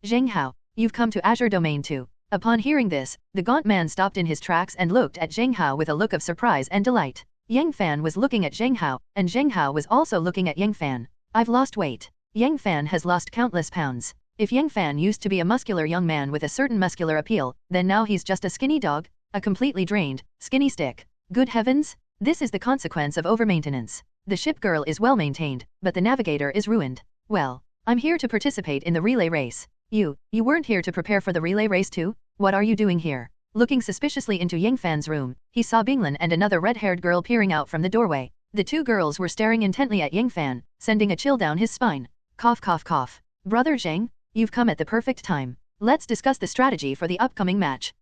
Zheng Hao, you've come to Azure Domain too. Upon hearing this, the gaunt man stopped in his tracks and looked at Zheng Hao with a look of surprise and delight. Yang Fan was looking at Zheng Hao, and Zheng Hao was also looking at Yang Fan. I've lost weight. Yang Fan has lost countless pounds. If Yang Fan used to be a muscular young man with a certain muscular appeal, then now he's just a skinny dog, a completely drained, skinny stick. Good heavens! This is the consequence of overmaintenance. The ship girl is well maintained, but the navigator is ruined. Well, I'm here to participate in the relay race. You weren't here to prepare for the relay race too? What are you doing here? Looking suspiciously into Yang Fan's room, he saw Binglin and another red-haired girl peering out from the doorway. The two girls were staring intently at Yang Fan, sending a chill down his spine. Cough cough cough. Brother Zheng, you've come at the perfect time. Let's discuss the strategy for the upcoming match.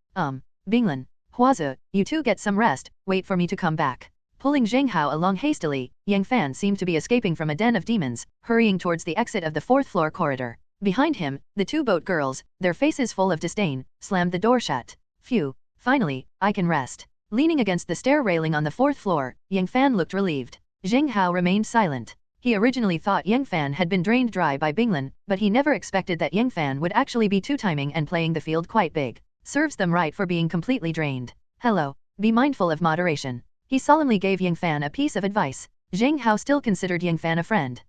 Binglin, Huazi, you two get some rest, wait for me to come back. Pulling Zheng Hao along hastily, Yang Fan seemed to be escaping from a den of demons, hurrying towards the exit of the fourth-floor corridor. Behind him, the two boat girls, their faces full of disdain, slammed the door shut. Phew, finally, I can rest. Leaning against the stair railing on the fourth floor, Yang Fan looked relieved. Zheng Hao remained silent. He originally thought Yang Fan had been drained dry by Binglin, but he never expected that Yang Fan would actually be two-timing and playing the field quite big. Serves them right for being completely drained. Hello, be mindful of moderation. He solemnly gave Yang Fan a piece of advice. Zheng Hao still considered Yang Fan a friend.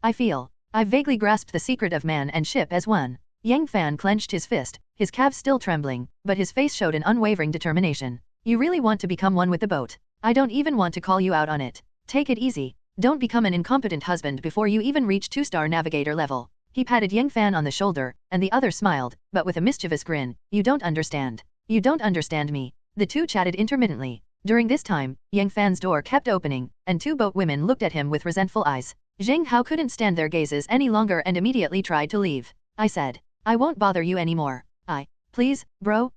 I feel I've vaguely grasped the secret of man and ship as one. Yang Fan clenched his fist, his calves still trembling, but his face showed an unwavering determination. You really want to become one with the boat. I don't even want to call you out on it. Take it easy. Don't become an incompetent husband before you even reach 2-star navigator level. He patted Yang Fan on the shoulder, and the other smiled, but with a mischievous grin. You don't understand. You don't understand me. The two chatted intermittently. During this time, Yang Fan's door kept opening, and two boat women looked at him with resentful eyes. Zheng Hao couldn't stand their gazes any longer and immediately tried to leave. I said, I won't bother you anymore. Please, bro,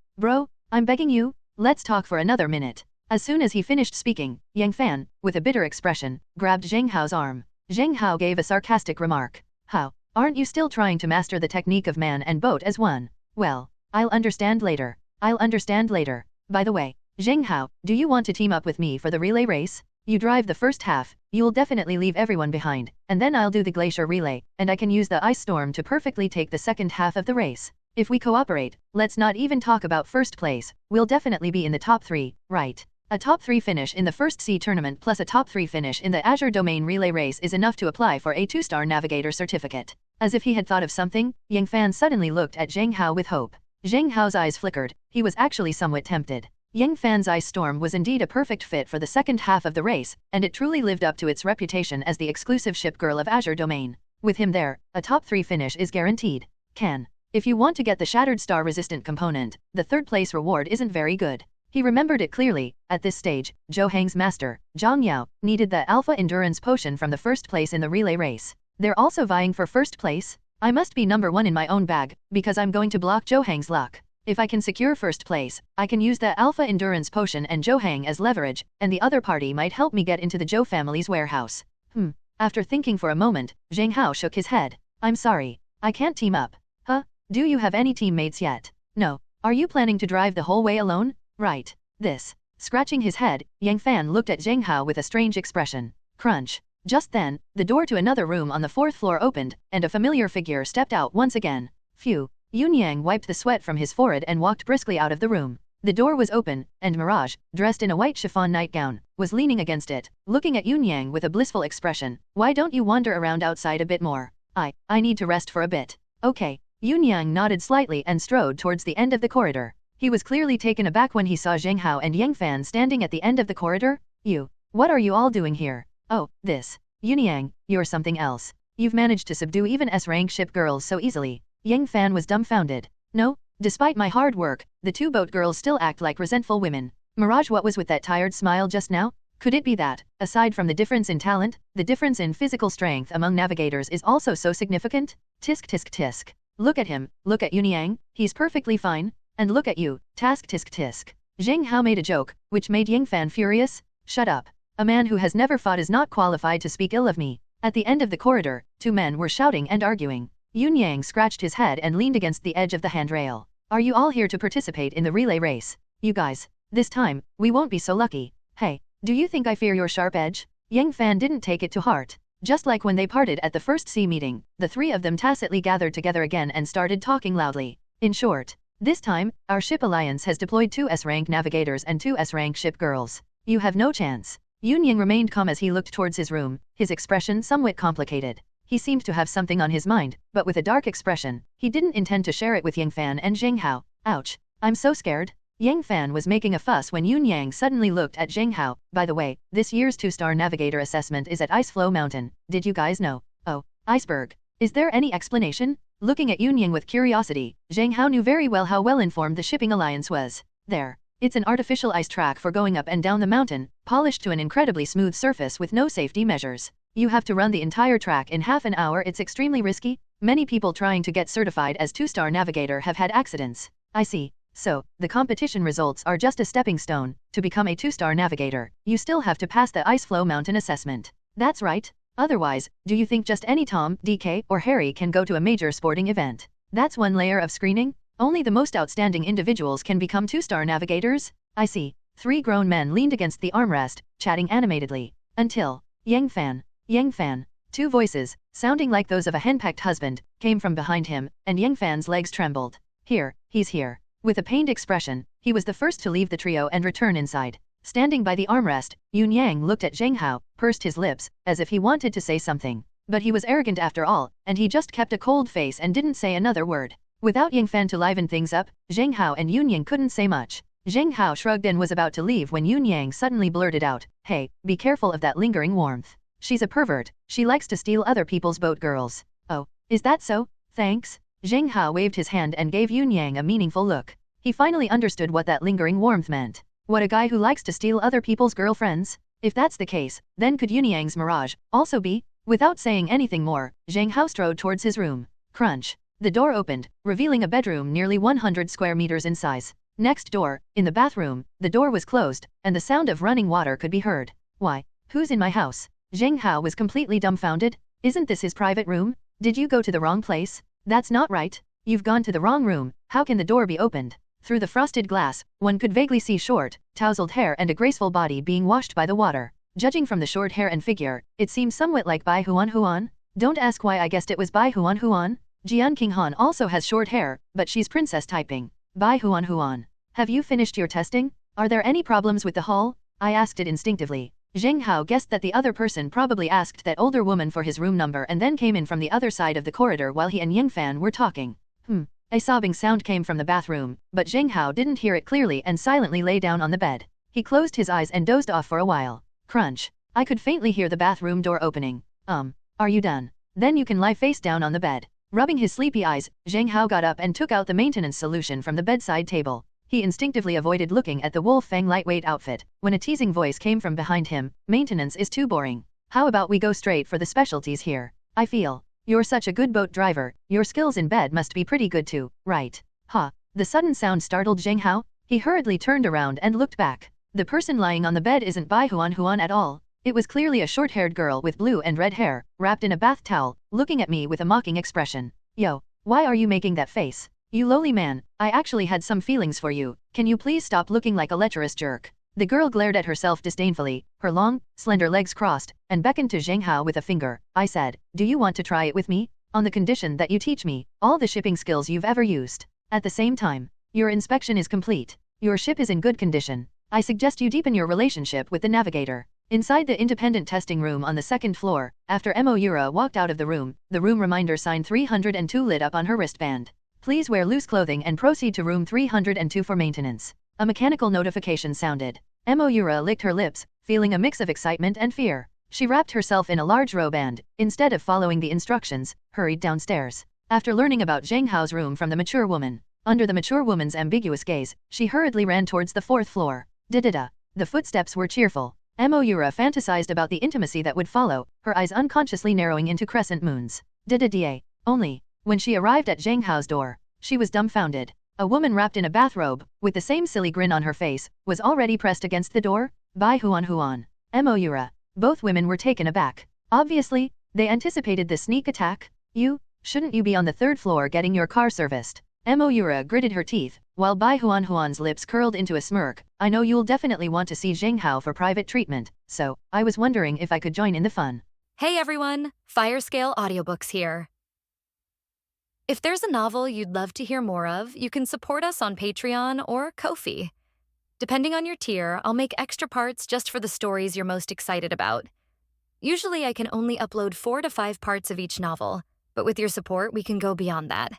I'm begging you, let's talk for another minute. As soon as he finished speaking, Yang Fan, with a bitter expression, grabbed Zheng Hao's arm. Zheng Hao gave a sarcastic remark. How, aren't you still trying to master the technique of man and boat as one? Well, I'll understand later. By the way, Zheng Hao, do you want to team up with me for the relay race? You drive the first half, you'll definitely leave everyone behind, and then I'll do the glacier relay, and I can use the ice storm to perfectly take the second half of the race. If we cooperate, let's not even talk about first place, we'll definitely be in the top 3, right? A top 3 finish in the first sea tournament plus a top 3 finish in the Azure Domain relay race is enough to apply for a 2-star navigator certificate. As if he had thought of something, Yang Fan suddenly looked at Zheng Hao with hope. Zheng Hao's eyes flickered, he was actually somewhat tempted. Yang Fan's ice storm was indeed a perfect fit for the second half of the race, and it truly lived up to its reputation as the exclusive ship girl of Azure Domain. With him there, a top 3 finish is guaranteed. If you want to get the Shattered Star Resistant component, the third place reward isn't very good. He remembered it clearly. At this stage, Zhou Hang's master, Zhang Yao, needed the Alpha Endurance Potion from the first place in the relay race. They're also vying for first place? I must be number 1 in my own bag, because I'm going to block Zhou Hang's luck. If I can secure first place, I can use the Alpha Endurance Potion and Zhou Hang as leverage, and the other party might help me get into the Zhou family's warehouse. After thinking for a moment, Zheng Hao shook his head. I'm sorry. I can't team up. Do you have any teammates yet? No. Are you planning to drive the whole way alone? Right. Scratching his head, Yang Fan looked at Zheng Hao with a strange expression. Crunch. Just then, the door to another room on the 4th floor opened, and a familiar figure stepped out once again. Phew. Yun Yang wiped the sweat from his forehead and walked briskly out of the room. The door was open, and Mirage, dressed in a white chiffon nightgown, was leaning against it, looking at Yun Yang with a blissful expression. Why don't you wander around outside a bit more? I need to rest for a bit. Okay. Yun Yang nodded slightly and strode towards the end of the corridor. He was clearly taken aback when he saw Zheng Hao and Yang Fan standing at the end of the corridor. What are you all doing here? Oh, this. Yun Yang, you're something else. You've managed to subdue even S-rank ship girls so easily. Yang Fan was dumbfounded. No, despite my hard work, the two boat girls still act like resentful women. Mirage, what was with that tired smile just now? Could it be that, aside from the difference in talent, the difference in physical strength among navigators is also so significant? Tisk tisk tisk. Look at him, look at Yun Yang, he's perfectly fine. And look at you, task tisk tisk. Zheng Hao made a joke, which made Yang Fan furious. Shut up. A man who has never fought is not qualified to speak ill of me. At the end of the corridor, two men were shouting and arguing. Yun Yang scratched his head and leaned against the edge of the handrail. Are you all here to participate in the relay race? You guys. This time, we won't be so lucky. Hey, do you think I fear your sharp edge? Yang Fan didn't take it to heart. Just like when they parted at the first sea meeting, the three of them tacitly gathered together again and started talking loudly. In short, this time, our ship alliance has deployed 2 S-rank navigators and 2 S-rank ship girls. You have no chance. Yunyang remained calm as he looked towards his room, his expression somewhat complicated. He seemed to have something on his mind, but with a dark expression. He didn't intend to share it with Yangfan and Zheng Hao. Ouch. I'm so scared. Yangfan was making a fuss when Yunyang suddenly looked at Zheng Hao. By the way, this year's 2-star navigator assessment is at Iceflow Mountain. Did you guys know? Oh, iceberg. Is there any explanation? Looking at Yunyang with curiosity, Zheng Hao knew very well how well-informed the shipping alliance was. There. It's an artificial ice track for going up and down the mountain, polished to an incredibly smooth surface with no safety measures. You have to run the entire track in half an hour. It's extremely risky. Many people trying to get certified as 2-star navigator have had accidents. I see. So, the competition results are just a stepping stone. To become a 2-star navigator, you still have to pass the Iceflow Mountain assessment. That's right. Otherwise, do you think just any Tom, DK, or Harry can go to a major sporting event? That's one layer of screening? Only the most outstanding individuals can become 2-star navigators? I see. 3 grown men leaned against the armrest, chatting animatedly. Until Yangfan. 2 voices, sounding like those of a henpecked husband, came from behind him, and Yangfan's legs trembled. Here, he's here. With a pained expression, he was the first to leave the trio and return inside. Standing by the armrest, Yunyang looked at Zheng Hao, pursed his lips, as if he wanted to say something. But he was arrogant after all, and he just kept a cold face and didn't say another word. Without Yangfan to liven things up, Zheng Hao and Yunyang couldn't say much. Zheng Hao shrugged and was about to leave when Yunyang suddenly blurted out, "Hey, be careful of that lingering warmth. She's a pervert. She likes to steal other people's boat girls." "Oh, is that so? Thanks." Zheng Hao waved his hand and gave Yunyang a meaningful look. He finally understood what that lingering warmth meant. What, a guy who likes to steal other people's girlfriends? If that's the case, then could Yunyang's mirage also be? Without saying anything more, Zheng Hao strode towards his room. Crunch. The door opened, revealing a bedroom nearly 100 square meters in size. Next door, in the bathroom, the door was closed, and the sound of running water could be heard. Why? Who's in my house? Zheng Hao was completely dumbfounded. Isn't this his private room? Did you go to the wrong place? That's not right. You've gone to the wrong room. How can the door be opened? Through the frosted glass, one could vaguely see short, tousled hair and a graceful body being washed by the water. Judging from the short hair and figure, it seems somewhat like Bai Huan. Don't ask why I guessed it was Bai Huan. Jian Qinghan also has short hair, but she's princess typing. Bai Huan. Have you finished your testing? Are there any problems with the hull? I asked it instinctively. Zheng Hao guessed that the other person probably asked that older woman for his room number and then came in from the other side of the corridor while he and Yangfan were talking. A sobbing sound came from the bathroom, but Zheng Hao didn't hear it clearly and silently lay down on the bed. He closed his eyes and dozed off for a while. Crunch. I could faintly hear the bathroom door opening. Are you done? Then you can lie face down on the bed. Rubbing his sleepy eyes, Zheng Hao got up and took out the maintenance solution from the bedside table. He instinctively avoided looking at the Wolf Fang lightweight outfit, when a teasing voice came from behind him. Maintenance is too boring. How about we go straight for the specialties here? I feel. You're such a good boat driver, your skills in bed must be pretty good too, right? Ha! The sudden sound startled Zheng Hao. He hurriedly turned around and looked back. The person lying on the bed isn't Bai Huan at all. It was clearly a short-haired girl with blue and red hair, wrapped in a bath towel, looking at me with a mocking expression. Yo, why are you making that face? You lowly man, I actually had some feelings for you. Can you please stop looking like a lecherous jerk? The girl glared at herself disdainfully, her long, slender legs crossed, and beckoned to Zheng Hao with a finger. I said, do you want to try it with me? On the condition that you teach me all the shipping skills you've ever used. At the same time, your inspection is complete. Your ship is in good condition. I suggest you deepen your relationship with the navigator. Inside the independent testing room on the second floor, after Moyura walked out of the room reminder sign 302 lit up on her wristband. Please wear loose clothing and proceed to room 302 for maintenance. A mechanical notification sounded. Moyura licked her lips, feeling a mix of excitement and fear. She wrapped herself in a large robe and, instead of following the instructions, hurried downstairs. After learning about Zheng Hao's room from the mature woman, under the mature woman's ambiguous gaze, she hurriedly ran towards the fourth floor. Da-da-da. The footsteps were cheerful. Moyura fantasized about the intimacy that would follow, her eyes unconsciously narrowing into crescent moons. Da-da-da. Only, when she arrived at Zheng Hao's door, she was dumbfounded. A woman wrapped in a bathrobe, with the same silly grin on her face, was already pressed against the door. Bai Huan. Moyura. Both women were taken aback. Obviously, they anticipated the sneak attack. Shouldn't you be on the third floor getting your car serviced? Moyura gritted her teeth, while Bai Huan's lips curled into a smirk. I know you'll definitely want to see Zheng Hao for private treatment, so I was wondering if I could join in the fun. Hey everyone, Firescale Audiobooks here. If there's a novel you'd love to hear more of, you can support us on Patreon or Ko-fi. Depending on your tier, I'll make extra parts just for the stories you're most excited about. Usually I can only upload 4 to 5 parts of each novel, but with your support we can go beyond that.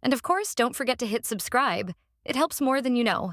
And of course, don't forget to hit subscribe. It helps more than you know.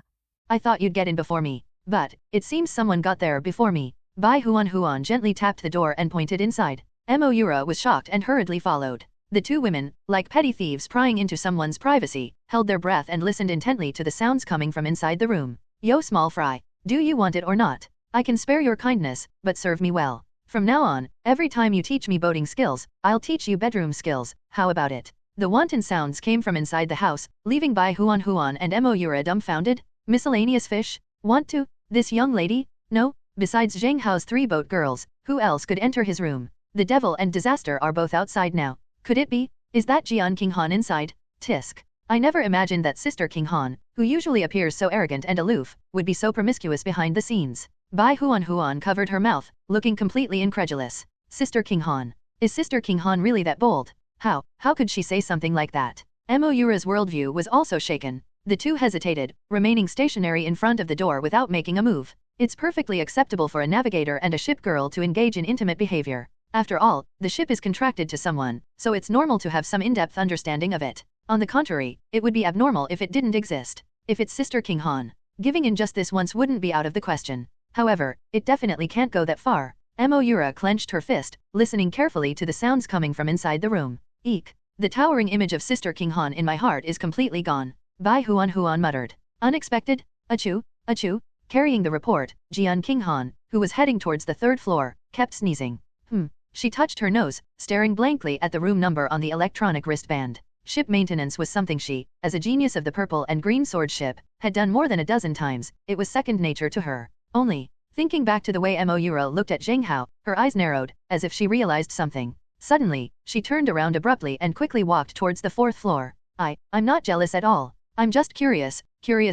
I thought you'd get in before me, but it seems someone got there before me. Bai Huan gently tapped the door and pointed inside. Moira was shocked and hurriedly followed. The two women, like petty thieves prying into someone's privacy, held their breath and listened intently to the sounds coming from inside the room. Yo small fry, do you want it or not? I can spare your kindness, but serve me well. From now on, every time you teach me boating skills, I'll teach you bedroom skills, how about it? The wanton sounds came from inside the house, leaving Bai Huan and Moira dumbfounded. Miscellaneous fish? Want to? This young lady? No? Besides Zheng Hao's 3 boat girls, who else could enter his room? The devil and disaster are both outside now. Could it be? Is that Jian King Han inside? Tisk. I never imagined that Sister King Han, who usually appears so arrogant and aloof, would be so promiscuous behind the scenes. Bai Huan covered her mouth, looking completely incredulous. Sister King Han. Is Sister King Han really that bold? How could she say something like that? Moira's worldview was also shaken. The two hesitated, remaining stationary in front of the door without making a move. It's perfectly acceptable for a navigator and a ship girl to engage in intimate behavior. After all, the ship is contracted to someone, so it's normal to have some in-depth understanding of it. On the contrary, it would be abnormal if it didn't exist. If it's Sister King Han, giving in just this once wouldn't be out of the question. However, it definitely can't go that far. Moira clenched her fist, listening carefully to the sounds coming from inside the room. Eek! The towering image of Sister King Han in my heart is completely gone. Bai Huan muttered. Unexpected? Achoo, achoo. Carrying the report, Jian King Han, who was heading towards the 3rd floor, kept sneezing. She touched her nose, staring blankly at the room number on the electronic wristband. Ship maintenance was something she, as a genius of the purple and green sword ship, had done more than a dozen times. It was second nature to her. Only, thinking back to the way Moira looked at Zheng Hao, her eyes narrowed, as if she realized something. Suddenly, she turned around abruptly and quickly walked towards the 4th floor. I'm not jealous at all. I'm just curious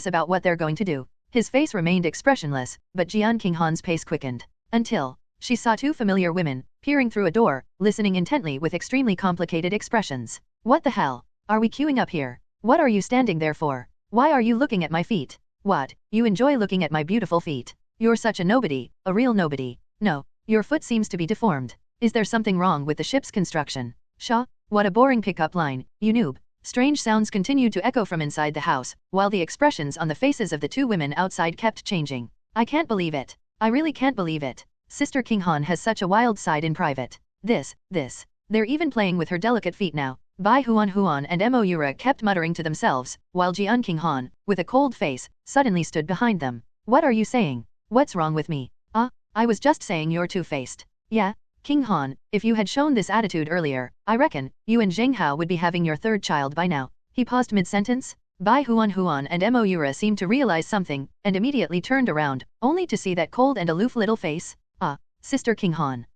about what they're going to do. His face remained expressionless, but Jian King Han's pace quickened. Until she saw 2 familiar women, peering through a door, listening intently with extremely complicated expressions. What the hell? Are we queuing up here? What are you standing there for? Why are you looking at my feet? What? You enjoy looking at my beautiful feet? You're such a nobody, a real nobody. No, your foot seems to be deformed. Is there something wrong with the ship's construction? Shaw, what a boring pickup line, you noob. Strange sounds continued to echo from inside the house, while the expressions on the faces of the 2 women outside kept changing. I can't believe it. I really can't believe it. Sister King Han has such a wild side in private. This. They're even playing with her delicate feet now. Bai Huan and Moira kept muttering to themselves, while Jian King Han, with a cold face, suddenly stood behind them. What are you saying? What's wrong with me? I was just saying you're two-faced. Yeah? King Han, if you had shown this attitude earlier, I reckon, you and Zheng Hao would be having your 3rd child by now. He paused mid-sentence. Bai Huan and Moira seemed to realize something, and immediately turned around, only to see that cold and aloof little face. Sister King Han.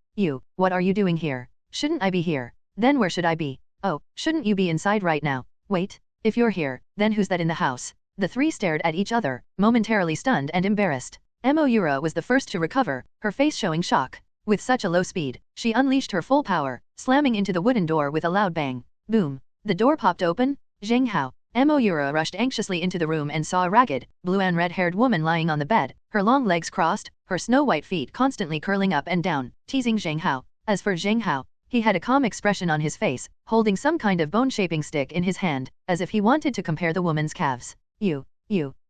What are you doing here? Shouldn't I be here? Then where should I be? Oh, shouldn't you be inside right now? Wait, if you're here, then who's that in the house? The 3 stared at each other, momentarily stunned and embarrassed. Moira was the first to recover, her face showing shock. With such a low speed, she unleashed her full power, slamming into the wooden door with a loud bang. Boom. The door popped open. Zheng Hao. Moira rushed anxiously into the room and saw a ragged, blue and red-haired woman lying on the bed, her long legs crossed, her snow-white feet constantly curling up and down, teasing Zheng Hao. As for Zheng Hao, he had a calm expression on his face, holding some kind of bone-shaping stick in his hand, as if he wanted to compare the woman's calves. You.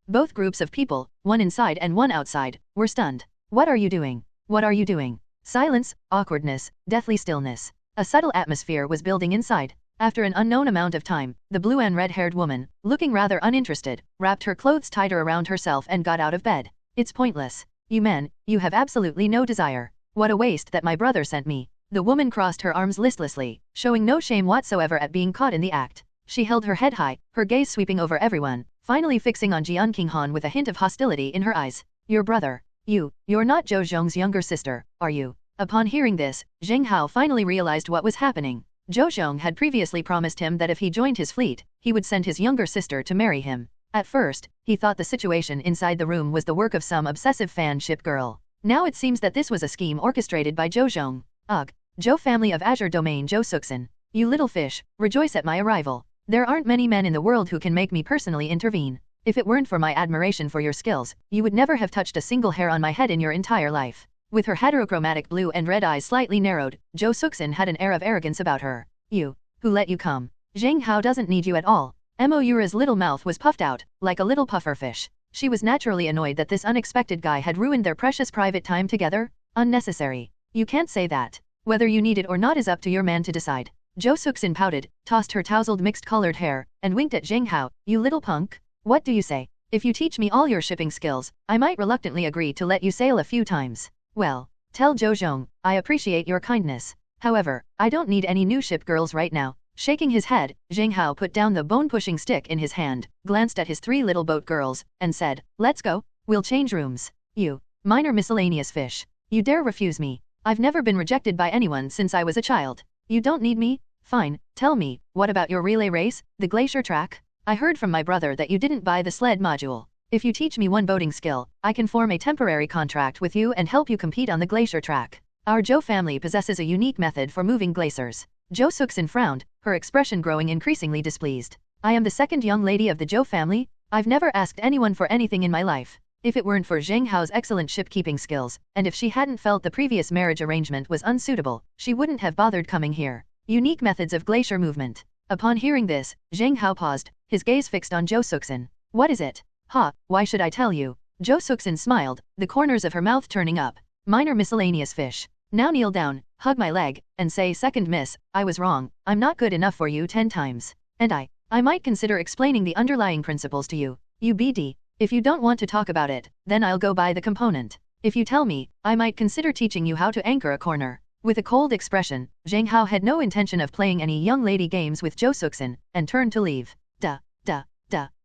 Both groups of people, one inside and one outside, were stunned. What are you doing? What are you doing? Silence, awkwardness, deathly stillness. A subtle atmosphere was building inside. After an unknown amount of time, the blue and red-haired woman, looking rather uninterested, wrapped her clothes tighter around herself and got out of bed. It's pointless. You men, you have absolutely no desire. What a waste that my brother sent me. The woman crossed her arms listlessly, showing no shame whatsoever at being caught in the act. She held her head high, her gaze sweeping over everyone, finally fixing on Jian King Han with a hint of hostility in her eyes. Your brother. You're not Zhou Zhong's younger sister, are you? Upon hearing this, Zheng Hao finally realized what was happening. Zhou Zhong had previously promised him that if he joined his fleet, he would send his younger sister to marry him. At first, he thought the situation inside the room was the work of some obsessive fan ship girl. Now it seems that this was a scheme orchestrated by Zhou Zhong. Ugh, Zhou family of Azure Domain Zhou Suxin. You little fish, rejoice at my arrival. There aren't many men in the world who can make me personally intervene. If it weren't for my admiration for your skills, you would never have touched a single hair on my head in your entire life. With her heterochromatic blue and red eyes slightly narrowed, Zhou Suxin had an air of arrogance about her. You. Who let you come? Zheng Hao doesn't need you at all. Moura's little mouth was puffed out, like a little puffer fish. She was naturally annoyed that this unexpected guy had ruined their precious private time together. Unnecessary. You can't say that. Whether you need it or not is up to your man to decide. Zhou Suxin pouted, tossed her tousled mixed-colored hair, and winked at Zheng Hao. You little punk. What do you say? If you teach me all your shipping skills, I might reluctantly agree to let you sail a few times. Well, tell Zhou Zhong, I appreciate your kindness. However, I don't need any new ship girls right now. Shaking his head, Zheng Hao put down the bone-pushing stick in his hand, glanced at his 3 little boat girls, and said, let's go, we'll change rooms. You. Minor miscellaneous fish. You dare refuse me. I've never been rejected by anyone since I was a child. You don't need me? Fine, tell me, what about your relay race, the glacier track? I heard from my brother that you didn't buy the sled module. If you teach me one boating skill, I can form a temporary contract with you and help you compete on the glacier track. Our Zhou family possesses a unique method for moving glaciers. Zhou Suxin frowned, her expression growing increasingly displeased. I am the second young lady of the Zhou family. I've never asked anyone for anything in my life. If it weren't for Zheng Hao's excellent ship-keeping skills, and if she hadn't felt the previous marriage arrangement was unsuitable, she wouldn't have bothered coming here. Unique methods of glacier movement. Upon hearing this, Zheng Hao paused, his gaze fixed on Zhou Suxin. What is it? Ha, why should I tell you? Zhou Suxin smiled, the corners of her mouth turning up. Minor miscellaneous fish. Now kneel down, hug my leg, and say, second miss, I was wrong, I'm not good enough for you 10 times. And I might consider explaining the underlying principles to you. You BD. If you don't want to talk about it, then I'll go buy the component. If you tell me, I might consider teaching you how to anchor a corner. With a cold expression, Zheng Hao had no intention of playing any young lady games with Zhou Suxin, and turned to leave. Duh.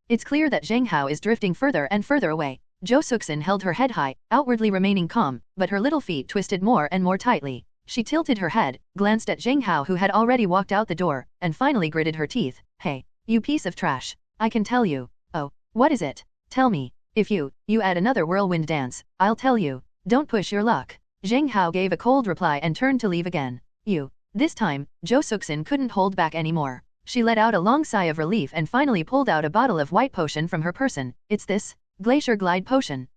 It's clear that Zheng Hao is drifting further and further away. Zhou Suxin held her head high, outwardly remaining calm, but her little feet twisted more and more tightly. She tilted her head, glanced at Zheng Hao who had already walked out the door, and finally gritted her teeth. Hey, you piece of trash. I can tell you. Oh, what is it? Tell me. If you add another whirlwind dance, I'll tell you. Don't push your luck. Zheng Hao gave a cold reply and turned to leave again. This time, Zhou Suxin couldn't hold back anymore. She let out a long sigh of relief and finally pulled out a bottle of white potion from her person. It's this? Glacier Glide Potion.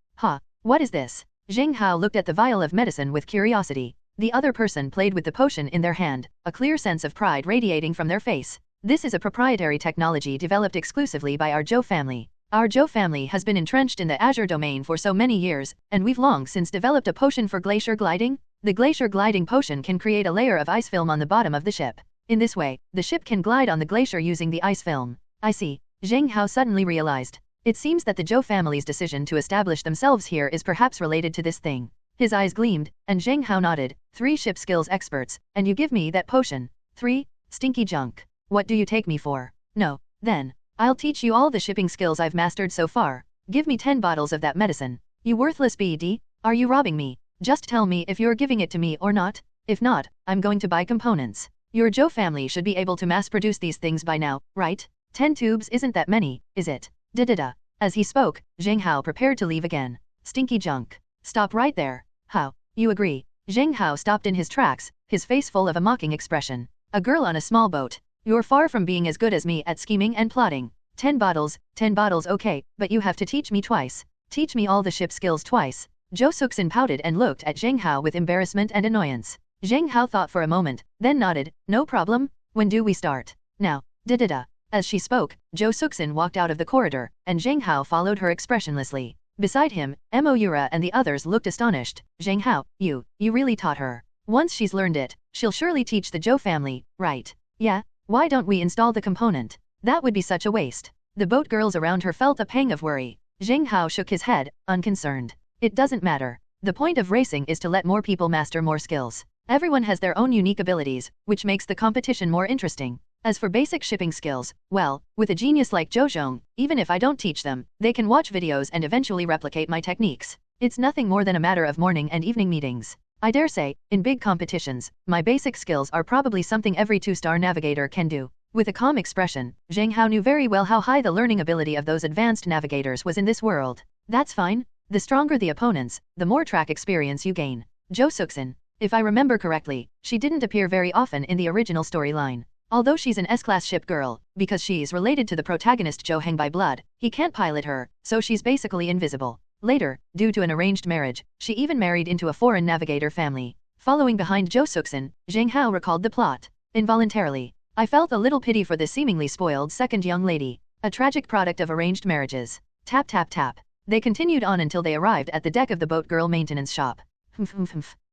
What is this? Zheng Hao looked at the vial of medicine with curiosity. The other person played with the potion in their hand, a clear sense of pride radiating from their face. This is a proprietary technology developed exclusively by our Zhou family. Our Zhou family has been entrenched in the Azure domain for so many years, and we've long since developed a potion for glacier gliding. The glacier gliding potion can create a layer of ice film on the bottom of the ship. In this way, the ship can glide on the glacier using the ice film. I see. Zheng Hao suddenly realized. It seems that the Zhou family's decision to establish themselves here is perhaps related to this thing. His eyes gleamed, and Zheng Hao nodded. 3 ship skills experts, and you give me that potion. 3? Stinky junk. What do you take me for? No. Then, I'll teach you all the shipping skills I've mastered so far. Give me 10 bottles of that medicine. You worthless BD, are you robbing me? Just tell me if you're giving it to me or not. If not, I'm going to buy components. Your Zhou family should be able to mass-produce these things by now, right? 10 tubes isn't that many, is it? Da. As he spoke, Zheng Hao prepared to leave again. Stinky junk. Stop right there. How? You agree? Zheng Hao stopped in his tracks, his face full of a mocking expression. A girl on a small boat. You're far from being as good as me at scheming and plotting. 10 bottles, okay, but you have to teach me twice. Teach me all the ship skills twice. Zhou Suxin pouted and looked at Zheng Hao with embarrassment and annoyance. Zheng Hao thought for a moment, then nodded. No problem. When do we start? Now. Da. As she spoke, Zhou Suxin walked out of the corridor, and Zheng Hao followed her expressionlessly. Beside him, Moura and the others looked astonished. Zheng Hao, you really taught her. Once she's learned it, she'll surely teach the Zhou family, right? Yeah, why don't we install the component? That would be such a waste. The boat girls around her felt a pang of worry. Zheng Hao shook his head, unconcerned. It doesn't matter. The point of racing is to let more people master more skills. Everyone has their own unique abilities, which makes the competition more interesting. As for basic shipping skills, well, with a genius like Zhou Zhong, even if I don't teach them, they can watch videos and eventually replicate my techniques. It's nothing more than a matter of morning and evening meetings. I dare say, in big competitions, my basic skills are probably something every 2-star navigator can do. With a calm expression, Zheng Hao knew very well how high the learning ability of those advanced navigators was in this world. That's fine. The stronger the opponents, the more track experience you gain. Zhou Suxin. If I remember correctly, she didn't appear very often in the original storyline. Although she's an S-class ship girl, because she's related to the protagonist Zheng Hao by blood, he can't pilot her, so she's basically invisible. Later, due to an arranged marriage, she even married into a foreign navigator family. Following behind Jo Suksin, Zheng Hao recalled the plot. Involuntarily, I felt a little pity for this seemingly spoiled second young lady. A tragic product of arranged marriages. Tap tap tap. They continued on until they arrived at the deck of the boat girl maintenance shop.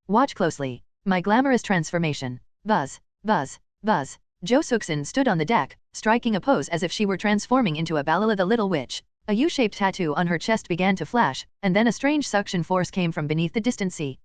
Watch closely. My glamorous transformation. Buzz. Buzz. Buzz. Jo Suksin stood on the deck, striking a pose as if she were transforming into a Balala the Little Witch. A U-shaped tattoo on her chest began to flash, and then a strange suction force came from beneath the distant sea.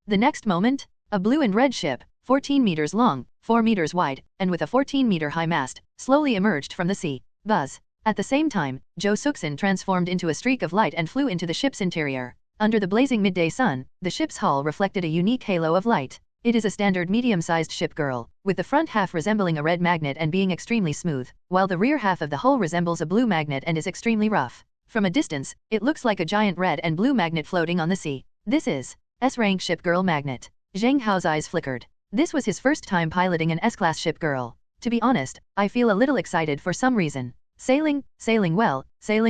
The next moment, a blue and red ship, 14 meters long, 4 meters wide, and with a 14-meter high mast, slowly emerged from the sea. Buzz. At the same time, Jo Suksin transformed into a streak of light and flew into the ship's interior. Under the blazing midday sun, the ship's hull reflected a unique halo of light. It is a standard medium-sized ship girl, with the front half resembling a red magnet and being extremely smooth, while the rear half of the hull resembles a blue magnet and is extremely rough. From a distance, it looks like a giant red and blue magnet floating on the sea. This is S-rank ship girl magnet. Zheng Hao's eyes flickered. This was his first time piloting an S-class ship girl. To be honest, I feel a little excited for some reason. Sailing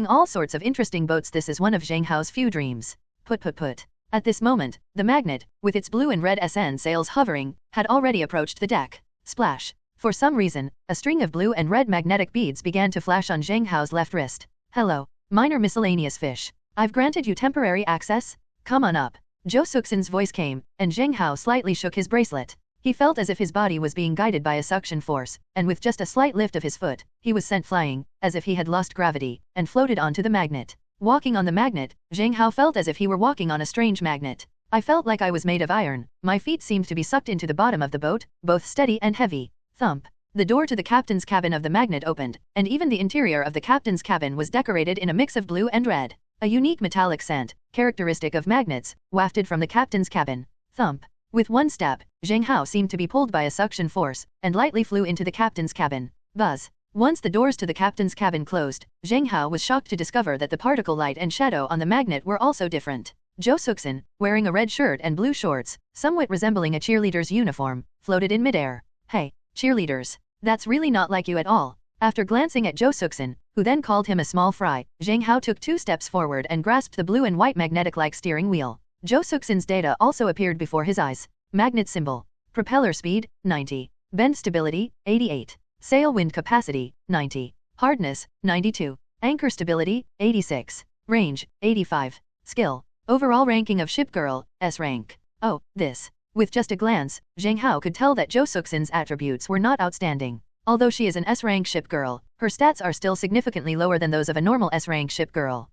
all sorts of interesting boats. This is one of Zheng Hao's few dreams. Put. At this moment, the magnet, with its blue and red SN sails hovering, had already approached the deck. Splash. For some reason, a string of blue and red magnetic beads began to flash on Zheng Hao's left wrist. Hello, minor miscellaneous fish. I've granted you temporary access? Come on up. Jo Suksin's voice came, and Zheng Hao slightly shook his bracelet. He felt as if his body was being guided by a suction force, and with just a slight lift of his foot, he was sent flying, as if he had lost gravity, and floated onto the magnet. Walking on the magnet, Zheng Hao felt as if he were walking on a strange magnet. I felt like I was made of iron. My feet seemed to be sucked into the bottom of the boat, both steady and heavy. Thump. The door to the captain's cabin of the magnet opened, and even the interior of the captain's cabin was decorated in a mix of blue and red. A unique metallic scent, characteristic of magnets, wafted from the captain's cabin. Thump. With one step, Zheng Hao seemed to be pulled by a suction force, and lightly flew into the captain's cabin. Buzz. Once the doors to the captain's cabin closed, Zheng Hao was shocked to discover that the particle light and shadow on the magnet were also different. Jo Suksin, wearing a red shirt and blue shorts, somewhat resembling a cheerleader's uniform, floated in midair. Hey, cheerleaders. That's really not like you at all. After glancing at Jo Suksin, who then called him a small fry, Zheng Hao took 2 steps forward and grasped the blue and white magnetic-like steering wheel. Jo Suksin's data also appeared before his eyes. Magnet symbol. Propeller speed, 90. Bend stability, 88. Sail wind capacity, 90. Hardness, 92. Anchor stability, 86. Range, 85. Skill. Overall ranking of ship girl, S rank. Oh, this. With just a glance, Zheng Hao could tell that Jo Suksin's attributes were not outstanding. Although she is an S-rank ship girl, her stats are still significantly lower than those of a normal S-rank ship girl.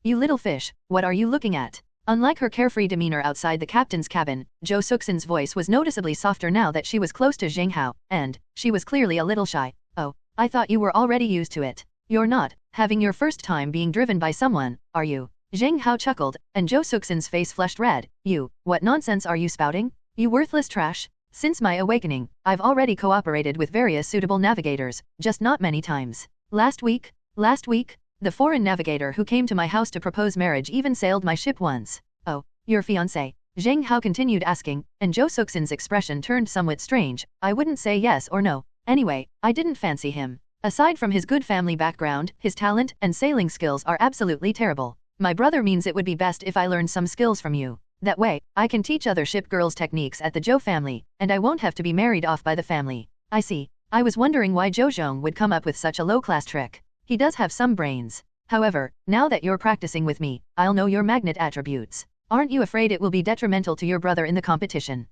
You little fish, what are you looking at? Unlike her carefree demeanor outside the captain's cabin, Jo Suksin's voice was noticeably softer now that she was close to Zheng Hao, and she was clearly a little shy. Oh, I thought you were already used to it. You're not having your first time being driven by someone, are you? Zheng Hao chuckled, and Jo Suksin's face flushed red. What nonsense are you spouting? You worthless trash. Since my awakening, I've already cooperated with various suitable navigators, just not many times. Last week, the foreign navigator who came to my house to propose marriage even sailed my ship once. Oh, your fiancé? Zheng Hao continued asking, and Jo Suksin's expression turned somewhat strange. I wouldn't say yes or no. Anyway, I didn't fancy him. Aside from his good family background, his talent and sailing skills are absolutely terrible. My brother means it would be best if I learned some skills from you. That way, I can teach other ship girls techniques at the Zhou family, and I won't have to be married off by the family. I see. I was wondering why Zhou Zhong would come up with such a low-class trick. He does have some brains. However, now that you're practicing with me, I'll know your magnet attributes. Aren't you afraid it will be detrimental to your brother in the competition?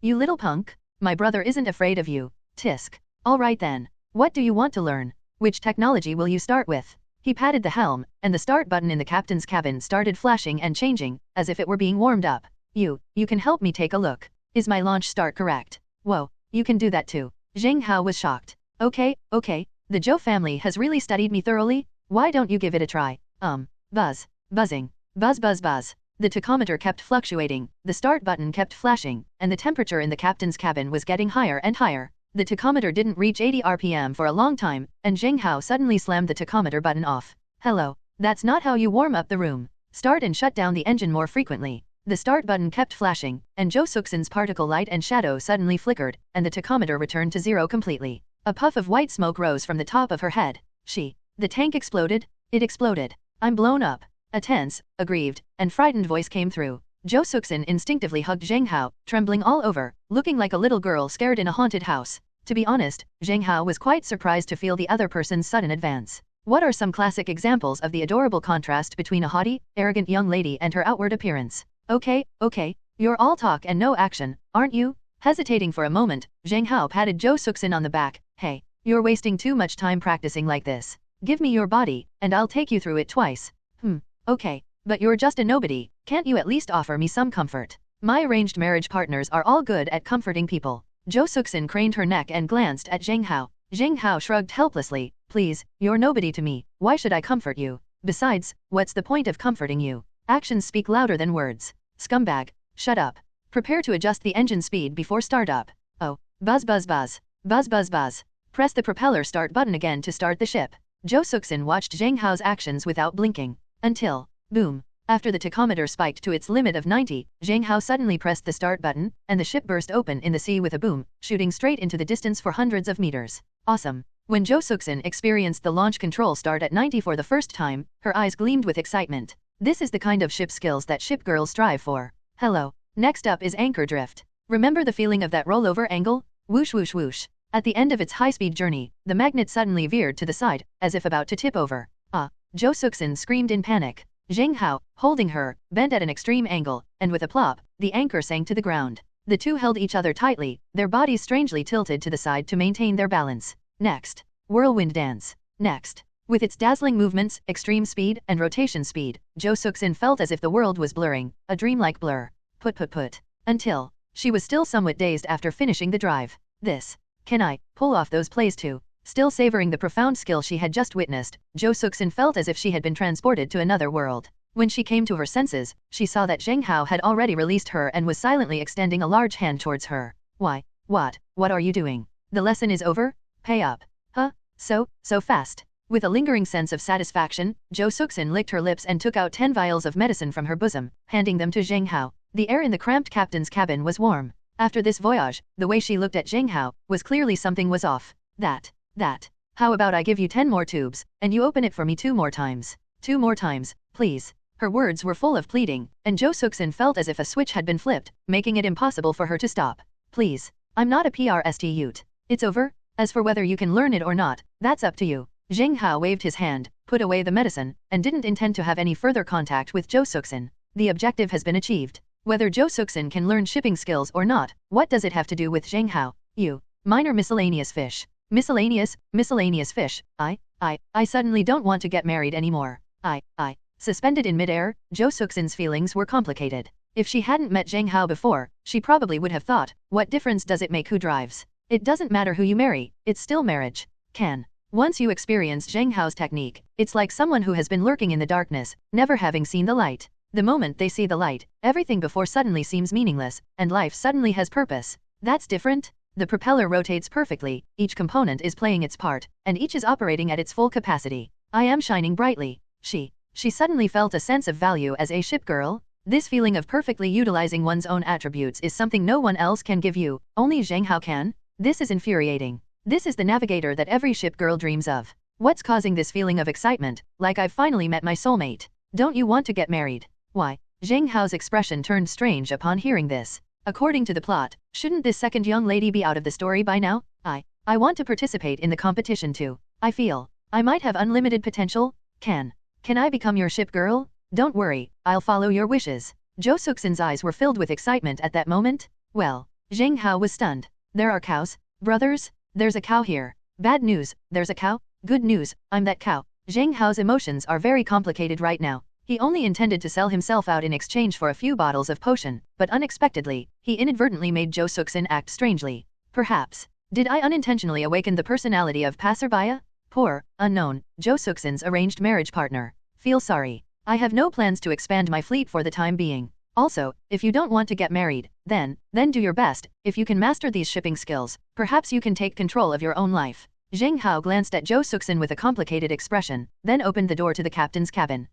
You little punk. My brother isn't afraid of you. Tisk. Alright then. What do you want to learn? Which technology will you start with? He patted the helm, and the start button in the captain's cabin started flashing and changing, as if it were being warmed up. You can help me take a look. Is my launch start correct? Whoa, you can do that too. Zheng Hao was shocked. Okay, the Zhou family has really studied me thoroughly? Why don't you give it a try? Buzzing. Buzz. The tachometer kept fluctuating, the start button kept flashing, and the temperature in the captain's cabin was getting higher and higher. The tachometer didn't reach 80 RPM for a long time, and Zheng Hao suddenly slammed the tachometer button off. Hello, that's not how you warm up the room. Start and shut down the engine more frequently. The start button kept flashing, and Jo Suksin's particle light and shadow suddenly flickered, and the tachometer returned to 0 completely. A puff of white smoke rose from the top of her head. The tank exploded? It exploded. I'm blown up. A tense, aggrieved, and frightened voice came through. Jo Suksin instinctively hugged Zheng Hao, trembling all over, looking like a little girl scared in a haunted house. To be honest, Zheng Hao was quite surprised to feel the other person's sudden advance. What are some classic examples of the adorable contrast between a haughty, arrogant young lady and her outward appearance? Okay, you're all talk and no action, aren't you? Hesitating for a moment, Zheng Hao patted Jo Suksin on the back. Hey, you're wasting too much time practicing like this. Give me your body, and I'll take you through it twice. Okay, but you're just a nobody, can't you at least offer me some comfort? My arranged marriage partners are all good at comforting people. Jo Suksin craned her neck and glanced at Zheng Hao. Zheng Hao shrugged helplessly. Please, you're nobody to me, why should I comfort you? Besides, what's the point of comforting you? Actions speak louder than words. Scumbag, shut up. Prepare to adjust the engine speed before startup. Oh, buzz buzz buzz. Buzz buzz buzz. Press the propeller start button again to start the ship. Jo Suksin watched Zheng Hao's actions without blinking. Until, boom. After the tachometer spiked to its limit of 90, Zheng Hao suddenly pressed the start button, and the ship burst open in the sea with a boom, shooting straight into the distance for hundreds of meters. Awesome. When Jo Suksin experienced the launch control start at 90 for the first time, her eyes gleamed with excitement. This is the kind of ship skills that ship girls strive for. Hello. Next up is anchor drift. Remember the feeling of that rollover angle? Whoosh whoosh whoosh. At the end of its high-speed journey, the magnet suddenly veered to the side, as if about to tip over. Jo Suksin screamed in panic. Zheng Hao, holding her, bent at an extreme angle, and with a plop, the anchor sank to the ground. The two held each other tightly, their bodies strangely tilted to the side to maintain their balance. Next. Whirlwind dance. Next. With its dazzling movements, extreme speed, and rotation speed, Jo Suksin felt as if the world was blurring, a dreamlike blur. Put. Until. She was still somewhat dazed after finishing the drive. Can I pull off those plays too? Still savoring the profound skill she had just witnessed, Jo Suksin felt as if she had been transported to another world. When she came to her senses, she saw that Zheng Hao had already released her and was silently extending a large hand towards her. Why? What are you doing? The lesson is over? Pay up. Huh? So fast. With a lingering sense of satisfaction, Jo Suksin licked her lips and took out 10 vials of medicine from her bosom, handing them to Zheng Hao. The air in the cramped captain's cabin was warm. After this voyage, the way she looked at Zheng Hao was clearly something was off. How about I give you 10 more tubes, and you open it for me 2 more times? 2 more times, please. Her words were full of pleading, and Jo Suksin felt as if a switch had been flipped, making it impossible for her to stop. Please. I'm not a prostitute. It's over. As for whether you can learn it or not, that's up to you. Zheng Hao waved his hand, put away the medicine, and didn't intend to have any further contact with Jo Suksin. The objective has been achieved. Whether Jo Suksin can learn shipping skills or not, what does it have to do with Zheng Hao? You. Minor miscellaneous fish. Miscellaneous fish. I suddenly don't want to get married anymore. Suspended in midair, Jo Suksin's feelings were complicated. If she hadn't met Zheng Hao before, she probably would have thought, what difference does it make who drives? It doesn't matter who you marry, it's still marriage. Once you experience Zheng Hao's technique, it's like someone who has been lurking in the darkness, never having seen the light. The moment they see the light, everything before suddenly seems meaningless, and life suddenly has purpose. That's different. The propeller rotates perfectly, each component is playing its part, and each is operating at its full capacity. I am shining brightly. She suddenly felt a sense of value as a ship girl. This feeling of perfectly utilizing one's own attributes is something no one else can give you, only Zheng Hao can. This is infuriating. This is the navigator that every ship girl dreams of. What's causing this feeling of excitement, like I've finally met my soulmate? Don't you want to get married? Why? Zheng Hao's expression turned strange upon hearing this. According to the plot, shouldn't this second young lady be out of the story by now? I want to participate in the competition too. I feel I might have unlimited potential. Can I become your ship girl? Don't worry, I'll follow your wishes. Jo Suksin's eyes were filled with excitement at that moment. Well, Zheng Hao was stunned. There are cows, brothers? There's a cow here. Bad news, there's a cow. Good news, I'm that cow. Zheng Hao's emotions are very complicated right now. He only intended to sell himself out in exchange for a few bottles of potion, but unexpectedly, he inadvertently made Jo Suksin act strangely. Perhaps. Did I unintentionally awaken the personality of passerbaya? Poor, unknown, Jo Suksin's arranged marriage partner. Feel sorry. I have no plans to expand my fleet for the time being. Also, if you don't want to get married, then do your best. If you can master these shipping skills, perhaps you can take control of your own life. Zheng Hao glanced at Jo Suksin with a complicated expression, then opened the door to the captain's cabin.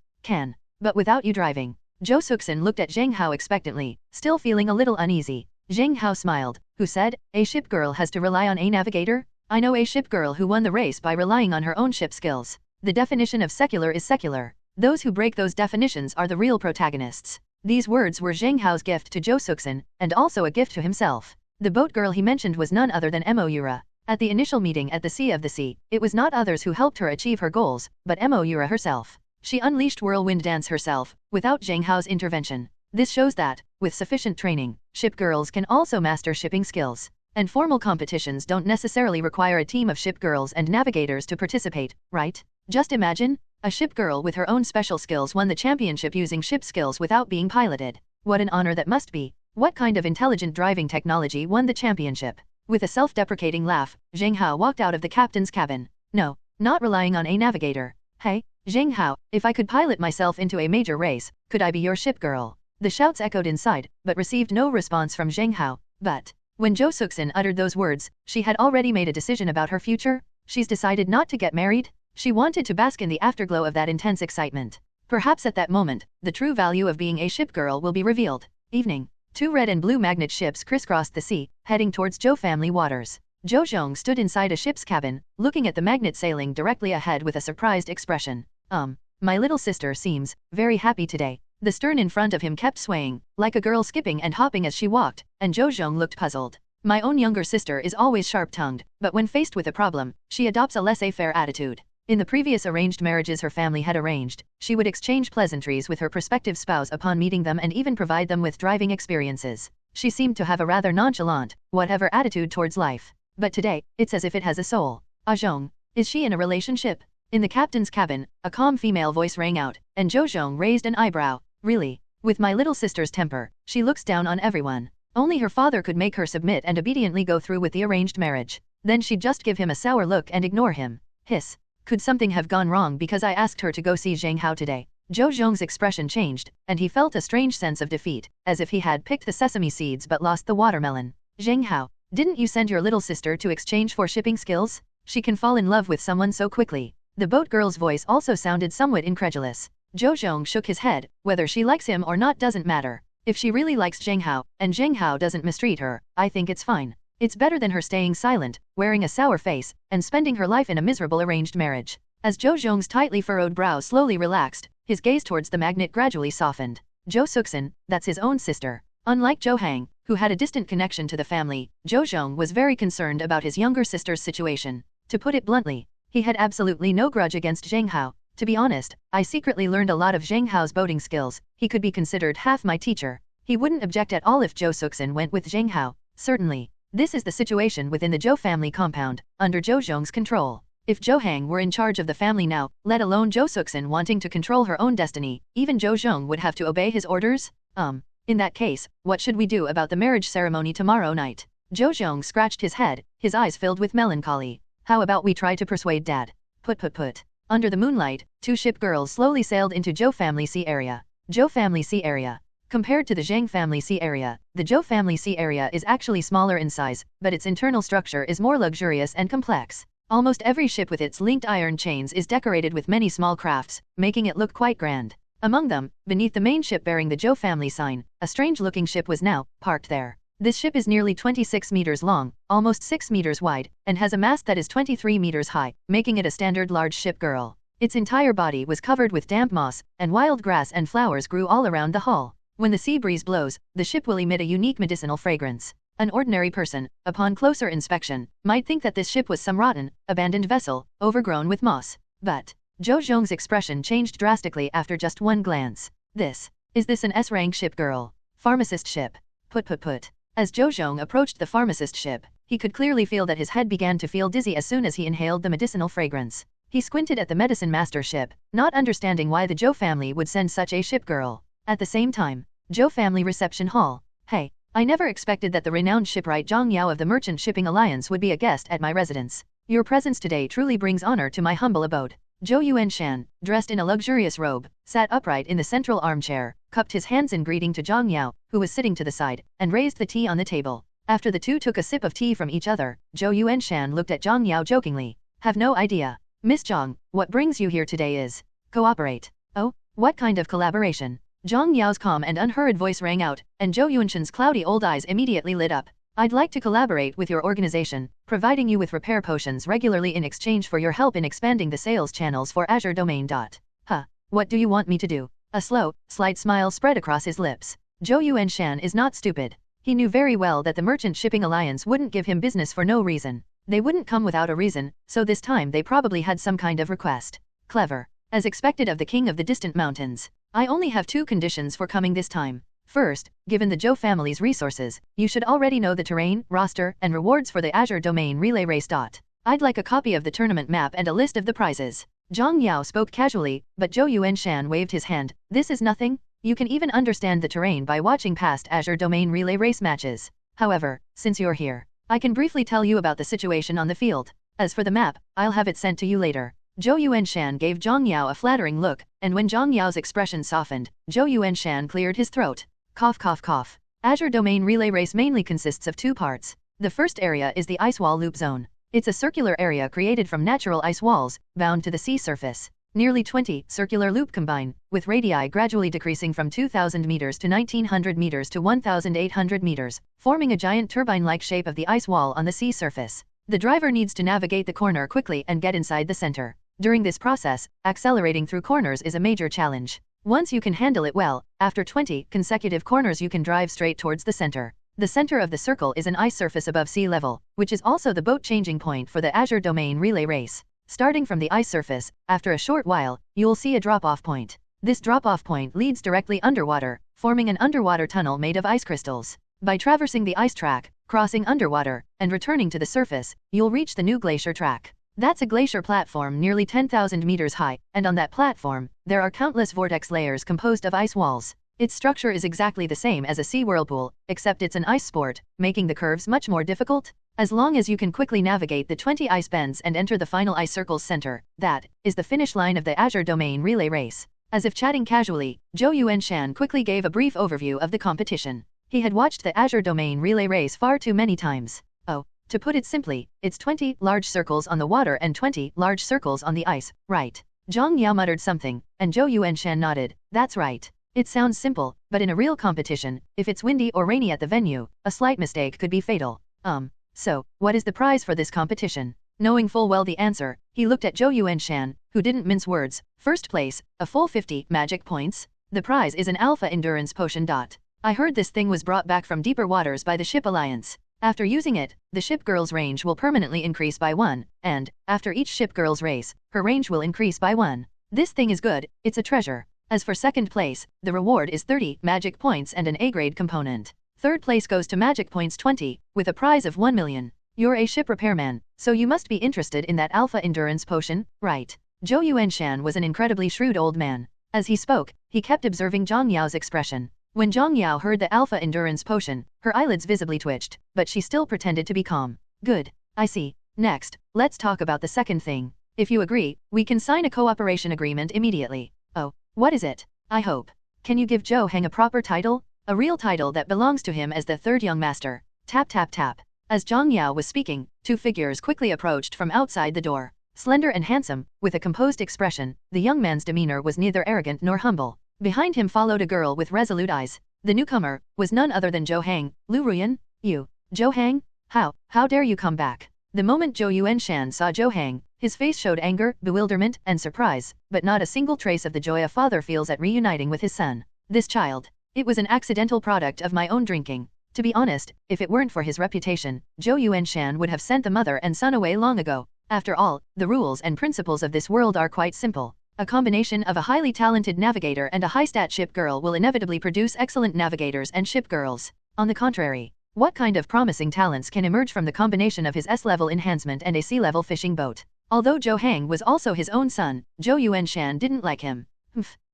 But without you driving. Zhou Suxin looked at Zheng Hao expectantly, still feeling a little uneasy. Zheng Hao smiled, who said, "A ship girl has to rely on a navigator? I know a ship girl who won the race by relying on her own ship skills. The definition of secular is secular. Those who break those definitions are the real protagonists." These words were Zheng Hao's gift to Zhou Suxin, and also a gift to himself. The boat girl he mentioned was none other than Moura. At the initial meeting at the Sea of the Sea, it was not others who helped her achieve her goals, but Moura herself. She unleashed whirlwind dance herself, without Zheng Hao's intervention. This shows that, with sufficient training, ship girls can also master shipping skills. And formal competitions don't necessarily require a team of ship girls and navigators to participate, right? Just imagine, a ship girl with her own special skills won the championship using ship skills without being piloted. What an honor that must be. What kind of intelligent driving technology won the championship? With a self-deprecating laugh, Zheng Hao walked out of the captain's cabin. No, not relying on a navigator. Hey, Zheng Hao, if I could pilot myself into a major race, could I be your ship girl? The shouts echoed inside, but received no response from Zheng Hao. But when Zhou Suxin uttered those words, she had already made a decision about her future. She's decided not to get married. She wanted to bask in the afterglow of that intense excitement. Perhaps at that moment, the true value of being a ship girl will be revealed. Evening. 2 red and blue magnet ships crisscrossed the sea, heading towards Zhou family waters. Zhou Zhong stood inside a ship's cabin, looking at the magnet sailing directly ahead with a surprised expression. My little sister seems very happy today. The stern in front of him kept swaying, like a girl skipping and hopping as she walked, and Zhou Zhong looked puzzled. My own younger sister is always sharp-tongued, but when faced with a problem, she adopts a laissez-faire attitude. In the previous arranged marriages her family had arranged, she would exchange pleasantries with her prospective spouse upon meeting them and even provide them with driving experiences. She seemed to have a rather nonchalant, whatever attitude towards life. But today, it's as if it has a soul. Zhong, is she in a relationship? In the captain's cabin, a calm female voice rang out, and Zhou Zhong raised an eyebrow. Really? With my little sister's temper, she looks down on everyone. Only her father could make her submit and obediently go through with the arranged marriage. Then she'd just give him a sour look and ignore him. Hiss. Could something have gone wrong because I asked her to go see Zheng Hao today? Zhou Zhong's expression changed, and he felt a strange sense of defeat, as if he had picked the sesame seeds but lost the watermelon. Zheng Hao, didn't you send your little sister to exchange for shipping skills? She can fall in love with someone so quickly. The boat girl's voice also sounded somewhat incredulous. Zhou Zhong shook his head. Whether she likes him or not doesn't matter. If she really likes Zheng Hao, and Zheng Hao doesn't mistreat her, I think it's fine. It's better than her staying silent, wearing a sour face, and spending her life in a miserable arranged marriage. As Zhou Zhong's tightly furrowed brow slowly relaxed, his gaze towards the magnet gradually softened. Zhou Suxin, that's his own sister. Unlike Zhou Hang, who had a distant connection to the family, Zhou Zhong was very concerned about his younger sister's situation. To put it bluntly, he had absolutely no grudge against Zheng Hao. To be honest, I secretly learned a lot of Zheng Hao's boating skills. He could be considered half my teacher. He wouldn't object at all if Zhou Suxin went with Zheng Hao. Certainly. This is the situation within the Zhou family compound, under Zhou Zhong's control. If Zhou Hang were in charge of the family now, let alone Zhou Suxin wanting to control her own destiny, even Zhou Zhong would have to obey his orders? In that case, what should we do about the marriage ceremony tomorrow night? Zhou Zhong scratched his head, his eyes filled with melancholy. How about we try to persuade Dad? Put. Under the moonlight, 2 ship girls slowly sailed into Zhou family sea area. Zhou family sea area. Compared to the Zheng family sea area, the Zhou family sea area is actually smaller in size, but its internal structure is more luxurious and complex. Almost every ship with its linked iron chains is decorated with many small crafts, making it look quite grand. Among them, beneath the main ship bearing the Zhou family sign, a strange-looking ship was now parked there. This ship is nearly 26 meters long, almost 6 meters wide, and has a mast that is 23 meters high, making it a standard large ship girl. Its entire body was covered with damp moss, and wild grass and flowers grew all around the hull. When the sea breeze blows, the ship will emit a unique medicinal fragrance. An ordinary person, upon closer inspection, might think that this ship was some rotten, abandoned vessel, overgrown with moss. But Zhou Zhong's expression changed drastically after just one glance. Is this an S-rank ship girl? Pharmacist ship. Put. As Zhou Zhong approached the pharmacist ship, he could clearly feel that his head began to feel dizzy as soon as he inhaled the medicinal fragrance. He squinted at the medicine master ship, not understanding why the Zhou family would send such a ship girl. At the same time, Zhou family reception hall. Hey, I never expected that the renowned shipwright Zhang Yao of the Merchant Shipping Alliance would be a guest at my residence. Your presence today truly brings honor to my humble abode. Zhou Yuanshan, dressed in a luxurious robe, sat upright in the central armchair, cupped his hands in greeting to Zhang Yao, who was sitting to the side, and raised the tea on the table. After the two took a sip of tea from each other, Zhou Yuanshan looked at Zhang Yao jokingly. Have no idea. Miss Zhang, what brings you here today is cooperate. Oh, what kind of collaboration? Zhang Yao's calm and unhurried voice rang out, and Zhou Yuanshan's cloudy old eyes immediately lit up. I'd like to collaborate with your organization, providing you with repair potions regularly in exchange for your help in expanding the sales channels for Azure Domain. Huh, what do you want me to do? A slow, slight smile spread across his lips. Zhou Yuanshan is not stupid. He knew very well that the Merchant Shipping Alliance wouldn't give him business for no reason. They wouldn't come without a reason, so this time they probably had some kind of request. Clever. As expected of the King of the Distant Mountains. I only have 2 conditions for coming this time. First, given the Zhou family's resources, you should already know the terrain, roster, and rewards for the Azure Domain Relay Race. I'd like a copy of the tournament map and a list of the prizes. Zhang Yao spoke casually, but Zhou Yuanshan waved his hand. This is nothing. You can even understand the terrain by watching past Azure Domain Relay Race matches. However, since you're here, I can briefly tell you about the situation on the field. As for the map, I'll have it sent to you later. Zhou Yuanshan gave Zhang Yao a flattering look, and when Zhang Yao's expression softened, Zhou Yuanshan cleared his throat. Cough cough cough. Azure Domain Relay Race mainly consists of 2 parts. The first area is the Ice Wall Loop Zone. It's a circular area created from natural ice walls, bound to the sea surface. Nearly 20 circular loop combine, with radii gradually decreasing from 2,000 meters to 1,900 meters to 1,800 meters, forming a giant turbine-like shape of the ice wall on the sea surface. The driver needs to navigate the corner quickly and get inside the center. During this process, accelerating through corners is a major challenge. Once you can handle it well, after 20 consecutive corners you can drive straight towards the center. The center of the circle is an ice surface above sea level, which is also the boat changing point for the Azure Domain Relay Race. Starting from the ice surface, after a short while, you will see a drop-off point. This drop-off point leads directly underwater, forming an underwater tunnel made of ice crystals. By traversing the ice track, crossing underwater, and returning to the surface, you'll reach the new glacier track. That's a glacier platform nearly 10,000 meters high, and on that platform, there are countless vortex layers composed of ice walls. Its structure is exactly the same as a sea whirlpool, except it's an ice sport, making the curves much more difficult. As long as you can quickly navigate the 20 ice bends and enter the final ice circle's center, that is the finish line of the Azure Domain Relay Race. As if chatting casually, Zhou Yuanshan quickly gave a brief overview of the competition. He had watched the Azure Domain Relay Race far too many times. Oh. To put it simply, it's 20 large circles on the water and 20 large circles on the ice, right? Zhang Yao muttered something, and Zhou Yuanshan nodded. That's right. It sounds simple, but in a real competition, if it's windy or rainy at the venue, a slight mistake could be fatal. So, what is the prize for this competition? Knowing full well the answer, he looked at Zhou Yuanshan, who didn't mince words. First place, a full 50 magic points. The prize is an Alpha Endurance Potion. I heard this thing was brought back from deeper waters by the Ship Alliance. After using it, the ship girl's range will permanently increase by 1, and, after each ship girl's race, her range will increase by 1. This thing is good, it's a treasure. As for second place, the reward is 30 magic points and an A-grade component. Third place goes to magic points 20, with a prize of 1 million. You're a ship repairman, so you must be interested in that Alpha Endurance Potion, right? Zhou Yuanshan was an incredibly shrewd old man. As he spoke, he kept observing Zhang Yao's expression. When Zhang Yao heard the Alpha Endurance Potion, her eyelids visibly twitched, but she still pretended to be calm. Good. I see. Next, let's talk about the second thing. If you agree, we can sign a cooperation agreement immediately. Oh, what is it? I hope. Can you give Zhou Heng a proper title? A real title that belongs to him as the third young master. Tap tap tap. As Zhang Yao was speaking, 2 figures quickly approached from outside the door. Slender and handsome, with a composed expression, the young man's demeanor was neither arrogant nor humble. Behind him followed a girl with resolute eyes. The newcomer was none other than Zhou Heng. Liu Ruyan? You? Zhou Heng? How dare you come back? The moment Zhou Yuanshan saw Zhou Heng, his face showed anger, bewilderment, and surprise, but not a single trace of the joy a father feels at reuniting with his son. This child. It was an accidental product of my own drinking. To be honest, if it weren't for his reputation, Zhou Yuanshan would have sent the mother and son away long ago. After all, the rules and principles of this world are quite simple. A combination of a highly talented navigator and a high-stat ship girl will inevitably produce excellent navigators and ship girls. On the contrary, what kind of promising talents can emerge from the combination of his S-level enhancement and a sea-level fishing boat? Although Zhou Heng was also his own son, Zhou Yuanshan didn't like him.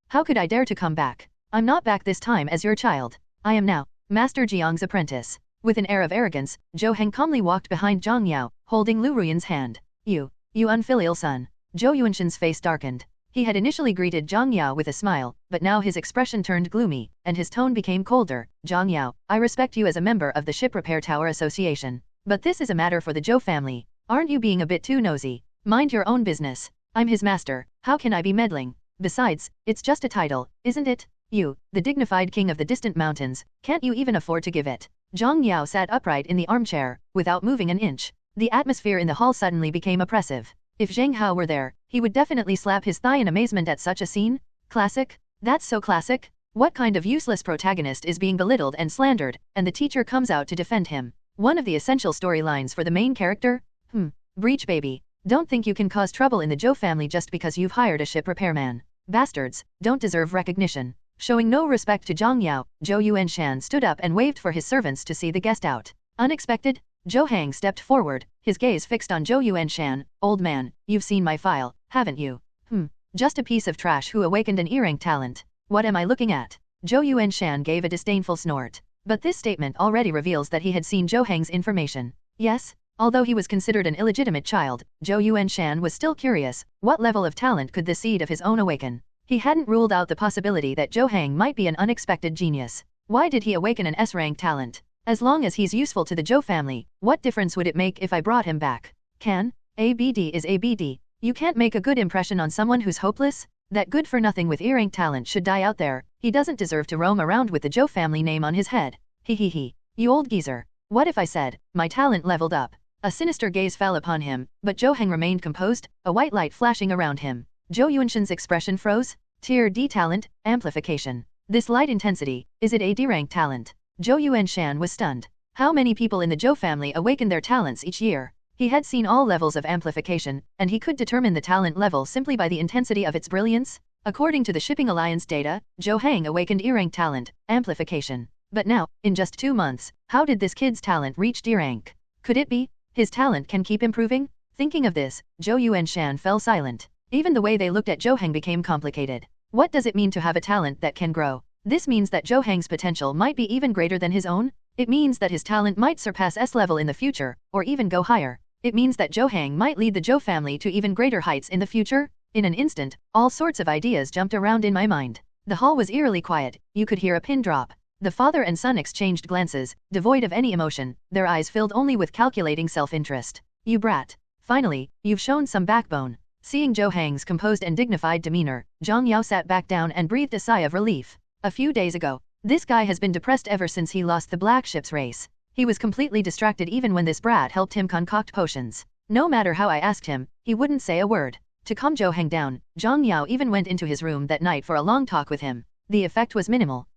How could I dare to come back? I'm not back this time as your child. I am now Master Jiang's apprentice. With an air of arrogance, Zhou Heng calmly walked behind Zhang Yao, holding Liu Ruyan's hand. You unfilial son. Zhou Yuanshan's face darkened. He had initially greeted Zhang Yao with a smile, but now his expression turned gloomy, and his tone became colder. Zhang Yao, I respect you as a member of the Ship Repair Tower Association. But this is a matter for the Zhou family. Aren't you being a bit too nosy? Mind your own business. I'm his master, how can I be meddling? Besides, it's just a title, isn't it? You, the dignified king of the distant mountains, can't you even afford to give it? Zhang Yao sat upright in the armchair, without moving an inch. The atmosphere in the hall suddenly became oppressive. If Zheng Hao were there, he would definitely slap his thigh in amazement at such a scene. Classic? That's so classic. What kind of useless protagonist is being belittled and slandered, and the teacher comes out to defend him? One of the essential storylines for the main character? Breach baby. Don't think you can cause trouble in the Zhou family just because you've hired a ship repairman. Bastards, don't deserve recognition. Showing no respect to Zhang Yao, Zhou Yuanshan stood up and waved for his servants to see the guest out. Unexpected? Zhou Hang stepped forward, his gaze fixed on Zhou Yuanshan. Old man, you've seen my file, haven't you? Just a piece of trash who awakened an E-rank talent. What am I looking at? Zhou Yuanshan gave a disdainful snort. But this statement already reveals that he had seen Zhou Hang's information. Yes? Although he was considered an illegitimate child, Zhou Yuanshan was still curious, what level of talent could the seed of his own awaken? He hadn't ruled out the possibility that Zhou Hang might be an unexpected genius. Why did he awaken an S-rank talent? As long as he's useful to the Zhou family, what difference would it make if I brought him back? ABD is ABD. You can't make a good impression on someone who's hopeless? That good-for-nothing with E-rank talent should die out there. He doesn't deserve to roam around with the Zhou family name on his head. He. You old geezer. What if I said, my talent leveled up? A sinister gaze fell upon him, but Zhou Hang remained composed, a white light flashing around him. Zhou Yuanshan's expression froze. Tier D talent, amplification. This light intensity, is it a D-rank talent? Zhou Yuanshan was stunned. How many people in the Zhou family awaken their talents each year? He had seen all levels of amplification, and he could determine the talent level simply by the intensity of its brilliance. According to the Shipping Alliance data, Zhou Hang awakened E-rank talent, amplification. But now, in just 2 months, how did this kid's talent reach D-rank? Could it be his talent can keep improving? Thinking of this, Zhou Yuanshan fell silent. Even the way they looked at Zhou Hang became complicated. What does it mean to have a talent that can grow? This means that Zhou Hang's potential might be even greater than his own. It means that his talent might surpass S level in the future, or even go higher. It means that Zhou Hang might lead the Zhou family to even greater heights in the future. In an instant, all sorts of ideas jumped around in my mind. The hall was eerily quiet, you could hear a pin drop. The father and son exchanged glances, devoid of any emotion, their eyes filled only with calculating self-interest. You brat. Finally, you've shown some backbone. Seeing Zhou Hang's composed and dignified demeanor, Zhang Yao sat back down and breathed a sigh of relief. A few days ago, this guy has been depressed ever since he lost the Black Ships race. He was completely distracted even when this brat helped him concoct potions. No matter how I asked him, he wouldn't say a word. To calm Zhou Hang down, Zhang Yao even went into his room that night for a long talk with him. The effect was minimal.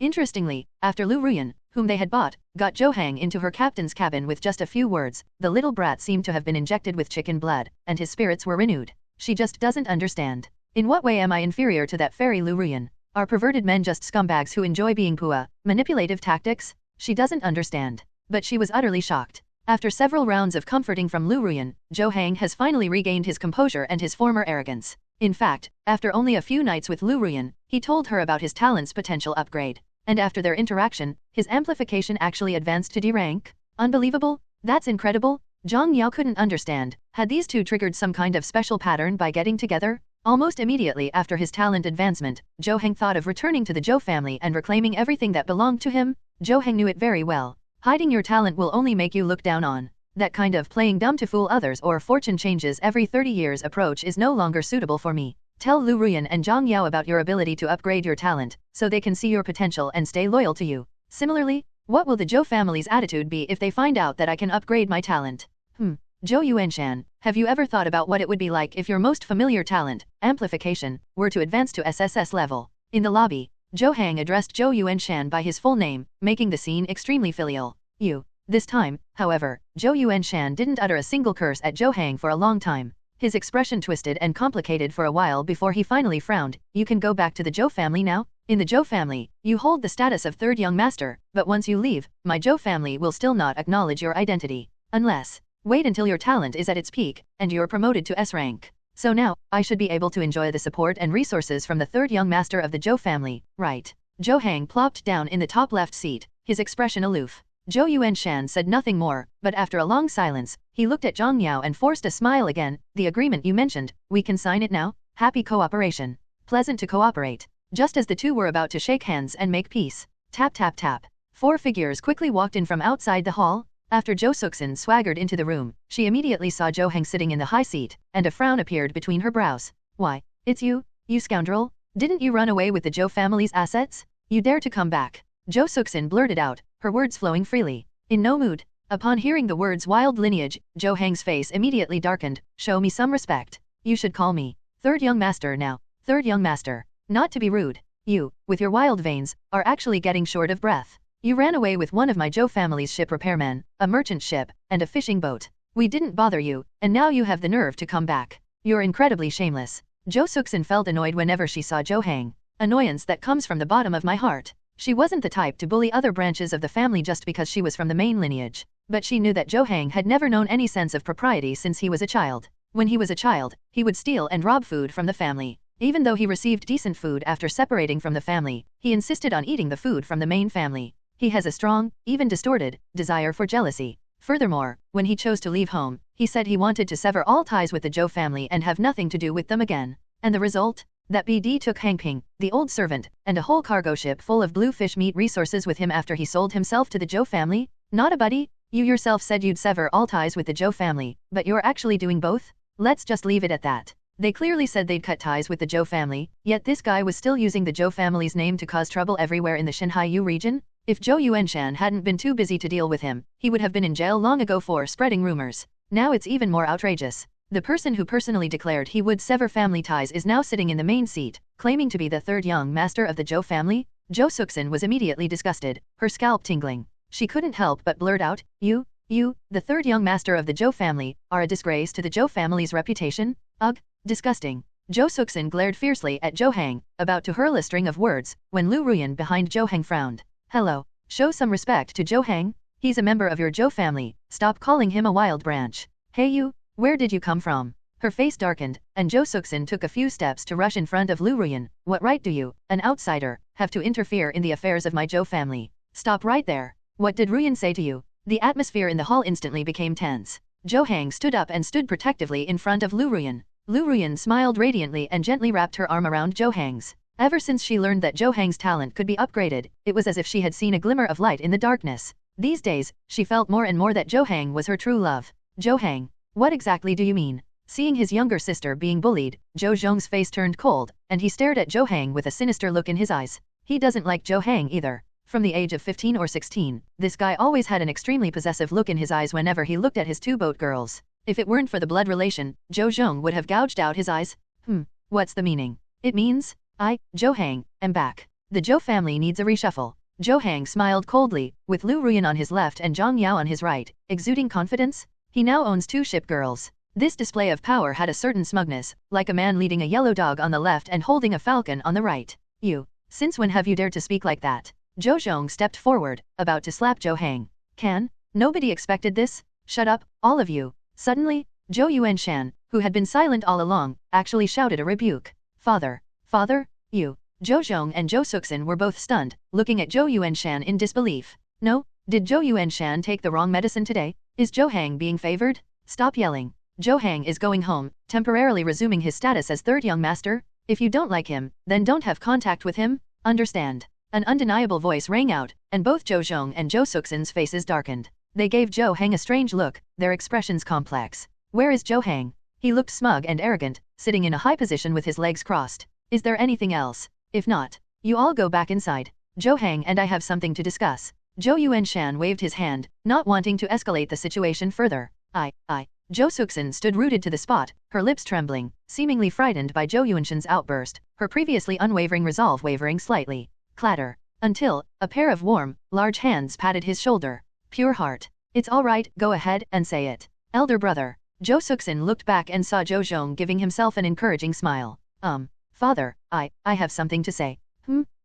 Interestingly, after Liu Ruyan, whom they had bought, got Zhou Hang into her captain's cabin with just a few words, the little brat seemed to have been injected with chicken blood, and his spirits were renewed. She just doesn't understand. In what way am I inferior to that fairy Liu Ruyan? Are perverted men just scumbags who enjoy being manipulative tactics? She doesn't understand. But she was utterly shocked. After several rounds of comforting from Liu Ruyan, Zhou Hang has finally regained his composure and his former arrogance. In fact, after only a few nights with Liu Ruyan, he told her about his talent's potential upgrade. And after their interaction, his amplification actually advanced to D rank. Unbelievable? That's incredible? Zhang Yao couldn't understand. Had these two triggered some kind of special pattern by getting together? Almost immediately after his talent advancement, Zhou Hang thought of returning to the Zhou family and reclaiming everything that belonged to him. Zhou Hang knew it very well. Hiding your talent will only make you look down on. That kind of playing dumb to fool others or fortune changes every 30 years approach is no longer suitable for me. Tell Liu Ruyan and Zhang Yao about your ability to upgrade your talent, so they can see your potential and stay loyal to you. Similarly, what will the Zhou family's attitude be if they find out that I can upgrade my talent? Zhou Yuanshan, have you ever thought about what it would be like if your most familiar talent, amplification, were to advance to SSS level? In the lobby, Zhou Hang addressed Zhou Yuanshan by his full name, making the scene extremely filial. You. This time, however, Zhou Yuanshan didn't utter a single curse at Zhou Hang for a long time. His expression twisted and complicated for a while before he finally frowned. You can go back to the Zhou family now? In the Zhou family, you hold the status of third young master, but once you leave, my Zhou family will still not acknowledge your identity. Unless, wait until your talent is at its peak, and you're promoted to S rank. So now, I should be able to enjoy the support and resources from the third young master of the Zhou family, right? Zhou Hang plopped down in the top left seat, his expression aloof. Zhou Yuanshan said nothing more, but after a long silence, he looked at Zhang Yao and forced a smile again. The agreement you mentioned, we can sign it now? Happy cooperation. Pleasant to cooperate. Just as the two were about to shake hands and make peace. Tap tap tap. 4 figures quickly walked in from outside the hall. After Zhou Suxin swaggered into the room, she immediately saw Zhou Hang sitting in the high seat, and a frown appeared between her brows. Why, it's you, you scoundrel? Didn't you run away with the Zhou family's assets? You dare to come back? Zhou Suxin blurted out, her words flowing freely. In no mood. Upon hearing the words wild lineage, Zhou Hang's face immediately darkened. Show me some respect. You should call me third young master now. Third young master. Not to be rude. You, with your wild veins, are actually getting short of breath. You ran away with one of my Zhou family's ship repairmen, a merchant ship, and a fishing boat. We didn't bother you, and now you have the nerve to come back. You're incredibly shameless. Zhou Suxin felt annoyed whenever she saw Zhou Hang. Annoyance that comes from the bottom of my heart. She wasn't the type to bully other branches of the family just because she was from the main lineage. But she knew that Zhou Hang had never known any sense of propriety since he was a child. When he was a child, he would steal and rob food from the family. Even though he received decent food after separating from the family, he insisted on eating the food from the main family. He has a strong, even distorted, desire for jealousy. Furthermore, when he chose to leave home, he said he wanted to sever all ties with the Zhou family and have nothing to do with them again. And the result? That BD took Hangping, the old servant, and a whole cargo ship full of blue fish meat resources with him after he sold himself to the Zhou family? Not a buddy? You yourself said you'd sever all ties with the Zhou family, but you're actually doing both? Let's just leave it at that. They clearly said they'd cut ties with the Zhou family, yet this guy was still using the Zhou family's name to cause trouble everywhere in the Xinhaiyu region? If Zhou Yuanshan hadn't been too busy to deal with him, he would have been in jail long ago for spreading rumors. Now it's even more outrageous. The person who personally declared he would sever family ties is now sitting in the main seat, claiming to be the third young master of the Zhou family? Zhou Suxin was immediately disgusted, her scalp tingling. She couldn't help but blurt out, You, the third young master of the Zhou family, are a disgrace to the Zhou family's reputation? Ugh, disgusting. Zhou Suxin glared fiercely at Zhou Hang, about to hurl a string of words, when Liu Ruyan behind Zhou Hang frowned. Hello. Show some respect to Zhou Hang. He's a member of your Zhou family. Stop calling him a wild branch. Hey you, where did you come from? Her face darkened, and Zhou Suxin took a few steps to rush in front of Liu Ruyan. What right do you, an outsider, have to interfere in the affairs of my Zhou family? Stop right there. What did Ruyan say to you? The atmosphere in the hall instantly became tense. Zhou Hang stood up and stood protectively in front of Liu Ruyan. Liu Ruyan smiled radiantly and gently wrapped her arm around Zhou Hang's. Ever since she learned that Zhou Hang's talent could be upgraded, it was as if she had seen a glimmer of light in the darkness. These days, she felt more and more that Zhou Hang was her true love. Zhou Hang, what exactly do you mean? Seeing his younger sister being bullied, Zhou Zhong's face turned cold, and he stared at Zhou Hang with a sinister look in his eyes. He doesn't like Zhou Hang either. From the age of 15 or 16, this guy always had an extremely possessive look in his eyes whenever he looked at his two boat girls. If it weren't for the blood relation, Zhou Zhong would have gouged out his eyes. What's the meaning? It means, I, Zhou Hang, am back. The Zhou family needs a reshuffle. Zhou Hang smiled coldly, with Liu Ruyan on his left and Zhang Yao on his right, exuding confidence. He now owns 2 ship girls. This display of power had a certain smugness, like a man leading a yellow dog on the left and holding a falcon on the right. You, since when have you dared to speak like that? Zhou Zhong stepped forward, about to slap Zhou Hang. Nobody expected this? Shut up, all of you. Suddenly, Zhou Yuanshan, who had been silent all along, actually shouted a rebuke. Father, you. Zhou Zhong and Zhou Suxin were both stunned, looking at Zhou Yuanshan in disbelief. No, did Zhou Yuanshan take the wrong medicine today? Is Zhou Hang being favored? Stop yelling. Zhou Hang is going home, temporarily resuming his status as third young master. If you don't like him, then don't have contact with him, understand? An undeniable voice rang out, and both Zhou Zhong and Zhou Suxin's faces darkened. They gave Zhou Hang a strange look, their expressions complex. Where is Zhou Hang? He looked smug and arrogant, sitting in a high position with his legs crossed. Is there anything else? If not, you all go back inside. Zhou Hang and I have something to discuss. Zhou Yuanshan waved his hand, not wanting to escalate the situation further. Zhou Suxin stood rooted to the spot, her lips trembling, seemingly frightened by Zhou Yuanshan's outburst, her previously unwavering resolve wavering slightly. Clatter. Until, a pair of warm, large hands patted his shoulder. Pure heart. It's all right, go ahead and say it. Elder brother. Zhou Suxin looked back and saw Zhou Zhong giving himself an encouraging smile. Father, I have something to say.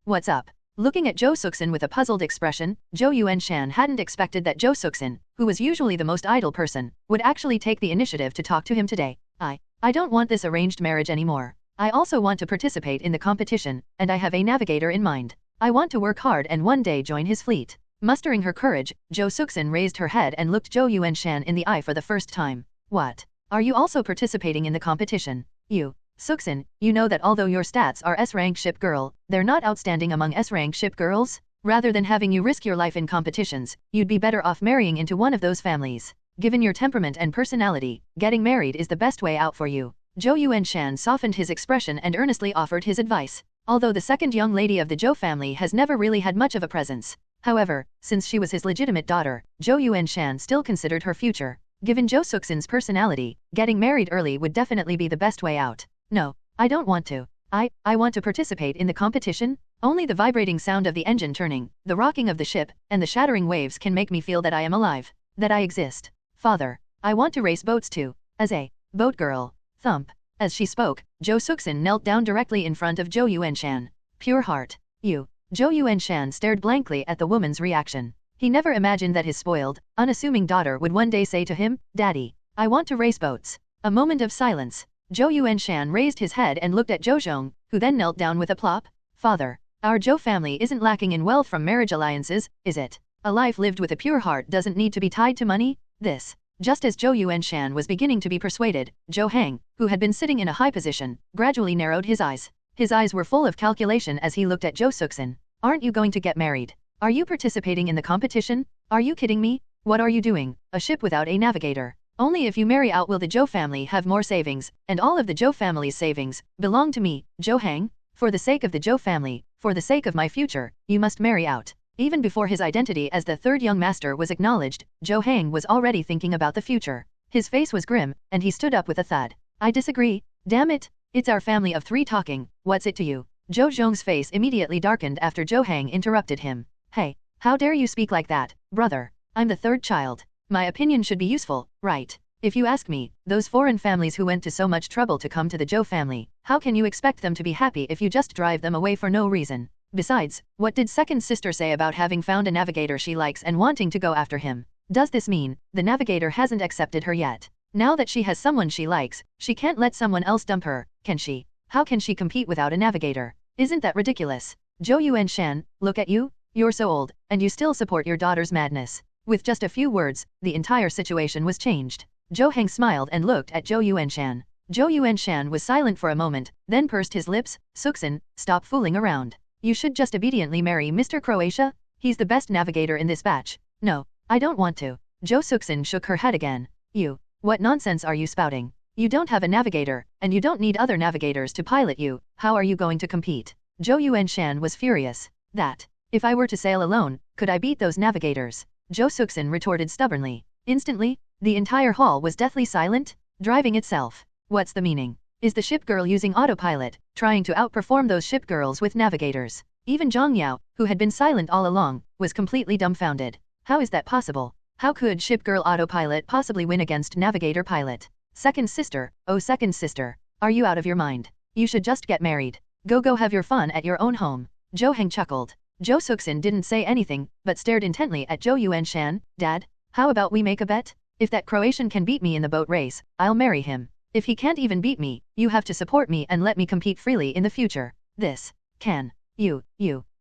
What's up? Looking at Zhou Suxin with a puzzled expression, Zhou Yuanshan hadn't expected that Zhou Suxin, who was usually the most idle person, would actually take the initiative to talk to him today. I don't want this arranged marriage anymore. I also want to participate in the competition, and I have a navigator in mind. I want to work hard and one day join his fleet. Mustering her courage, Zhou Suxin raised her head and looked Zhou Yuanshan in the eye for the first time. What? Are you also participating in the competition? You, Suxin, you know that although your stats are S-rank ship girl, they're not outstanding among S-rank ship girls? Rather than having you risk your life in competitions, you'd be better off marrying into one of those families. Given your temperament and personality, getting married is the best way out for you. Zhou Yuanshan softened his expression and earnestly offered his advice. although the second young lady of the Zhou family has never really had much of a presence. However, since she was his legitimate daughter, Zhou Yuanshan still considered her future. Given Zhou Suxin's personality, getting married early would definitely be the best way out. No, I don't want to. I want to participate in the competition? Only the vibrating sound of the engine turning, the rocking of the ship, and the shattering waves can make me feel that I am alive, that I exist. Father, I want to race boats too, as a boat girl. Thump. As she spoke, Zhou Suxin knelt down directly in front of Zhou Yuanshan. Pure heart. You. Zhou Yuanshan stared blankly at the woman's reaction. He never imagined that his spoiled, unassuming daughter would one day say to him, Daddy, I want to race boats. A moment of silence. Zhou Yuanshan raised his head and looked at Zhou Zhong, who then knelt down with a plop. Father, our Zhou family isn't lacking in wealth from marriage alliances, is it? A life lived with a pure heart doesn't need to be tied to money? This. Just as Zhou Yuanshan was beginning to be persuaded, Zhou Hang, who had been sitting in a high position, gradually narrowed his eyes. His eyes were full of calculation as he looked at Zhou Suxin. Aren't you going to get married? Are you participating in the competition? Are you kidding me? What are you doing? A ship without a navigator. Only if you marry out will the Zhou family have more savings, and all of the Zhou family's savings belong to me, Zhou Hang. For the sake of the Zhou family, for the sake of my future, you must marry out. Even before his identity as the third young master was acknowledged, Zhou Hang was already thinking about the future. His face was grim, and he stood up with a thud. I disagree. Damn it. It's our family of three talking. What's it to you? Zhou Zhong's face immediately darkened after Zhou Hang interrupted him. Hey, how dare you speak like that, brother? I'm the third child. My opinion should be useful, right? If you ask me, those foreign families who went to so much trouble to come to the Zhou family, how can you expect them to be happy if you just drive them away for no reason? Besides, what did second sister say about having found a navigator she likes and wanting to go after him? Does this mean the navigator hasn't accepted her yet? Now that she has someone she likes, she can't let someone else dump her, can she? How can she compete without a navigator? Isn't that ridiculous? Zhou Yuanshan, look at you. You're so old, and you still support your daughter's madness. With just a few words, the entire situation was changed. Zhou Heng smiled and looked at Zhou Yuanshan. Zhou Yuanshan was silent for a moment, then pursed his lips. Suxin, stop fooling around. You should just obediently marry Mr. Croatia. He's the best navigator in this batch. No, I don't want to. Zhou Suxin shook her head again. You, what nonsense are you spouting? You don't have a navigator, and you don't need other navigators to pilot you. How are you going to compete? Zhou Yuanshan was furious. That. If I were to sail alone, could I beat those navigators? Zhou Suxin retorted stubbornly. Instantly, the entire hall was deathly silent, driving itself. What's the meaning? Is the ship girl using autopilot, trying to outperform those ship girls with navigators? Even Zhang Yao, who had been silent all along, was completely dumbfounded. How is that possible? How could ship girl autopilot possibly win against navigator pilot? Second sister, oh second sister, are you out of your mind? You should just get married. Go have your fun at your own home. Zhou Heng chuckled. Zhou Suxin didn't say anything, but stared intently at Zhou Yuanshan. Dad, how about we make a bet? If that Croatian can beat me in the boat race, I'll marry him. If he can't even beat me, you have to support me and let me compete freely in the future. This. Can. You.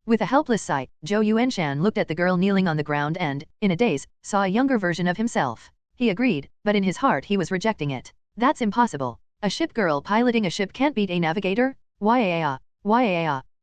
With a helpless sigh, Zhou Yuanshan looked at the girl kneeling on the ground and, in a daze, saw a younger version of himself. He agreed, but in his heart he was rejecting it. That's impossible. A ship girl piloting a ship can't beat a navigator? Why?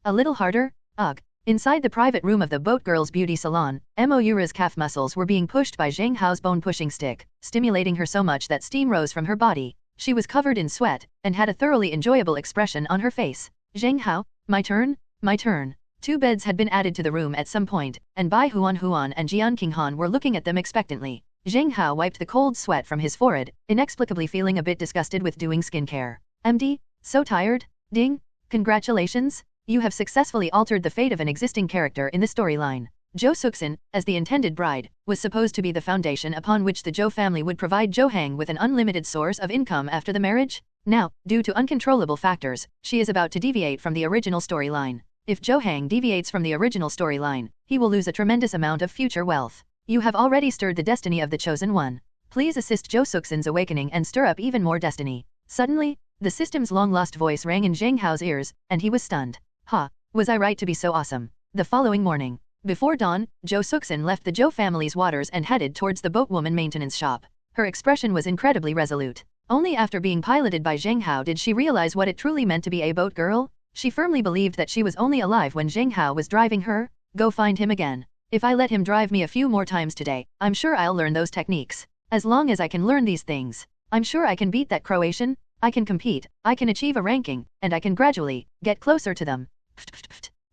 A little harder? Ugh. Inside the private room of the boat girl's beauty salon, Moura's calf muscles were being pushed by Zheng Hao's bone-pushing stick, stimulating her so much that steam rose from her body. She was covered in sweat, and had a thoroughly enjoyable expression on her face. Zheng Hao, my turn? My turn. 2 beds had been added to the room at some point, and Bai Huan and Jian Qinghan were looking at them expectantly. Zheng Hao wiped the cold sweat from his forehead, inexplicably feeling a bit disgusted with doing skincare. MD, so tired? Ding. Congratulations. You have successfully altered the fate of an existing character in the storyline. Zhou Suxin, as the intended bride, was supposed to be the foundation upon which the Zhou family would provide Zhou Hang with an unlimited source of income after the marriage. Now, due to uncontrollable factors, she is about to deviate from the original storyline. If Zhou Hang deviates from the original storyline, he will lose a tremendous amount of future wealth. You have already stirred the destiny of the chosen one. Please assist Zhou Suxin's awakening and stir up even more destiny. Suddenly, the system's long-lost voice rang in Zheng Hao's ears, and he was stunned. Ha, was I right to be so awesome? The following morning, before dawn, Zhou Suxin left the Zhou family's waters and headed towards the boatwoman maintenance shop. Her expression was incredibly resolute. Only after being piloted by Zheng Hao did she realize what it truly meant to be a boat girl. She firmly believed that she was only alive when Zheng Hao was driving her. Go find him again. If I let him drive me a few more times today, I'm sure I'll learn those techniques. As long as I can learn these things, I'm sure I can beat that Croatian. I can compete, I can achieve a ranking, and I can gradually get closer to them.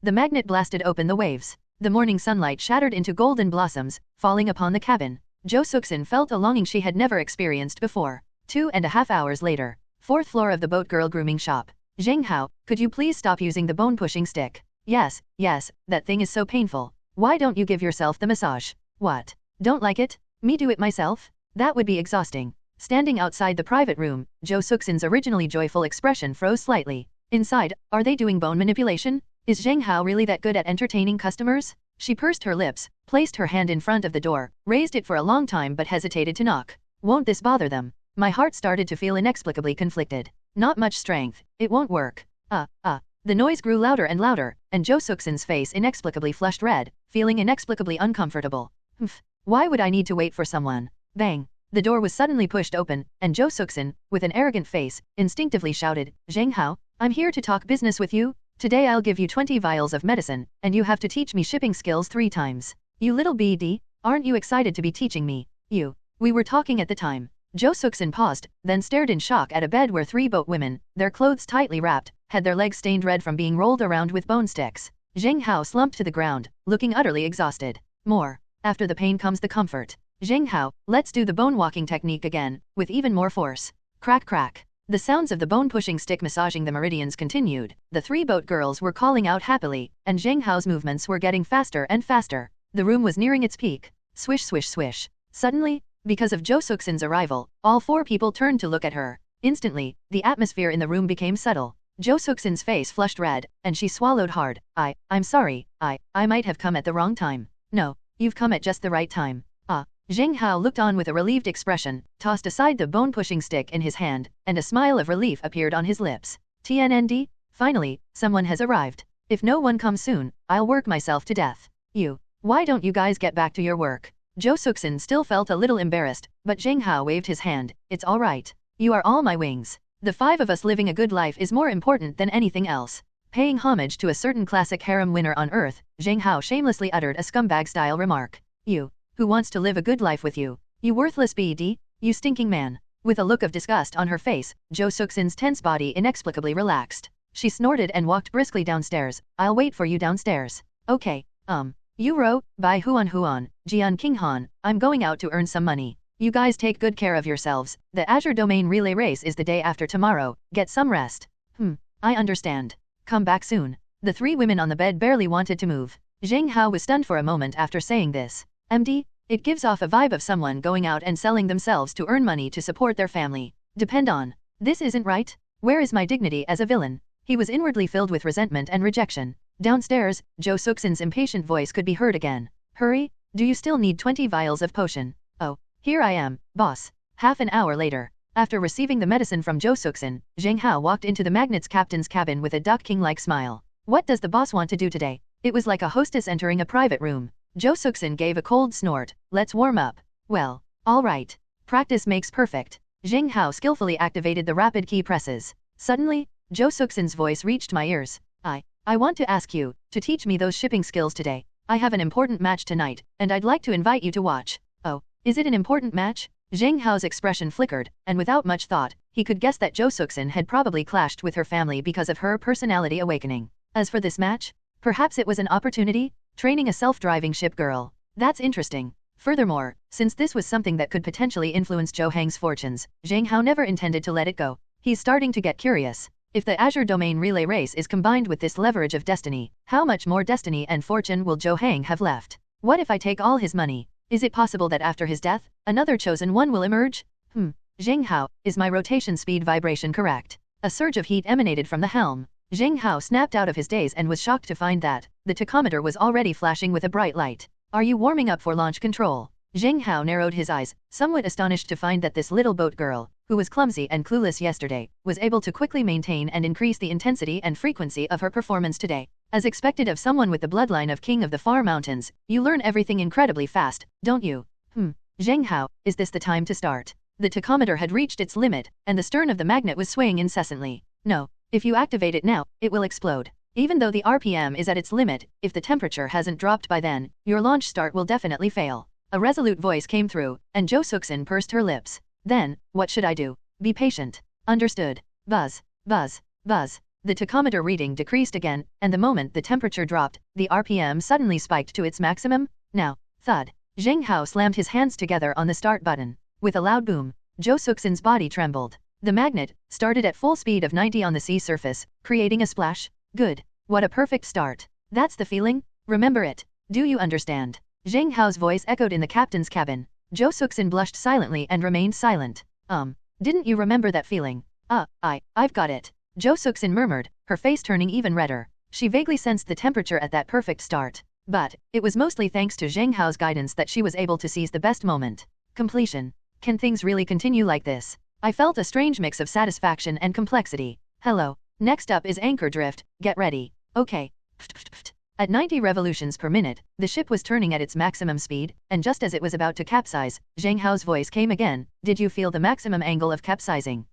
The magnet blasted open the waves. The morning sunlight shattered into golden blossoms, falling upon the cabin. Jo Suksin felt a longing she had never experienced before. 2.5 hours later. 4th floor of the boat girl grooming shop. Zheng Hao, could you please stop using the bone-pushing stick? Yes, that thing is so painful. Why don't you give yourself the massage? What? Don't like it? Me do it myself? That would be exhausting. Standing outside the private room, Jo Suksin's originally joyful expression froze slightly. Inside, are they doing bone manipulation? Is Zheng Hao really that good at entertaining customers? She pursed her lips, placed her hand in front of the door, raised it for a long time but hesitated to knock. Won't this bother them? My heart started to feel inexplicably conflicted. Not much strength, it won't work. The noise grew louder and louder, and Jo Suksin's face inexplicably flushed red, feeling inexplicably uncomfortable. Why would I need to wait for someone? Bang! The door was suddenly pushed open, and Jo Suksin, with an arrogant face, instinctively shouted, Zheng Hao, I'm here to talk business with you. Today I'll give you 20 vials of medicine, and you have to teach me shipping skills 3 times. You little BD, aren't you excited to be teaching me? We were talking at the time. Jo Suksin paused, then stared in shock at a bed where 3 boat women, their clothes tightly wrapped, had their legs stained red from being rolled around with bone sticks. Zheng Hao slumped to the ground, looking utterly exhausted. More. After the pain comes the comfort. Zheng Hao, let's do the bone walking technique again, with even more force. Crack crack. The sounds of the bone-pushing stick massaging the meridians continued. The 3 boat girls were calling out happily, and Zheng Hao's movements were getting faster and faster. The room was nearing its peak. Swish swish swish. Suddenly, because of Jo Suksin's arrival, all 4 people turned to look at her. Instantly, the atmosphere in the room became subtle. Jo Suksin's face flushed red, and she swallowed hard. I'm sorry, I might have come at the wrong time. No, you've come at just the right time. Zheng Hao looked on with a relieved expression, tossed aside the bone-pushing stick in his hand, and a smile of relief appeared on his lips. TNND? Finally, someone has arrived. If no one comes soon, I'll work myself to death. Why don't you guys get back to your work? Jo Suksin still felt a little embarrassed, but Zheng Hao waved his hand. It's all right. You are all my wings. The 5 of us living a good life is more important than anything else. Paying homage to a certain classic harem winner on Earth, Zheng Hao shamelessly uttered a scumbag-style remark. Who wants to live a good life with you? You worthless BD? You stinking man. With a look of disgust on her face, Jo Suksin's tense body inexplicably relaxed. She snorted and walked briskly downstairs. I'll wait for you downstairs. Okay, Euro, by Huan, Jian King Han, I'm going out to earn some money. You guys take good care of yourselves. The Azure Domain Relay Race is the day after tomorrow. Get some rest. I understand. Come back soon. The 3 women on the bed barely wanted to move. Zheng Hao was stunned for a moment after saying this. MD? It gives off a vibe of someone going out and selling themselves to earn money to support their family. Depend on. This isn't right. Where is my dignity as a villain? He was inwardly filled with resentment and rejection. Downstairs, Jo Suksin's impatient voice could be heard again. Hurry, do you still need 20 vials of potion? Oh, here I am, boss. Half an hour later. After receiving the medicine from Jo Suksin, Zheng Hao walked into the Magnet's captain's cabin with a Duck King-like smile. What does the boss want to do today? It was like a hostess entering a private room. Jo Suksin gave a cold snort. Let's warm up. Well, all right. Practice makes perfect. Zheng Hao skillfully activated the rapid key presses. Suddenly, Jo Suksin's voice reached my ears. I want to ask you to teach me those shipping skills today. I have an important match tonight, and I'd like to invite you to watch. Oh, is it an important match? Zheng Hao's expression flickered, and without much thought, he could guess that Jo Suksin had probably clashed with her family because of her personality awakening. As for this match, perhaps it was an opportunity? Training a self-driving ship girl. That's interesting. Furthermore, since this was something that could potentially influence Zhou Hang's fortunes, Zheng Hao never intended to let it go. He's starting to get curious. If the Azure Domain Relay Race is combined with this leverage of destiny, how much more destiny and fortune will Zhou Hang have left? What if I take all his money? Is it possible that after his death, another chosen one will emerge? Zheng Hao, is my rotation speed vibration correct? A surge of heat emanated from the helm. Zheng Hao snapped out of his daze and was shocked to find that the tachometer was already flashing with a bright light. Are you warming up for launch control? Zheng Hao narrowed his eyes, somewhat astonished to find that this little boat girl, who was clumsy and clueless yesterday, was able to quickly maintain and increase the intensity and frequency of her performance today. As expected of someone with the bloodline of King of the Far Mountains, you learn everything incredibly fast, don't you? Zheng Hao, is this the time to start? The tachometer had reached its limit, and the stern of the magnet was swaying incessantly. No. If you activate it now, it will explode. Even though the RPM is at its limit, if the temperature hasn't dropped by then, your launch start will definitely fail. A resolute voice came through, and Jo Suksin pursed her lips. Then, what should I do? Be patient. Understood. Buzz, buzz, buzz. The tachometer reading decreased again, and the moment the temperature dropped, the RPM suddenly spiked to its maximum. Now, thud. Zheng Hao slammed his hands together on the start button. With a loud boom, Jo Suksin's body trembled. The magnet started at full speed of 90 on the sea surface, creating a splash. Good. What a perfect start. That's the feeling? Remember it. Do you understand? Zheng Hao's voice echoed in the captain's cabin. Jo Suksin blushed silently and remained silent. Didn't you remember that feeling? I've got it. Jo Suksin murmured, her face turning even redder. She vaguely sensed the temperature at that perfect start. But, it was mostly thanks to Zheng Hao's guidance that she was able to seize the best moment. Completion. Can things really continue like this? I felt a strange mix of satisfaction and complexity. Hello. Next up is anchor drift, get ready. Okay. At 90 revolutions per minute, the ship was turning at its maximum speed, and just as it was about to capsize, Zheng Hao's voice came again. Did you feel the maximum angle of capsizing?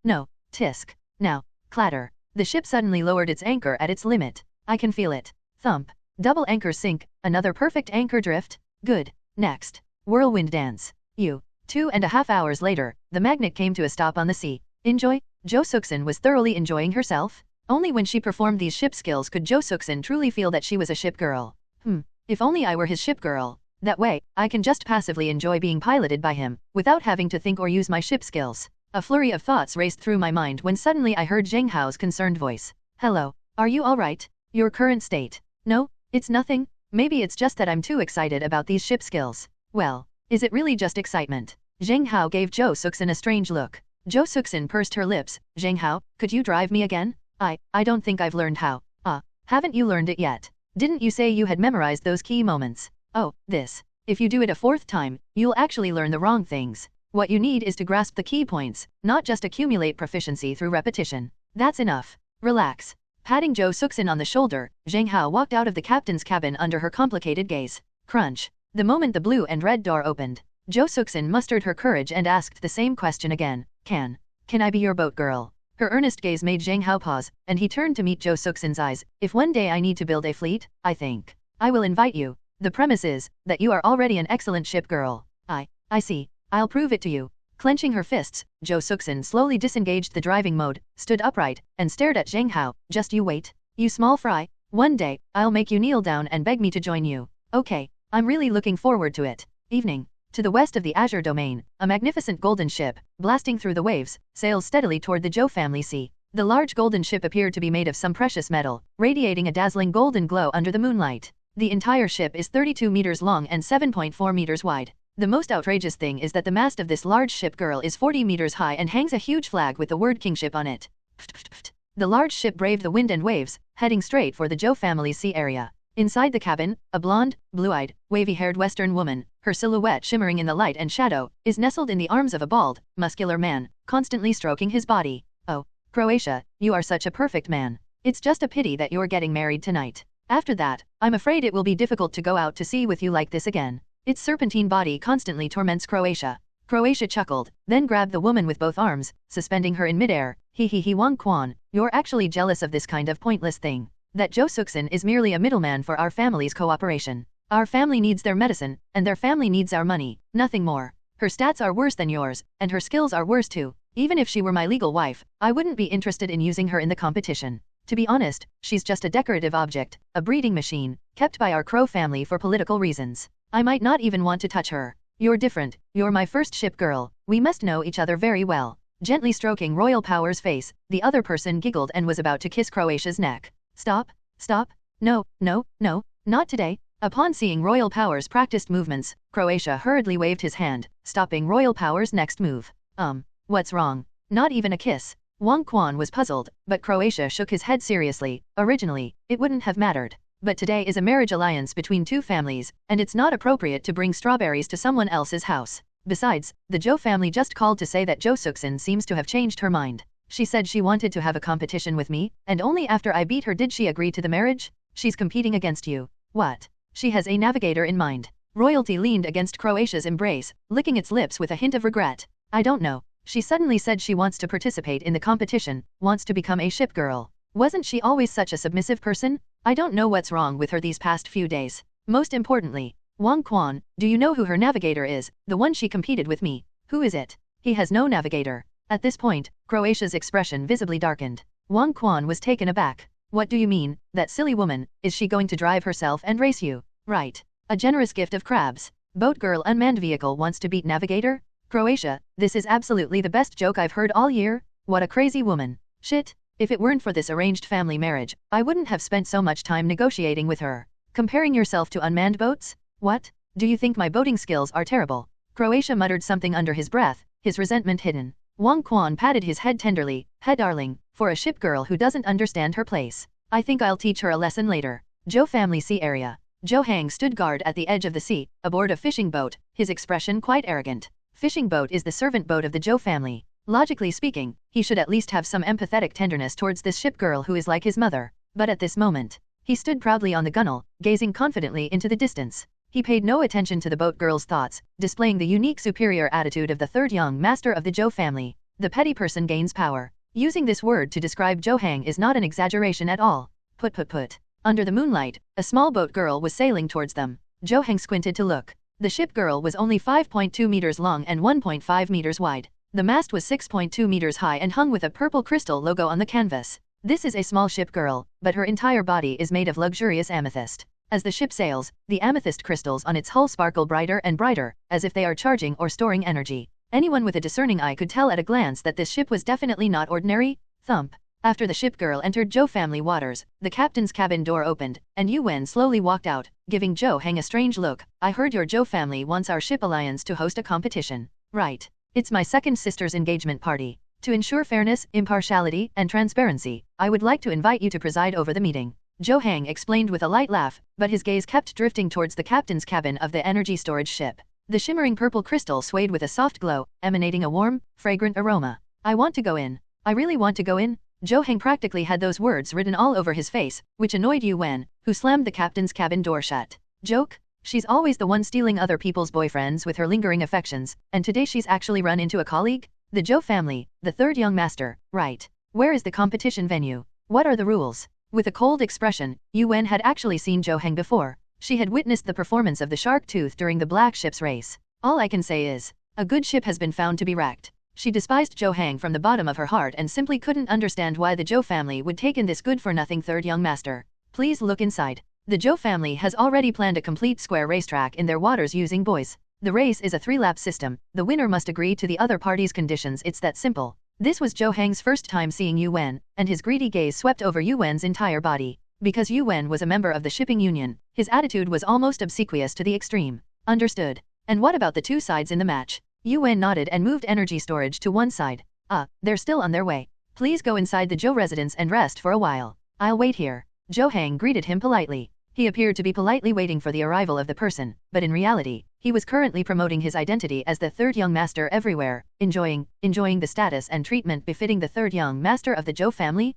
No. Tisk. Now. Clatter. The ship suddenly lowered its anchor at its limit. I can feel it. Thump. Double anchor sink, another perfect anchor drift. Good. Next. Whirlwind dance. 2.5 hours later, the magnet came to a stop on the sea. Enjoy? Jo Suksin was thoroughly enjoying herself. Only when she performed these ship skills could Jo Suksin truly feel that she was a ship girl. If only I were his ship girl. That way, I can just passively enjoy being piloted by him, without having to think or use my ship skills. A flurry of thoughts raced through my mind when suddenly I heard Zheng Hao's concerned voice. Hello. Are you alright? Your current state? No, it's nothing. Maybe it's just that I'm too excited about these ship skills. Well, is it really just excitement? Zheng Hao gave Jo Suksin a strange look. Jo Suksin pursed her lips. Zheng Hao, could you drive me again? I don't think I've learned how. Haven't you learned it yet? Didn't you say you had memorized those key moments? Oh, this. If you do it a fourth time, you'll actually learn the wrong things. What you need is to grasp the key points, not just accumulate proficiency through repetition. That's enough. Relax. Patting Jo Suksin on the shoulder, Zheng Hao walked out of the captain's cabin under her complicated gaze. Crunch. The moment the blue and red door opened, Jo Suksin mustered her courage and asked the same question again. Can I be your boat girl? Her earnest gaze made Zheng Hao pause, and he turned to meet Jo Suksin's eyes. If one day I need to build a fleet, I think I will invite you. The premise is that you are already an excellent ship girl. I see. I'll prove it to you. Clenching her fists, Jo Suksin slowly disengaged the driving mode, stood upright, and stared at Zheng Hao. Just you wait. You small fry. One day, I'll make you kneel down and beg me to join you. Okay. I'm really looking forward to it. Evening. To the west of the Azure Domain, a magnificent golden ship, blasting through the waves, sails steadily toward the Zhou family sea. The large golden ship appeared to be made of some precious metal, radiating a dazzling golden glow under the moonlight. The entire ship is 32 meters long and 7.4 meters wide. The most outrageous thing is that the mast of this large ship girl is 40 meters high and hangs a huge flag with the word kingship on it. The large ship braved the wind and waves, heading straight for the Zhou family's sea area. Inside the cabin, a blonde, blue-eyed, wavy-haired Western woman, her silhouette shimmering in the light and shadow, is nestled in the arms of a bald, muscular man, constantly stroking his body. Oh, Croatia, you are such a perfect man. It's just a pity that you're getting married tonight. After that, I'm afraid it will be difficult to go out to sea with you like this again. Its serpentine body constantly torments Croatia. Croatia chuckled, then grabbed the woman with both arms, suspending her in midair. He Wang Quan, you're actually jealous of this kind of pointless thing. That Jo Suksin is merely a middleman for our family's cooperation. Our family needs their medicine, and their family needs our money, nothing more. Her stats are worse than yours, and her skills are worse too. Even if she were my legal wife, I wouldn't be interested in using her in the competition. To be honest, she's just a decorative object, a breeding machine, kept by our Crow family for political reasons. I might not even want to touch her. You're different, you're my first ship girl, we must know each other very well. Gently stroking Royal Power's face, the other person giggled and was about to kiss Croatia's neck. Stop. No, not today. Upon seeing Royal Power's practiced movements, Croatia hurriedly waved his hand, stopping Royal Power's next move. What's wrong? Not even a kiss. Wang Quan was puzzled, but Croatia shook his head seriously. Originally, it wouldn't have mattered. But today is a marriage alliance between two families, and it's not appropriate to bring strawberries to someone else's house. Besides, the Zhou family just called to say that Jo Suksin seems to have changed her mind. She said she wanted to have a competition with me, and only after I beat her did she agree to the marriage? She's competing against you. What? She has a navigator in mind. Royalty leaned against Croatia's embrace, licking its lips with a hint of regret. I don't know. She suddenly said she wants to participate in the competition, wants to become a ship girl. Wasn't she always such a submissive person? I don't know what's wrong with her these past few days. Most importantly, Wang Quan, do you know who her navigator is, the one she competed with me? Who is it? He has no navigator. At this point, Croatia's expression visibly darkened. Wang Quan was taken aback. What do you mean, that silly woman, is she going to drive herself and race you? Right. A generous gift of crabs. Boat girl unmanned vehicle wants to beat navigator? Croatia, this is absolutely the best joke I've heard all year. What a crazy woman. Shit. If it weren't for this arranged family marriage, I wouldn't have spent so much time negotiating with her. Comparing yourself to unmanned boats? What? Do you think my boating skills are terrible? Croatia muttered something under his breath, his resentment hidden. Wang Quan patted his head tenderly. Head darling, for a ship girl who doesn't understand her place. I think I'll teach her a lesson later. Zhou family sea area. Zhou Hang stood guard at the edge of the sea, aboard a fishing boat, his expression quite arrogant. Fishing boat is the servant boat of the Zhou family. Logically speaking, he should at least have some empathetic tenderness towards this ship girl who is like his mother. But at this moment, he stood proudly on the gunwale, gazing confidently into the distance. He paid no attention to the boat girl's thoughts, displaying the unique superior attitude of the third young master of the Zhou family. The petty person gains power. Using this word to describe Zhou Hang is not an exaggeration at all. Put. Under the moonlight, a small boat girl was sailing towards them. Zhou Hang squinted to look. The ship girl was only 5.2 meters long and 1.5 meters wide. The mast was 6.2 meters high and hung with a purple crystal logo on the canvas. This is a small ship girl, but her entire body is made of luxurious amethyst. As the ship sails, the amethyst crystals on its hull sparkle brighter and brighter, as if they are charging or storing energy. Anyone with a discerning eye could tell at a glance that this ship was definitely not ordinary. Thump. After the ship girl entered Zhou family waters, the captain's cabin door opened, and Yu Wen slowly walked out, giving Zhou Hang a strange look. I heard your Zhou family wants our ship alliance to host a competition. Right. It's my second sister's engagement party. To ensure fairness, impartiality, and transparency, I would like to invite you to preside over the meeting. Zhou Hang explained with a light laugh, but his gaze kept drifting towards the captain's cabin of the energy storage ship. The shimmering purple crystal swayed with a soft glow, emanating a warm, fragrant aroma. I want to go in. I really want to go in. Zhou Hang practically had those words written all over his face, which annoyed Yu Wen, who slammed the captain's cabin door shut. Joke? She's always the one stealing other people's boyfriends with her lingering affections, and today she's actually run into a colleague? The Zhou family, the third young master, right. Where is the competition venue? What are the rules? With a cold expression, Yu Wen had actually seen Zhou Hang before. She had witnessed the performance of the shark tooth during the black ship's race. All I can say is, a good ship has been found to be wrecked. She despised Zhou Hang from the bottom of her heart and simply couldn't understand why the Zhou family would take in this good-for-nothing third young master. Please look inside. The Zhou family has already planned a complete square racetrack in their waters using buoys. The race is a 3-lap system. The winner must agree to the other party's conditions. It's that simple. This was Zhou Hang's first time seeing Yu Wen, and his greedy gaze swept over Yu Wen's entire body. Because Yu Wen was a member of the shipping union, his attitude was almost obsequious to the extreme. Understood. And what about the two sides in the match? Yu Wen nodded and moved energy storage to one side. They're still on their way. Please go inside the Zhou residence and rest for a while. I'll wait here. Zhou Hang greeted him politely. He appeared to be politely waiting for the arrival of the person, but in reality, he was currently promoting his identity as the third young master everywhere, enjoying the status and treatment befitting the third young master of the Zhou family?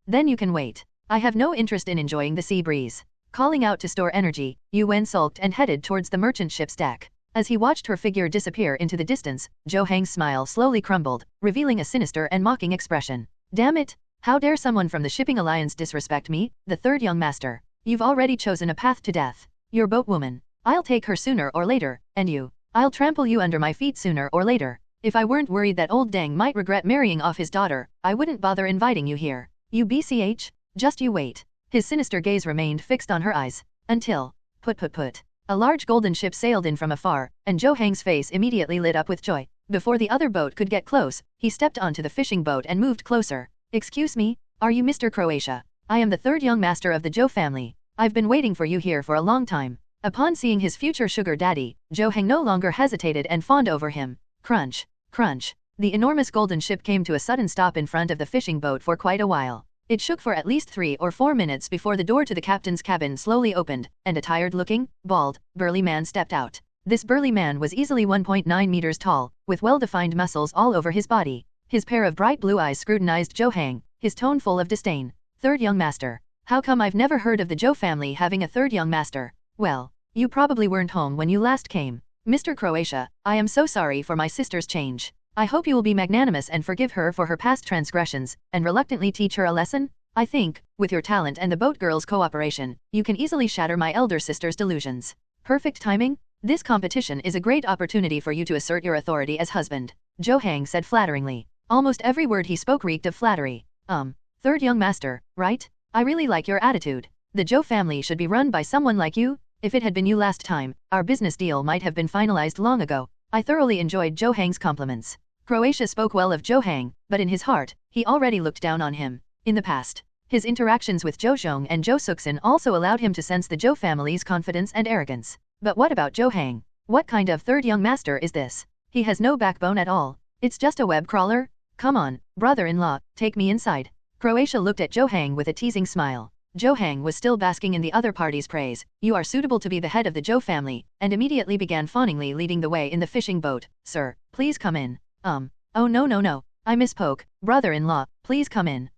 Then you can wait. I have no interest in enjoying the sea breeze. Calling out to store energy, Yu Wen sulked and headed towards the merchant ship's deck. As he watched her figure disappear into the distance, Zhou Hang's smile slowly crumbled, revealing a sinister and mocking expression. Damn it! How dare someone from the shipping alliance disrespect me, the third young master? You've already chosen a path to death. Your boat woman. I'll take her sooner or later, and you. I'll trample you under my feet sooner or later. If I weren't worried that old Deng might regret marrying off his daughter, I wouldn't bother inviting you here. You BCH? Just you wait. His sinister gaze remained fixed on her eyes. Until, put. A large golden ship sailed in from afar, and Zhou Hang's face immediately lit up with joy. Before the other boat could get close, he stepped onto the fishing boat and moved closer. Excuse me, are you Mr. Croatia? I am the third young master of the Zhou family. I've been waiting for you here for a long time. Upon seeing his future sugar daddy, Zhou Hang no longer hesitated and fawned over him. Crunch, crunch. The enormous golden ship came to a sudden stop in front of the fishing boat for quite a while. It shook for at least 3 or 4 minutes before the door to the captain's cabin slowly opened, and a tired-looking, bald, burly man stepped out. This burly man was easily 1.9 meters tall, with well-defined muscles all over his body. His pair of bright blue eyes scrutinized Zhou Hang, his tone full of disdain. Third young master. How come I've never heard of the Zhou family having a third young master? Well, you probably weren't home when you last came. Mr. Croatia, I am so sorry for my sister's change. I hope you will be magnanimous and forgive her for her past transgressions, and reluctantly teach her a lesson? I think, with your talent and the boat girl's cooperation, you can easily shatter my elder sister's delusions. Perfect timing? This competition is a great opportunity for you to assert your authority as husband. Zhou Hang said flatteringly. Almost every word he spoke reeked of flattery. Third young master, right? I really like your attitude. The Zhou family should be run by someone like you. If it had been you last time, our business deal might have been finalized long ago. I thoroughly enjoyed Zhou Hang's compliments. Croatia spoke well of Zhou Hang, but in his heart, he already looked down on him. In the past, his interactions with Zhou Zhong and Zhou Suxin also allowed him to sense the Zhou family's confidence and arrogance. But what about Zhou Hang? What kind of third young master is this? He has no backbone at all. It's just a web crawler? Come on, brother-in-law, take me inside. Croatia looked at Zhou Hang with a teasing smile. Zhou Hang was still basking in the other party's praise. You are suitable to be the head of the Zhou family, and immediately began fawningly leading the way in the fishing boat. Sir, please come in. Oh no. I misspoke. Brother-in-law, please come in.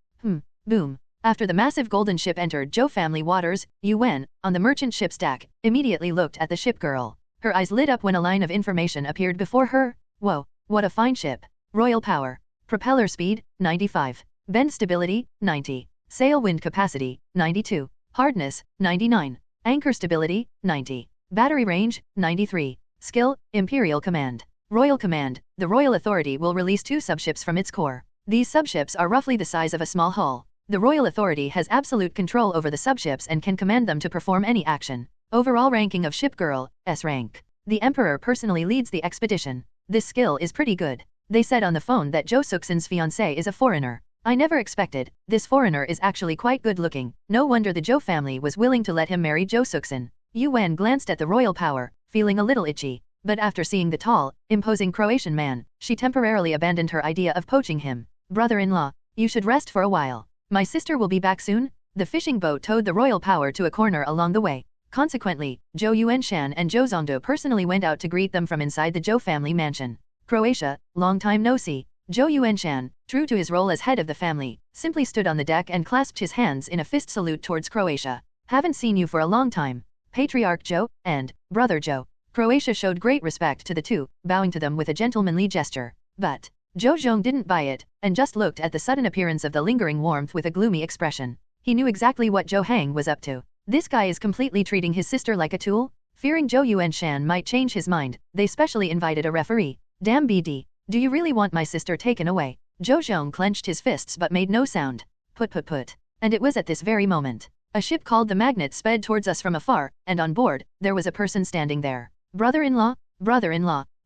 Boom. After the massive golden ship entered Zhou family waters, Yu Wen, on the merchant ship's deck, immediately looked at the ship girl. Her eyes lit up when a line of information appeared before her. Whoa, what a fine ship. Royal power. Propeller speed, 95. Bend stability, 90. Sail wind capacity, 92. Hardness, 99. Anchor stability, 90. Battery range, 93. Skill, Imperial Command. Royal Command. The Royal Authority will release 2 subships from its core. These subships are roughly the size of a small hull. The Royal Authority has absolute control over the subships and can command them to perform any action. Overall ranking of ship girl, S rank. The Emperor personally leads the expedition. This skill is pretty good. They said on the phone that Zhou Suxin's fiancé is a foreigner. I never expected. This foreigner is actually quite good looking. No wonder the Zhou family was willing to let him marry Zhou Suxin. Yu Wen glanced at the royal power, feeling a little itchy. But after seeing the tall, imposing Croatian man, she temporarily abandoned her idea of poaching him. Brother-in-law, you should rest for a while. My sister will be back soon. The fishing boat towed the royal power to a corner along the way. Consequently, Zhou Yuanshan and Zhou Zongdo personally went out to greet them from inside the Zhou family mansion. Croatia, long time no see. Zhou Yuanshan, true to his role as head of the family, simply stood on the deck and clasped his hands in a fist salute towards Croatia. Haven't seen you for a long time. Patriarch Zhou, and Brother Zhou. Croatia showed great respect to the two, bowing to them with a gentlemanly gesture. But Zhou Zhong didn't buy it, and just looked at the sudden appearance of the lingering warmth with a gloomy expression. He knew exactly what Zhou Hang was up to. This guy is completely treating his sister like a tool. Fearing Zhou Yuanshan might change his mind, they specially invited a referee. Damn BD. Do you really want my sister taken away? Zhou Zhong clenched his fists but made no sound. Put. And it was at this very moment. A ship called the Magnet sped towards us from afar, and on board, there was a person standing there. Brother-in-law,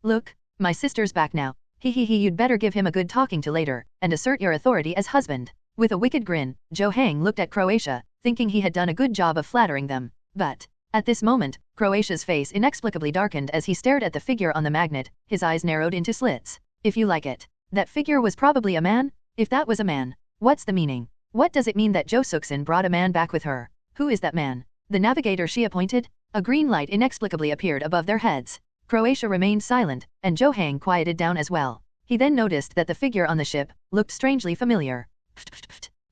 look, my sister's back now. You'd better give him a good talking to later, and assert your authority as husband. With a wicked grin, Zhou Hang looked at Croatia, thinking he had done a good job of flattering them. But at this moment, Croatia's face inexplicably darkened as he stared at the figure on the Magnet, his eyes narrowed into slits. If you like it. That figure was probably a man? If that was a man, what's the meaning? What does it mean that Zhou Suxin brought a man back with her? Who is that man? The navigator she appointed? A green light inexplicably appeared above their heads. Croatia remained silent, and Zhou Hang quieted down as well. He then noticed that the figure on the ship looked strangely familiar.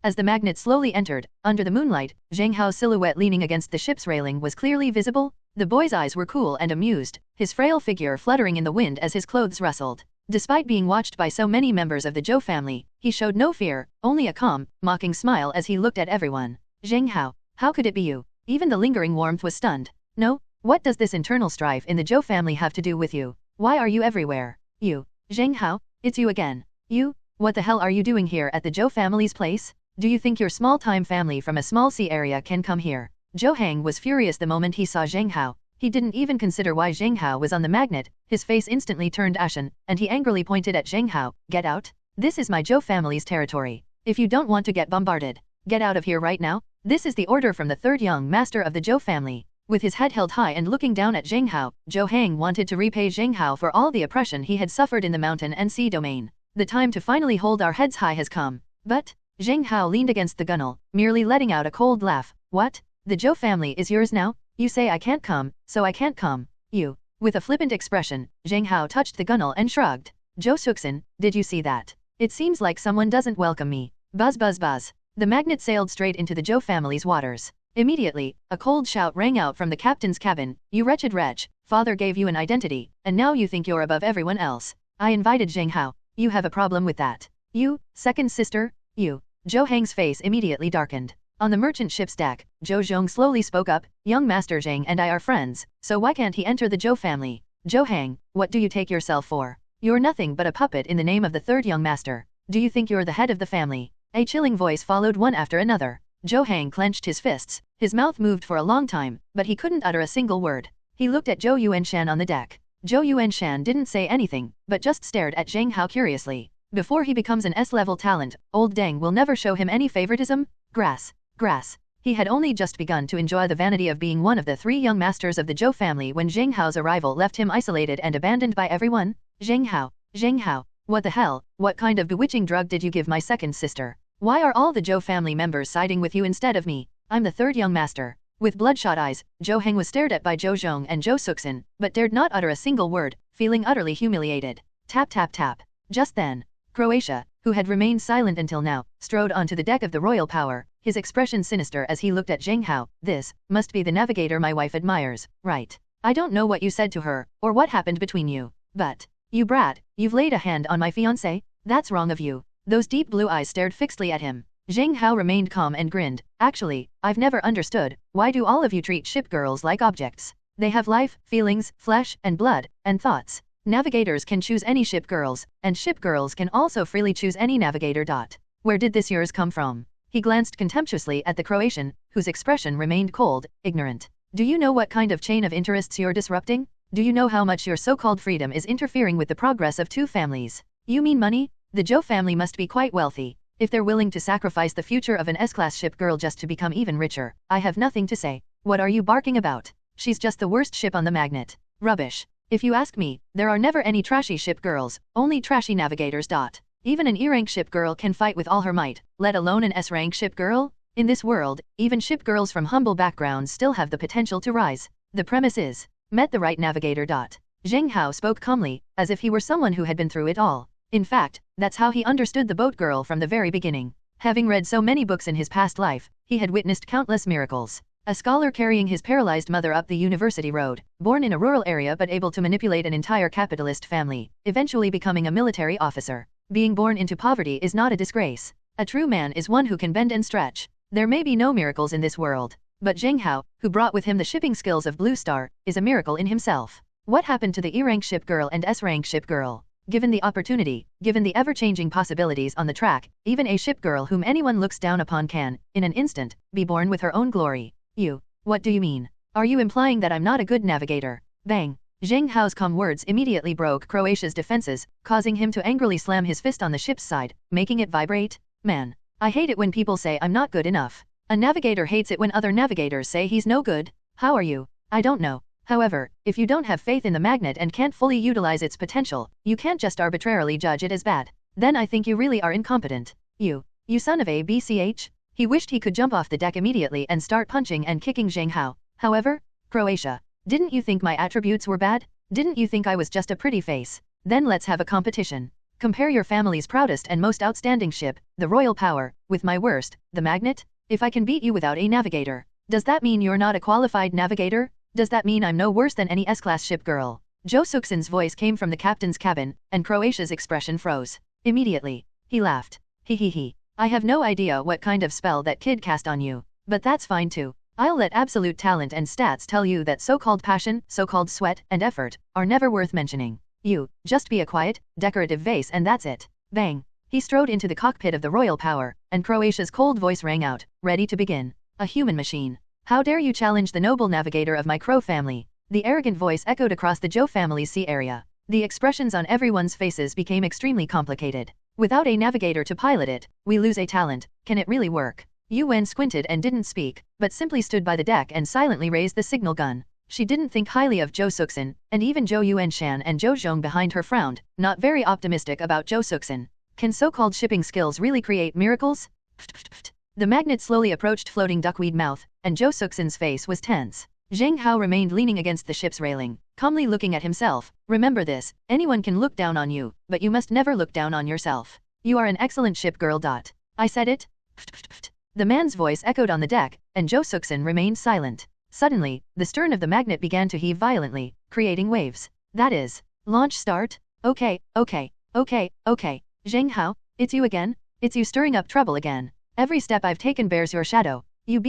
As the Magnet slowly entered, under the moonlight, Zheng Hao's silhouette leaning against the ship's railing was clearly visible. The boy's eyes were cool and amused, his frail figure fluttering in the wind as his clothes rustled. Despite being watched by so many members of the Zhou family, he showed no fear, only a calm, mocking smile as he looked at everyone. Zheng Hao, how could it be you? Even the lingering warmth was stunned. No? What does this internal strife in the Zhou family have to do with you? Why are you everywhere? You. Zheng Hao, it's you again. You? What the hell are you doing here at the Zhou family's place? Do you think your small-time family from a small sea area can come here? Zhou Hang was furious the moment he saw Zheng Hao. He didn't even consider why Zheng Hao was on the Magnet. His face instantly turned ashen, and he angrily pointed at Zheng Hao. Get out. This is my Zhou family's territory. If you don't want to get bombarded, get out of here right now. This is the order from the third young master of the Zhou family. With his head held high and looking down at Zheng Hao, Zhou Hang wanted to repay Zheng Hao for all the oppression he had suffered in the mountain and sea domain. The time to finally hold our heads high has come. But Zheng Hao leaned against the gunwale, merely letting out a cold laugh. What? The Zhou family is yours now? You say I can't come, so I can't come. You. With a flippant expression, Zheng Hao touched the gunwale and shrugged. Zhou Suxin, did you see that? It seems like someone doesn't welcome me. Buzz. The Magnet sailed straight into the Zhou family's waters. Immediately, a cold shout rang out from the captain's cabin. You wretched wretch, father gave you an identity, and now you think you're above everyone else. I invited Zheng Hao. You have a problem with that. You, second sister? You. Zhou Hang's face immediately darkened. On the merchant ship's deck, Zhou Zhong slowly spoke up. Young Master Zheng and I are friends, so why can't he enter the Zhou family? Zhou Hang, what do you take yourself for? You're nothing but a puppet in the name of the third young master. Do you think you're the head of the family? A chilling voice followed one after another. Zhou Hang clenched his fists, his mouth moved for a long time, but he couldn't utter a single word. He looked at Zhou Yuanshan on the deck. Zhou Yuanshan didn't say anything, but just stared at Zheng Hao curiously. Before he becomes an S-level talent, old Deng will never show him any favoritism? Grass. He had only just begun to enjoy the vanity of being one of the 3 young masters of the Zhou family when Zheng Hao's arrival left him isolated and abandoned by everyone. Zheng Hao, what the hell, what kind of bewitching drug did you give my second sister? Why are all the Zhou family members siding with you instead of me? I'm the 3rd young master. With bloodshot eyes, Zhou Heng was stared at by Zhou Zhong and Zhou Suxin, but dared not utter a single word, feeling utterly humiliated. Tap tap tap. Just then, Croatia, who had remained silent until now, strode onto the deck of the Royal Power, his expression sinister as he looked at Zheng Hao. This must be the navigator my wife admires, right? I don't know what you said to her, or what happened between you, but, you brat, you've laid a hand on my fiancé? That's wrong of you. Those deep blue eyes stared fixedly at him. Zheng Hao remained calm and grinned. Actually, I've never understood, why do all of you treat ship girls like objects? They have life, feelings, flesh, and blood, and thoughts. Navigators can choose any ship girls, and ship girls can also freely choose any navigator. Where did this yours come from? He glanced contemptuously at the Croatian, whose expression remained cold, ignorant. Do you know what kind of chain of interests you're disrupting? Do you know how much your so-called freedom is interfering with the progress of 2 families? You mean money? The Zhou family must be quite wealthy. If they're willing to sacrifice the future of an S-class ship girl just to become even richer, I have nothing to say. What are you barking about? She's just the worst ship on the magnet. Rubbish. If you ask me, there are never any trashy ship girls, only trashy navigators. Even an E-rank ship girl can fight with all her might, let alone an S-rank ship girl? In this world, even ship girls from humble backgrounds still have the potential to rise. The premise is, met the right navigator. Zheng Hao spoke calmly, as if he were someone who had been through it all. In fact, that's how he understood the boat girl from the very beginning. Having read so many books in his past life, he had witnessed countless miracles. A scholar carrying his paralyzed mother up the university road, born in a rural area but able to manipulate an entire capitalist family, eventually becoming a military officer. Being born into poverty is not a disgrace. A true man is one who can bend and stretch. There may be no miracles in this world, but Zheng Hao, who brought with him the shipping skills of Blue Star, is a miracle in himself. What happened to the E-rank ship girl and S-rank ship girl? Given the opportunity, given the ever-changing possibilities on the track, even a ship girl whom anyone looks down upon can, in an instant, be born with her own glory. What do you mean? Are you implying that I'm not a good navigator? Bang! Zheng Hao's calm words immediately broke Croatia's defenses, causing him to angrily slam his fist on the ship's side, making it vibrate. Man, I hate it when people say I'm not good enough. A navigator hates it when other navigators say he's no good. How are you? I don't know. However, if you don't have faith in the magnet and can't fully utilize its potential, you can't just arbitrarily judge it as bad. Then I think you really are incompetent. You son of a BCH? He wished he could jump off the deck immediately and start punching and kicking Zheng Hao. However, Croatia, didn't you think my attributes were bad? Didn't you think I was just a pretty face? Then let's have a competition. Compare your family's proudest and most outstanding ship, the Royal Power, with my worst, the Magnet? If I can beat you without a navigator, does that mean you're not a qualified navigator? Does that mean I'm no worse than any S-class ship girl? Zhou Suxin's voice came from the captain's cabin, and Croatia's expression froze. Immediately, he laughed. He. I have no idea what kind of spell that kid cast on you, but that's fine too. I'll let absolute talent and stats tell you that so-called passion, so-called sweat, and effort, are never worth mentioning. You, just be a quiet, decorative vase and that's it. Bang! He strode into the cockpit of the Royal Power, and Croatia's cold voice rang out, ready to begin. A human machine. How dare you challenge the noble navigator of my Crow family? The arrogant voice echoed across the Zhou family's sea area. The expressions on everyone's faces became extremely complicated. Without a navigator to pilot it, we lose a talent. Can it really work? Yu Wen squinted and didn't speak, but simply stood by the deck and silently raised the signal gun. She didn't think highly of Zhou Suxin, and even Zhou Yuanshan and Zhou Zhong behind her frowned, not very optimistic about Zhou Suxin. Can so-called shipping skills really create miracles? The magnet slowly approached floating duckweed mouth, and Zhou Suxin's face was tense. Zheng Hao remained leaning against the ship's railing, calmly looking at himself. Remember this, anyone can look down on you, but you must never look down on yourself. You are an excellent ship girl. I said it? The man's voice echoed on the deck, and Zhou Suxin remained silent. Suddenly, the stern of the magnet began to heave violently, creating waves. That is, launch start? Okay. Zheng Hao, it's you again? It's you stirring up trouble again. Every step I've taken bears your shadow. You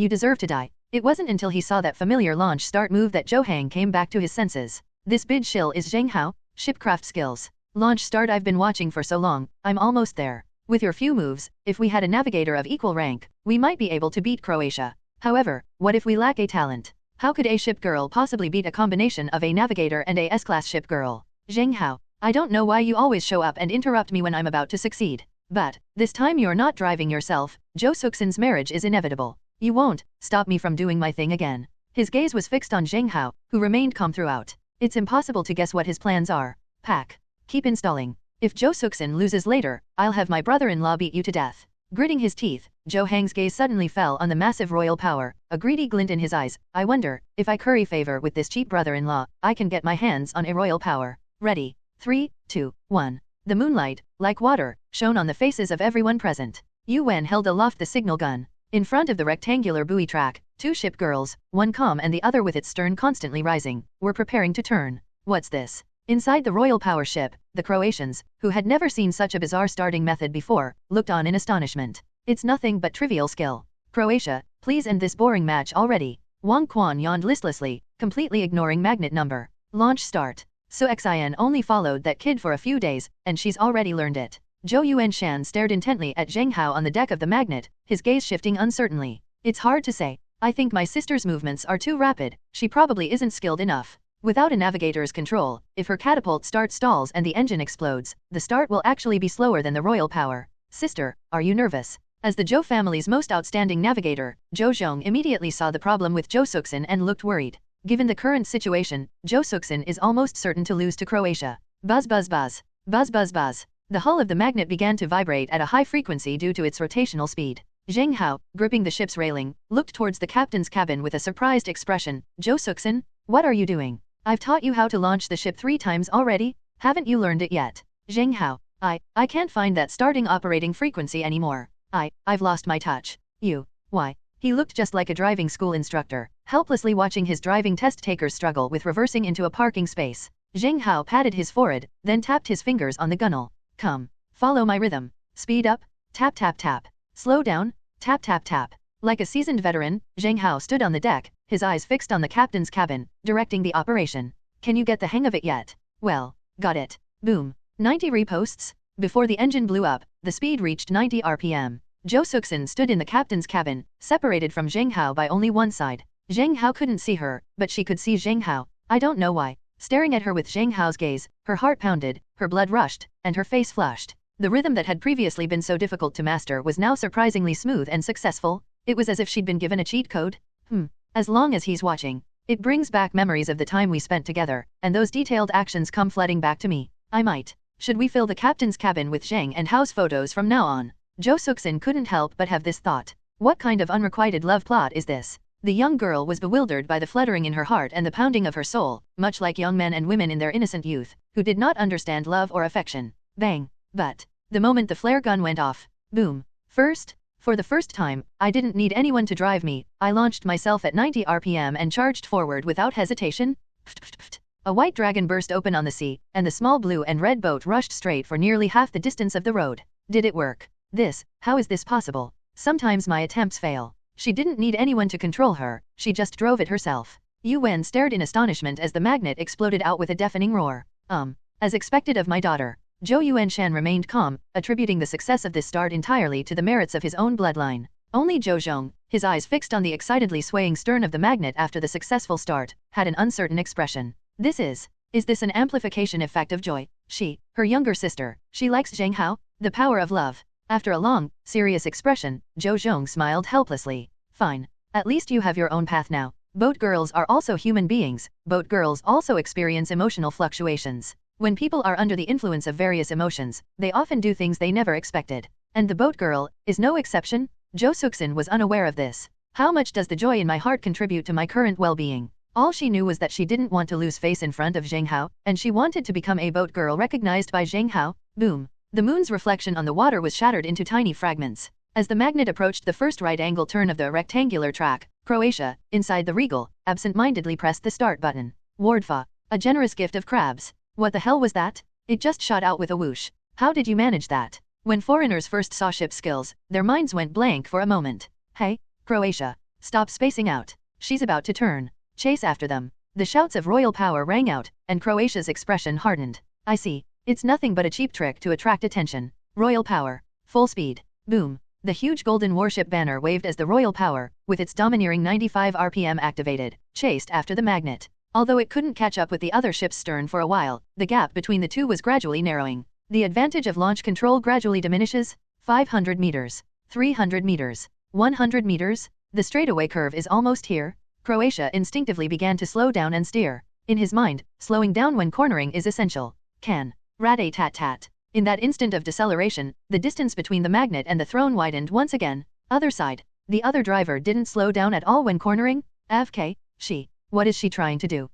deserve to die. It wasn't until he saw that familiar launch start move that Zhou Hang came back to his senses. This big shill is Zheng Hao, shipcraft skills. Launch start I've been watching for so long, I'm almost there. With your few moves, if we had a navigator of equal rank, we might be able to beat Croatia. However, what if we lack a talent? How could a ship girl possibly beat a combination of a navigator and a S-class ship girl? Zheng Hao, I don't know why you always show up and interrupt me when I'm about to succeed. But, this time you're not driving yourself. Jo Suksin's marriage is inevitable. You won't stop me from doing my thing again. His gaze was fixed on Zheng Hao, who remained calm throughout. It's impossible to guess what his plans are. Pack. Keep installing. If Jo Suksin loses later, I'll have my brother-in-law beat you to death. Gritting his teeth, Zhou Hang's gaze suddenly fell on the massive royal power, a greedy glint in his eyes. I wonder, if I curry favor with this cheap brother-in-law, I can get my hands on a royal power. Ready. 3, 2, 1. The moonlight, like water, shone on the faces of everyone present. Yu Wen held aloft the signal gun. In front of the rectangular buoy track, two ship girls, one calm and the other with its stern constantly rising, were preparing to turn. What's this? Inside the royal power ship, the Croatians, who had never seen such a bizarre starting method before, looked on in astonishment. It's nothing but trivial skill. Croatia, please end this boring match already. Wang Quan yawned listlessly, completely ignoring magnet number. Launch start. So Xin only followed that kid for a few days, and she's already learned it. Zhou Yuanshan stared intently at Zheng Hao on the deck of the magnet, his gaze shifting uncertainly. It's hard to say. I think my sister's movements are too rapid. She probably isn't skilled enough. Without a navigator's control, if her catapult stalls and the engine explodes, the start will actually be slower than the royal power. Sister, are you nervous? As the Zhou family's most outstanding navigator, Zhou Zhong immediately saw the problem with Jo Suksin and looked worried. Given the current situation, Jo Suksin is almost certain to lose to Croatia. Buzz buzz buzz. Buzz buzz buzz. The hull of the magnet began to vibrate at a high frequency due to its rotational speed. Zheng Hao, gripping the ship's railing, looked towards the captain's cabin with a surprised expression. Jo Suksin, what are you doing? I've taught you how to launch the ship 3 times already, haven't you learned it yet? Zheng Hao, I can't find that starting operating frequency anymore. I've lost my touch. Why? He looked just like a driving school instructor, helplessly watching his driving test takers struggle with reversing into a parking space. Zheng Hao patted his forehead, then tapped his fingers on the gunnel. Come, follow my rhythm. Speed up, tap tap tap. Slow down, tap tap tap. Like a seasoned veteran, Zheng Hao stood on the deck, his eyes fixed on the captain's cabin, directing the operation. Can you get the hang of it yet? Well, got it. Boom. 90 reposts. Before the engine blew up, the speed reached 90 RPM. Jo Suksin stood in the captain's cabin, separated from Zheng Hao by only one side. Zheng Hao couldn't see her, but she could see Zheng Hao. I don't know why. Staring at her with Zheng Hao's gaze, her heart pounded, her blood rushed, and her face flushed. The rhythm that had previously been so difficult to master was now surprisingly smooth and successful. It was as if she'd been given a cheat code. As long as he's watching, it brings back memories of the time we spent together, and those detailed actions come flooding back to me. I might. Should we fill the captain's cabin with Zheng and Hao's photos from now on? Jo Suksin couldn't help but have this thought. What kind of unrequited love plot is this? The young girl was bewildered by the fluttering in her heart and the pounding of her soul, much like young men and women in their innocent youth, who did not understand love or affection. Bang. But, the moment the flare gun went off, boom. For the first time, I didn't need anyone to drive me. I launched myself at 90 RPM and charged forward without hesitation. A white dragon burst open on the sea, and the small blue and red boat rushed straight for nearly half the distance of the road. Did it work? How is this possible? Sometimes my attempts fail. She didn't need anyone to control her, she just drove it herself. Yu Wen stared in astonishment as the magnet exploded out with a deafening roar. As expected of my daughter. Zhou Yuanshan remained calm, attributing the success of this start entirely to the merits of his own bloodline. Only Zhou Zhong, his eyes fixed on the excitedly swaying stern of the magnet after the successful start, had an uncertain expression. Is this an amplification effect of joy? Her younger sister, she likes Zheng Hao? The power of love. After a long, serious expression, Zhou Zhong smiled helplessly. Fine. At least you have your own path now. Boat girls are also human beings. Boat girls also experience emotional fluctuations. When people are under the influence of various emotions, they often do things they never expected. And the boat girl is no exception? Jo Suksin was unaware of this. How much does the joy in my heart contribute to my current well-being? All she knew was that she didn't want to lose face in front of Zheng Hao, and she wanted to become a boat girl recognized by Zheng Hao. Boom. The moon's reflection on the water was shattered into tiny fragments. As the magnet approached the first right-angle turn of the rectangular track, Croatia, inside the Regal, absent-mindedly pressed the start button. Wardfa, a generous gift of crabs. What the hell was that? It just shot out with a whoosh. How did you manage that? When foreigners first saw ship skills, their minds went blank for a moment. Hey, Croatia, stop spacing out. She's about to turn. Chase after them. The shouts of royal power rang out, and Croatia's expression hardened. I see. It's nothing but a cheap trick to attract attention. Royal power. Full speed. Boom. The huge golden warship banner waved as the royal power, with its domineering 95 RPM activated, chased after the magnet. Although it couldn't catch up with the other ship's stern for a while, the gap between the two was gradually narrowing. The advantage of launch control gradually diminishes. 500 meters. 300 meters. 100 meters. The straightaway curve is almost here. Croatia instinctively began to slow down and steer. In his mind, slowing down when cornering is essential. Can. Rat-a-tat-tat. In that instant of deceleration, the distance between the magnet and the throne widened once again. Other side. The other driver didn't slow down at all when cornering. AFK. She. What is she trying to do?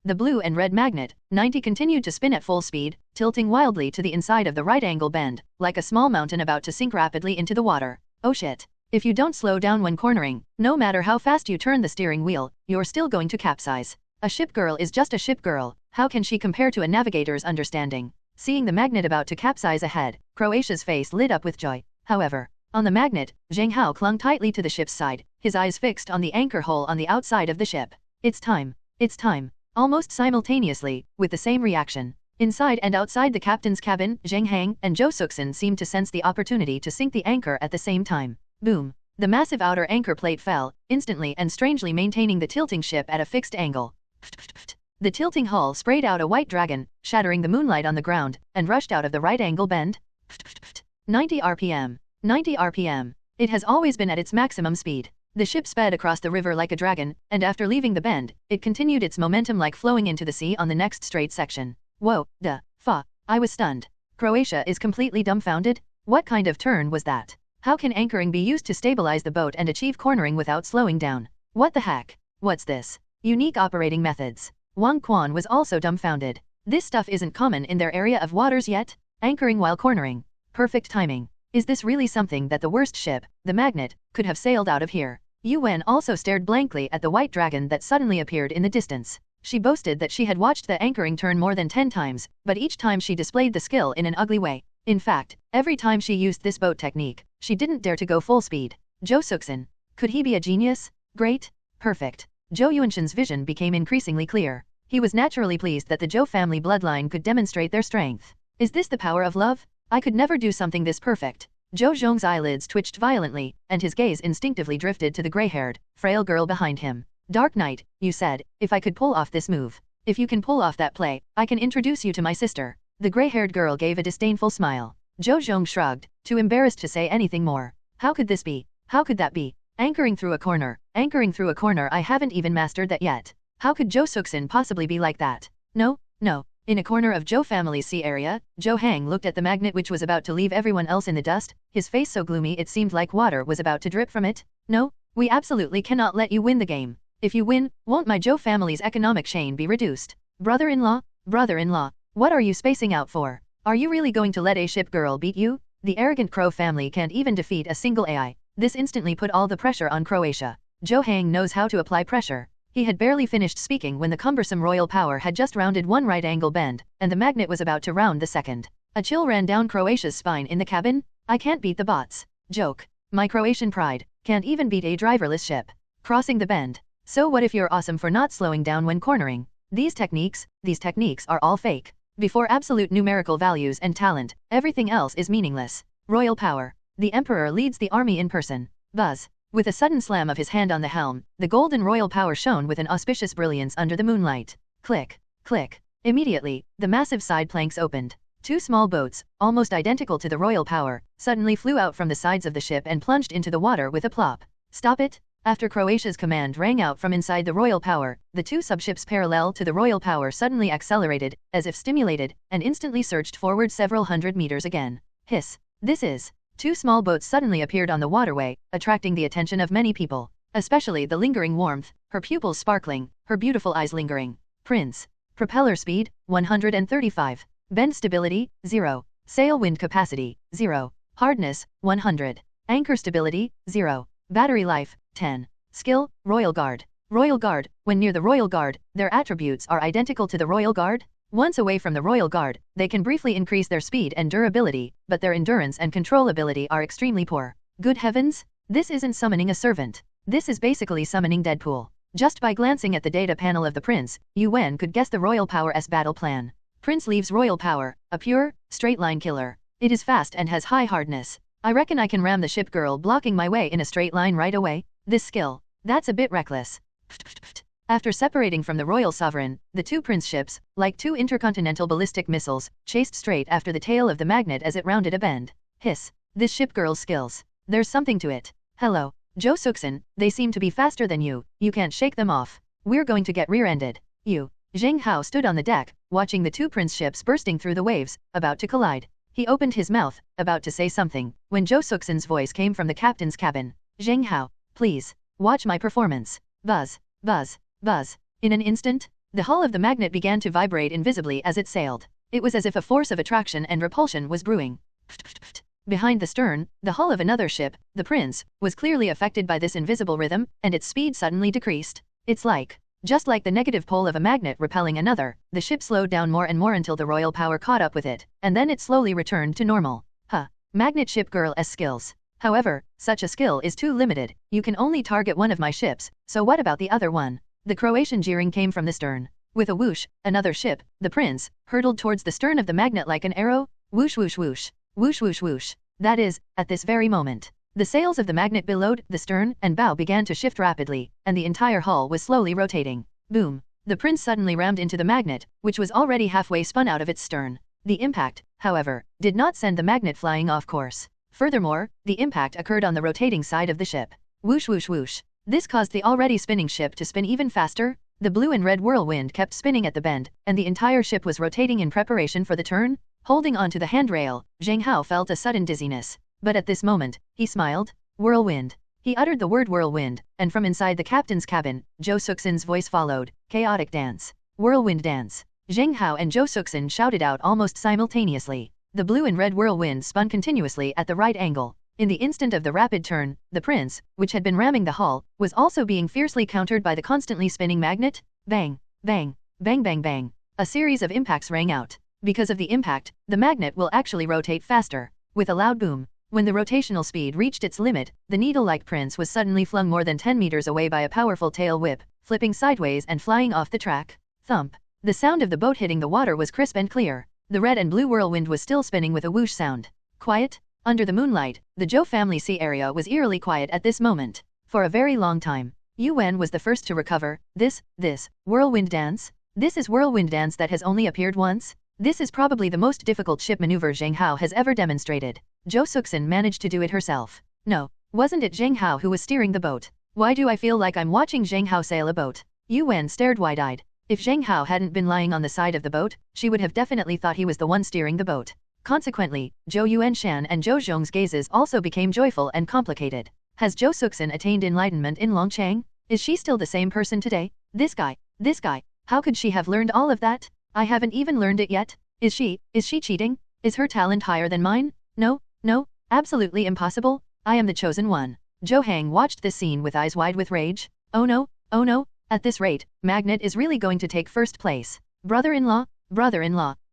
The blue and red magnet, 90, continued to spin at full speed, tilting wildly to the inside of the right angle bend, like a small mountain about to sink rapidly into the water. Oh shit. If you don't slow down when cornering, no matter how fast you turn the steering wheel, you're still going to capsize. A ship girl is just a ship girl. How can she compare to a navigator's understanding? Seeing the magnet about to capsize ahead, Croatia's face lit up with joy. However, on the magnet, Zheng Hao clung tightly to the ship's side, his eyes fixed on the anchor hole on the outside of the ship. It's time. It's time. Almost simultaneously, with the same reaction. Inside and outside the captain's cabin, Zheng Hao and Zhou Suxin seemed to sense the opportunity to sink the anchor at the same time. Boom. The massive outer anchor plate fell, instantly and strangely maintaining the tilting ship at a fixed angle. The tilting hull sprayed out a white dragon, shattering the moonlight on the ground, and rushed out of the right angle bend. 90 RPM. 90 RPM. It has always been at its maximum speed. The ship sped across the river like a dragon, and after leaving the bend, it continued its momentum like flowing into the sea on the next straight section. Whoa, I was stunned. Croatia is completely dumbfounded? What kind of turn was that? How can anchoring be used to stabilize the boat and achieve cornering without slowing down? What the heck? What's this? Unique operating methods. Wang Quan was also dumbfounded. This stuff isn't common in their area of waters yet? Anchoring while cornering. Perfect timing. Is this really something that the worst ship, the magnet, could have sailed out of here? Yu Wen also stared blankly at the white dragon that suddenly appeared in the distance. She boasted that she had watched the anchoring turn more than 10 times, but each time she displayed the skill in an ugly way. In fact, every time she used this boat technique, she didn't dare to go full speed. Zhou Suxin. Could he be a genius? Great? Perfect. Zhou Yuanshan's vision became increasingly clear. He was naturally pleased that the Zhou family bloodline could demonstrate their strength. Is this the power of love? I could never do something this perfect. Zhou Zhong's eyelids twitched violently, and his gaze instinctively drifted to the gray-haired, frail girl behind him. Dark Knight, you said, if I could pull off this move. If you can pull off that play, I can introduce you to my sister. The gray-haired girl gave a disdainful smile. Zhou Zhong shrugged, too embarrassed to say anything more. How could this be? How could that be? Anchoring through a corner, I haven't even mastered that yet. How could Zhou Suxin possibly be like that? No. In a corner of Zhou family's sea area, Zhou Hang looked at the magnet which was about to leave everyone else in the dust, his face so gloomy it seemed like water was about to drip from it. No, we absolutely cannot let you win the game. If you win, won't my Zhou family's economic chain be reduced? Brother-in-law, what are you spacing out for? Are you really going to let a ship girl beat you? The arrogant Crow family can't even defeat a single AI. This instantly put all the pressure on Croatia. Zhou Hang knows how to apply pressure. He had barely finished speaking when the cumbersome royal power had just rounded one right angle bend, and the magnet was about to round the second. A chill ran down Croatia's spine in the cabin. I can't beat the bots. Joke. My Croatian pride can't even beat a driverless ship. Crossing the bend. So what if you're awesome for not slowing down when cornering? These techniques are all fake. Before absolute numerical values and talent, everything else is meaningless. Royal power. The emperor leads the army in person. Buzz. With a sudden slam of his hand on the helm, the golden royal power shone with an auspicious brilliance under the moonlight. Click, click. Immediately, the massive side planks opened. Two small boats, almost identical to the royal power, suddenly flew out from the sides of the ship and plunged into the water with a plop. Stop it! After Croatia's command rang out from inside the royal power, the two subships parallel to the royal power suddenly accelerated, as if stimulated, and instantly surged forward several hundred meters again. Hiss. This is. Two small boats suddenly appeared on the waterway, attracting the attention of many people, especially the lingering warmth, her pupils sparkling, her beautiful eyes lingering. Prince. Propeller speed, 135. Bend stability, 0. Sail wind capacity, 0. Hardness, 100. Anchor stability, 0. Battery life, 10. Skill, Royal Guard. Royal Guard. When near the Royal Guard, their attributes are identical to the Royal Guard. Once away from the Royal Guard, they can briefly increase their speed and durability, but their endurance and control ability are extremely poor. Good heavens! This isn't summoning a servant. This is basically summoning Deadpool. Just by glancing at the data panel of the Prince, Yu Wen could guess the Royal Power's battle plan. Prince leaves Royal Power, a pure, straight-line killer. It is fast and has high hardness. I reckon I can ram the ship girl blocking my way in a straight line right away. This skill. That's a bit reckless. After separating from the royal sovereign, the two prince ships, like two intercontinental ballistic missiles, chased straight after the tail of the magnet as it rounded a bend. Hiss. This ship girl's skills. There's something to it. Hello, Jo Suksan, they seem to be faster than you can't shake them off. We're going to get rear-ended. Zheng Hao stood on the deck, watching the two prince ships bursting through the waves, about to collide. He opened his mouth, about to say something, when Jo Suksan's voice came from the captain's cabin. Zheng Hao, please, watch my performance. Buzz, buzz, buzz. In an instant, the hull of the magnet began to vibrate invisibly as it sailed. It was as if a force of attraction and repulsion was brewing. Behind the stern, the hull of another ship, the Prince, was clearly affected by this invisible rhythm, and its speed suddenly decreased. It's just like the negative pole of a magnet repelling another, the ship slowed down more and more until the royal power caught up with it, and then it slowly returned to normal. Magnet ship girl's skills. However, such a skill is too limited. You can only target one of my ships, so what about the other one? The Croatian jeering came from the stern. With a whoosh, another ship, the Prince, hurtled towards the stern of the magnet like an arrow. Whoosh whoosh whoosh. Whoosh whoosh whoosh. That is, at this very moment. The sails of the magnet billowed, the stern and bow began to shift rapidly, and the entire hull was slowly rotating. Boom. The Prince suddenly rammed into the magnet, which was already halfway spun out of its stern. The impact, however, did not send the magnet flying off course. Furthermore, the impact occurred on the rotating side of the ship. Whoosh whoosh whoosh. This caused the already spinning ship to spin even faster. The blue and red whirlwind kept spinning at the bend, and the entire ship was rotating in preparation for the turn. Holding onto the handrail, Zheng Hao felt a sudden dizziness. But at this moment, he smiled. Whirlwind. He uttered the word whirlwind, and from inside the captain's cabin, Jo Suksan's voice followed. Chaotic dance. Whirlwind dance. Zheng Hao and Jo Suksan shouted out almost simultaneously. The blue and red whirlwind spun continuously at the right angle. In the instant of the rapid turn, the Prince, which had been ramming the hull, was also being fiercely countered by the constantly spinning magnet. Bang, bang, bang bang bang. A series of impacts rang out. Because of the impact, the magnet will actually rotate faster. With a loud boom, when the rotational speed reached its limit, the needle-like Prince was suddenly flung more than 10 meters away by a powerful tail whip, flipping sideways and flying off the track. Thump. The sound of the boat hitting the water was crisp and clear. The red and blue whirlwind was still spinning with a whoosh sound. Quiet? Under the moonlight, the Zhou family sea area was eerily quiet at this moment. For a very long time, Yuan was the first to recover. This whirlwind dance? This is whirlwind dance that has only appeared once? This is probably the most difficult ship maneuver Zheng Hao has ever demonstrated. Jo Suksan managed to do it herself. No, wasn't it Zheng Hao who was steering the boat? Why do I feel like I'm watching Zheng Hao sail a boat? Yuan stared wide-eyed. If Zheng Hao hadn't been lying on the side of the boat, she would have definitely thought he was the one steering the boat. Consequently, Zhou Yuanshan and Zhou Zhong's gazes also became joyful and complicated. Has Jo Suksan attained enlightenment in Longchang? Is she still the same person today? This guy, how could she have learned all of that? I haven't even learned it yet. Is she cheating? Is her talent higher than mine? No, absolutely impossible. I am the chosen one. Zhou Hang watched this scene with eyes wide with rage. Oh no, at this rate, Magnet is really going to take first place. Brother-in-law,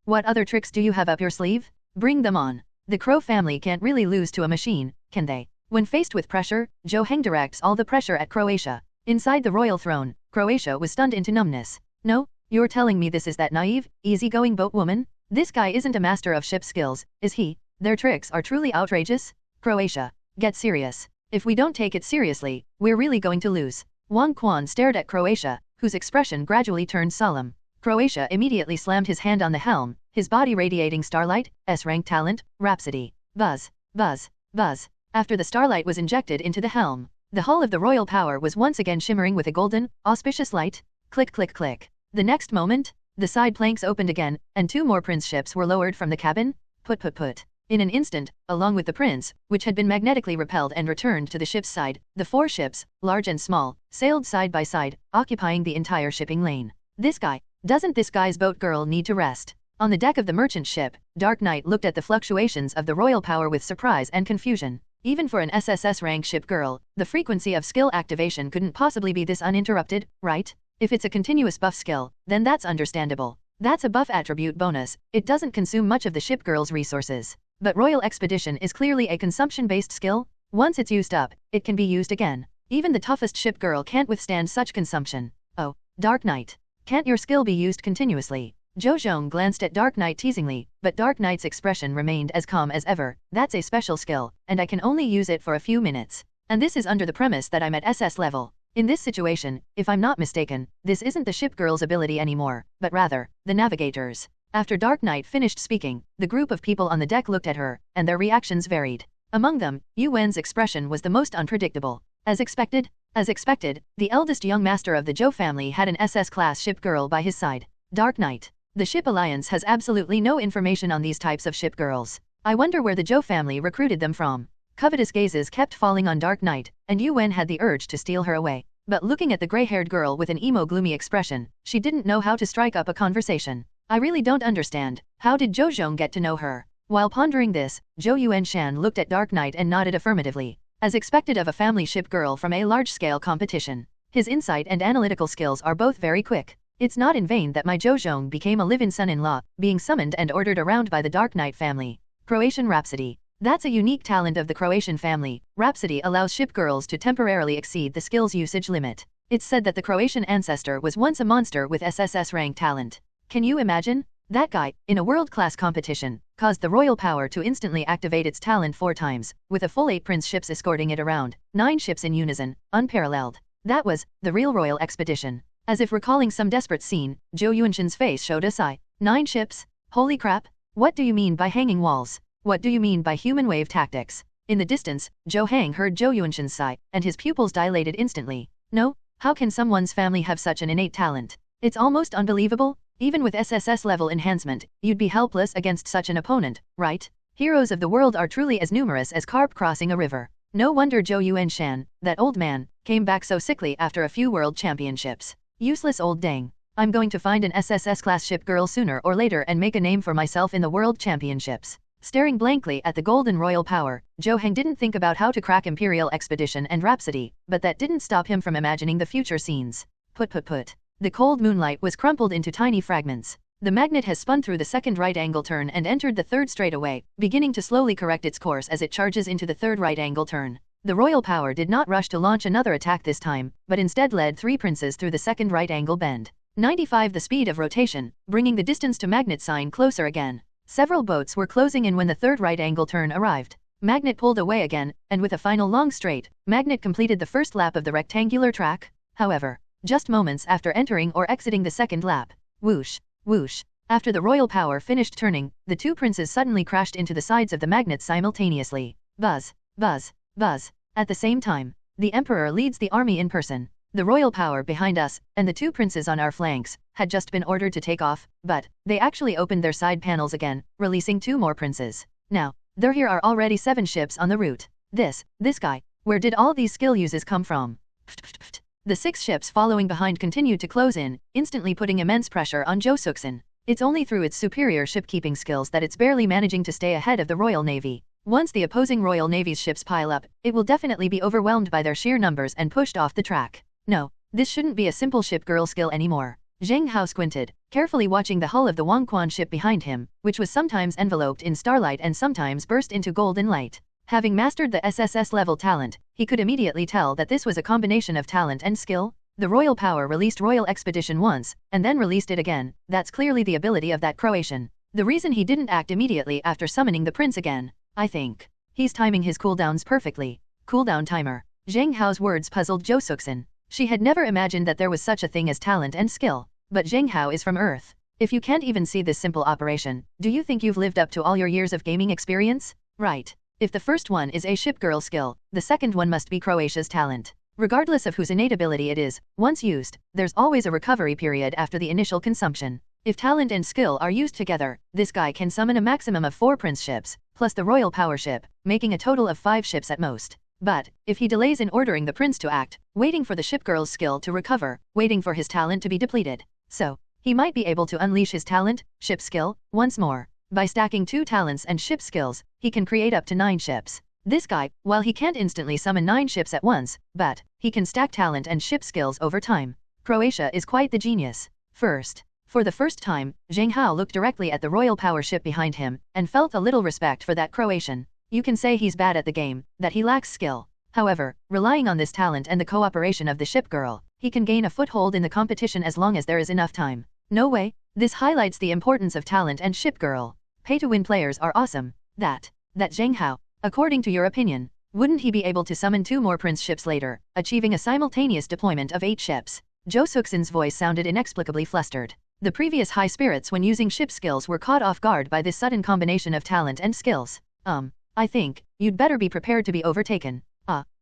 what other tricks do you have up your sleeve? Bring them on. The Crow family can't really lose to a machine, can they? When faced with pressure, Zhou Heng directs all the pressure at Croatia. Inside the royal throne, Croatia was stunned into numbness. No, you're telling me this is that naive, easygoing boatwoman? This guy isn't a master of ship skills, is he? Their tricks are truly outrageous. Croatia, get serious. If we don't take it seriously, we're really going to lose. Wang Quan stared at Croatia, whose expression gradually turned solemn. Croatia immediately slammed his hand on the helm, his body radiating starlight, S-rank talent, Rhapsody. Buzz, buzz, buzz. After the starlight was injected into the helm, the hull of the royal power was once again shimmering with a golden, auspicious light. Click click click. The next moment, the side planks opened again, and 2 more prince ships were lowered from the cabin. Put. In an instant, along with the prince, which had been magnetically repelled and returned to the ship's side, the 4 ships, large and small, sailed side by side, occupying the entire shipping lane. Doesn't this guy's boat girl need to rest? On the deck of the merchant ship, Dark Knight looked at the fluctuations of the royal power with surprise and confusion. Even for an SSS rank ship girl, the frequency of skill activation couldn't possibly be this uninterrupted, right? If it's a continuous buff skill, then that's understandable. That's a buff attribute bonus, it doesn't consume much of the ship girl's resources. But Royal Expedition is clearly a consumption-based skill. Once it's used up, it can be used again. Even the toughest ship girl can't withstand such consumption. Oh, Dark Knight. Can't your skill be used continuously? Zheng glanced at Dark Knight teasingly, but Dark Knight's expression remained as calm as ever. That's a special skill, and I can only use it for a few minutes. And this is under the premise that I'm at SS level. In this situation, if I'm not mistaken, this isn't the ship girl's ability anymore, but rather, the navigator's. After Dark Knight finished speaking, the group of people on the deck looked at her, and their reactions varied. Among them, Yu Wen's expression was the most unpredictable. As expected, the eldest young master of the Zhou family had an SS-class ship girl by his side. Dark Knight. The Ship Alliance has absolutely no information on these types of ship girls. I wonder where the Zhou family recruited them from. Covetous gazes kept falling on Dark Knight, and Yu Wen had the urge to steal her away. But looking at the gray-haired girl with an emo gloomy expression, she didn't know how to strike up a conversation. I really don't understand. How did Zheng get to know her? While pondering this, Zhou Yuanshan looked at Dark Knight and nodded affirmatively. As expected of a family ship girl from a large-scale competition, his insight and analytical skills are both very quick. It's not in vain that my Zheng became a live-in son-in-law, being summoned and ordered around by the Dark Knight family. Croatian Rhapsody. That's a unique talent of the Croatian family. Rhapsody allows ship girls to temporarily exceed the skill's usage limit. It's said that the Croatian ancestor was once a monster with SSS rank talent. Can you imagine? That guy, in a world-class competition, caused the royal power to instantly activate its talent 4 times, with a full 8 prince ships escorting it around, 9 ships in unison, unparalleled. That was the real royal expedition. As if recalling some desperate scene, Zhou Yuanshan's face showed a sigh. 9 ships? Holy crap! What do you mean by hanging walls? What do you mean by human wave tactics? In the distance, Zhou Hang heard Zhou Yuanshan's sigh, and his pupils dilated instantly. No? How can someone's family have such an innate talent? It's almost unbelievable. Even with SSS level enhancement, you'd be helpless against such an opponent, right? Heroes of the world are truly as numerous as carp crossing a river. No wonder Zhou Yuanshan, that old man, came back so sickly after a few world championships. Useless old dang. I'm going to find an SSS class ship girl sooner or later and make a name for myself in the world championships. Staring blankly at the golden royal power, Zhou Heng didn't think about how to crack Imperial Expedition and Rhapsody, but that didn't stop him from imagining the future scenes. Put. The cold moonlight was crumpled into tiny fragments. The magnet has spun through the second right angle turn and entered the third straightaway, beginning to slowly correct its course as it charges into the third right angle turn. The royal power did not rush to launch another attack this time, but instead led 3 princes through the second right angle bend. 95 the speed of rotation, bringing the distance to magnet sign closer again. Several boats were closing in when the third right angle turn arrived. Magnet pulled away again, and with a final long straight, Magnet completed the first lap of the rectangular track. However, just moments after entering or exiting the second lap, whoosh, whoosh. After the royal power finished turning, the 2 princes suddenly crashed into the sides of the magnet simultaneously. Buzz, buzz, buzz. At the same time, the emperor leads the army in person. The royal power behind us, and the 2 princes on our flanks, had just been ordered to take off, but they actually opened their side panels again, releasing 2 more princes. Now, here are already 7 ships on the route. This guy, where did all these skill uses come from? The 6 ships following behind continued to close in, instantly putting immense pressure on Zhou Suxin. It's only through its superior ship-keeping skills that it's barely managing to stay ahead of the Royal Navy. Once the opposing Royal Navy's ships pile up, it will definitely be overwhelmed by their sheer numbers and pushed off the track. No, this shouldn't be a simple ship girl skill anymore. Zheng Hao squinted, carefully watching the hull of the Wangquan ship behind him, which was sometimes enveloped in starlight and sometimes burst into golden light. Having mastered the SSS level talent, he could immediately tell that this was a combination of talent and skill. The royal power released Royal Expedition once, and then released it again. That's clearly the ability of that Croatian. The reason he didn't act immediately after summoning the prince again, I think. He's timing his cooldowns perfectly. Cooldown timer. Zheng Hao's words puzzled Zhou Suxin. She had never imagined that there was such a thing as talent and skill. But Zheng Hao is from Earth. If you can't even see this simple operation, do you think you've lived up to all your years of gaming experience? Right. If the first one is a ship girl skill, the second one must be Croatia's talent. Regardless of whose innate ability it is, once used, there's always a recovery period after the initial consumption. If talent and skill are used together, this guy can summon a maximum of 4 prince ships, plus the royal power ship, making a total of 5 ships at most. But, if he delays in ordering the prince to act, waiting for the ship girl's skill to recover, waiting for his talent to be depleted, so, he might be able to unleash his talent, ship skill, once more. By stacking 2 talents and ship skills, he can create up to 9 ships. This guy, while he can't instantly summon 9 ships at once, but he can stack talent and ship skills over time. Croatia is quite the genius. First, for the first time, Zheng Hao looked directly at the royal power ship behind him, and felt a little respect for that Croatian. You can say he's bad at the game, that he lacks skill. However, relying on this talent and the cooperation of the ship girl, he can gain a foothold in the competition as long as there is enough time. No way. This highlights the importance of talent and ship girl. Pay-to-win players are awesome. That Zheng Hao. According to your opinion, wouldn't he be able to summon 2 more prince ships later, achieving a simultaneous deployment of 8 ships? Jo Suksin's voice sounded inexplicably flustered. The previous high spirits when using ship skills were caught off guard by this sudden combination of talent and skills. I think you'd better be prepared to be overtaken.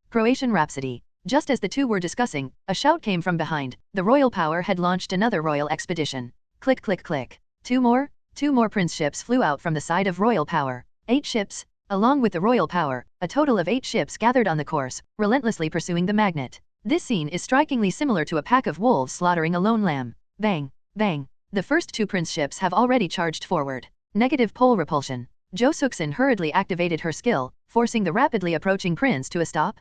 Croatian Rhapsody. Just as the two were discussing, a shout came from behind. The royal power had launched another royal expedition. Click click click. 2 more prince ships flew out from the side of royal power. 8 ships. Along with the royal power, a total of 8 ships gathered on the course, relentlessly pursuing the magnet. This scene is strikingly similar to a pack of wolves slaughtering a lone lamb. Bang, bang. The first 2 prince ships have already charged forward. Negative pole repulsion. Jo Suksin hurriedly activated her skill, forcing the rapidly approaching prince to a stop.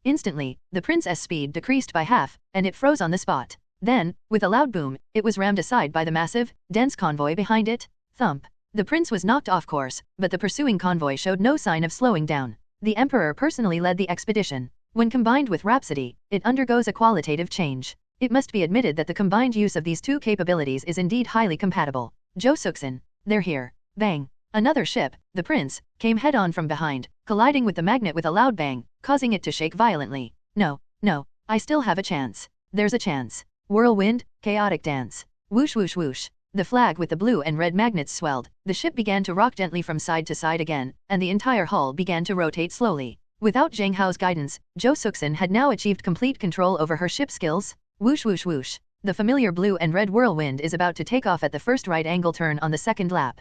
Instantly, the prince's speed decreased by half, and it froze on the spot. Then, with a loud boom, it was rammed aside by the massive, dense convoy behind it. Thump. The prince was knocked off course, but the pursuing convoy showed no sign of slowing down. The emperor personally led the expedition. When combined with Rhapsody, it undergoes a qualitative change. It must be admitted that the combined use of these 2 capabilities is indeed highly compatible. Jo Suksin. They're here. Bang. Another ship, the prince, came head-on from behind, colliding with the magnet with a loud bang, causing it to shake violently. No, I still have a chance. There's a chance. Whirlwind, chaotic dance. Whoosh whoosh whoosh. The flag with the blue and red magnets swelled, the ship began to rock gently from side to side again, and the entire hull began to rotate slowly. Without Zheng Hao's guidance, Jo Suksin had now achieved complete control over her ship skills. Whoosh whoosh whoosh. The familiar blue and red whirlwind is about to take off at the first right angle turn on the second lap.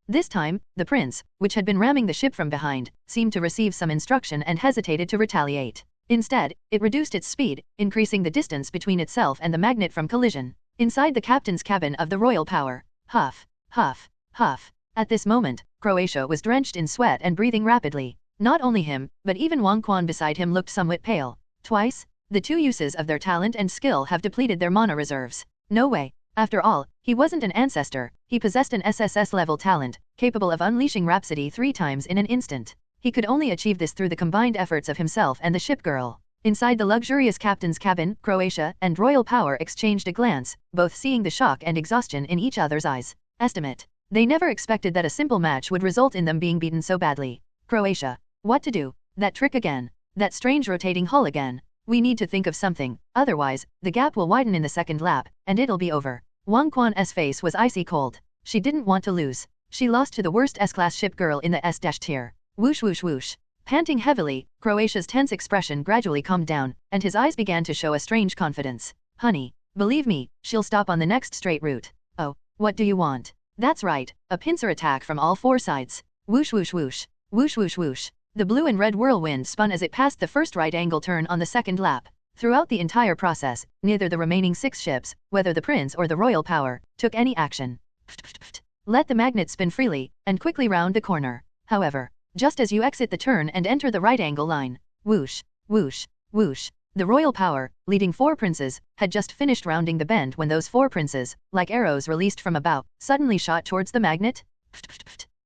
This time, the prince, which had been ramming the ship from behind, seemed to receive some instruction and hesitated to retaliate. Instead, it reduced its speed, increasing the distance between itself and the magnet from collision. Inside the captain's cabin of the royal power. Huff, huff, huff. At this moment, Croatia was drenched in sweat and breathing rapidly. Not only him, but even Wang Quan beside him looked somewhat pale. Twice, the 2 uses of their talent and skill have depleted their mana reserves. No way. After all, he wasn't an ancestor, he possessed an SSS-level talent, capable of unleashing Rhapsody 3 times in an instant. He could only achieve this through the combined efforts of himself and the ship girl. Inside the luxurious captain's cabin, Croatia and royal power exchanged a glance, both seeing the shock and exhaustion in each other's eyes. Estimate. They never expected that a simple match would result in them being beaten so badly. Croatia. What to do? That trick again. That strange rotating hull again. We need to think of something, otherwise, the gap will widen in the second lap, and it'll be over. Wang Quan's face was icy cold. She didn't want to lose. She lost to the worst S-class ship girl in the S-tier. Whoosh whoosh whoosh. Panting heavily, Croatia's tense expression gradually calmed down, and his eyes began to show a strange confidence. Honey, believe me, she'll stop on the next straight route. Oh, what do you want? That's right, a pincer attack from all 4 sides. Whoosh whoosh whoosh. Whoosh whoosh whoosh. The blue and red whirlwind spun as it passed the first right angle turn on the second lap. Throughout the entire process, neither the remaining 6 ships, whether the prince or the royal power, took any action. Let the magnet spin freely, and quickly round the corner. However, just as you exit the turn and enter the right angle line, whoosh, whoosh, whoosh, the royal power, leading 4 princes, had just finished rounding the bend when those 4 princes, like arrows released from a bow, suddenly shot towards the magnet.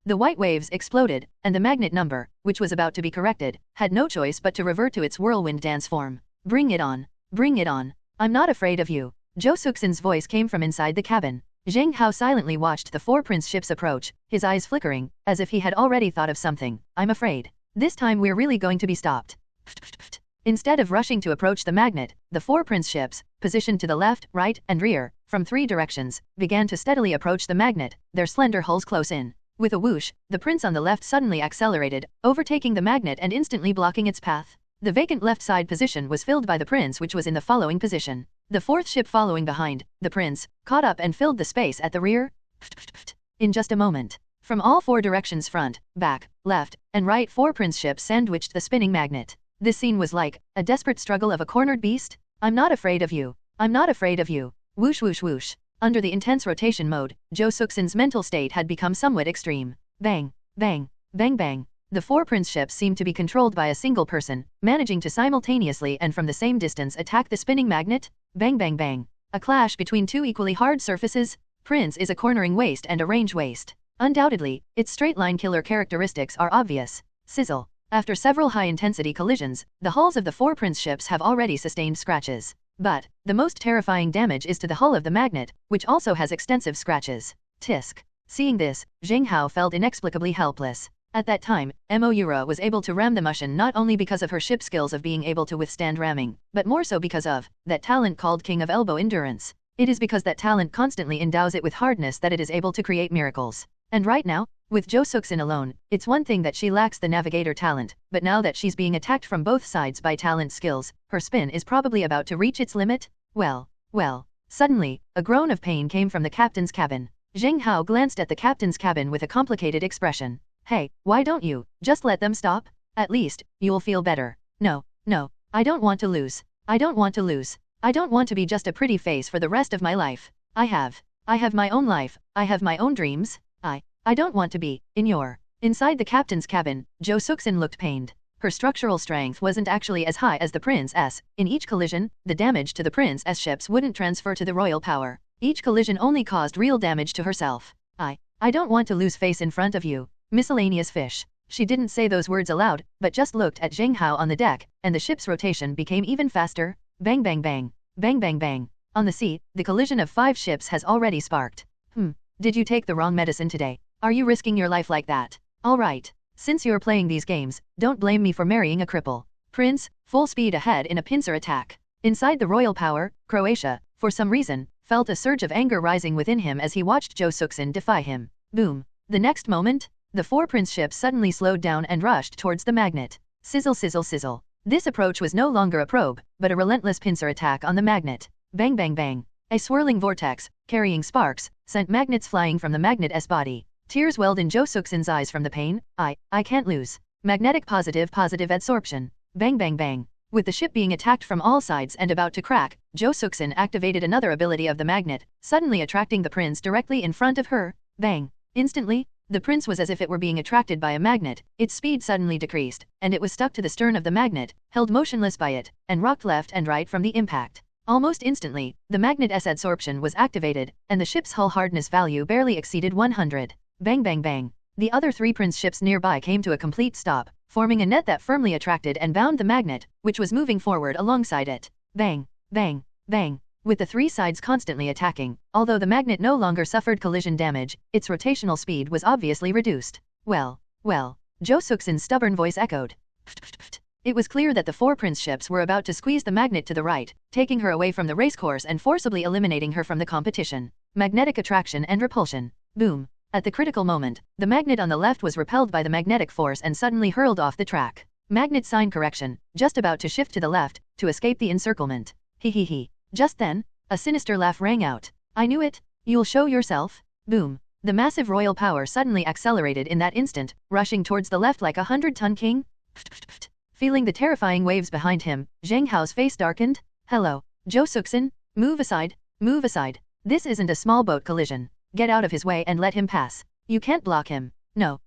The white waves exploded, and the magnet number, which was about to be corrected, had no choice but to revert to its whirlwind dance form. Bring it on. Bring it on. I'm not afraid of you. Jo Suksin's voice came from inside the cabin. Zheng Hao silently watched the 4 prince ships approach, his eyes flickering, as if he had already thought of something. I'm afraid. This time we're really going to be stopped. Instead of rushing to approach the magnet, the 4 prince ships, positioned to the left, right, and rear, from 3 directions, began to steadily approach the magnet, their slender hulls close in. With a whoosh, the prince on the left suddenly accelerated, overtaking the magnet and instantly blocking its path. The vacant left side position was filled by the prince, which was in the following position. The 4th ship following behind, the prince, caught up and filled the space at the rear. In just a moment, from all 4 directions, front, back, left, and right, 4 prince ships sandwiched the spinning magnet. This scene was like a desperate struggle of a cornered beast. I'm not afraid of you. I'm not afraid of you. Whoosh whoosh whoosh. Under the intense rotation mode, Jo Suksin's mental state had become somewhat extreme. Bang, bang, bang bang. The 4 prince ships seemed to be controlled by a single person, managing to simultaneously and from the same distance attack the spinning magnet. Bang bang bang. A clash between 2 equally hard surfaces. Prince is a cornering waste and a range waste. Undoubtedly, its straight-line killer characteristics are obvious. Sizzle. After several high-intensity collisions, the hulls of the 4 prince ships have already sustained scratches. But, the most terrifying damage is to the hull of the magnet, which also has extensive scratches. Tisk. Seeing this, Zheng Hao felt inexplicably helpless. At that time, Moira was able to ram the Mushin not only because of her ship skills of being able to withstand ramming, but more so because of that talent called King of Elbow Endurance. It is because that talent constantly endows it with hardness that it is able to create miracles. And right now, with Jo Suksin alone, it's one thing that she lacks the navigator talent, but now that she's being attacked from both sides by talent skills, her spin is probably about to reach its limit. Well. Suddenly, a groan of pain came from the captain's cabin. Zheng Hao glanced at the captain's cabin with a complicated expression. Hey, why don't you just let them stop? At least, you'll feel better. No, I don't want to lose. I don't want to lose. I don't want to be just a pretty face for the rest of my life. I have my own life. I have my own dreams. I don't want to be in your. Inside the captain's cabin, Jo Suksin looked pained. Her structural strength wasn't actually as high as the Prince-S. In each collision, the damage to the Prince-S ships wouldn't transfer to the royal power. Each collision only caused real damage to herself. I don't want to lose face in front of you. Miscellaneous fish. She didn't say those words aloud, but just looked at Zheng Hao on the deck, and the ship's rotation became even faster. Bang bang bang. Bang bang bang. On the sea, the collision of 5 ships has already sparked. Did you take the wrong medicine today? Are you risking your life like that? Alright. Since you're playing these games, don't blame me for marrying a cripple. Prince, full speed ahead in a pincer attack. Inside the royal power, Croatia, for some reason, felt a surge of anger rising within him as he watched Jo Suksin defy him. Boom. The next moment, the 4 prince ships suddenly slowed down and rushed towards the magnet. Sizzle sizzle sizzle. This approach was no longer a probe, but a relentless pincer attack on the magnet. Bang bang bang. A swirling vortex, carrying sparks, sent magnets flying from the magnet's body. Tears welled in Jo Suksin's eyes from the pain. I can't lose. Magnetic positive adsorption. Bang bang bang. With the ship being attacked from all sides and about to crack, Jo Suksin activated another ability of the magnet, suddenly attracting the prince directly in front of her. Bang. Instantly, the prince was as if it were being attracted by a magnet. Its speed suddenly decreased, and it was stuck to the stern of the magnet, held motionless by it, and rocked left and right from the impact. Almost instantly, the magnet's adsorption was activated, and the ship's hull hardness value barely exceeded 100. Bang bang bang. The other 3 prince ships nearby came to a complete stop, forming a net that firmly attracted and bound the magnet, which was moving forward alongside it. Bang, bang, bang. With the 3 sides constantly attacking, although the magnet no longer suffered collision damage, its rotational speed was obviously reduced. Well, Jo Suksin's stubborn voice echoed. It was clear that the 4 prince ships were about to squeeze the magnet to the right, taking her away from the racecourse and forcibly eliminating her from the competition. Magnetic attraction and repulsion. Boom. At the critical moment, the magnet on the left was repelled by the magnetic force and suddenly hurled off the track. Magnet sign correction, just about to shift to the left, to escape the encirclement. He. Just then, a sinister laugh rang out. I knew it. You'll show yourself. Boom. The massive royal power suddenly accelerated in that instant, rushing towards the left like a 100-ton king. Feeling the terrifying waves behind him, Zheng Hao's face darkened. Hello, Jo Suksin, move aside. This isn't a small boat collision. Get out of his way and let him pass. You can't block him. No.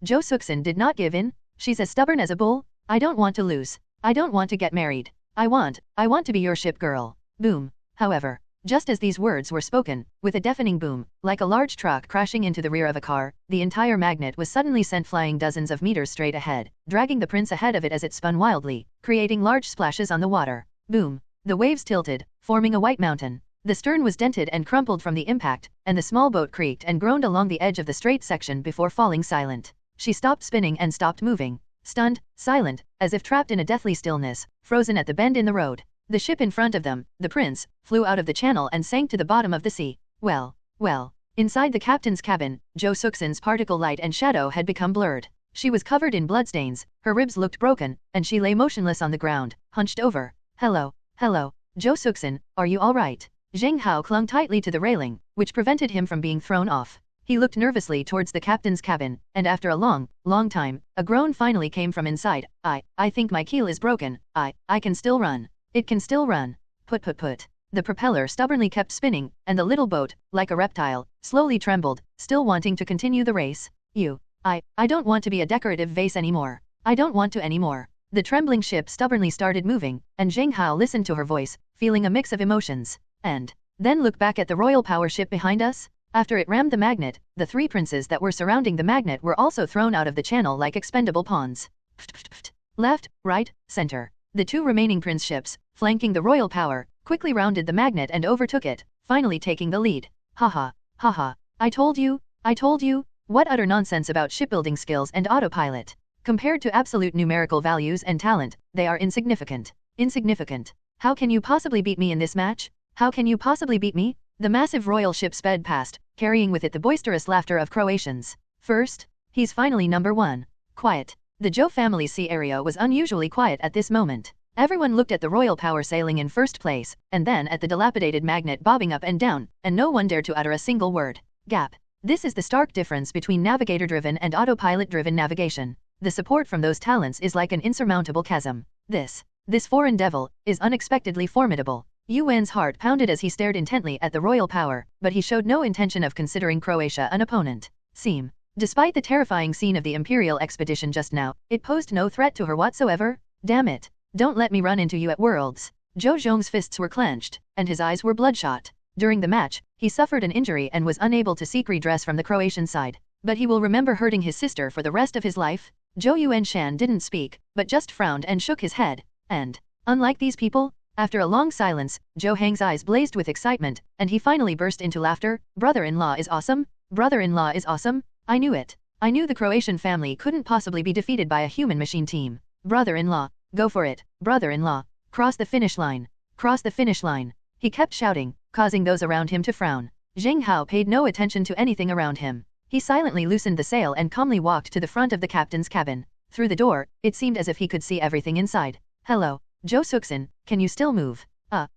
Jo Suksin did not give in. She's as stubborn as a bull. I don't want to lose. I don't want to get married. I want to be your ship girl. Boom. However, just as these words were spoken, with a deafening boom, like a large truck crashing into the rear of a car, the entire magnet was suddenly sent flying dozens of meters straight ahead, dragging the prince ahead of it as it spun wildly, creating large splashes on the water. Boom. The waves tilted, forming a white mountain. The stern was dented and crumpled from the impact, and the small boat creaked and groaned along the edge of the straight section before falling silent. She stopped spinning and stopped moving. Stunned, silent, as if trapped in a deathly stillness, frozen at the bend in the road. The ship in front of them, the prince, flew out of the channel and sank to the bottom of the sea. Well. Inside the captain's cabin, Jo Suksin's particle light and shadow had become blurred. She was covered in bloodstains, her ribs looked broken, and she lay motionless on the ground, hunched over. Hello, Jo Suksin, are you alright? Zheng Hao clung tightly to the railing, which prevented him from being thrown off. He looked nervously towards the captain's cabin, and after a long time, a groan finally came from inside. I think my keel is broken. I can still run. It can still run. Put. The propeller stubbornly kept spinning, and the little boat, like a reptile, slowly trembled, still wanting to continue the race. I don't want to be a decorative vase anymore. I don't want to anymore. The trembling ship stubbornly started moving, and Zheng Hao listened to her voice, feeling a mix of emotions. And then look back at the royal power ship behind us. After it rammed the magnet, the 3 princes that were surrounding the magnet were also thrown out of the channel like expendable pawns. Left, right, center. The 2 remaining prince ships, flanking the royal power, quickly rounded the magnet and overtook it, finally taking the lead. Haha, haha, I told you, what utter nonsense about shipbuilding skills and autopilot. Compared to absolute numerical values and talent, they are insignificant. Insignificant. How can you possibly beat me in this match? How can you possibly beat me? The massive royal ship sped past, carrying with it the boisterous laughter of Croatians. First, he's finally number one. Quiet. The Zhou family's sea area was unusually quiet at this moment. Everyone looked at the royal power sailing in first place, and then at the dilapidated magnet bobbing up and down, and no one dared to utter a single word. Gap. This is the stark difference between navigator-driven and autopilot-driven navigation. The support from those talents is like an insurmountable chasm. This foreign devil is unexpectedly formidable. Yuan's heart pounded as he stared intently at the royal power, but he showed no intention of considering Croatia an opponent. Despite the terrifying scene of the Imperial expedition just now, it posed no threat to her whatsoever. Damn it. Don't let me run into you at Worlds. Zhou Zhong's fists were clenched, and his eyes were bloodshot. During the match, he suffered an injury and was unable to seek redress from the Croatian side. But he will remember hurting his sister for the rest of his life. Zhou Yuanshan didn't speak, but just frowned and shook his head. And, unlike these people, after a long silence, Zhou Hang's eyes blazed with excitement, and he finally burst into laughter. Brother-in-law is awesome. Brother-in-law is awesome. I knew it. I knew the Croatian family couldn't possibly be defeated by a human machine team. Brother-in-law, go for it. Brother-in-law, cross the finish line. Cross the finish line. He kept shouting, causing those around him to frown. Zheng Hao paid no attention to anything around him. He silently loosened the sail and calmly walked to the front of the captain's cabin. Through the door, it seemed as if he could see everything inside. Hello, Zhou Suxin, can you still move? A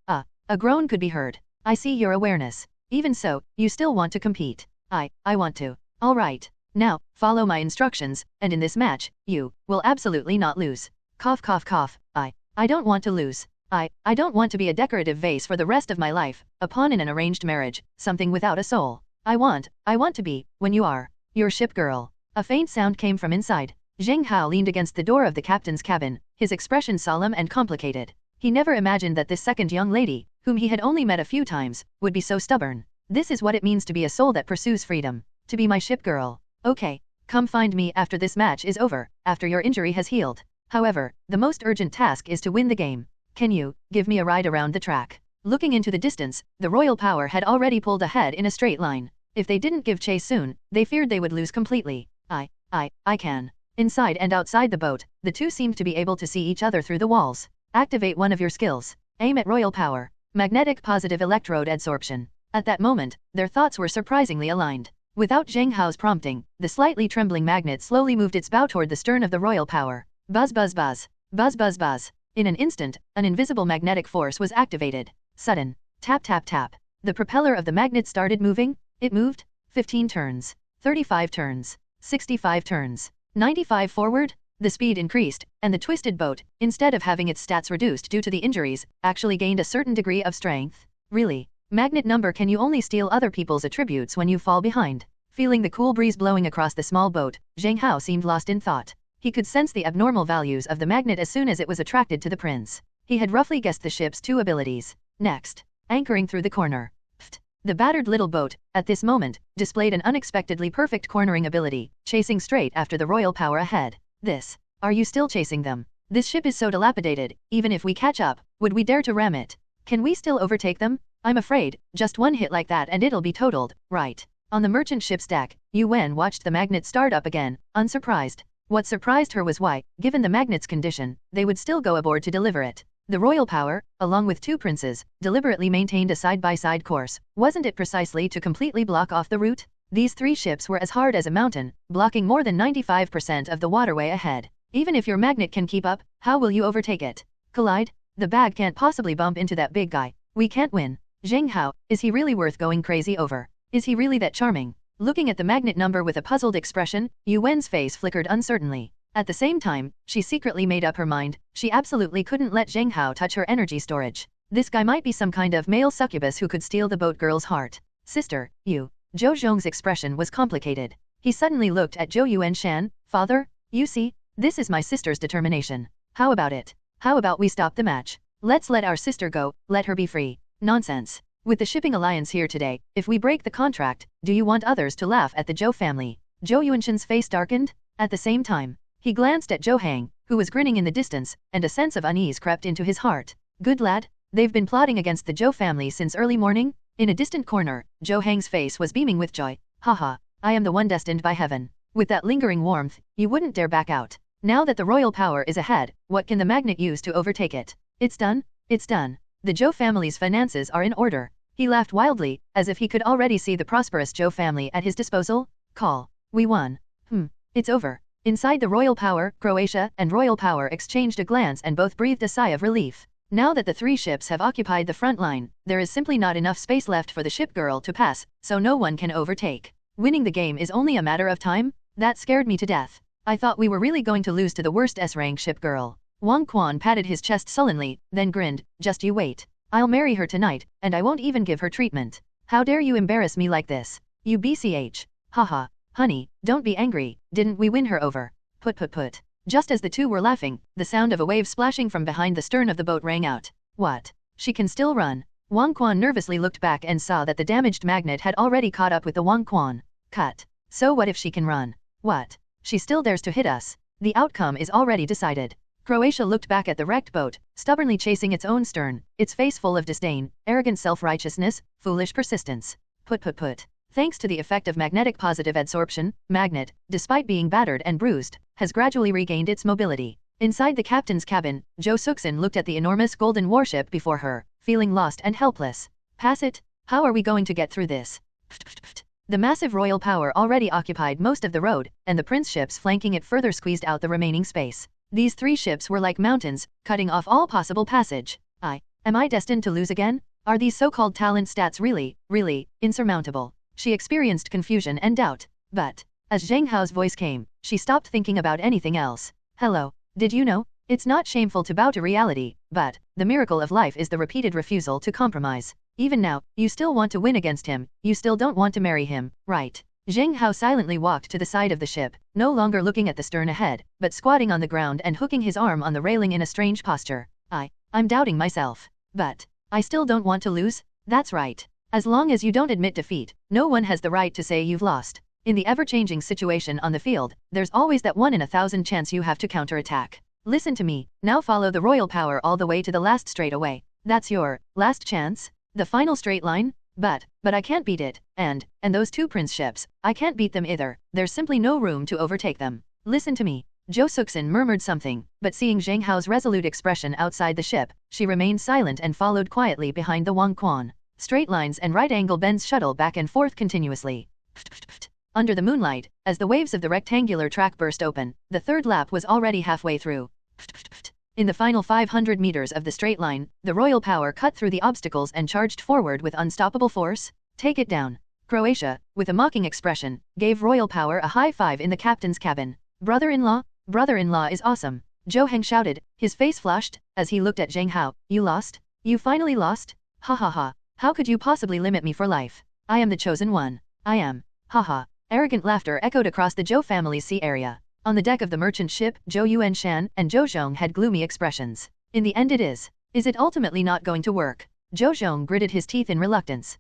groan could be heard. I see your awareness. Even so, you still want to compete. I want to. All right. Now, follow my instructions, and in this match, you will absolutely not lose. Cough cough cough. I don't want to lose. I don't want to be a decorative vase for the rest of my life, a pawn in an arranged marriage, something without a soul. I want to be, when you are, your ship girl. A faint sound came from inside. Zheng Hao leaned against the door of the captain's cabin, his expression solemn and complicated. He never imagined that this second young lady, whom he had only met a few times, would be so stubborn. This is what it means to be a soul that pursues freedom. To be my ship girl. Okay, come find me after this match is over, after your injury has healed. However, the most urgent task is to win the game. Can you give me a ride around the track? Looking into the distance, the royal power had already pulled ahead in a straight line. If they didn't give chase soon, they feared they would lose completely. I can. Inside and outside the boat, the two seemed to be able to see each other through the walls. Activate one of your skills. Aim at royal power. Magnetic positive electrode adsorption. At that moment, their thoughts were surprisingly aligned. Without Zheng Hao's prompting, the slightly trembling magnet slowly moved its bow toward the stern of the royal power. Buzz buzz buzz. Buzz buzz buzz. In an instant, an invisible magnetic force was activated. Sudden. Tap tap tap. The propeller of the magnet started moving. It moved. 15 turns. 35 turns. 65 turns. 95 forward. The speed increased, and the twisted boat, instead of having its stats reduced due to the injuries, actually gained a certain degree of strength. Really? Magnet number, can you only steal other people's attributes when you fall behind? Feeling the cool breeze blowing across the small boat, Zheng Hao seemed lost in thought. He could sense the abnormal values of the magnet as soon as it was attracted to the prince. He had roughly guessed the ship's two abilities. Next, anchoring through the corner. Pfft. The battered little boat, at this moment, displayed an unexpectedly perfect cornering ability, chasing straight after the royal power ahead. Are you still chasing them? This ship is so dilapidated, even if we catch up, would we dare to ram it? Can we still overtake them? I'm afraid, just one hit like that and it'll be totaled, right? On the merchant ship's deck, Yuan watched the magnet start up again, unsurprised. What surprised her was why, given the magnet's condition, they would still go aboard to deliver it. The royal power, along with two princes, deliberately maintained a side-by-side course. Wasn't it precisely to completely block off the route? These three ships were as hard as a mountain, blocking more than 95% of the waterway ahead. Even if your magnet can keep up, how will you overtake it? Collide? The bag can't possibly bump into that big guy. We can't win. Zheng Hao, is he really worth going crazy over? Is he really that charming? Looking at the magnet number with a puzzled expression, Yuan's face flickered uncertainly. At the same time, she secretly made up her mind, she absolutely couldn't let Zheng Hao touch her energy storage. This guy might be some kind of male succubus who could steal the boat girl's heart. Sister, you. Zhou Zhong's expression was complicated. He suddenly looked at Zhou Yuanshan. Father, you see, this is my sister's determination. How about it? How about we stop the match? Let's let our sister go, let her be free. Nonsense. With the shipping alliance here today, if we break the contract, do you want others to laugh at the Zhou family? Zhou Yuanshan's face darkened. At the same time, he glanced at Zhou Hang, who was grinning in the distance, and a sense of unease crept into his heart. Good lad, They've been plotting against the Zhou family since early morning? In a distant corner, Zhou Hang's face was beaming with joy. Haha, I am the one destined by heaven. With that lingering warmth, you wouldn't dare back out. Now that the royal power is ahead, what can the magnet use to overtake it? It's done? It's done. The Zhou family's finances are in order. He laughed wildly, as if he could already see the prosperous Zhou family at his disposal. Call. We won. It's over. Inside the royal power, Croatia and royal power exchanged a glance and both breathed a sigh of relief. Now that the three ships have occupied the front line, there is simply not enough space left for the ship girl to pass, so no one can overtake. Winning the game is only a matter of time? That scared me to death. I thought we were really going to lose to the worst S-rank ship girl. Wang Quan patted his chest sullenly, then grinned. Just you wait. I'll marry her tonight, and I won't even give her treatment. How dare you embarrass me like this? You BCH. Haha. Honey, don't be angry, didn't we win her over? Put. Just as the two were laughing, the sound of a wave splashing from behind the stern of the boat rang out. What? She can still run. Wang Quan nervously looked back and saw that the damaged magnet had already caught up with the Wang Quan. Cut. So what if she can run? What? She still dares to hit us. The outcome is already decided. Croatia looked back at the wrecked boat, stubbornly chasing its own stern, its face full of disdain, arrogant self-righteousness, foolish persistence. Put. Thanks to the effect of magnetic positive adsorption, Magnet, despite being battered and bruised, has gradually regained its mobility. Inside the captain's cabin, Jo Suksin looked at the enormous golden warship before her, feeling lost and helpless. Pass it? How are we going to get through this? The massive royal power already occupied most of the road, and the prince ships flanking it further squeezed out the remaining space. These three ships were like mountains, cutting off all possible passage. Am I destined to lose again? Are these so-called talent stats really insurmountable? She experienced confusion and doubt. But, as Zheng Hao's voice came, she stopped thinking about anything else. Hello, did you know? It's not shameful to bow to reality, but, the miracle of life is the repeated refusal to compromise. Even now, you still want to win against him, you still don't want to marry him, right? Zheng Hao silently walked to the side of the ship, no longer looking at the stern ahead, but squatting on the ground and hooking his arm on the railing in a strange posture. I'm doubting myself. But, I still don't want to lose? That's right. As long as you don't admit defeat, no one has the right to say you've lost. In the ever-changing situation on the field, there's always that 1 in 1,000 chance you have to counterattack. Listen to me, now follow the royal power all the way to the last straightaway. That's your last chance? The final straight line? But I can't beat it, and those two prince ships, I can't beat them either, there's simply no room to overtake them. Listen to me. Jo Suksin murmured something, but seeing Zheng Hao's resolute expression outside the ship, she remained silent and followed quietly behind the Wang Quan. Straight lines and right-angle bends shuttle back and forth continuously. Under the moonlight, as the waves of the rectangular track burst open, the third lap was already halfway through. In the final 500 meters of the straight line, the royal power cut through the obstacles and charged forward with unstoppable force. Take it down. Croatia, with a mocking expression, gave royal power a high five in the captain's cabin. Brother-in-law is awesome. Zhou Heng shouted, his face flushed, as he looked at Zheng Hao. You lost? You finally lost? Ha ha ha. How could you possibly limit me for life? I am the chosen one. I am. Haha. Arrogant laughter echoed across the Zhou family's sea area. On the deck of the merchant ship, Zhou Yuanshan and Zhou Zhong had gloomy expressions. In the end it is. Is it ultimately not going to work? Zhou Zhong gritted his teeth in reluctance.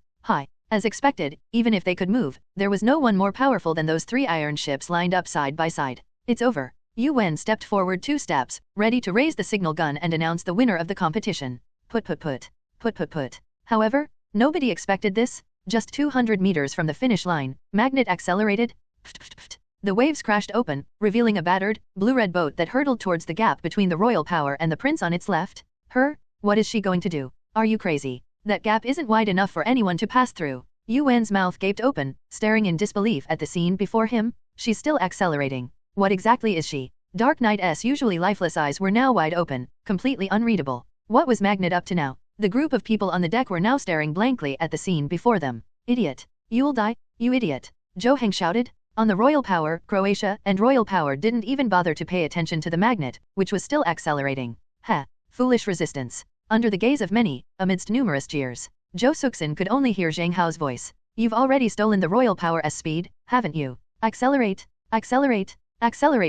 As expected, even if they could move, there was no one more powerful than those three iron ships lined up side by side. It's over. Yu Wen stepped forward 2 steps, ready to raise the signal gun and announce the winner of the competition. Put. However, nobody expected this. Just 200 meters from the finish line, Magnet accelerated. The waves crashed open, revealing a battered, blue-red boat that hurtled towards the gap between the royal power and the prince on its left. What is she going to do? Are you crazy? That gap isn't wide enough for anyone to pass through. Yu Wen's mouth gaped open, staring in disbelief at the scene before him. She's still accelerating. What exactly is she? Dark Knight's usually lifeless eyes were now wide open, completely unreadable. What was Magnet up to now? The group of people on the deck were now staring blankly at the scene before them. Idiot. You'll die, you idiot. Zhou Heng shouted. On the royal power, Croatia and royal power didn't even bother to pay attention to the Magnet, which was still accelerating. Foolish resistance. Under the gaze of many, amidst numerous jeers, Jo Suksin could only hear Zheng Hao's voice. You've already stolen the royal power's speed, haven't you? Accelerate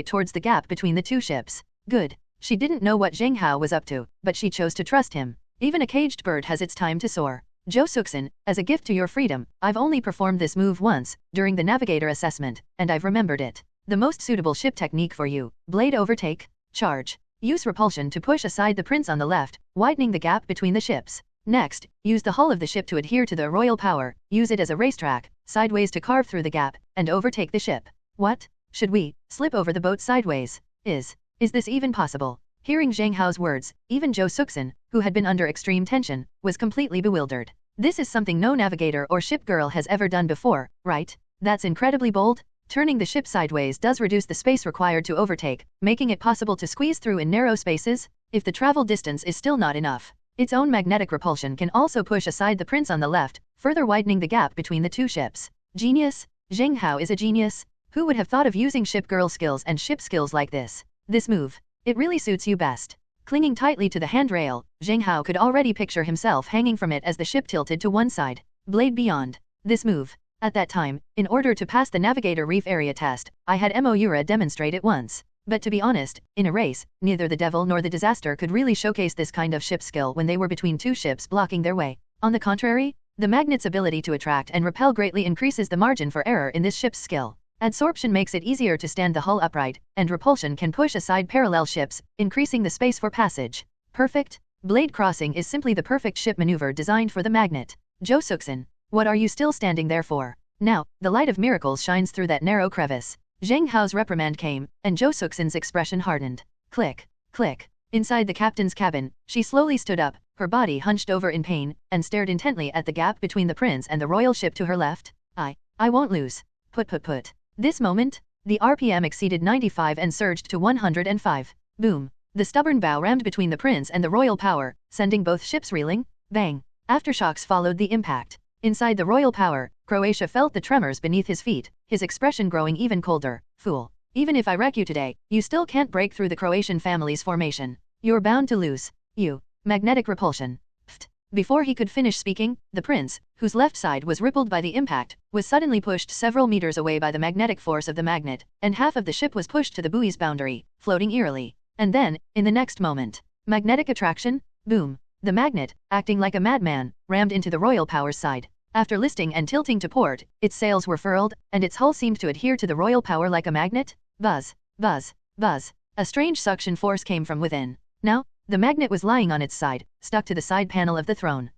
towards the gap between the two ships. Good. She didn't know what Zheng Hao was up to, but she chose to trust him. Even a caged bird has its time to soar. Jo Suksin, as a gift to your freedom, I've only performed this move once, during the navigator assessment, and I've remembered it. The most suitable ship technique for you, blade overtake, charge. Use repulsion to push aside the prince on the left, widening the gap between the ships. Next, use the hull of the ship to adhere to the royal power, use it as a racetrack, sideways to carve through the gap, and overtake the ship. What? Should we slip over the boat sideways? Is this even possible? Hearing Zheng Hao's words, even Zhou Suxin, who had been under extreme tension, was completely bewildered. This is something no navigator or ship girl has ever done before, right? That's incredibly bold. Turning the ship sideways does reduce the space required to overtake, making it possible to squeeze through in narrow spaces. If the travel distance is still not enough, its own magnetic repulsion can also push aside the prince on the left, further widening the gap between the two ships. Genius! Zheng Hao is a genius. Who would have thought of using ship girl skills and ship skills like this? This move. It really suits you best. Clinging tightly to the handrail, Zheng Hao could already picture himself hanging from it as the ship tilted to one side. Blade beyond. This move. At that time, in order to pass the navigator reef area test, I had Moura demonstrate it once. But to be honest, in a race, neither the devil nor the disaster could really showcase this kind of ship skill when they were between two ships blocking their way. On the contrary, the magnet's ability to attract and repel greatly increases the margin for error in this ship's skill. Adsorption makes it easier to stand the hull upright, and repulsion can push aside parallel ships, increasing the space for passage. Perfect. Blade crossing is simply the perfect ship maneuver designed for the magnet. Zhou Suxin, what are you still standing there for? Now, the light of miracles shines through that narrow crevice. Zheng Hao's reprimand came, and Zhou Suxin's expression hardened. Click, click. Inside the captain's cabin, she slowly stood up, her body hunched over in pain, and stared intently at the gap between the prince and the royal ship to her left. I won't lose. Put. This moment, the RPM exceeded 95 and surged to 105. Boom. The stubborn bow rammed between the prince and the royal power, sending both ships reeling. Bang. Aftershocks followed the impact. Inside the royal power, Croatia felt the tremors beneath his feet, his expression growing even colder. Fool. Even if I wreck you today, you still can't break through the Croatian family's formation. You're bound to lose. You. Magnetic repulsion. Pfft. Before he could finish speaking, the prince, whose left side was rippled by the impact, was suddenly pushed several meters away by the magnetic force of the magnet, and half of the ship was pushed to the buoy's boundary, floating eerily. And then, in the next moment, magnetic attraction? Boom. The magnet, acting like a madman, rammed into the royal power's side. After listing and tilting to port, its sails were furled, and its hull seemed to adhere to the royal power like a magnet. Buzz, buzz, buzz. A strange suction force came from within. Now, the magnet was lying on its side, stuck to the side panel of the throne.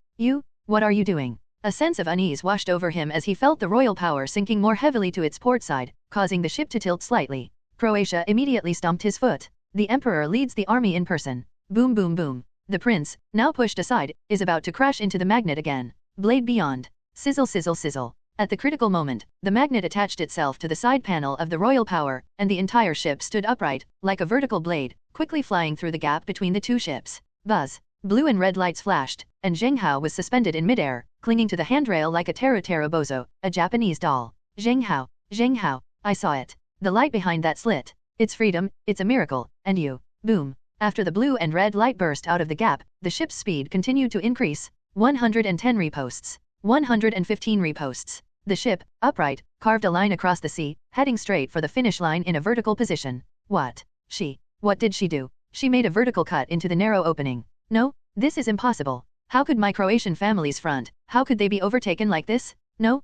What are you doing? A sense of unease washed over him as he felt the royal power sinking more heavily to its port side, causing the ship to tilt slightly. Croatia immediately stomped his foot. The emperor leads the army in person. Boom boom boom. The prince, now pushed aside, is about to crash into the magnet again. Blade beyond. Sizzle sizzle sizzle. At the critical moment, the magnet attached itself to the side panel of the royal power, and the entire ship stood upright, like a vertical blade, quickly flying through the gap between the two ships. Buzz. Blue and red lights flashed, and Zheng Hao was suspended in midair, clinging to the handrail like a Teru Bozo, a Japanese doll. Zheng Hao, I saw it. The light behind that slit. It's freedom, it's a miracle, and you. Boom. After the blue and red light burst out of the gap, the ship's speed continued to increase. 110 reposts. 115 reposts. The ship, upright, carved a line across the sea, heading straight for the finish line in a vertical position. What did she do? She made a vertical cut into the narrow opening. No, this is impossible. How could my Croatian family's front, how could they be overtaken like this? No.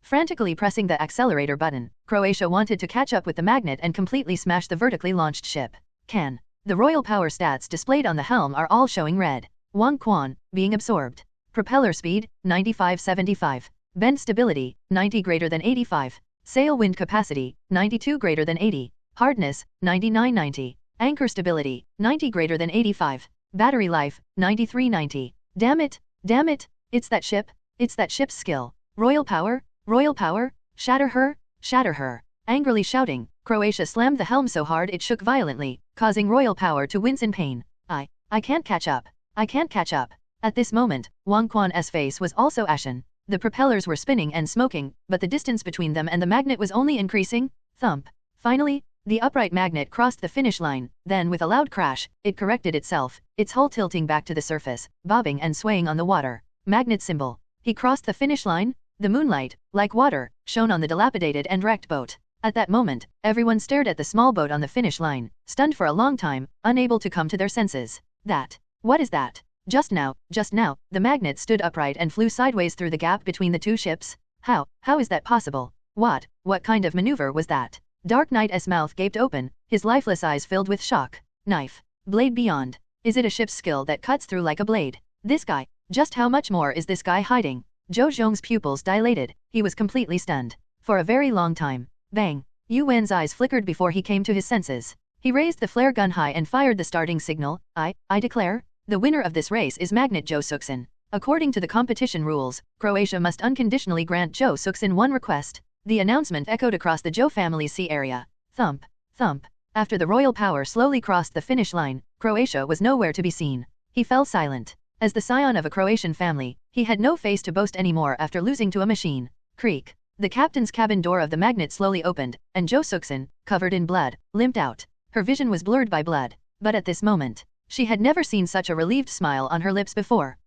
Frantically pressing the accelerator button, Croatia wanted to catch up with the magnet and completely smash the vertically launched ship. The royal power stats displayed on the helm are all showing red. Wang Quan, being absorbed. Propeller speed, 95-75. Bend stability, 90 greater than 85. Sail wind capacity, 92 greater than 80. Hardness, 99-90. Anchor stability, 90 greater than 85. Battery life, 93-90. Damn it, it's that ship's skill. Royal power, shatter her. Angrily shouting, Croatia slammed the helm so hard it shook violently, causing royal power to wince in pain. I can't catch up. At this moment, Wang Quan's face was also ashen. The propellers were spinning and smoking, but the distance between them and the magnet was only increasing. Thump. Finally, the upright magnet crossed the finish line, then with a loud crash, it corrected itself, its hull tilting back to the surface, bobbing and swaying on the water. Magnet symbol. He crossed the finish line. The moonlight, like water, shone on the dilapidated and wrecked boat. At that moment, everyone stared at the small boat on the finish line, stunned for a long time, unable to come to their senses. What is that? Just now, the magnet stood upright and flew sideways through the gap between the two ships. How is that possible? What kind of maneuver was that? Dark Knight's mouth gaped open, his lifeless eyes filled with shock. Knife. Blade beyond. Is it a ship's skill that cuts through like a blade? This guy. Just how much more is this guy hiding? Zhou Zhong's pupils dilated. He was completely stunned. For a very long time. Bang. Yu Wen's eyes flickered before he came to his senses. He raised the flare gun high and fired the starting signal. I declare, the winner of this race is Magnet Zhou Suxin. According to the competition rules, Croatia must unconditionally grant Zhou Suxin one request. The announcement echoed across the Zhou family's sea area. Thump, thump. After the royal power slowly crossed the finish line, Croatia was nowhere to be seen. He fell silent. As the scion of a Croatian family, he had no face to boast anymore after losing to a machine. Creak. The captain's cabin door of the Magnet slowly opened, and Zhou Suxin, covered in blood, limped out. Her vision was blurred by blood. But at this moment, she had never seen such a relieved smile on her lips before.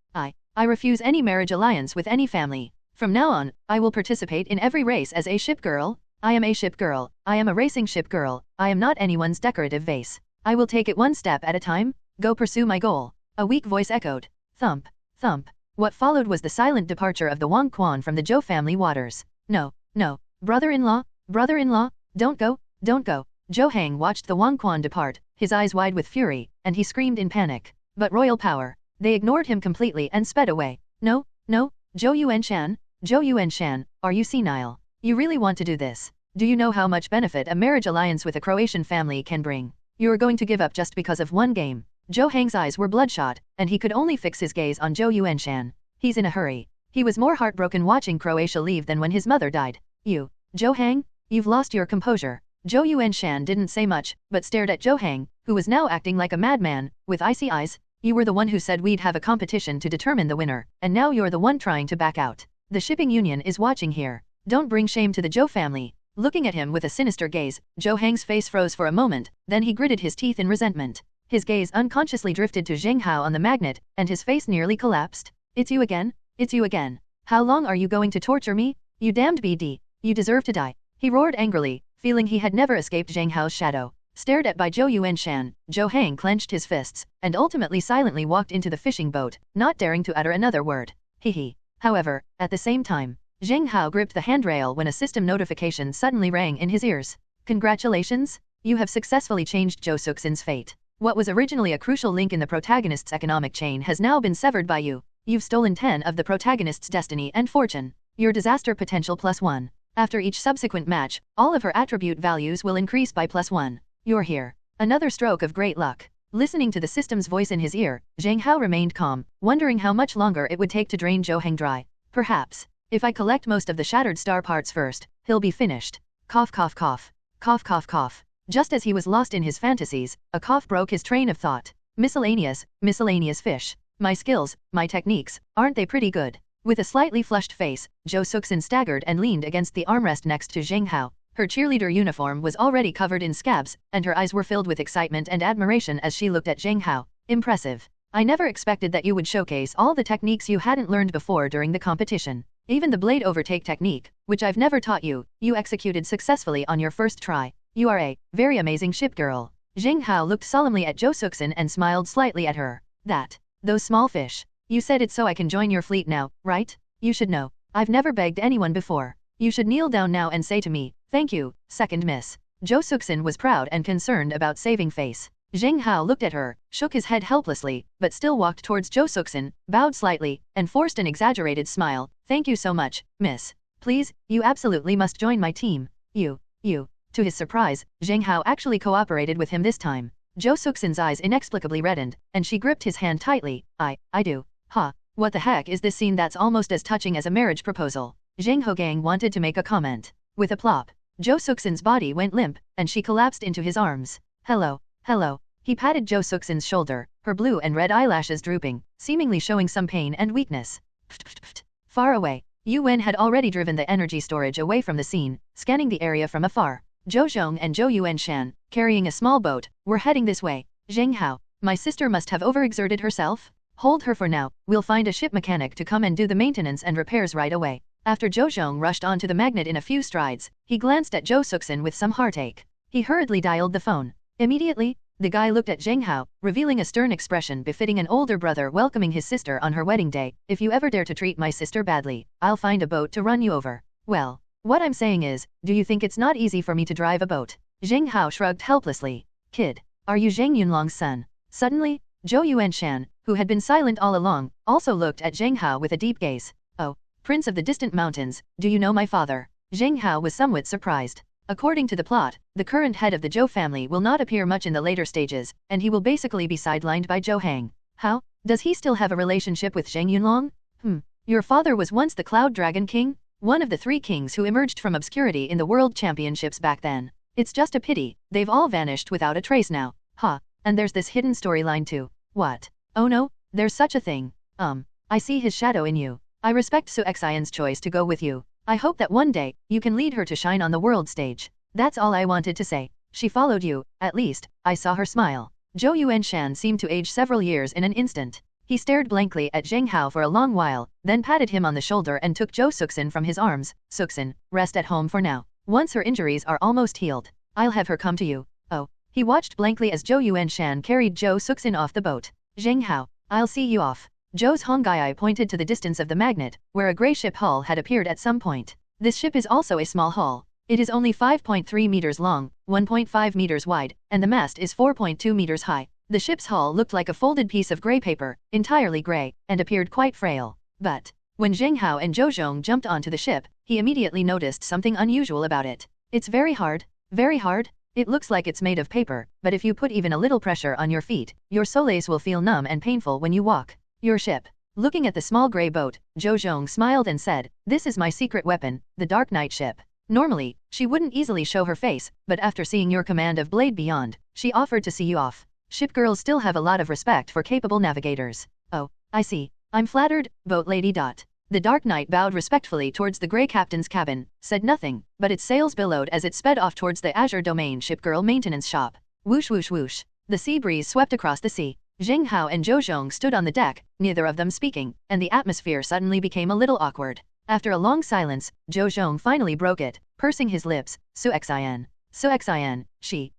I refuse any marriage alliance with any family. From now on, I will participate in every race as a ship girl. I am a ship girl. I am a racing ship girl. I am not anyone's decorative vase. I will take it one step at a time. Go pursue my goal. A weak voice echoed. Thump, thump. What followed was the silent departure of the Wang Quan from the Zhou family waters. No, no. Brother-in-law, brother-in-law, don't go, don't go. Zhou Hang watched the Wang Quan depart, his eyes wide with fury, and he screamed in panic. But royal power. They ignored him completely and sped away. No, no, Zhou Yuanshan, are you senile? You really want to do this? Do you know how much benefit a marriage alliance with a Croatian family can bring? You are going to give up just because of one game. Zhou Hang's eyes were bloodshot, and he could only fix his gaze on Zhou Yuanshan. He's in a hurry. He was more heartbroken watching Croatia leave than when his mother died. You, Zhou Hang, you've lost your composure. Zhou Yuanshan didn't say much, but stared at Zhou Hang, who was now acting like a madman, with icy eyes. You were the one who said we'd have a competition to determine the winner, and now you're the one trying to back out. The shipping union is watching here. Don't bring shame to the Zhou family. Looking at him with a sinister gaze, Zhou Hang's face froze for a moment, then he gritted his teeth in resentment. His gaze unconsciously drifted to Zheng Hao on the Magnet, and his face nearly collapsed. It's you again? It's you again. How long are you going to torture me? You damned BD. You deserve to die. He roared angrily, feeling he had never escaped Zheng Hao's shadow. Stared at by Zhou Yuanshan, Zhou Hang clenched his fists, and ultimately silently walked into the fishing boat, not daring to utter another word. He. However, at the same time, Zheng Hao gripped the handrail when a system notification suddenly rang in his ears. Congratulations! You have successfully changed Zhou Suxin's fate. What was originally a crucial link in the protagonist's economic chain has now been severed by you. You've stolen 10 of the protagonist's destiny and fortune. Your disaster potential +1. After each subsequent match, all of her attribute values will increase by +1. You're here. Another stroke of great luck. Listening to the system's voice in his ear, Zheng Hao remained calm, wondering how much longer it would take to drain Zhou Hang dry. Perhaps, if I collect most of the shattered star parts first, he'll be finished. Cough cough cough. Cough cough cough. Just as he was lost in his fantasies, a cough broke his train of thought. Miscellaneous fish. My skills, my techniques, aren't they pretty good? With a slightly flushed face, Zhou Suxin staggered and leaned against the armrest next to Zheng Hao. Her cheerleader uniform was already covered in scabs, and her eyes were filled with excitement and admiration as she looked at Zheng Hao. Impressive. I never expected that you would showcase all the techniques you hadn't learned before during the competition. Even the blade overtake technique, which I've never taught you, you executed successfully on your first try. You are a very amazing ship girl. Zheng Hao looked solemnly at Zhou Suxin and smiled slightly at her. Those small fish. You said it so I can join your fleet now, right? You should know. I've never begged anyone before. You should kneel down now and say to me, thank you, second miss. Zhou Suxin was proud and concerned about saving face. Zheng Hao looked at her, shook his head helplessly, but still walked towards Zhou Suxin, bowed slightly, and forced an exaggerated smile. Thank you so much, miss. Please, you absolutely must join my team. You. To his surprise, Zheng Hao actually cooperated with him this time. Zhou Suxin's eyes inexplicably reddened, and she gripped his hand tightly. I do. What the heck is this scene that's almost as touching as a marriage proposal? Zheng Hogang wanted to make a comment. With a plop, Zhou Suxin's body went limp, and she collapsed into his arms. Hello. He patted Zhou Suxin's shoulder, her blue and red eyelashes drooping, seemingly showing some pain and weakness. Far away, Yu Wen had already driven the energy storage away from the scene, scanning the area from afar. Zhou Zhong and Zhou Yuanshan, carrying a small boat, were heading this way. Zheng Hao, my sister must have overexerted herself? Hold her for now, we'll find a ship mechanic to come and do the maintenance and repairs right away. After Zhou Zhong rushed onto the Magnet in a few strides, he glanced at Zhou Suxin with some heartache. He hurriedly dialed the phone. Immediately, the guy looked at Zheng Hao, revealing a stern expression befitting an older brother welcoming his sister on her wedding day. If you ever dare to treat my sister badly, I'll find a boat to run you over. Well, what I'm saying is, do you think it's not easy for me to drive a boat? Zheng Hao shrugged helplessly. Kid, are you Zheng Yunlong's son? Suddenly, Zhou Yuanshan, who had been silent all along, also looked at Zheng Hao with a deep gaze. Oh, Prince of the Distant Mountains, do you know my father? Zheng Hao was somewhat surprised. According to the plot, the current head of the Zhou family will not appear much in the later stages, and he will basically be sidelined by Zhou Hang. How? Does he still have a relationship with Zheng Yunlong? Your father was once the Cloud Dragon King? One of the 3 kings who emerged from obscurity in the World Championships back then. It's just a pity, they've all vanished without a trace now. And there's this hidden storyline too. What? Oh no, there's such a thing. I see his shadow in you. I respect Su Xian's choice to go with you. I hope that one day, you can lead her to shine on the world stage. That's all I wanted to say. She followed you, at least, I saw her smile. Zhou Yuanshan seemed to age several years in an instant. He stared blankly at Zheng Hao for a long while, then patted him on the shoulder and took Zhou Suxin from his arms. Suxin, rest at home for now. Once her injuries are almost healed, I'll have her come to you. Oh. He watched blankly as Zhou Yuanshan carried Zhou Suxin off the boat. Zheng Hao, I'll see you off. Zhou's Hongai pointed to the distance of the magnet, where a grey ship hull had appeared at some point. This ship is also a small hull. It is only 5.3 meters long, 1.5 meters wide, and the mast is 4.2 meters high. The ship's hull looked like a folded piece of grey paper, entirely grey, and appeared quite frail. But when Zheng Hao and Zhou Zhong jumped onto the ship, he immediately noticed something unusual about it. It's very hard. Very hard? It looks like it's made of paper, but if you put even a little pressure on your feet, your soles will feel numb and painful when you walk. Your ship. Looking at the small grey boat, Zhou Zhong smiled and said, "This is my secret weapon, the Dark Knight ship." Normally, she wouldn't easily show her face, but after seeing your command of Blade Beyond, she offered to see you off. Ship girls still have a lot of respect for capable navigators. Oh, I see. I'm flattered, boat lady. The Dark Knight bowed respectfully towards the Grey Captain's cabin, said nothing, but its sails billowed as it sped off towards the Azure Domain shipgirl maintenance shop. Whoosh whoosh whoosh. The sea breeze swept across the sea. Zheng Hao and Zhou Zhong stood on the deck, neither of them speaking, and the atmosphere suddenly became a little awkward. After a long silence, Zhou Zhong finally broke it, pursing his lips. Su Xian. Su Xian,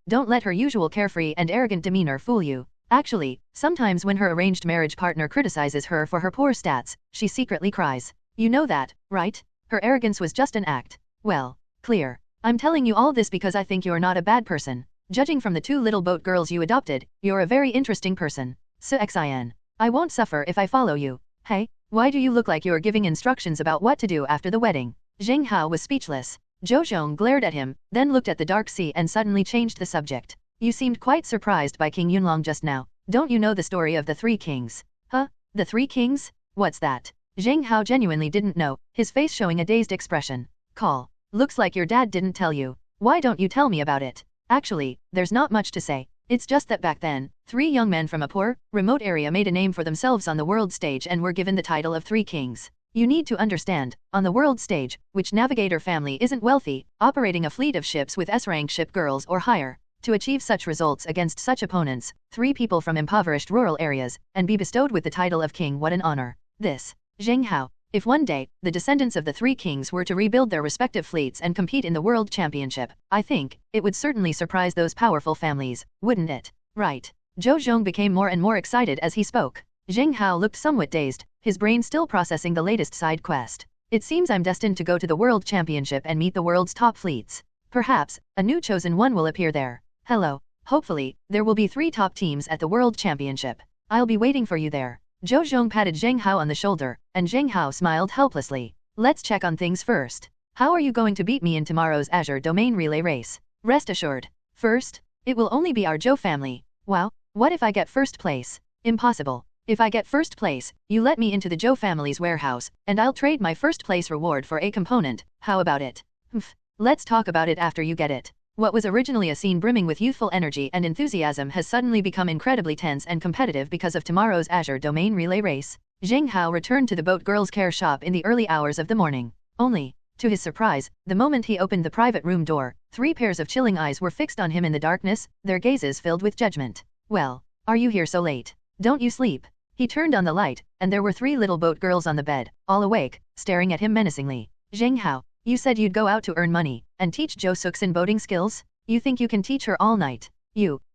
don't let her usual carefree and arrogant demeanor fool you. Actually, sometimes when her arranged marriage partner criticizes her for her poor stats, she secretly cries. You know that, right? Her arrogance was just an act. Well, clear. I'm telling you all this because I think you're not a bad person. Judging from the 2 little boat girls you adopted, you're a very interesting person. Su Xian. I won't suffer if I follow you. Hey, why do you look like you're giving instructions about what to do after the wedding? Zheng Hao was speechless. Zhou Zhong glared at him, then looked at the dark sea and suddenly changed the subject. You seemed quite surprised by King Yunlong just now. Don't you know the story of the 3 kings? Huh? The 3 kings? What's that? Zheng Hao genuinely didn't know, his face showing a dazed expression. Call. Looks like your dad didn't tell you. Why don't you tell me about it? Actually, there's not much to say. It's just that back then, 3 young men from a poor, remote area made a name for themselves on the world stage and were given the title of 3 kings. You need to understand, on the world stage, which navigator family isn't wealthy, operating a fleet of ships with S-rank ship girls or higher, to achieve such results against such opponents, 3 people from impoverished rural areas, and be bestowed with the title of king, what an honor. This. Zheng Hao. If one day, the descendants of the 3 kings were to rebuild their respective fleets and compete in the world championship, I think, it would certainly surprise those powerful families, wouldn't it? Right. Zhou Zhong became more and more excited as he spoke. Zheng Hao looked somewhat dazed, his brain still processing the latest side quest. It seems I'm destined to go to the World Championship and meet the world's top fleets. Perhaps, a new chosen one will appear there. Hello. Hopefully, there will be 3 top teams at the World Championship. I'll be waiting for you there. Zhou Zhong patted Zheng Hao on the shoulder, and Zheng Hao smiled helplessly. Let's check on things first. How are you going to beat me in tomorrow's Azure Domain Relay race? Rest assured. First, it will only be our Zhou family. Wow, what if I get first place? Impossible. If I get first place, you let me into the Zhou family's warehouse, and I'll trade my first place reward for a component. How about it? Let's talk about it after you get it. What was originally a scene brimming with youthful energy and enthusiasm has suddenly become incredibly tense and competitive because of tomorrow's Azure Domain Relay race. Zheng Hao returned to the boat girls' care shop in the early hours of the morning. Only, to his surprise, the moment he opened the private room door, 3 pairs of chilling eyes were fixed on him in the darkness, their gazes filled with judgment. Well, are you here so late? Don't you sleep? He turned on the light, and there were 3 little boat girls on the bed, all awake, staring at him menacingly. Zheng Hao, you said you'd go out to earn money, and teach Zhou Suxin boating skills? You think you can teach her all night?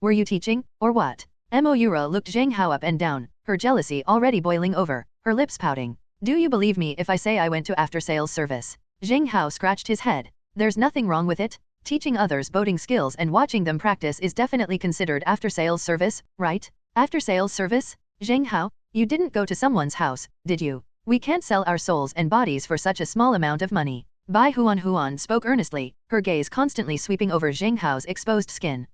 Were you teaching, or what? Moira looked Zheng Hao up and down, her jealousy already boiling over, her lips pouting. Do you believe me if I say I went to after-sales service? Zheng Hao scratched his head. There's nothing wrong with it. Teaching others boating skills and watching them practice is definitely considered after-sales service, right? After sales service? Zheng Hao, you didn't go to someone's house, did you? We can't sell our souls and bodies for such a small amount of money. Bai Huan spoke earnestly, her gaze constantly sweeping over Zheng Hao's exposed skin.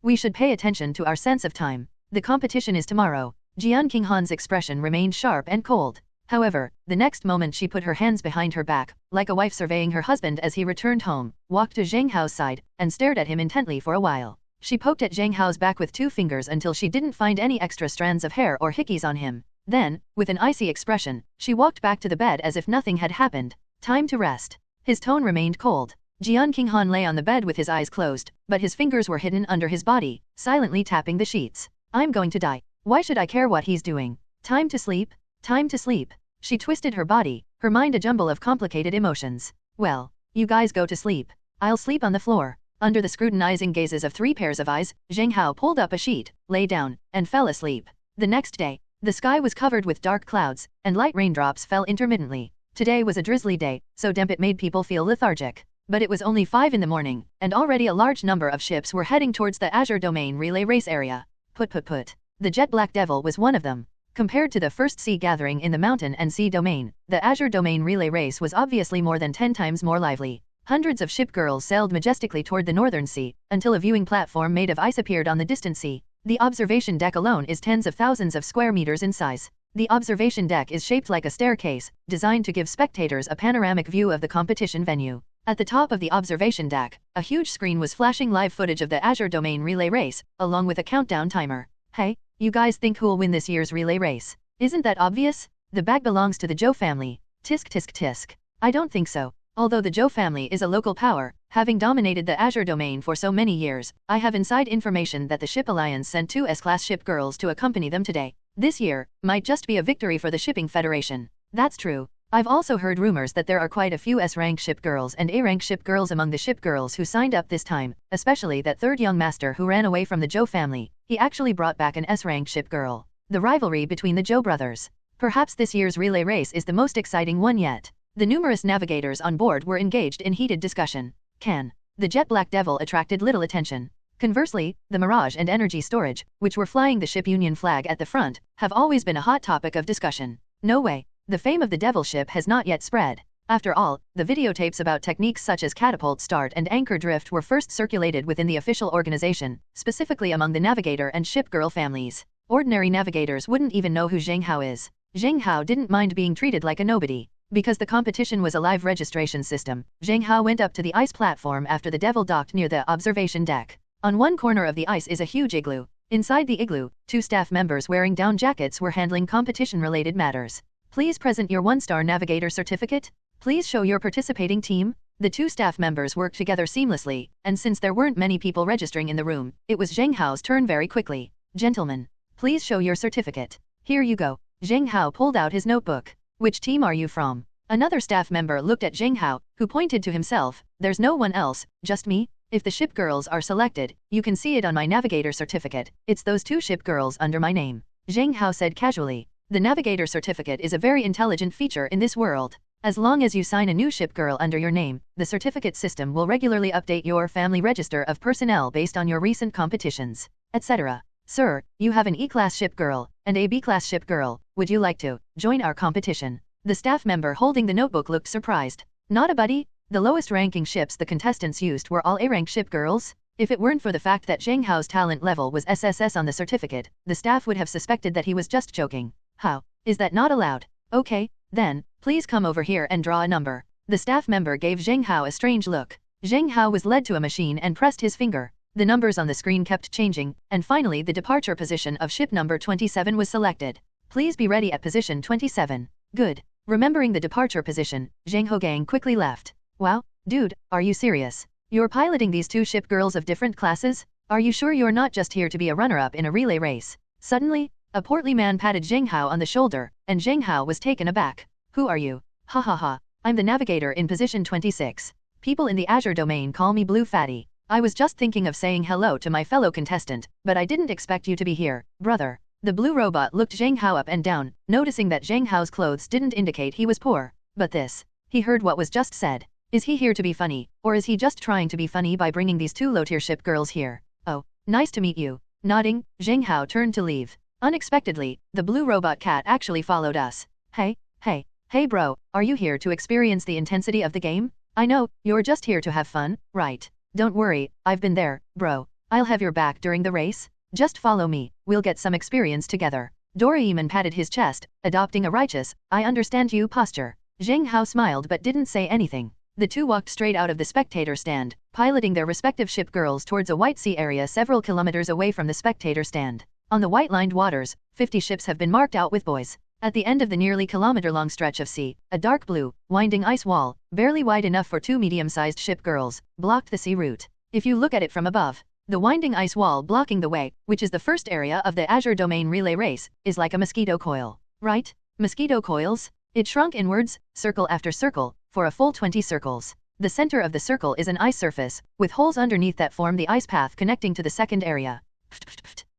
We should pay attention to our sense of time. The competition is tomorrow. Jian Qinghan's expression remained sharp and cold. However, the next moment she put her hands behind her back, like a wife surveying her husband as he returned home, walked to Zheng Hao's side, and stared at him intently for a while. She poked at Zheng Hao's back with 2 fingers until she didn't find any extra strands of hair or hickeys on him. Then, with an icy expression, she walked back to the bed as if nothing had happened. Time to rest. His tone remained cold. Jian Qinghan lay on the bed with his eyes closed, but his fingers were hidden under his body, silently tapping the sheets. I'm going to die. Why should I care what he's doing? Time to sleep? Time to sleep. She twisted her body, her mind a jumble of complicated emotions. Well, you guys go to sleep. I'll sleep on the floor. Under the scrutinizing gazes of 3 pairs of eyes, Zheng Hao pulled up a sheet, lay down, and fell asleep. The next day, the sky was covered with dark clouds, and light raindrops fell intermittently. Today was a drizzly day, so damp it made people feel lethargic. But it was only 5 in the morning, and already a large number of ships were heading towards the Azure Domain relay race area. The Jet Black Devil was one of them. Compared to the first sea gathering in the Mountain and Sea Domain, the Azure Domain relay race was obviously more than 10 times more lively. Hundreds of ship girls sailed majestically toward the northern sea, until a viewing platform made of ice appeared on the distant sea. The observation deck alone is tens of thousands of square meters in size. The observation deck is shaped like a staircase, designed to give spectators a panoramic view of the competition venue. At the top of the observation deck, a huge screen was flashing live footage of the Azure Domain relay race, along with a countdown timer. Hey, you guys think who'll win this year's relay race? Isn't that obvious? The bag belongs to the Zhou family. Tisk tisk tisk. I don't think so. Although the Zhou family is a local power, having dominated the Azure Domain for so many years, I have inside information that the Ship Alliance sent 2 S-class ship girls to accompany them today. This year might just be a victory for the Shipping Federation. That's true. I've also heard rumors that there are quite a few S-rank ship girls and A-rank ship girls among the ship girls who signed up this time, especially that 3rd young master who ran away from the Zhou family. He actually brought back an S-rank ship girl. The rivalry between the Zhou brothers. Perhaps this year's relay race is the most exciting one yet. The numerous navigators on board were engaged in heated discussion. The Jet Black Devil attracted little attention. Conversely, the Mirage and Energy Storage, which were flying the ship Union flag at the front, have always been a hot topic of discussion. No way. The fame of the Devil ship has not yet spread. After all, the videotapes about techniques such as catapult start and anchor drift were first circulated within the official organization, specifically among the navigator and ship girl families. Ordinary navigators wouldn't even know who Zheng Hao is. Zheng Hao didn't mind being treated like a nobody. Because the competition was a live registration system, Zheng Hao went up to the ice platform after the Devil docked near the observation deck. On one corner of the ice is a huge igloo. Inside the igloo, 2 staff members wearing down jackets were handling competition-related matters. Please present your 1-star navigator certificate. Please show your participating team. The 2 staff members worked together seamlessly, and since there weren't many people registering in the room, it was Zheng Hao's turn very quickly. Gentlemen, please show your certificate. Here you go. Zheng Hao pulled out his notebook. Which team are you from? Another staff member looked at Zheng Hao, who pointed to himself. There's no one else, just me. If the ship girls are selected, you can see it on my navigator certificate. It's those 2 ship girls under my name. Zheng Hao said casually. The navigator certificate is a very intelligent feature in this world. As long as you sign a new ship girl under your name, the certificate system will regularly update your family register of personnel based on your recent competitions, etc. Sir, you have an E-class ship girl and a B-class ship girl. Would you like to join our competition? The staff member holding the notebook looked surprised. Not a buddy? The lowest ranking ships the contestants used were all A-rank ship girls? If it weren't for the fact that Zheng Hao's talent level was SSS on the certificate, the staff would have suspected that he was just joking. How? Is that not allowed? Okay, then, please come over here and draw a number. The staff member gave Zheng Hao a strange look. Zheng Hao was led to a machine and pressed his finger. The numbers on the screen kept changing, and finally the departure position of ship number 27 was selected. Please be ready at position 27. Good. Remembering the departure position, Zheng Hao quickly left. Wow, dude, are you serious? You're piloting these 2 ship girls of different classes? Are you sure you're not just here to be a runner-up in a relay race? Suddenly, a portly man patted Zheng Hao on the shoulder, and Zheng Hao was taken aback. Who are you? Ha ha ha. I'm the navigator in position 26. People in the Azure Domain call me Blue Fatty. I was just thinking of saying hello to my fellow contestant, but I didn't expect you to be here, brother. The blue robot looked Zheng Hao up and down, noticing that Zheng Hao's clothes didn't indicate he was poor. But this. He heard what was just said. Is he here to be funny, or is he just trying to be funny by bringing these 2 low-tier ship girls here? Oh, nice to meet you. Nodding, Zheng Hao turned to leave. Unexpectedly, the blue robot cat actually followed us. Hey bro, are you here to experience the intensity of the game? I know, you're just here to have fun, right? Don't worry, I've been there, bro. I'll have your back during the race. Just follow me, we'll get some experience together. Doraemon patted his chest, adopting a righteous, I understand you posture. Zheng Hao smiled but didn't say anything. The two walked straight out of the spectator stand, piloting their respective ship girls towards a white sea area several kilometers away from the spectator stand. On the white-lined waters, 50 ships have been marked out with boys. At the end of the nearly kilometer-long stretch of sea, a dark blue, winding ice wall, barely wide enough for 2 medium-sized ship girls, blocked the sea route. If you look at it from above, the winding ice wall blocking the way, which is the first area of the Azure Domain Relay Race, is like a mosquito coil. Right? Mosquito coils? It shrunk inwards, circle after circle, for a full 20 circles. The center of the circle is an ice surface, with holes underneath that form the ice path connecting to the second area.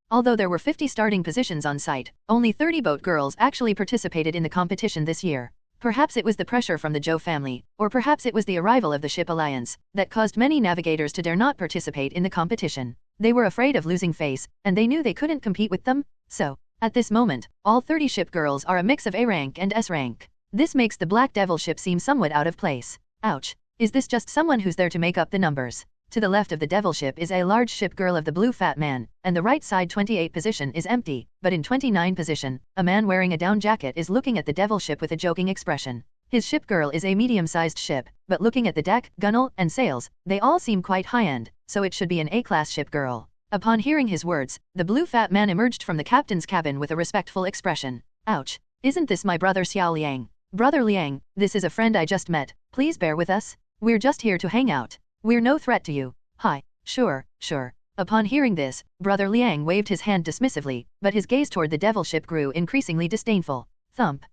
Although there were 50 starting positions on site, only 30 boat girls actually participated in the competition this year. Perhaps it was the pressure from the Zhou family, or perhaps it was the arrival of the ship alliance, that caused many navigators to dare not participate in the competition. They were afraid of losing face, and they knew they couldn't compete with them, so, at this moment, all 30 ship girls are a mix of A rank and S rank. This makes the Black Devil ship seem somewhat out of place. Ouch. Is this just someone who's there to make up the numbers? To the left of the Devil ship is a large ship girl of the Blue Fat Man, and the right side 28 position is empty, but in 29 position, a man wearing a down jacket is looking at the Devil ship with a joking expression. His ship girl is a medium-sized ship, but looking at the deck, gunnel, and sails, they all seem quite high-end, so it should be an A-class ship girl. Upon hearing his words, the Blue Fat Man emerged from the captain's cabin with a respectful expression. Ouch. Isn't this my brother Xiao Liang? Brother Liang, this is a friend I just met, please bear with us. We're just here to hang out. We're no threat to you. Hi. Sure. Upon hearing this, Brother Liang waved his hand dismissively, but his gaze toward the Devil ship grew increasingly disdainful. Thump.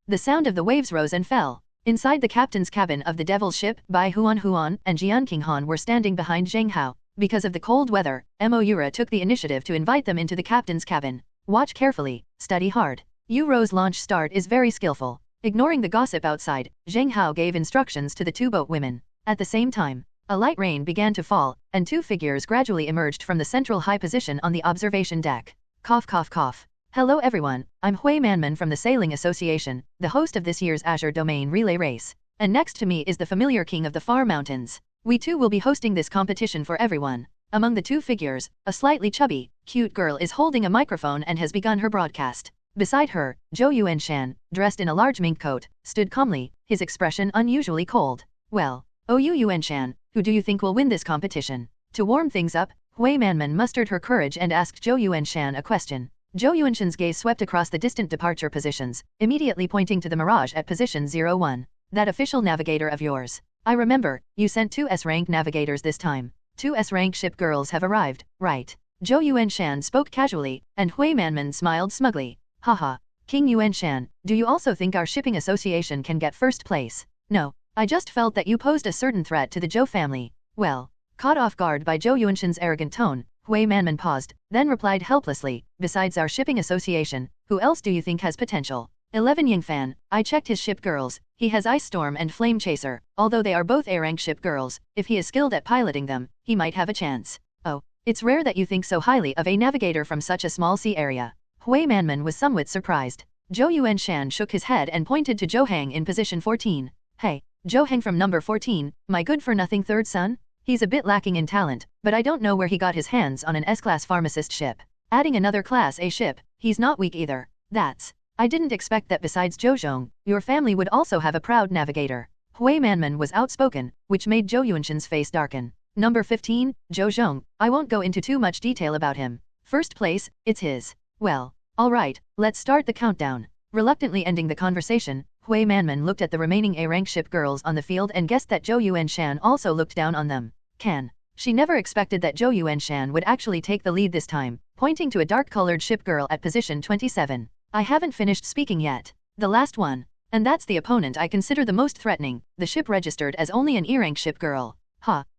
The sound of the waves rose and fell. Inside the captain's cabin of the Devil's ship, Bai Huan and Jian Qinghan were standing behind Zheng Hao. Because of the cold weather, Moura took the initiative to invite them into the captain's cabin. Watch carefully, study hard. Yuro's launch start is very skillful. Ignoring the gossip outside, Zheng Hao gave instructions to the two boat women. At the same time, a light rain began to fall, and two figures gradually emerged from the central high position on the observation deck. Cough. Hello everyone, I'm Hui Manman from the Sailing Association, the host of this year's Azure Domain Relay Race. And next to me is the familiar king of the Far Mountains. We too will be hosting this competition for everyone. Among the two figures, a slightly chubby, cute girl is holding a microphone and has begun her broadcast. Beside her, Zhou Yuanshan, dressed in a large mink coat, stood calmly, his expression unusually cold. Well, Yuanshan, who do you think will win this competition? To warm things up, Hui Manman mustered her courage and asked Zhou Yuanshan a question. Zhou Yuanshan's gaze swept across the distant departure positions, immediately pointing to the Mirage at position 01. That official navigator of yours. I remember, you sent 2 S-rank navigators this time. 2 S-rank ship girls have arrived, right? Zhou Yuanshan spoke casually, and Hui Manman smiled smugly. Haha. King Yuanshan, do you also think our shipping association can get first place? No. I just felt that you posed a certain threat to the Zhou family. Well, caught off guard by Zhou Yuanshan's arrogant tone, Hui Manman paused, then replied helplessly, besides our shipping association, who else do you think has potential? 11 Yingfan, I checked his ship girls, he has Ice Storm and Flame Chaser, although they are both A-rank ship girls, if he is skilled at piloting them, he might have a chance. Oh, it's rare that you think so highly of a navigator from such a small sea area. Hui Manman was somewhat surprised. Zhou Yuanshan shook his head and pointed to Zhou Hang in position 14. Hey, Zhou Hang from number 14, my good-for-nothing third son? He's a bit lacking in talent, but I don't know where he got his hands on an S-class pharmacist ship. Adding another Class A ship, he's not weak either. I didn't expect that besides Zhou Zhong, your family would also have a proud navigator. Hui Manman was outspoken, which made Zhou Yuanshan's face darken. Number 15, Zhou Zhong, I won't go into too much detail about him. First place, it's his. Well, alright, let's start the countdown. Reluctantly ending the conversation, Hui Manman looked at the remaining A-rank ship girls on the field and guessed that Zhou Yuanshan also looked down on them. She never expected that Zhou Yuanshan would actually take the lead this time, pointing to a dark-colored ship girl at position 27. I haven't finished speaking yet. The last one. And that's the opponent I consider the most threatening, the ship registered as only an E-rank ship girl.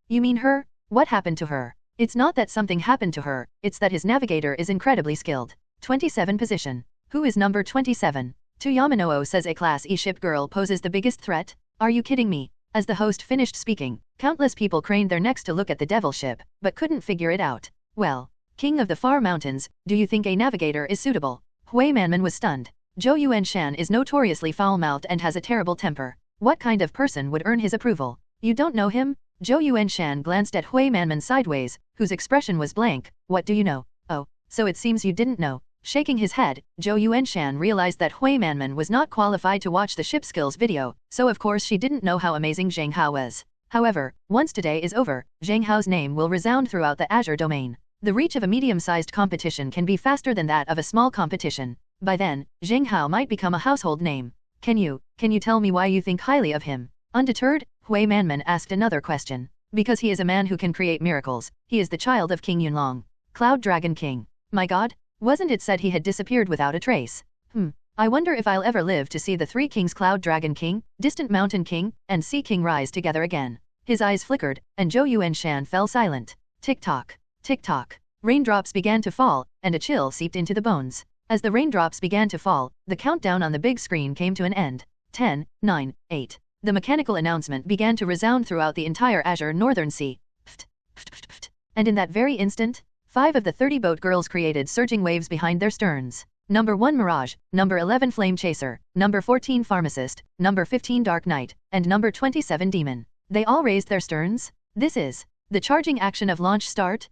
You mean her? What happened to her? It's not that something happened to her, it's that his navigator is incredibly skilled. 27 position. Who is number 27? To Yamanoo says a Class E ship girl poses the biggest threat? Are you kidding me? As the host finished speaking, countless people craned their necks to look at the Devil ship, but couldn't figure it out. Well, King of the Far Mountains, do you think a navigator is suitable? Hui Manman was stunned. Zhou Yuanshan is notoriously foul-mouthed and has a terrible temper. What kind of person would earn his approval? You don't know him? Zhou Yuanshan glanced at Hui Manman sideways, whose expression was blank. What do you know? Oh, so it seems you didn't know. Shaking his head, Zhou Yuanshan realized that Hui Manman was not qualified to watch the ship skills video, so of course she didn't know how amazing Zheng Hao was. However, once today is over, Zheng Hao's name will resound throughout the Azure domain. The reach of a medium-sized competition can be faster than that of a small competition. By then, Zheng Hao might become a household name. Can you tell me why you think highly of him? Undeterred, Hui Manman asked another question. Because he is a man who can create miracles. He is the child of King Yunlong, Cloud Dragon King. My god, wasn't it said he had disappeared without a trace? I wonder if I'll ever live to see the three kings Cloud Dragon King, Distant Mountain King, and Sea King rise together again. His eyes flickered, and Zhou Yuanshan fell silent. Tick-tock, tick-tock. Raindrops began to fall, and a chill seeped into the bones. As the raindrops began to fall, the countdown on the big screen came to an end. 10, 9, 8. The mechanical announcement began to resound throughout the entire Azure Northern Sea. Pft, pft, pft, pft. And in that very instant, 5 of the 30 boat girls created surging waves behind their sterns. Number 1 Mirage, number 11 Flame Chaser, number 14 Pharmacist, number 15 Dark Knight, and number 27 Demon. They all raised their sterns? This is the charging action of launch start?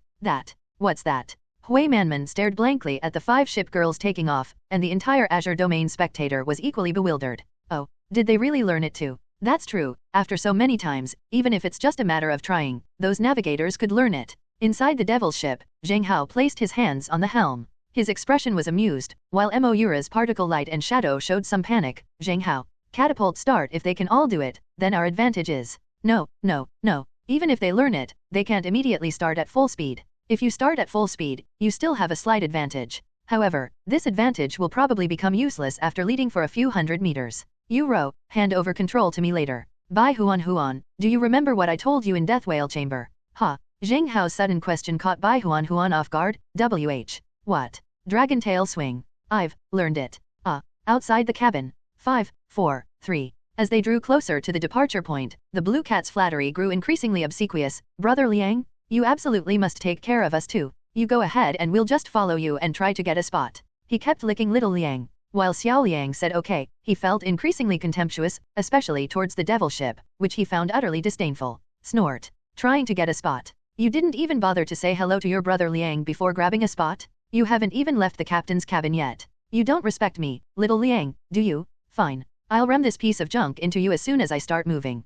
What's that? Hui Manman stared blankly at the 5 ship girls taking off, and the entire Azure domain spectator was equally bewildered. Oh, did they really learn it too? That's true, after so many times, even if it's just a matter of trying, those navigators could learn it. Inside the devil's ship, Zheng Hao placed his hands on the helm. His expression was amused, while Moura's particle light and shadow showed some panic. Zheng Hao, catapult start if they can all do it, then our advantage is. No. Even if they learn it, they can't immediately start at full speed. If you start at full speed, you still have a slight advantage. However, this advantage will probably become useless after leading for a few hundred meters. Yu Ro, hand over control to me later. Bai Huan, do you remember what I told you in Death Whale Chamber? Ha. Zheng Hao's sudden question caught Bai Huan off guard. What? Dragon tail swing. I've learned it. Outside the cabin. 5, 4, 3. As they drew closer to the departure point, the blue cat's flattery grew increasingly obsequious. Brother Liang, you absolutely must take care of us too. You go ahead and we'll just follow you and try to get a spot. He kept licking little Liang. While Xiao Liang said okay, he felt increasingly contemptuous, especially towards the devil ship, which he found utterly disdainful. Snort. Trying to get a spot. You didn't even bother to say hello to your brother Liang before grabbing a spot? You haven't even left the captain's cabin yet. You don't respect me, little Liang, do you? Fine. I'll ram this piece of junk into you as soon as I start moving.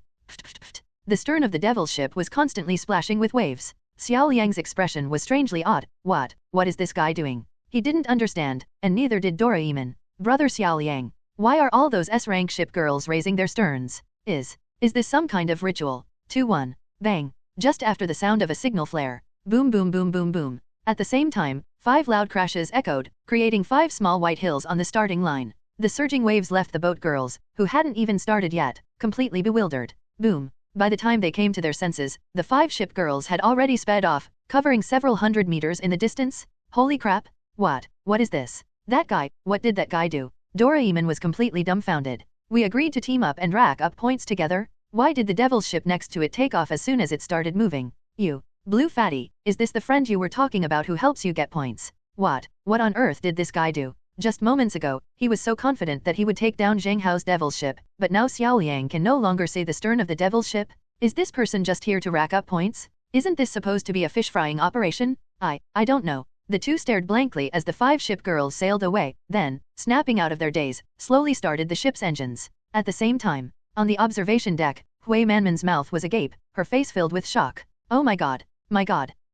The stern of the devil's ship was constantly splashing with waves. Xiao Liang's expression was strangely odd. What is this guy doing? He didn't understand, and neither did Doraemon. Brother Xiao Liang, why are all those S-rank ship girls raising their sterns? Is this some kind of ritual? 2-1. Bang. Just after the sound of a signal flare. Boom boom boom boom boom. At the same time, 5 loud crashes echoed, creating 5 small white hills on the starting line. The surging waves left the boat girls, who hadn't even started yet, completely bewildered. Boom. By the time they came to their senses, the 5 ship girls had already sped off, covering several hundred meters in the distance. Holy crap. What is this? That guy, what did that guy do? Doraemon was completely dumbfounded. We agreed to team up and rack up points together? Why did the devil's ship next to it take off as soon as it started moving? You, Blue Fatty, is this the friend you were talking about who helps you get points? What on earth did this guy do? Just moments ago, he was so confident that he would take down Zheng Hao's devil's ship, but now Xiao Liang can no longer see the stern of the devil's ship? Is this person just here to rack up points? Isn't this supposed to be a fish-frying operation? I don't know. The two stared blankly as the 5 ship girls sailed away, then, snapping out of their daze, slowly started the ship's engines. At the same time, on the observation deck, Hui Manman's mouth was agape, her face filled with shock. Oh my god.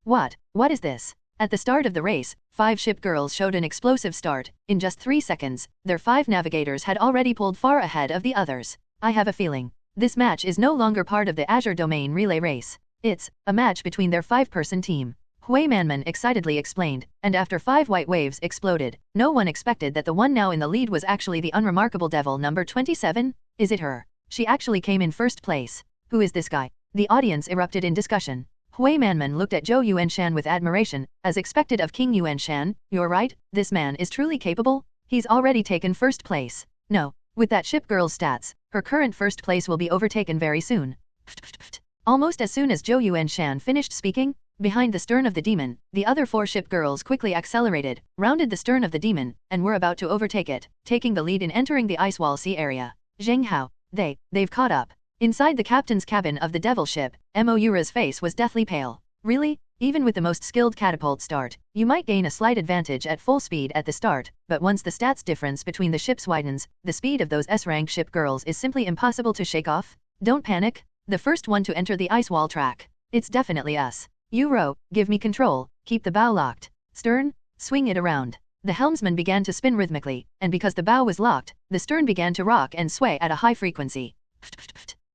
What is this? At the start of the race, 5 ship girls showed an explosive start. In just 3 seconds, their 5 navigators had already pulled far ahead of the others. I have a feeling. This match is no longer part of the Azure Domain relay race. It's a match between their 5-person team. Hui Manman excitedly explained, and after 5 white waves exploded, no one expected that the one now in the lead was actually the unremarkable devil number 27? Is it her? She actually came in first place. Who is this guy? The audience erupted in discussion. Hui Manman looked at Zhou Yuanshan with admiration, as expected of King Yuanshan. You're right, this man is truly capable. He's already taken first place. No, with that ship girl's stats, her current first place will be overtaken very soon. Almost as soon as Zhou Yuanshan finished speaking, Behind the stern of the demon, the other 4 ship girls quickly accelerated, rounded the stern of the demon, and were about to overtake it, taking the lead in entering the ice wall sea area. Zheng Hao, they've caught up. Inside the captain's cabin of the devil ship, Moura's face was deathly pale. Really? Even with the most skilled catapult start, you might gain a slight advantage at full speed at the start, but once the stats difference between the ships widens, the speed of those S-rank ship girls is simply impossible to shake off. Don't panic. The first one to enter the ice wall track. It's definitely us. You row, give me control, keep the bow locked. Stern, swing it around. The helmsman began to spin rhythmically, and because the bow was locked, the stern began to rock and sway at a high frequency.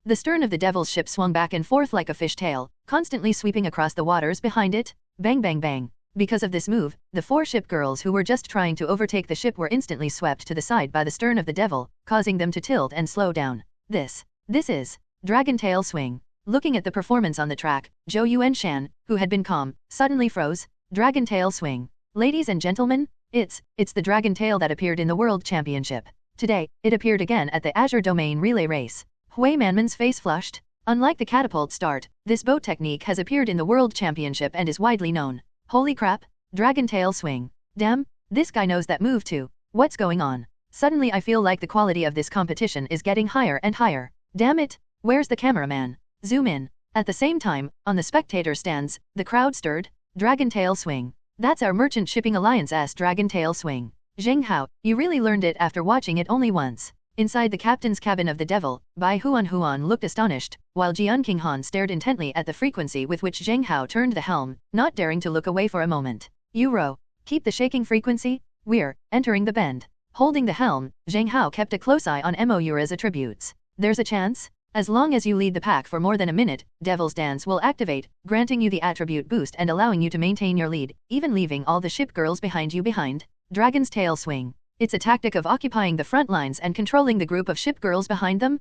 The stern of the devil's ship swung back and forth like a fish tail, constantly sweeping across the waters behind it. Bang bang bang. Because of this move, the 4 ship girls who were just trying to overtake the ship were instantly swept to the side by the stern of the devil, causing them to tilt and slow down. This is Dragon Tail Swing. Looking at the performance on the track, Zhou Yuanshan, who had been calm, suddenly froze. Dragon Tail Swing. Ladies and gentlemen, it's the Dragon Tail that appeared in the World Championship. Today, it appeared again at the Azure Domain Relay Race. Hui Manman's face flushed. Unlike the catapult start, this boat technique has appeared in the World Championship and is widely known. Holy crap, Dragon Tail Swing. Damn, this guy knows that move too. What's going on? Suddenly I feel like the quality of this competition is getting higher and higher. Damn it, where's the cameraman? Zoom in. At the same time, on the spectator stands, the crowd stirred. Dragon Tail Swing. That's our Merchant Shipping Alliance's Dragon Tail Swing. Zheng Hao, you really learned it after watching it only once. Inside the captain's cabin of the devil, Bai Huan looked astonished, while Jian Qinghan stared intently at the frequency with which Zheng Hao turned the helm, not daring to look away for a moment. You row. Keep the shaking frequency. We're entering the bend. Holding the helm, Zheng Hao kept a close eye on Moura's attributes. There's a chance? As long as you lead the pack for more than a minute, Devil's Dance will activate, granting you the attribute boost and allowing you to maintain your lead, even leaving all the ship girls behind you behind. Dragon's Tail Swing. It's a tactic of occupying the front lines and controlling the group of ship girls behind them.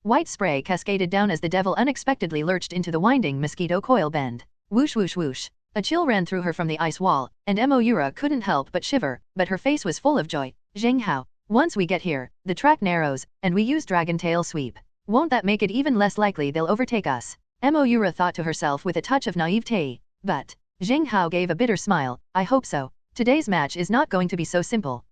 White spray cascaded down as the devil unexpectedly lurched into the winding mosquito coil bend. Whoosh whoosh whoosh. A chill ran through her from the ice wall, and Moura couldn't help but shiver, but her face was full of joy. Zheng Hao. Once we get here, the track narrows, and we use Dragon Tail Sweep. Won't that make it even less likely they'll overtake us? Moura thought to herself with a touch of naivete. But Zheng Hao gave a bitter smile. I hope so. Today's match is not going to be so simple.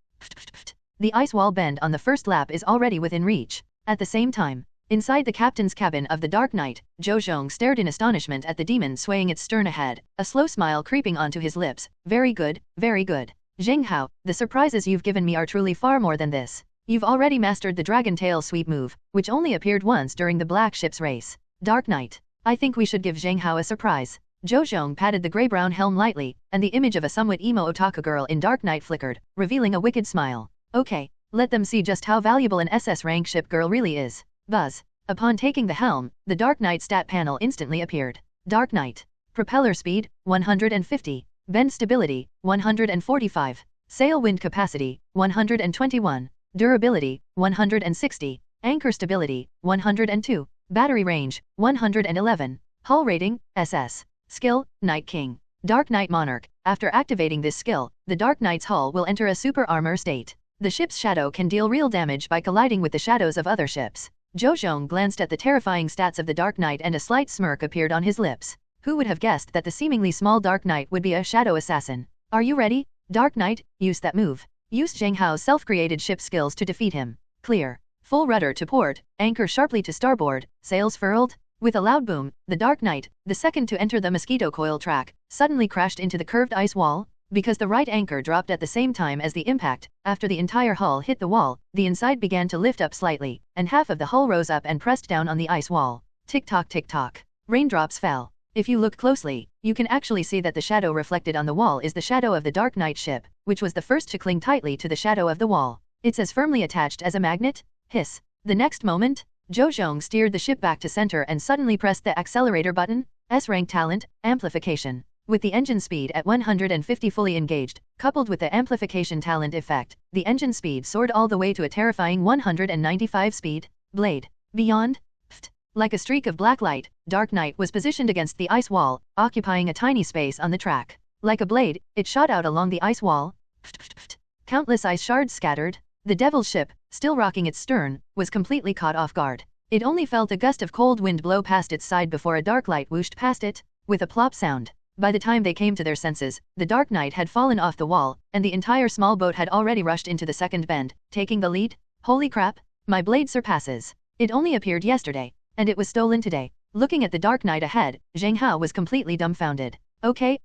The ice wall bend on the first lap is already within reach. At the same time, inside the captain's cabin of the Dark Knight, Zhou Zhong stared in astonishment at the demon swaying its stern ahead, a slow smile creeping onto his lips. Very good, very good. Zheng Hao, the surprises you've given me are truly far more than this. You've already mastered the Dragon Tail Sweep move, which only appeared once during the Black Ship's race. Dark Knight. I think we should give Zheng Hao a surprise. Zhou Zhong patted the grey-brown helm lightly, and the image of a somewhat emo otaku girl in Dark Knight flickered, revealing a wicked smile. Okay, let them see just how valuable an SS rank ship girl really is. Buzz. Upon taking the helm, the Dark Knight stat panel instantly appeared. Dark Knight. Propeller speed, 150. Bend stability, 145. Sail wind capacity, 121. Durability, 160. Anchor stability, 102. Battery range, 111. Hull rating, SS. Skill, Night King. Dark Knight Monarch. After activating this skill, the Dark Knight's hull will enter a super armor state. The ship's shadow can deal real damage by colliding with the shadows of other ships. Zhou Zhong glanced at the terrifying stats of the Dark Knight and a slight smirk appeared on his lips. Who would have guessed that the seemingly small Dark Knight would be a shadow assassin? Are you ready? Dark Knight, use that move. Use Zheng Hao's self-created ship skills to defeat him. Clear. Full rudder to port, anchor sharply to starboard, sails furled. With a loud boom, the Dark Knight, the second to enter the mosquito coil track, suddenly crashed into the curved ice wall. Because the right anchor dropped at the same time as the impact, after the entire hull hit the wall, the inside began to lift up slightly, and half of the hull rose up and pressed down on the ice wall. Tick-tock tick-tock. Raindrops fell. If you look closely, you can actually see that the shadow reflected on the wall is the shadow of the Dark Knight ship, which was the first to cling tightly to the shadow of the wall. It's as firmly attached as a magnet. Hiss. The next moment, Zhou Zhong steered the ship back to center and suddenly pressed the accelerator button. S-rank talent, amplification. With the engine speed at 150 fully engaged, coupled with the amplification talent effect, the engine speed soared all the way to a terrifying 195 speed. Blade. Beyond. Pft. Like a streak of black light, Dark Knight was positioned against the ice wall, occupying a tiny space on the track. Like a blade, it shot out along the ice wall. Pft, pft, pft. Countless ice shards scattered. The Devil's ship, still rocking its stern, was completely caught off guard. It only felt a gust of cold wind blow past its side before a dark light whooshed past it. with a plop sound. By the time they came to their senses, the Dark Knight had fallen off the wall, and the entire small boat had already rushed into the second bend, taking the lead. Holy crap! My blade surpasses. It only appeared yesterday, and it was stolen today. Looking at the Dark Knight ahead, Zheng Hao was completely dumbfounded. Okay,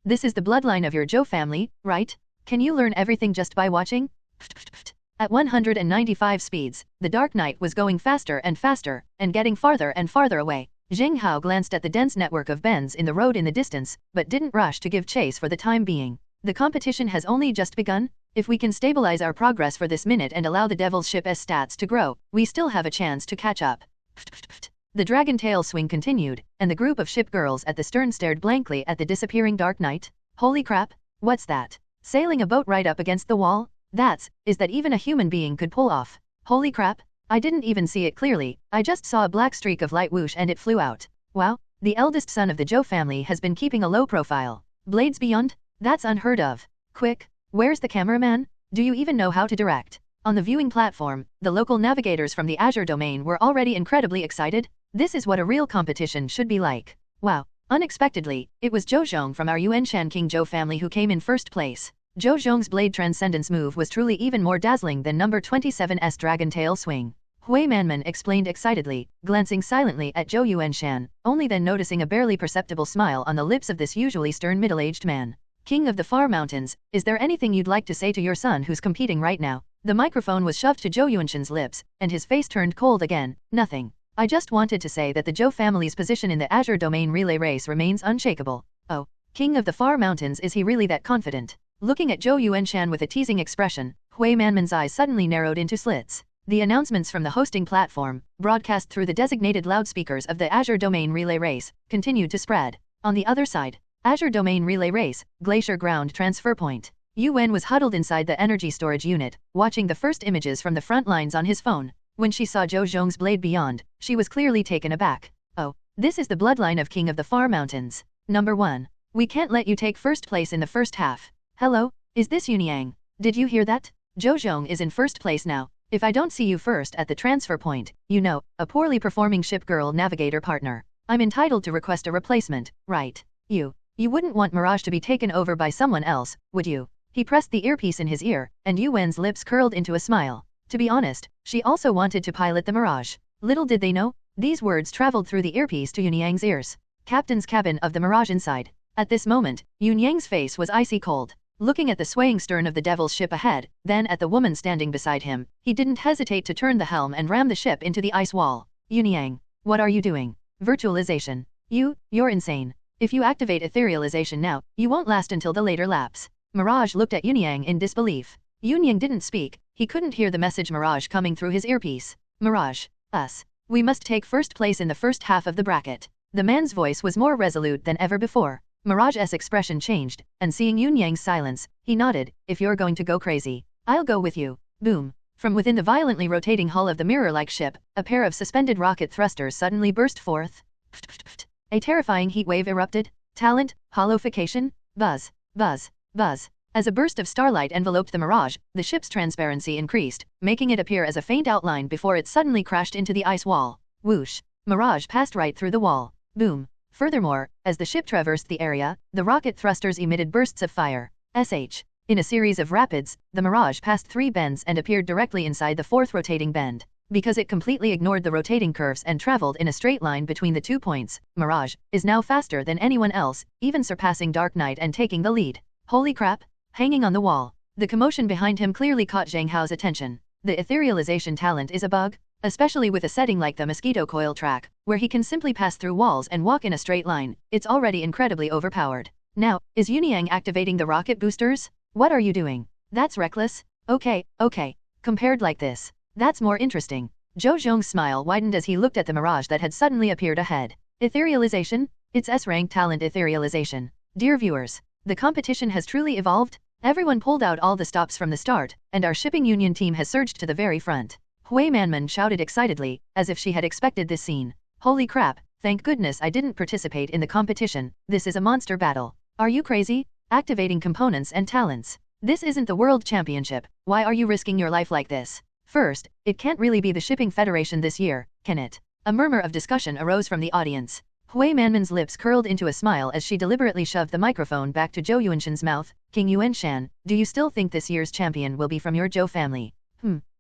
this is the bloodline of your Zhou family, right? Can you learn everything just by watching? At 195 speeds, the Dark Knight was going faster and faster, and getting farther and farther away. Zheng Hao glanced at the dense network of bends in the road in the distance, but didn't rush to give chase for the time being. The competition has only just begun. If we can stabilize our progress for this minute and allow the Devil's Ship's stats to grow, we still have a chance to catch up. The dragon tail swing continued, and the group of ship girls at the stern stared blankly at the disappearing Dark Knight. Holy crap, what's that? Sailing a boat right up against the wall? Is that even a human being could pull off? Holy crap, I didn't even see it clearly, I just saw a black streak of light whoosh and it flew out. Wow, the eldest son of the Zhou family has been keeping a low profile. Blades beyond? That's unheard of. Quick, where's the cameraman? Do you even know how to direct? On the viewing platform, the local navigators from the Azure domain were already incredibly excited. This is what a real competition should be like. Wow, unexpectedly, it was Zhou Zhong from our Yuanshan King Zhou family who came in first place. Zhou Zhong's blade transcendence move was truly even more dazzling than number 27's dragon tail swing. Hui Manman explained excitedly, glancing silently at Zhou Yuanshan, only then noticing a barely perceptible smile on the lips of this usually stern middle-aged man. King of the Far Mountains, is there anything you'd like to say to your son who's competing right now? The microphone was shoved to Zhou Yuanshan's lips, and his face turned cold again. Nothing. I just wanted to say that the Zhou family's position in the Azure domain relay race remains unshakable. Oh, King of the Far Mountains, is he really that confident? Looking at Zhou Yuanshan with a teasing expression, Hui Manman's eyes suddenly narrowed into slits. The announcements from the hosting platform, broadcast through the designated loudspeakers of the Azure Domain Relay Race, continued to spread. On the other side, Azure Domain Relay Race, Glacier Ground Transfer Point. Yu Wen was huddled inside the energy storage unit, watching the first images from the front lines on his phone. When she saw Zhou Zhong's blade beyond, she was clearly taken aback. Oh, this is the bloodline of King of the Far Mountains. Number 1. We can't let you take first place in the first half. Hello, is this Yunyang? Did you hear that? Zhou Zhong is in first place now. If I don't see you first at the transfer point, a poorly performing ship girl navigator partner, I'm entitled to request a replacement, right? You wouldn't want Mirage to be taken over by someone else, would you? He pressed the earpiece in his ear, and Yu Wen's lips curled into a smile. To be honest, she also wanted to pilot the Mirage. Little did they know, these words traveled through the earpiece to Yunyang's ears. Captain's cabin of the Mirage inside. At this moment, Yunyang's face was icy cold. Looking at the swaying stern of the Devil's ship ahead, then at the woman standing beside him, he didn't hesitate to turn the helm and ram the ship into the ice wall. Yunyang, what are you doing? Virtualization. You're insane. If you activate etherealization now, you won't last until the later laps. Mirage looked at Yunyang in disbelief. Yunyang didn't speak, he couldn't hear the message Mirage coming through his earpiece. Mirage, us. We must take first place in the first half of the bracket. The man's voice was more resolute than ever before. Mirage's expression changed, and seeing Yunyang's silence, he nodded. If you're going to go crazy, I'll go with you. Boom. From within the violently rotating hull of the mirror-like ship, a pair of suspended rocket thrusters suddenly burst forth. A terrifying heat wave erupted. Talent, hollowification, buzz, buzz, buzz. As a burst of starlight enveloped the Mirage, the ship's transparency increased, making it appear as a faint outline before it suddenly crashed into the ice wall. Whoosh. Mirage passed right through the wall. Boom. Furthermore, as the ship traversed the area, the rocket thrusters emitted bursts of fire. In a series of rapids, the Mirage passed 3 bends and appeared directly inside the 4th rotating bend. Because it completely ignored the rotating curves and traveled in a straight line between the 2 points, Mirage is now faster than anyone else, even surpassing Dark Knight and taking the lead. Holy crap! Hanging on the wall. The commotion behind him clearly caught Zheng Hao's attention. The etherealization talent is a bug, especially with a setting like the mosquito coil track, where he can simply pass through walls and walk in a straight line. It's already incredibly overpowered. Now, is Yunyang activating the rocket boosters? What are you doing? That's reckless. Okay. Compared like this, that's more interesting. Zhou Zhong's smile widened as he looked at the Mirage that had suddenly appeared ahead. Etherealization? It's S-rank talent etherealization. Dear viewers, the competition has truly evolved. Everyone pulled out all the stops from the start, and our shipping union team has surged to the very front. Hui Manman shouted excitedly, as if she had expected this scene. Holy crap, thank goodness I didn't participate in the competition. This is a monster battle. Are you crazy? Activating components and talents. This isn't the World Championship. Why are you risking your life like this? First, it can't really be the Shipping Federation this year, can it? A murmur of discussion arose from the audience. Hui Manman's lips curled into a smile as she deliberately shoved the microphone back to Zhou Yuanshan's mouth. King Yuanshan, do you still think this year's champion will be from your Zhou family?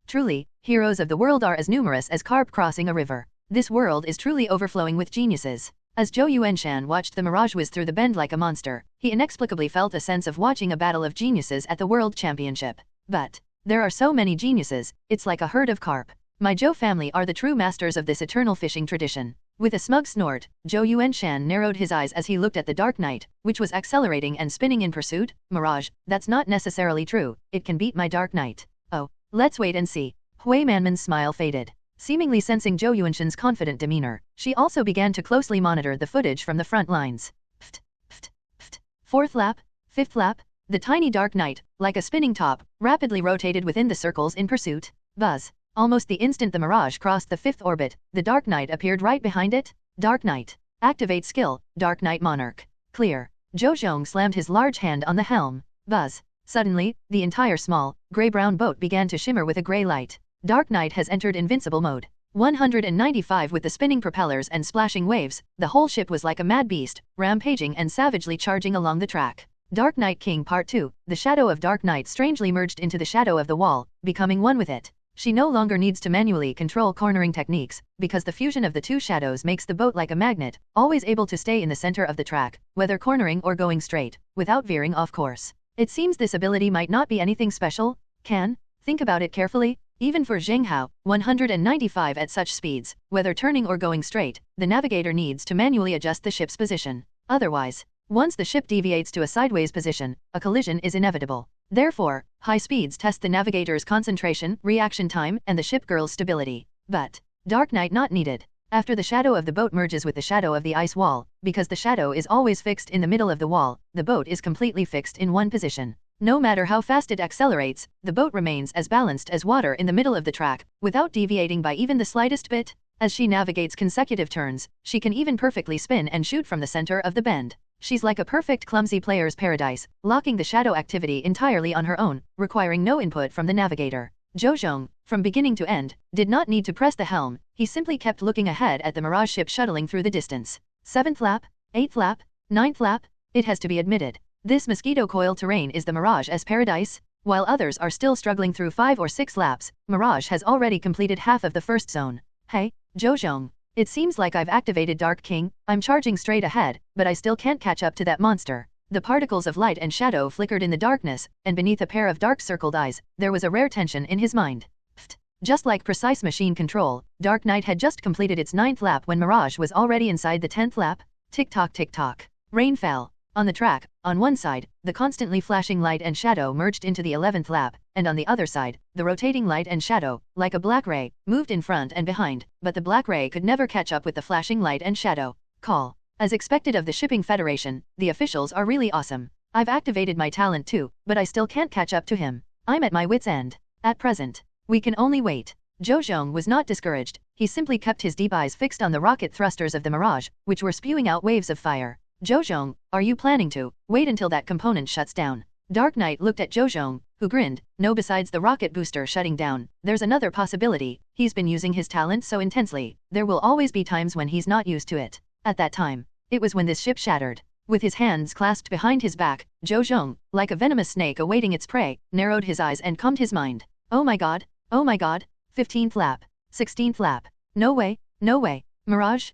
Truly, heroes of the world are as numerous as carp crossing a river. This world is truly overflowing with geniuses. As Zhou Yuanshan watched the mirage whiz through the bend like a monster, he inexplicably felt a sense of watching a battle of geniuses at the World Championship. But there are so many geniuses, it's like a herd of carp. My Zhou family are the true masters of this eternal fishing tradition. With a smug snort, Zhou Yuanshan narrowed his eyes as he looked at the dark night, which was accelerating and spinning in pursuit. Mirage, that's not necessarily true, it can beat my dark night. Oh, let's wait and see. Hui Manman's smile faded. Seemingly sensing Zhou Yuanshan's confident demeanor, she also began to closely monitor the footage from the front lines. Pft, pft, pft. Fourth lap, fifth lap, the tiny dark night, like a spinning top, rapidly rotated within the circles in pursuit. Buzz. Almost the instant the mirage crossed the fifth orbit, the dark night appeared right behind it. Dark Knight. Activate skill, Dark Knight Monarch. Clear. Zhou Zhong slammed his large hand on the helm. Buzz. Suddenly, the entire small, gray-brown boat began to shimmer with a gray light. Dark Knight has entered invincible mode. 195 with the spinning propellers and splashing waves, the whole ship was like a mad beast, rampaging and savagely charging along the track. Dark Knight King Part 2, the shadow of Dark Knight strangely merged into the shadow of the wall, becoming one with it. She no longer needs to manually control cornering techniques, because the fusion of the two shadows makes the boat like a magnet, always able to stay in the center of the track, whether cornering or going straight, without veering off course. It seems this ability might not be anything special. Think about it carefully. Even for Zheng Hao, 195 at such speeds, whether turning or going straight, the navigator needs to manually adjust the ship's position. Otherwise, once the ship deviates to a sideways position, a collision is inevitable. Therefore, high speeds test the navigator's concentration, reaction time, and the ship girl's stability. But Dark Knight not needed. After the shadow of the boat merges with the shadow of the ice wall, because the shadow is always fixed in the middle of the wall, the boat is completely fixed in one position. No matter how fast it accelerates, the boat remains as balanced as water in the middle of the track, without deviating by even the slightest bit. As she navigates consecutive turns, she can even perfectly spin and shoot from the center of the bend. She's like a perfect clumsy player's paradise, locking the shadow activity entirely on her own, requiring no input from the navigator. Zhou Zhong, from beginning to end, did not need to press the helm, he simply kept looking ahead at the mirage ship shuttling through the distance. 7th lap, 8th lap, 9th lap, it has to be admitted. This mosquito coil terrain is the Mirage as paradise. While others are still struggling through 5 or 6 laps, Mirage has already completed half of the first zone. Hey, Zhou Zhong. It seems like I've activated Dark King, I'm charging straight ahead, but I still can't catch up to that monster. The particles of light and shadow flickered in the darkness, and beneath a pair of dark-circled eyes, there was a rare tension in his mind. Pfft. Just like precise machine control, Dark Knight had just completed its 9th lap when Mirage was already inside the 10th lap. Tick-tock tick-tock. Rain fell. On the track, on one side, the constantly flashing light and shadow merged into the 11th lap, and on the other side, the rotating light and shadow, like a black ray, moved in front and behind, but the black ray could never catch up with the flashing light and shadow. Call. As expected of the Shipping Federation, the officials are really awesome. I've activated my talent too, but I still can't catch up to him. I'm at my wit's end. At present, we can only wait. Zhou Zhong was not discouraged, he simply kept his deep eyes fixed on the rocket thrusters of the Mirage, which were spewing out waves of fire. Zhou Zhong, are you planning to wait until that component shuts down? Dark Knight looked at Zhou Zhong, who grinned. No, besides the rocket booster shutting down, there's another possibility. He's been using his talent so intensely, there will always be times when he's not used to it. At that time, it was when this ship shattered. With his hands clasped behind his back, Zhou Zhong, like a venomous snake awaiting its prey, narrowed his eyes and calmed his mind. Oh my god, oh my god. 15th lap, 16th lap. No way, no way. Mirage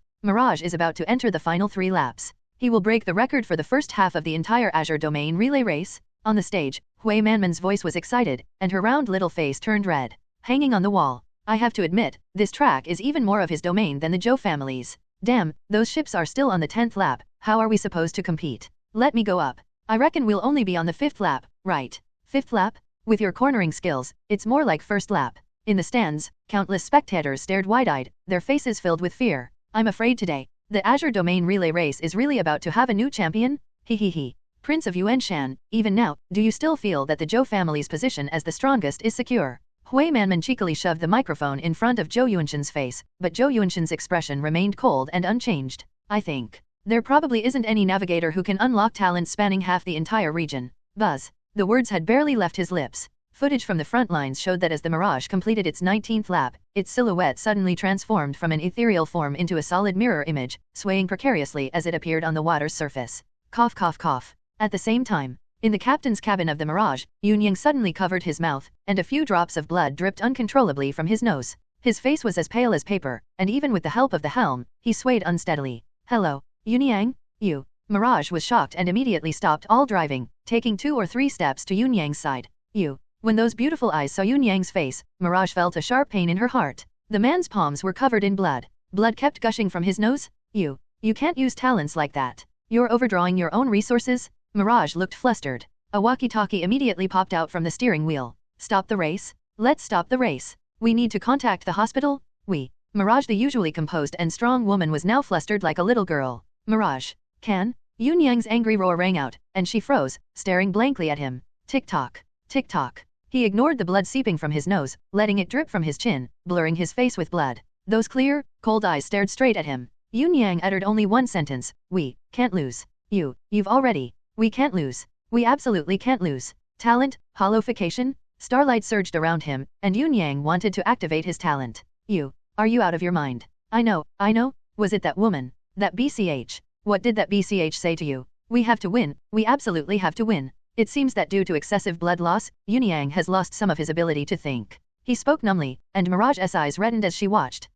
is about to enter the final 3 laps. He will break the record for the first half of the entire Azure Domain relay race. On the stage, Hui Manman's voice was excited, and her round little face turned red. Hanging on the wall. I have to admit, this track is even more of his domain than the Zhou family's. Damn, those ships are still on the 10th lap, how are we supposed to compete? Let me go up. I reckon we'll only be on the 5th lap, right? 5th lap? With your cornering skills, it's more like 1st lap. In the stands, countless spectators stared wide-eyed, their faces filled with fear. I'm afraid today, the Azure Domain relay race is really about to have a new champion? Hehehe. Prince of Yuanshan, even now, do you still feel that the Zhou family's position as the strongest is secure? Hui Manman cheekily shoved the microphone in front of Zhou Yuanshan's face, but Zhou Yuanshan's expression remained cold and unchanged. I think there probably isn't any navigator who can unlock talent spanning half the entire region. Buzz. The words had barely left his lips. Footage from the front lines showed that as the Mirage completed its 19th lap, its silhouette suddenly transformed from an ethereal form into a solid mirror image, swaying precariously as it appeared on the water's surface. Cough cough cough. At the same time, in the captain's cabin of the Mirage, Yunyang suddenly covered his mouth, and a few drops of blood dripped uncontrollably from his nose. His face was as pale as paper, and even with the help of the helm, he swayed unsteadily. Hello, Yunyang? You. Mirage was shocked and immediately stopped all driving, taking 2 or 3 steps to Yunyang's side. You. When those beautiful eyes saw Yunyang's face, Mirage felt a sharp pain in her heart. The man's palms were covered in blood. Blood kept gushing from his nose? You can't use talents like that. You're overdrawing your own resources? Mirage looked flustered. A walkie-talkie immediately popped out from the steering wheel. Stop the race? Let's stop the race. We need to contact the hospital? Mirage, the usually composed and strong woman, was now flustered like a little girl. Mirage. Can? Yunyang's angry roar rang out, and she froze, staring blankly at him. Tick-tock. Tick-tock. He ignored the blood seeping from his nose, letting it drip from his chin, blurring his face with blood. Those clear, cold eyes stared straight at him. Yunyang uttered only one sentence. We can't lose. You've already. We can't lose. We absolutely can't lose. Talent, holification? Starlight surged around him, and Yunyang wanted to activate his talent. Are you out of your mind? I know. Was it that woman? That BCH? What did that BCH say to you? We have to win. We absolutely have to win. It seems that due to excessive blood loss, Yunyang has lost some of his ability to think. He spoke numbly, and Mirage's eyes reddened as she watched.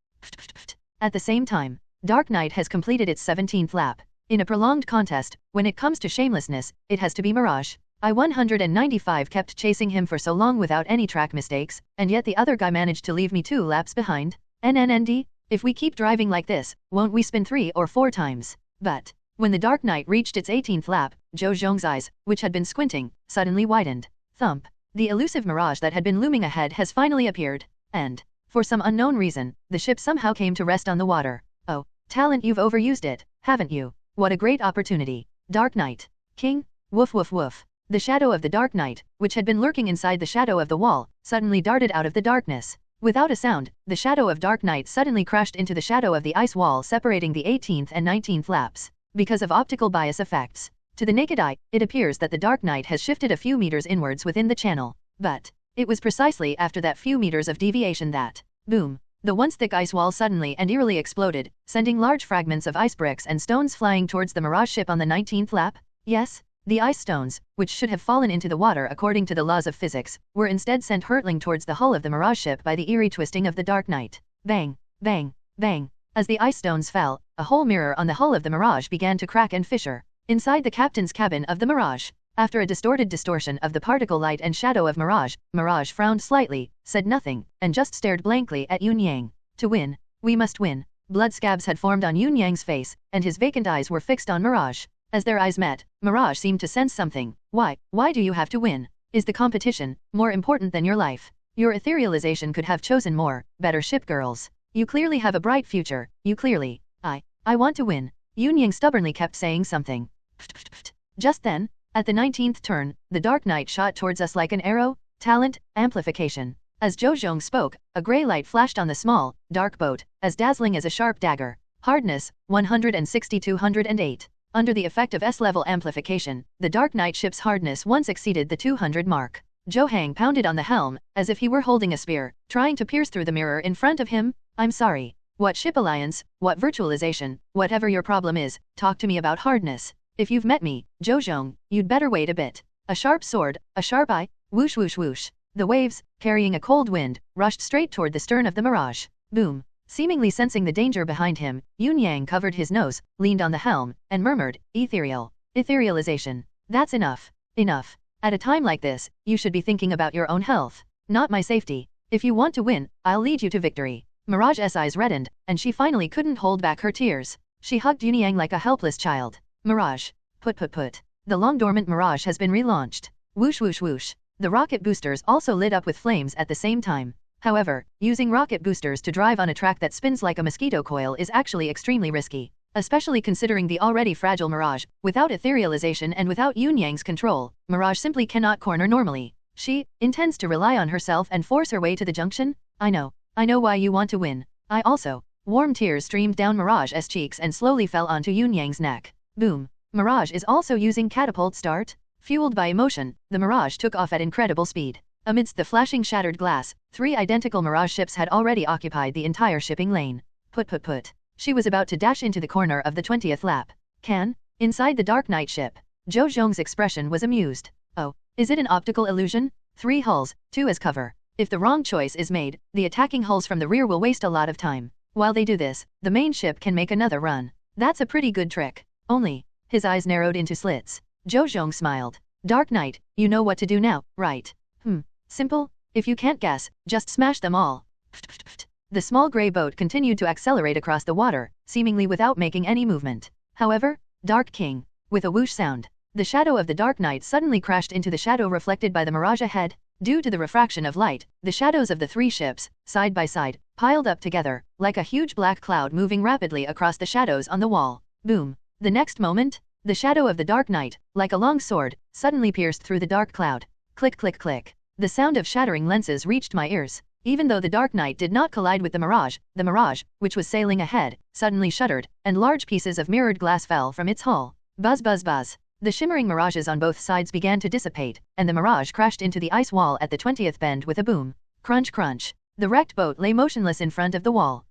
At the same time, Dark Knight has completed its 17th lap. In a prolonged contest, when it comes to shamelessness, it has to be Mirage. I-195 kept chasing him for so long without any track mistakes, and yet the other guy managed to leave me 2 laps behind. NNND? If we keep driving like this, won't we spin 3 or 4 times? But when the Dark Knight reached its 18th lap, Zhou Zhong's eyes, which had been squinting, suddenly widened. Thump. The elusive Mirage that had been looming ahead has finally appeared, and, for some unknown reason, the ship somehow came to rest on the water. Oh, talent, you've overused it, haven't you? What a great opportunity. Dark Knight. King? Woof woof woof. The shadow of the Dark Knight, which had been lurking inside the shadow of the wall, suddenly darted out of the darkness. Without a sound, the shadow of Dark Knight suddenly crashed into the shadow of the ice wall separating the 18th and 19th laps. Because of optical bias effects, to the naked eye, it appears that the Dark Knight has shifted a few meters inwards within the channel. But it was precisely after that few meters of deviation that, boom, the once thick ice wall suddenly and eerily exploded, sending large fragments of ice bricks and stones flying towards the Mirage ship on the 19th lap. Yes, the ice stones, which should have fallen into the water according to the laws of physics, were instead sent hurtling towards the hull of the Mirage ship by the eerie twisting of the Dark Knight. Bang, bang, bang. As the ice stones fell, a whole mirror on the hull of the Mirage began to crack and fissure. Inside the captain's cabin of the Mirage, after a distorted distortion of the particle light and shadow of Mirage, Mirage frowned slightly, said nothing, and just stared blankly at Yunyang. To win, we must win. Blood scabs had formed on Yunyang's face, and his vacant eyes were fixed on Mirage. As their eyes met, Mirage seemed to sense something. Why do you have to win? Is the competition more important than your life? Your etherealization could have chosen more, better ship girls. You clearly have a bright future, you clearly. I want to win. Yunyang stubbornly kept saying something. Just then, at the 19th turn, the Dark Knight shot towards us like an arrow. Talent, amplification. As Zhou Zhong spoke, a gray light flashed on the small, dark boat, as dazzling as a sharp dagger. Hardness, 160-208. Under the effect of S-level amplification, the Dark Knight ship's hardness once exceeded the 200 mark. Zhou Hang pounded on the helm, as if he were holding a spear, trying to pierce through the mirror in front of him. I'm sorry. What ship alliance, what virtualization, whatever your problem is, talk to me about hardness. If you've met me, Zhou Zhong, you'd better wait a bit. A sharp sword, a sharp eye, whoosh whoosh whoosh. The waves, carrying a cold wind, rushed straight toward the stern of the Mirage. Boom. Seemingly sensing the danger behind him, Yunyang covered his nose, leaned on the helm, and murmured, ethereal. Etherealization. That's enough. Enough. At a time like this, you should be thinking about your own health, not my safety. If you want to win, I'll lead you to victory. Mirage's eyes reddened, and she finally couldn't hold back her tears. She hugged Yunyang like a helpless child. Mirage. Put. The long-dormant Mirage has been relaunched. Whoosh whoosh whoosh. The rocket boosters also lit up with flames at the same time. However, using rocket boosters to drive on a track that spins like a mosquito coil is actually extremely risky, especially considering the already fragile Mirage. Without etherealization and without Yunyang's control, Mirage simply cannot corner normally. She intends to rely on herself and force her way to the junction? I know why you want to win. I also. Warm tears streamed down Mirage's cheeks and slowly fell onto Yunyang's neck. Boom. Mirage is also using catapult start. Fueled by emotion, the Mirage took off at incredible speed. Amidst the flashing shattered glass, 3 identical Mirage ships had already occupied the entire shipping lane. Put. She was about to dash into the corner of the 20th lap. Inside the Dark Knight ship. Zhou Zhong's expression was amused. Oh, is it an optical illusion? 3 hulls, 2 as cover. If the wrong choice is made, the attacking hulls from the rear will waste a lot of time. While they do this, the main ship can make another run. That's a pretty good trick. Only. His eyes narrowed into slits. Zhou Zhong smiled. Dark Knight, you know what to do now, right? Simple. If you can't guess, just smash them all. The small grey boat continued to accelerate across the water, seemingly without making any movement. However, Dark King. With a whoosh sound, the shadow of the Dark Knight suddenly crashed into the shadow reflected by the Mirage ahead. Due to the refraction of light, the shadows of the 3 ships, side by side, piled up together, like a huge black cloud moving rapidly across the shadows on the wall. Boom. The next moment, the shadow of the Dark Knight, like a long sword, suddenly pierced through the dark cloud. Click click click. The sound of shattering lenses reached my ears. Even though the Dark Knight did not collide with the Mirage, which was sailing ahead, suddenly shuddered, and large pieces of mirrored glass fell from its hull. Buzz buzz buzz. The shimmering mirages on both sides began to dissipate, and the Mirage crashed into the ice wall at the 20th bend with a boom. Crunch crunch. The wrecked boat lay motionless in front of the wall.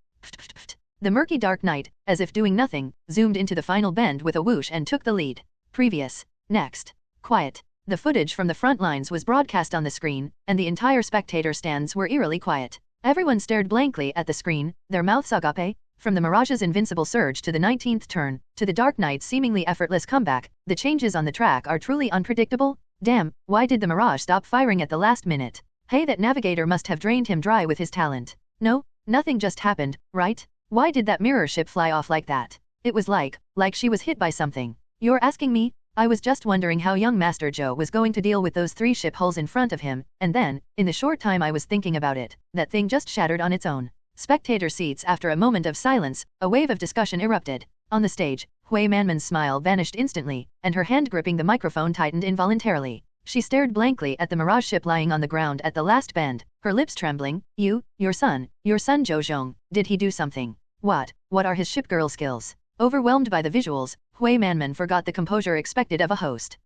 The murky Dark Knight, as if doing nothing, zoomed into the final bend with a whoosh and took the lead. Previous. Next. Quiet. The footage from the front lines was broadcast on the screen, and the entire spectator stands were eerily quiet. Everyone stared blankly at the screen, their mouths agape. From the Mirage's invincible surge to the 19th turn, to the Dark Knight's seemingly effortless comeback, the changes on the track are truly unpredictable. Damn, why did the Mirage stop firing at the last minute? Hey, that navigator must have drained him dry with his talent. No, nothing just happened, right? Why did that mirror ship fly off like that? It was like she was hit by something. You're asking me? I was just wondering how young Master Zhou was going to deal with those 3 ship hulls in front of him, and then, in the short time I was thinking about it, that thing just shattered on its own. Spectator seats. After a moment of silence, a wave of discussion erupted. On the stage, Hui Manman's smile vanished instantly, and her hand gripping the microphone tightened involuntarily. She stared blankly at the Mirage ship lying on the ground at the last bend, her lips trembling. Your son Zhou Zhong, did he do something? What are his shipgirl skills? Overwhelmed by the visuals, Hui Manman forgot the composure expected of a host.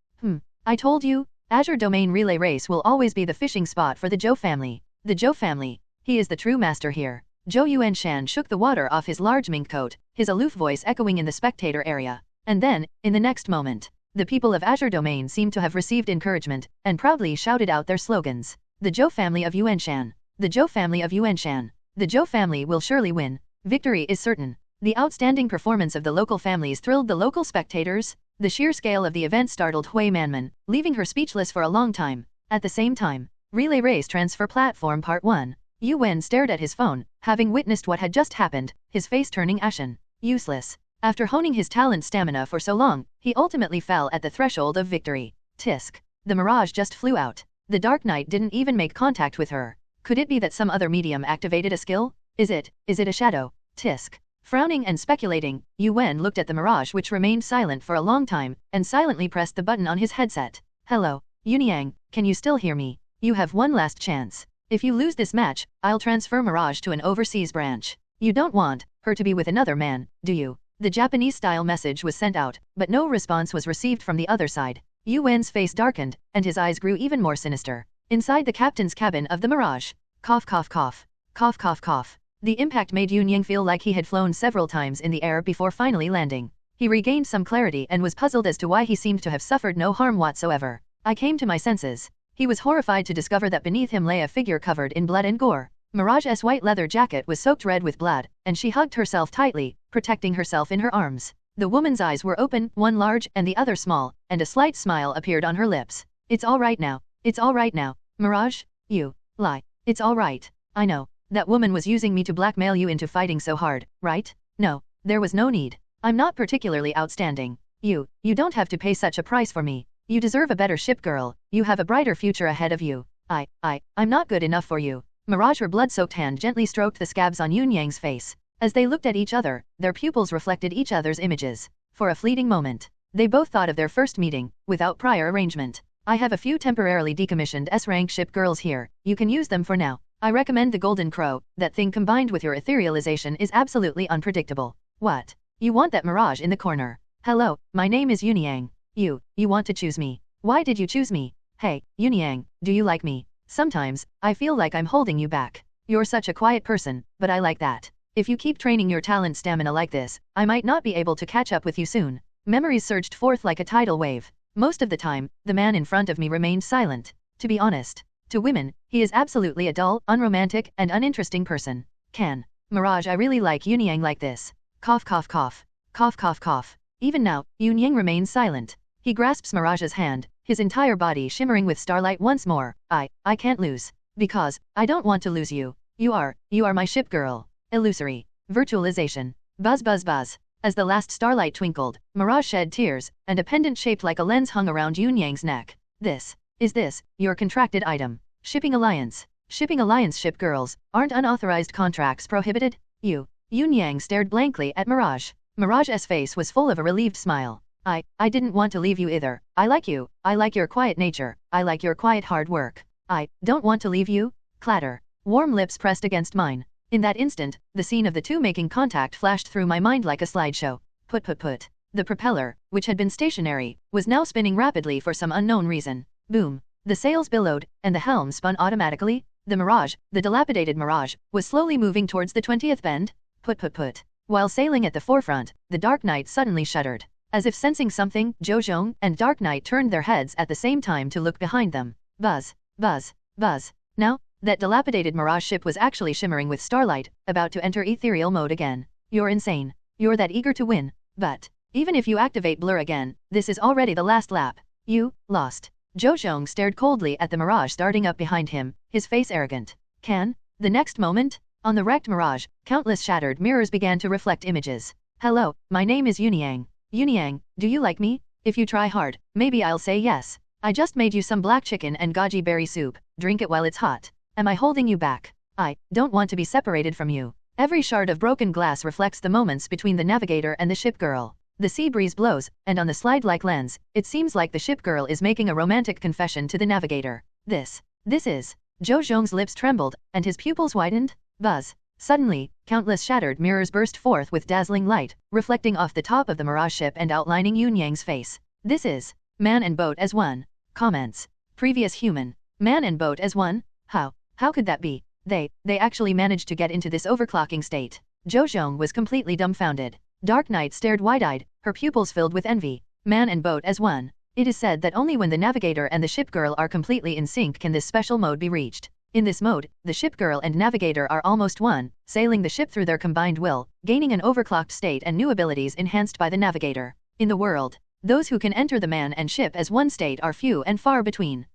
I told you, Azure Domain Relay Race will always be the fishing spot for the Zhou family. The Zhou family. He is the true master here. Zhou Yuanshan shook the water off his large mink coat, his aloof voice echoing in the spectator area. And then, in the next moment, the people of Azure Domain seemed to have received encouragement, and proudly shouted out their slogans. The Zhou family of Yuanshan. The Zhou family of Yuanshan. The Zhou family will surely win. Victory is certain. The outstanding performance of the local families thrilled the local spectators. The sheer scale of the event startled Hui Manman, leaving her speechless for a long time. At the same time, Relay Race Transfer Platform Part 1. Yu Wen stared at his phone, having witnessed what had just happened, his face turning ashen. Useless. After honing his talent stamina for so long, he ultimately fell at the threshold of victory. Tisk. The Mirage just flew out. The Dark Knight didn't even make contact with her. Could it be that some other medium activated a skill? Is it a shadow? Tisk. Frowning and speculating, Yu Wen looked at the Mirage, which remained silent for a long time, and silently pressed the button on his headset. Hello, Yuniang, can you still hear me? You have one last chance. If you lose this match, I'll transfer Mirage to an overseas branch. You don't want her to be with another man, do you? The Japanese-style message was sent out, but no response was received from the other side. Yu Wen's face darkened, and his eyes grew even more sinister. Inside the captain's cabin of the Mirage. Cough cough cough. Cough cough cough. The impact made Yunyang feel like he had flown several times in the air before finally landing. He regained some clarity and was puzzled as to why he seemed to have suffered no harm whatsoever. I came to my senses. He was horrified to discover that beneath him lay a figure covered in blood and gore. Mirage's white leather jacket was soaked red with blood, and she hugged herself tightly, protecting herself in her arms. The woman's eyes were open, one large and the other small, and a slight smile appeared on her lips. It's all right now. It's all right now. Mirage? You lie. It's all right. I know. That woman was using me to blackmail you into fighting so hard, right? No, there was no need. I'm not particularly outstanding. You don't have to pay such a price for me. You deserve a better ship girl. You have a brighter future ahead of you. I'm not good enough for you. Mirage, her blood-soaked hand gently stroked the scabs on Yunyang's face. As they looked at each other, their pupils reflected each other's images. For a fleeting moment, they both thought of their first meeting, without prior arrangement. I have a few temporarily decommissioned S-rank ship girls here. You can use them for now. I recommend the Golden Crow. That thing combined with your etherealization is absolutely unpredictable. What? You want that Mirage in the corner? Hello, my name is Yunyang. You want to choose me. Why did you choose me? Hey, Yunyang, do you like me? Sometimes, I feel like I'm holding you back. You're such a quiet person, but I like that. If you keep training your talent stamina like this, I might not be able to catch up with you soon. Memories surged forth like a tidal wave. Most of the time, the man in front of me remained silent. To be honest, to women, he is absolutely a dull, unromantic, and uninteresting person. Mirage, I really like Yunyang like this. Cough cough cough. Cough cough cough. Even now, Yunyang remains silent. He grasps Mirage's hand, his entire body shimmering with starlight once more. I can't lose. Because, I don't want to lose you. You are my ship girl. Illusory. Virtualization. Buzz buzz buzz. As the last starlight twinkled, Mirage shed tears, and a pendant shaped like a lens hung around Yunyang's neck. Is this, your contracted item? Shipping alliance. Shipping alliance ship girls, aren't unauthorized contracts prohibited? Yunyang stared blankly at Mirage. Mirage's face was full of a relieved smile. I didn't want to leave you either. I like you, I like your quiet nature, I like your quiet hard work. I don't want to leave you. Clatter. Warm lips pressed against mine. In that instant, the scene of the two making contact flashed through my mind like a slideshow. Put. The propeller, which had been stationary, was now spinning rapidly for some unknown reason. Boom. The sails billowed, and the helm spun automatically. The Mirage, the dilapidated Mirage, was slowly moving towards the 20th bend. Put. While sailing at the forefront, the Dark Knight suddenly shuddered. As if sensing something, Zheng and Dark Knight turned their heads at the same time to look behind them. Buzz. Now, that dilapidated Mirage ship was actually shimmering with starlight, about to enter ethereal mode again. You're insane. You're that eager to win. But, even if you activate blur again, this is already the last lap. You lost. Zheng stared coldly at the Mirage starting up behind him, his face arrogant. The next moment? On the wrecked Mirage, countless shattered mirrors began to reflect images. Hello, my name is Yunyang. Yunyang, do you like me? If you try hard, maybe I'll say yes. I just made you some black chicken and goji berry soup, drink it while it's hot. Am I holding you back? I don't want to be separated from you. Every shard of broken glass reflects the moments between the navigator and the ship girl. The sea breeze blows, and on the slide-like lens, it seems like the ship girl is making a romantic confession to the navigator. This is. Zheng's lips trembled, and his pupils widened. Buzz. Suddenly, countless shattered mirrors burst forth with dazzling light, reflecting off the top of the Mirage ship and outlining Yunyang's face. This is. Man and boat as one. Comments. Previous human. Man and boat as one? How could that be? They actually managed to get into this overclocking state. Zheng was completely dumbfounded. Dark Knight stared wide-eyed, her pupils filled with envy. Man and boat as one. It is said that only when the navigator and the ship girl are completely in sync can this special mode be reached. In this mode, the ship girl and navigator are almost one, sailing the ship through their combined will, gaining an overclocked state and new abilities enhanced by the navigator. In the world, those who can enter the man and ship as one state are few and far between.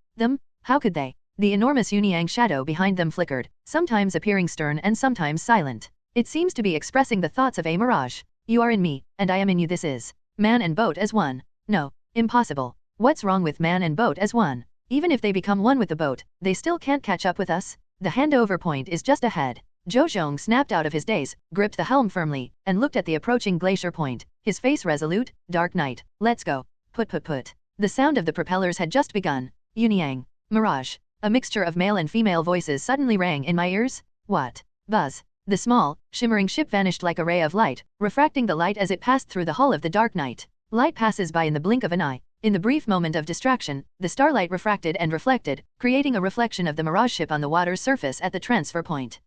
How could they? The enormous Yunyang shadow behind them flickered, sometimes appearing stern and sometimes silent. It seems to be expressing the thoughts of a Mirage. You are in me, and I am in you. This is. Man and boat as one. No, impossible. What's wrong with man and boat as one? Even if they become one with the boat, they still can't catch up with us? The handover point is just ahead. Zheng snapped out of his daze, gripped the helm firmly, and looked at the approaching glacier point, his face resolute. Dark Knight, let's go. Put. The sound of the propellers had just begun. Yunyang. Mirage. A mixture of male and female voices suddenly rang in my ears. What? Buzz. The small, shimmering ship vanished like a ray of light, refracting the light as it passed through the hull of the Dark Knight. Light passes by in the blink of an eye. In the brief moment of distraction, the starlight refracted and reflected, creating a reflection of the Mirage ship on the water's surface at the transfer point.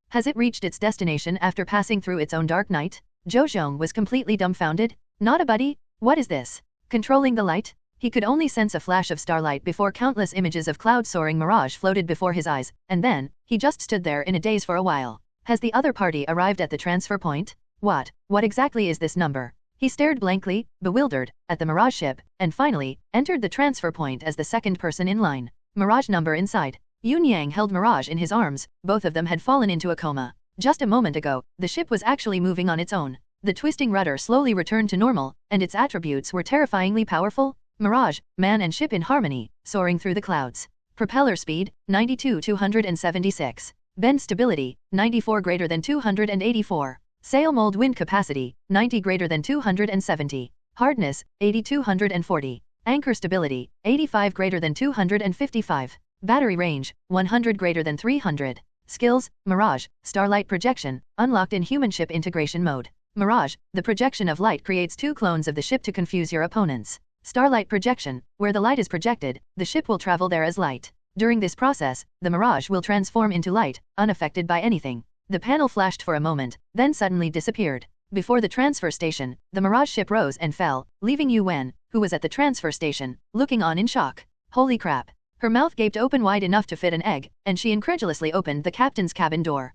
Has it reached its destination after passing through its own Dark Knight? Zheng was completely dumbfounded. Not a buddy? What is this? Controlling the light? He could only sense a flash of starlight before countless images of cloud-soaring Mirage floated before his eyes, and then, he just stood there in a daze for a while. Has the other party arrived at the transfer point? What exactly is this number? He stared blankly, bewildered, at the Mirage ship, and finally, entered the transfer point as the second person in line. Mirage number inside. Yunyang held Mirage in his arms, both of them had fallen into a coma. Just a moment ago, the ship was actually moving on its own. The twisting rudder slowly returned to normal, and its attributes were terrifyingly powerful. Mirage, man and ship in harmony, soaring through the clouds. Propeller speed, 92-276. Bend stability, 94 greater than 284. Sail mold wind capacity, 90 greater than 270. Hardness, 80-240. Anchor stability, 85 greater than 255. Battery range, 100 greater than 300. Skills, Mirage, Starlight Projection, unlocked in human ship integration mode. Mirage, the projection of light creates two clones of the ship to confuse your opponents. Starlight Projection, where the light is projected, the ship will travel there as light. During this process, the mirage will transform into light, unaffected by anything. The panel flashed for a moment, then suddenly disappeared. Before the transfer station, the mirage ship rose and fell, leaving Yu Wen, who was at the transfer station, looking on in shock. Holy crap! Her mouth gaped open wide enough to fit an egg, and she incredulously opened the captain's cabin door.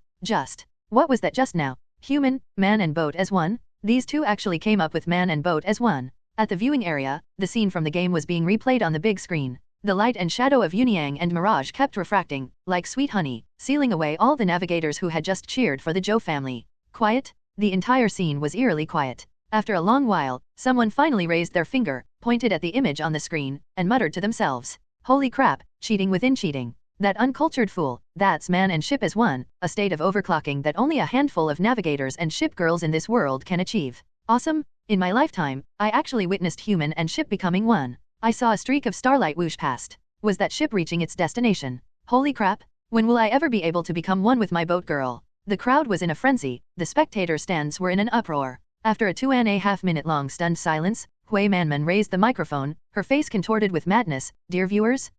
What was that just now? Human, man and boat as one? These two actually came up with man and boat as one. At the viewing area, the scene from the game was being replayed on the big screen. The light and shadow of Yunyang and Mirage kept refracting, like sweet honey, sealing away all the navigators who had just cheered for the Zhou family. Quiet? The entire scene was eerily quiet. After a long while, someone finally raised their finger, pointed at the image on the screen, and muttered to themselves. Holy crap, cheating within cheating. That uncultured fool, that's man and ship as one, a state of overclocking that only a handful of navigators and ship girls in this world can achieve. Awesome? In my lifetime, I actually witnessed human and ship becoming one. I saw a streak of starlight whoosh past. Was that ship reaching its destination? Holy crap! When will I ever be able to become one with my boat girl? The crowd was in a frenzy, the spectator stands were in an uproar. After a 2.5 minute long stunned silence, Hui Manman raised the microphone, her face contorted with madness. Dear viewers,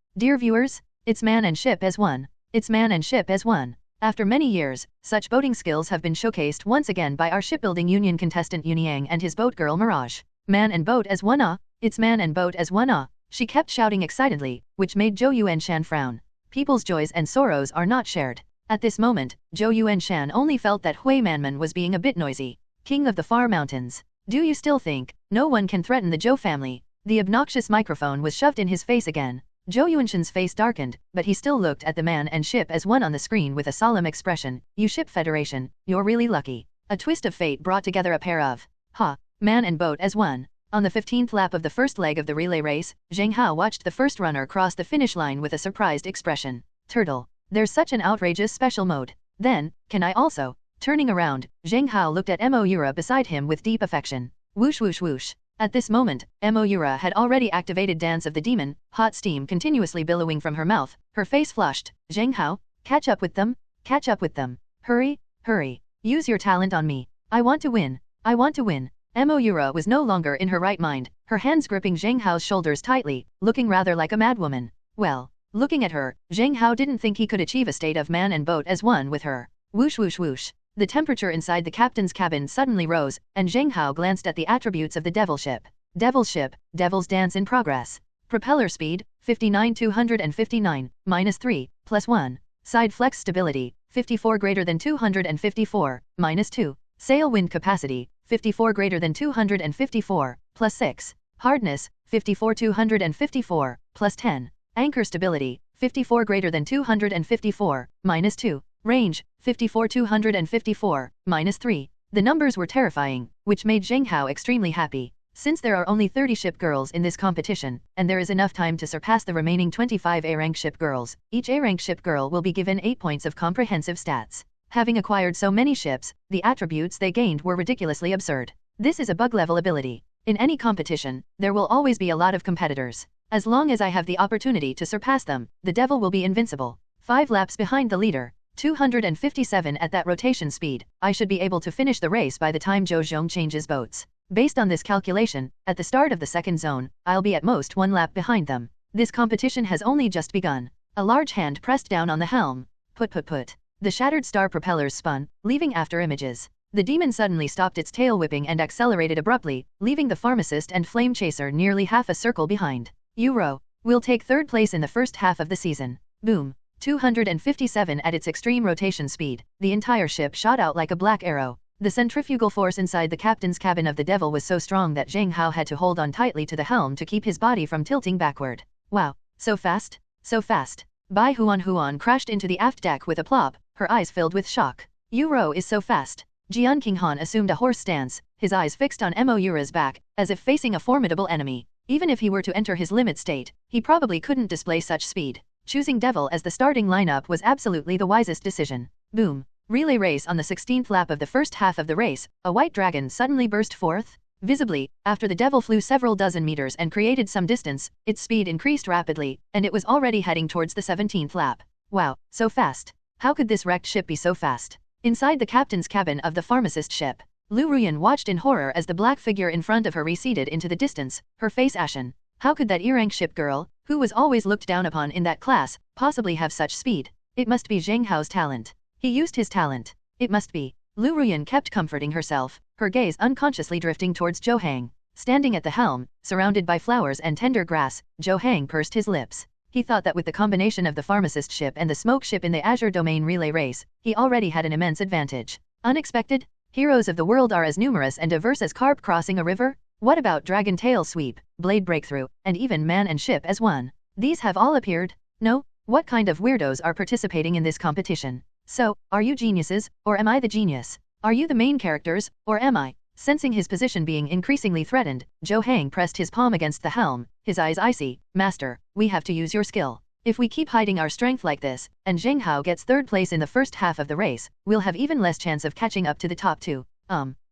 it's man and ship as one. It's man and ship as one. After many years, such boating skills have been showcased once again by our shipbuilding union contestant Yunyang and his boat girl Mirage. Man and boat as one It's man and boat as one She kept shouting excitedly, which made Zhou Yuanshan frown. People's joys and sorrows are not shared. At this moment, Zhou Yuanshan only felt that Hui Manman was being a bit noisy. King of the Far Mountains. Do you still think no one can threaten the Zhou family? The obnoxious microphone was shoved in his face again. Zhou Yuanshan's face darkened, but he still looked at the man and ship as one on the screen with a solemn expression. You Ship Federation, you're really lucky. A twist of fate brought together a pair of man and boat as one. On the 15th lap of the first leg of the relay race, Zheng Hao watched the first runner cross the finish line with a surprised expression. Turtle. There's such an outrageous special mode. Then, can I also? Turning around, Zheng Hao looked at Moura beside him with deep affection. Whoosh whoosh whoosh. At this moment, Moura had already activated Dance of the Demon, hot steam continuously billowing from her mouth, her face flushed. Zheng Hao, catch up with them, catch up with them. Hurry, hurry. Use your talent on me. I want to win. I want to win. Moura was no longer in her right mind, her hands gripping Zheng Hao's shoulders tightly, looking rather like a madwoman. Well, looking at her, Zheng Hao didn't think he could achieve a state of man and boat as one with her. Whoosh whoosh whoosh. The temperature inside the captain's cabin suddenly rose, and Zheng Hao glanced at the attributes of the Devil Ship. Devil Ship, Devil's Dance in progress. Propeller speed, 59,259, -3, +1. Side flex stability, 54 greater than 254, -2. Sail wind capacity, 54 greater than 254, +6. Hardness, 54,254, +10. Anchor stability, 54 greater than 254, -2. Range, 54,254, -3. The numbers were terrifying, which made Zheng Hao extremely happy. Since there are only 30 ship girls in this competition, and there is enough time to surpass the remaining 25 A-rank ship girls, each A-rank ship girl will be given 8 points of comprehensive stats. Having acquired so many ships, the attributes they gained were ridiculously absurd. This is a bug-level ability. In any competition, there will always be a lot of competitors. As long as I have the opportunity to surpass them, the devil will be invincible. 5 laps behind the leader. 257 at that rotation speed, I should be able to finish the race by the time Zhou Zhong changes boats. Based on this calculation, at the start of the second zone, I'll be at most 1 lap behind them. This competition has only just begun. A large hand pressed down on the helm. Put. The shattered star propellers spun, leaving after images. The demon suddenly stopped its tail whipping and accelerated abruptly, leaving the pharmacist and flame chaser nearly half a circle behind. Euro. We'll take 3rd place in the first half of the season. Boom. 257 at its extreme rotation speed, the entire ship shot out like a black arrow. The centrifugal force inside the captain's cabin of the Devil was so strong that Zheng Hao had to hold on tightly to the helm to keep his body from tilting backward. Wow, so fast, so fast. Bai Huan crashed into the aft deck with a plop, her eyes filled with shock. Euro is so fast. Jian Qinghan assumed a horse stance, his eyes fixed on Moura's back, as if facing a formidable enemy. Even if he were to enter his limit state, he probably couldn't display such speed. Choosing Devil as the starting lineup was absolutely the wisest decision. Boom. Relay race. On the 16th lap of the first half of the race, a white dragon suddenly burst forth. Visibly, after the Devil flew several dozen meters and created some distance, its speed increased rapidly, and it was already heading towards the 17th lap. Wow, so fast. How could this wrecked ship be so fast? Inside the captain's cabin of the pharmacist ship, Liu Ruyan watched in horror as the black figure in front of her receded into the distance, her face ashen. How could that E-rank ship girl, Who was always looked down upon in that class, possibly have such speed? It must be Zheng Hao's talent. He used his talent. It must be. Liu Ruyan kept comforting herself, her gaze unconsciously drifting towards Zhou Hang. Standing at the helm, surrounded by flowers and tender grass, Zhou Hang pursed his lips. He thought that with the combination of the pharmacist ship and the smoke ship in the Azure Domain relay race, he already had an immense advantage. Unexpected? Heroes of the world are as numerous and diverse as carp crossing a river? What about Dragon Tail Sweep, Blade Breakthrough, and even Man and Ship as one? These have all appeared? No? What kind of weirdos are participating in this competition? So, are you geniuses, or am I the genius? Are you the main characters, or am I? Sensing his position being increasingly threatened, Zhou Hang pressed his palm against the helm, his eyes icy. Master, we have to use your skill. If we keep hiding our strength like this, and Zheng Hao gets third place in the first half of the race, we'll have even less chance of catching up to the top two.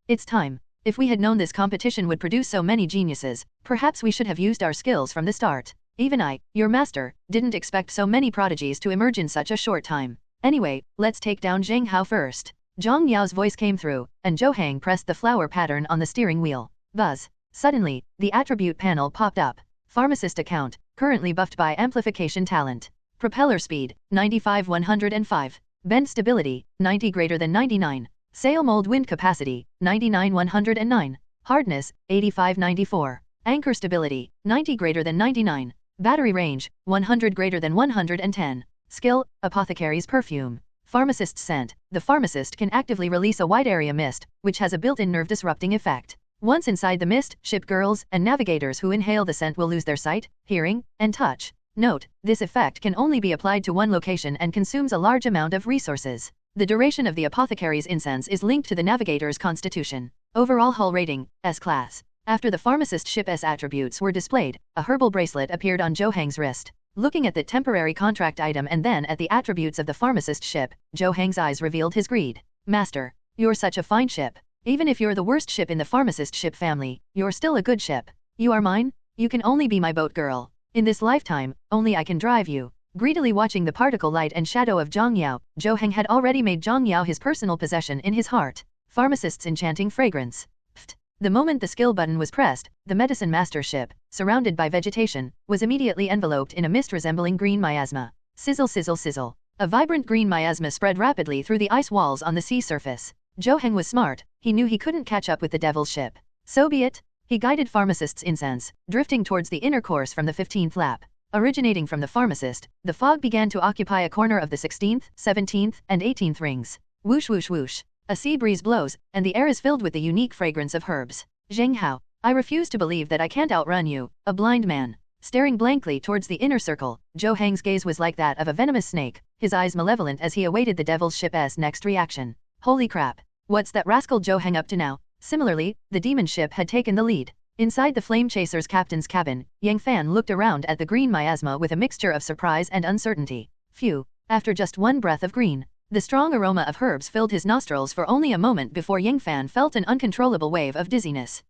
It's time. If we had known this competition would produce so many geniuses, perhaps we should have used our skills from the start. Even I, your master, didn't expect so many prodigies to emerge in such a short time. Anyway, let's take down Zheng Hao first. Zhang Yao's voice came through, and Zhou Hang pressed the flower pattern on the steering wheel. Buzz. Suddenly, the attribute panel popped up. Pharmacist account, currently buffed by amplification talent. Propeller speed, 95-105. Bend stability, 90 greater than 99. Sail mold wind capacity, 99-109. Hardness, 85-94. Anchor stability, 90 greater than 99. Battery range, 100 greater than 110. Skill, Apothecary's Perfume. Pharmacist's Scent. The pharmacist can actively release a wide area mist, which has a built-in nerve-disrupting effect. Once inside the mist, ship girls and navigators who inhale the scent will lose their sight, hearing, and touch. Note, this effect can only be applied to one location and consumes a large amount of resources. The duration of the apothecary's incense is linked to the navigator's constitution. Overall hull rating, S-Class. After the pharmacist ship S attributes were displayed, a herbal bracelet appeared on Zhou Hang's wrist. Looking at the temporary contract item and then at the attributes of the pharmacist ship, Zhou Hang's eyes revealed his greed. Master, you're such a fine ship. Even if you're the worst ship in the pharmacist ship family, you're still a good ship. You are mine? You can only be my boat girl. In this lifetime, only I can drive you. Greedily watching the particle light and shadow of Zhang Yao, Zhou Hang had already made Zhang Yao his personal possession in his heart. Pharmacist's enchanting fragrance. Pfft. The moment the skill button was pressed, the medicine master ship, surrounded by vegetation, was immediately enveloped in a mist resembling green miasma. Sizzle sizzle sizzle. A vibrant green miasma spread rapidly through the ice walls on the sea surface. Zhou Hang was smart, he knew he couldn't catch up with the devil's ship. So be it. He guided pharmacist's incense, drifting towards the inner course from the 15th lap. Originating from the pharmacist, the fog began to occupy a corner of the 16th, 17th, and 18th rings. Whoosh whoosh whoosh. A sea breeze blows, and the air is filled with the unique fragrance of herbs. Zheng Hao, I refuse to believe that I can't outrun you, a blind man. Staring blankly towards the inner circle, Zhou Hang's gaze was like that of a venomous snake, his eyes malevolent as he awaited the devil's ship's next reaction. Holy crap. What's that rascal Zhou Hang up to now? Similarly, the demon ship had taken the lead. Inside the Flame Chaser's captain's cabin, Yang Fan looked around at the green miasma with a mixture of surprise and uncertainty. Phew. After just one breath of green, the strong aroma of herbs filled his nostrils for only a moment before Yang Fan felt an uncontrollable wave of dizziness.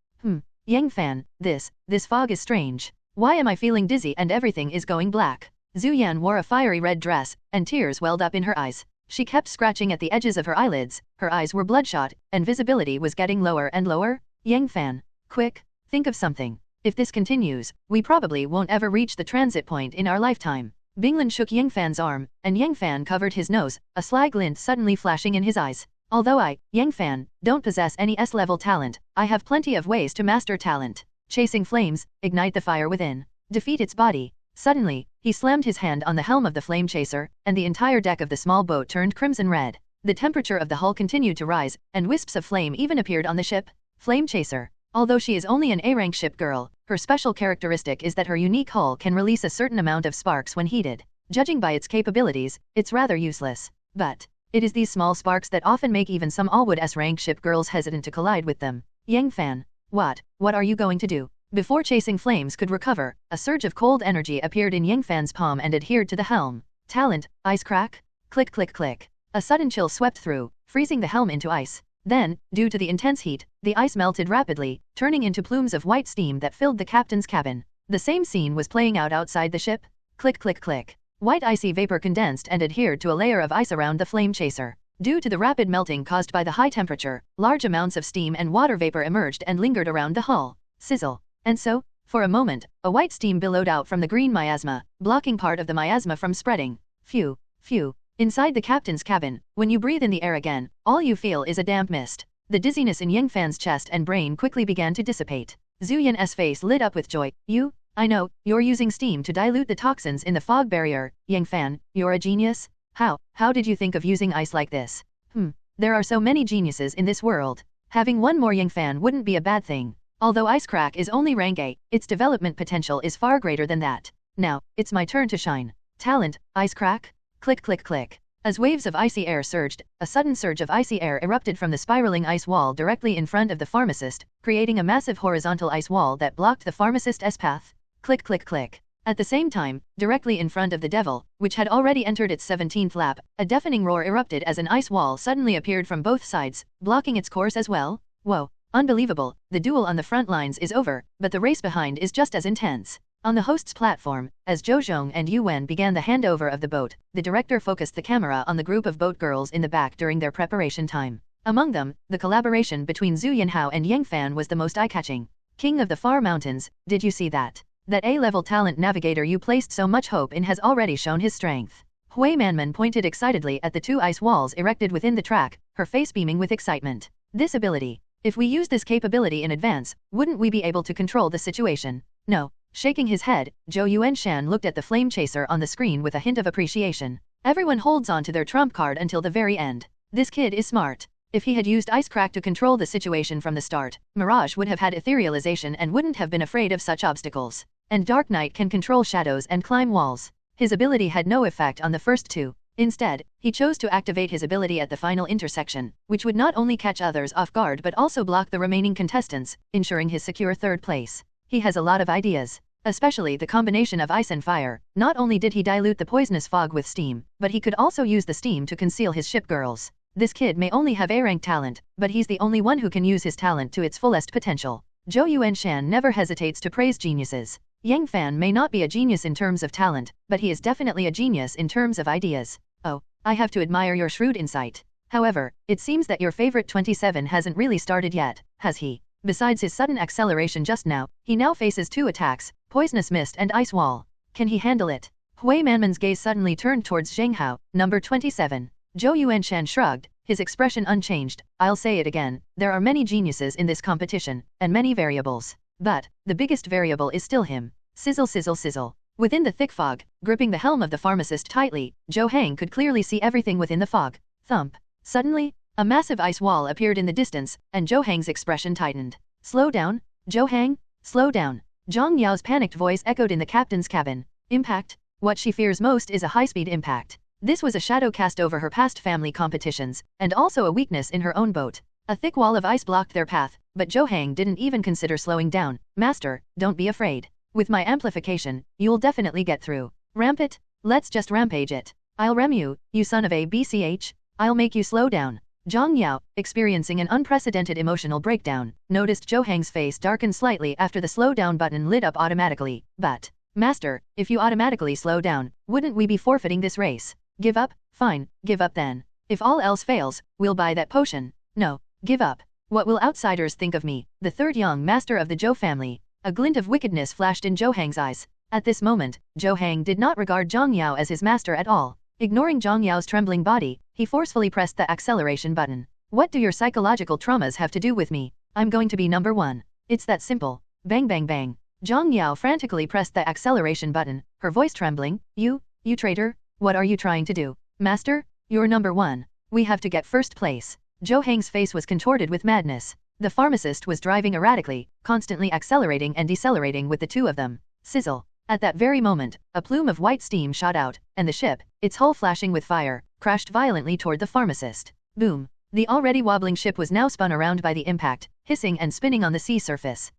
Yang Fan, this fog is strange. Why am I feeling dizzy and everything is going black? Zhu Yan wore a fiery red dress, and tears welled up in her eyes. She kept scratching at the edges of her eyelids, her eyes were bloodshot, and visibility was getting lower and lower. Yang Fan, quick, think of something. If this continues, we probably won't ever reach the transit point in our lifetime. Binglin shook Yang Fan's arm, and Yang Fan covered his nose, a sly glint suddenly flashing in his eyes. Although I, Yang Fan, don't possess any S-level talent, I have plenty of ways to master talent. Chasing flames, ignite the fire within. Defeat its body. Suddenly, he slammed his hand on the helm of the Flame Chaser, and the entire deck of the small boat turned crimson red. The temperature of the hull continued to rise, and wisps of flame even appeared on the ship. Flame Chaser. Although she is only an A-rank ship girl, her special characteristic is that her unique hull can release a certain amount of sparks when heated. Judging by its capabilities, it's rather useless. But it is these small sparks that often make even some Allwood S-rank ship girls hesitant to collide with them. Yang Fan. What are you going to do? Before chasing flames could recover, a surge of cold energy appeared in Yang Fan's palm and adhered to the helm. Talent, ice crack? Click click click. A sudden chill swept through, freezing the helm into ice. Then, due to the intense heat, the ice melted rapidly, turning into plumes of white steam that filled the captain's cabin. The same scene was playing out outside the ship. Click click click. White icy vapor condensed and adhered to a layer of ice around the Flame Chaser. Due to the rapid melting caused by the high temperature, large amounts of steam and water vapor emerged and lingered around the hull. Sizzle. And so, For a moment, a white steam billowed out from the green miasma, blocking part of the miasma from spreading. Phew, phew. Inside the captain's cabin, when you breathe in the air again, all you feel is a damp mist. The dizziness in Yang Fan's chest and brain quickly began to dissipate. Zhu Yan's face lit up with joy. I know, you're using steam to dilute the toxins in the fog barrier. Yang Fan, you're a genius? How did you think of using ice like this? There are so many geniuses in this world. Having one more Yang Fan wouldn't be a bad thing. Although Ice Crack is only rank A, its development potential is far greater than that. Now, it's my turn to shine. Talent, Ice Crack? Click click click. As waves of icy air surged, a sudden surge of icy air erupted from the spiraling ice wall directly in front of the pharmacist, creating a massive horizontal ice wall that blocked the pharmacist's path. Click click click. At the same time, directly in front of the devil, which had already entered its 17th lap, a deafening roar erupted as an ice wall suddenly appeared from both sides, blocking its course as well. Whoa, unbelievable, the duel on the front lines is over, but the race behind is just as intense. On the host's platform, as Zhou Zhong and Yu Wen began the handover of the boat, the director focused the camera on the group of boat girls in the back during their preparation time. Among them, the collaboration between Zheng Hao and Yang Fan was the most eye-catching. King of the Far Mountains, did you see that? That A-level talent navigator you placed so much hope in has already shown his strength. Hui Manman pointed excitedly at the two ice walls erected within the track, her face beaming with excitement. This ability. If we use this capability in advance, wouldn't we be able to control the situation? No. Shaking his head, Zhou Yuanshan looked at the flame chaser on the screen with a hint of appreciation. Everyone holds on to their trump card until the very end. This kid is smart. If he had used Ice Crack to control the situation from the start, Mirage would have had etherealization and wouldn't have been afraid of such obstacles. And Dark Knight can control shadows and climb walls. His ability had no effect on the first two. Instead, he chose to activate his ability at the final intersection, which would not only catch others off guard but also block the remaining contestants, ensuring his secure third place. He has a lot of ideas. Especially the combination of ice and fire. Not only did he dilute the poisonous fog with steam, but he could also use the steam to conceal his ship girls. This kid may only have A-rank talent, but he's the only one who can use his talent to its fullest potential. Zhou Yuanshan never hesitates to praise geniuses. Yang Fan may not be a genius in terms of talent, but he is definitely a genius in terms of ideas. Oh, I have to admire your shrewd insight. However, it seems that your favorite 27 hasn't really started yet, has he? Besides his sudden acceleration just now, he now faces two attacks, Poisonous Mist and Ice Wall. Can he handle it? Hui Manman's gaze suddenly turned towards Zheng Hao, number 27. Zhou Yuanshan shrugged, his expression unchanged. I'll say it again, there are many geniuses in this competition, and many variables. But, the biggest variable is still him. Sizzle sizzle sizzle. Within the thick fog, gripping the helm of the pharmacist tightly, Zhou Hang could clearly see everything within the fog. Thump. Suddenly, a massive ice wall appeared in the distance, and Zhou Hang's expression tightened. Slow down, Zhou Hang, slow down. Zhang Yao's panicked voice echoed in the captain's cabin. Impact? What she fears most is a high-speed impact. This was a shadow cast over her past family competitions, and also a weakness in her own boat. A thick wall of ice blocked their path, but Zhou Hang didn't even consider slowing down. Master, don't be afraid. With my amplification, you'll definitely get through. Ramp it? Let's just rampage it. I'll ram you, you son of a BCH. I'll make you slow down. Zhang Yao, experiencing an unprecedented emotional breakdown, noticed Zhou Hang's face darken slightly after the slow down button lit up automatically. But, Master, if you automatically slow down, wouldn't we be forfeiting this race? Give up? Fine, give up then. If all else fails, we'll buy that potion. No, give up. What will outsiders think of me, the third young master of the Zhou family? A glint of wickedness flashed in Zhou Hang's eyes. At this moment, Zhou Hang did not regard Zhang Yao as his master at all. Ignoring Zhang Yao's trembling body, he forcefully pressed the acceleration button. What do your psychological traumas have to do with me? I'm going to be number one. It's that simple. Bang bang bang. Zhang Yao frantically pressed the acceleration button, her voice trembling. You traitor, what are you trying to do? Master, you're number one. We have to get first place. Zhou Hang's face was contorted with madness. The pharmacist was driving erratically, constantly accelerating and decelerating with the two of them. Sizzle. At that very moment, a plume of white steam shot out, and the ship, its hull flashing with fire, crashed violently toward the pharmacist. Boom. The already wobbling ship was now spun around by the impact, hissing and spinning on the sea surface.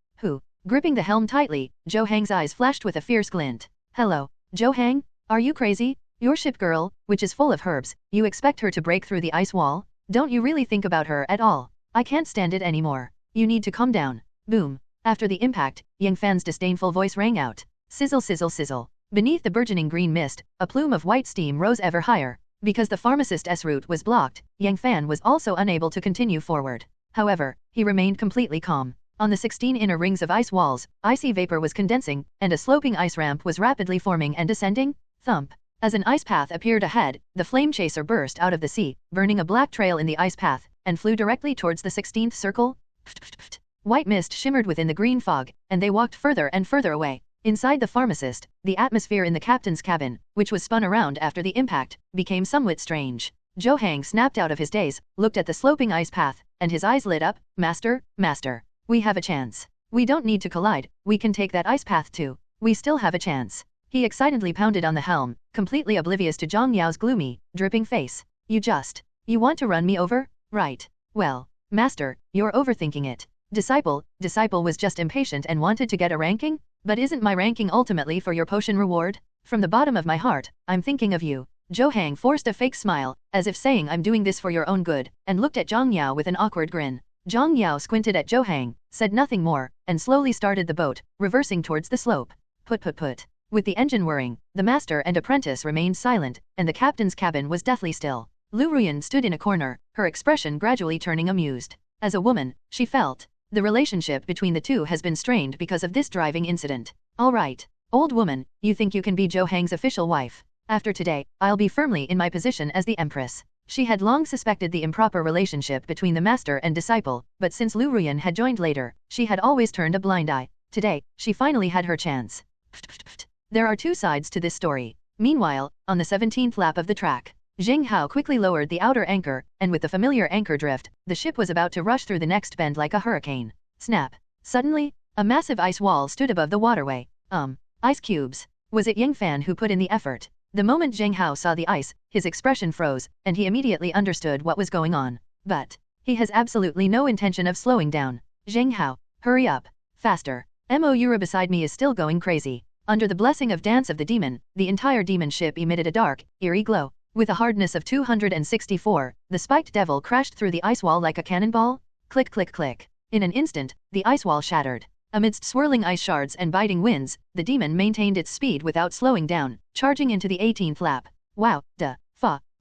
Gripping the helm tightly, Zhou Hang's eyes flashed with a fierce glint. Hello, Zhou Hang? Are you crazy? Your ship girl, which is full of herbs, you expect her to break through the ice wall? Don't you really think about her at all? I can't stand it anymore. You need to calm down. Boom. After the impact, Yang Fan's disdainful voice rang out. Sizzle sizzle sizzle. Beneath the burgeoning green mist, a plume of white steam rose ever higher. Because the pharmacist's route was blocked, Yang Fan was also unable to continue forward. However, he remained completely calm. On the 16 inner rings of ice walls, icy vapor was condensing, and a sloping ice ramp was rapidly forming and descending. Thump. As an ice path appeared ahead, the flame chaser burst out of the sea, burning a black trail in the ice path, and flew directly towards the 16th circle. White mist shimmered within the green fog, and they walked further and further away. Inside the pharmacist, the atmosphere in the captain's cabin, which was spun around after the impact, became somewhat strange. Zheng Hao snapped out of his daze, looked at the sloping ice path, and his eyes lit up. Master, master, we have a chance. We don't need to collide, we can take that ice path too. We still have a chance. He excitedly pounded on the helm, completely oblivious to Zhang Yao's gloomy, dripping face. You want to run me over? Right. Well, master, you're overthinking it. Disciple was just impatient and wanted to get a ranking? But isn't my ranking ultimately for your potion reward? From the bottom of my heart, I'm thinking of you. Zheng Hao forced a fake smile, as if saying I'm doing this for your own good, and looked at Zhang Yao with an awkward grin. Zhang Yao squinted at Zheng Hao, said nothing more, and slowly started the boat, reversing towards the slope. Put. With the engine whirring, the master and apprentice remained silent, and the captain's cabin was deathly still. Liu Ruyan stood in a corner, her expression gradually turning amused. As a woman, she felt, the relationship between the two has been strained because of this driving incident. All right, old woman, you think you can be Zheng Hao's official wife? After today, I'll be firmly in my position as the empress. She had long suspected the improper relationship between the master and disciple, but since Liu Ruyan had joined later, she had always turned a blind eye. Today, she finally had her chance. There are two sides to this story. Meanwhile, on the 17th lap of the track, Zheng Hao quickly lowered the outer anchor, and with the familiar anchor drift, the ship was about to rush through the next bend like a hurricane. Snap. Suddenly, a massive ice wall stood above the waterway. Ice cubes. Was it Yang Fan who put in the effort? The moment Zheng Hao saw the ice, his expression froze, and he immediately understood what was going on. But he has absolutely no intention of slowing down. Zheng Hao, hurry up. Faster. Moura beside me is still going crazy. Under the blessing of Dance of the Demon, the entire demon ship emitted a dark, eerie glow. With a hardness of 264, the spiked devil crashed through the ice wall like a cannonball. Click click click. In an instant, the ice wall shattered. Amidst swirling ice shards and biting winds, the demon maintained its speed without slowing down, charging into the 18th lap. Wow,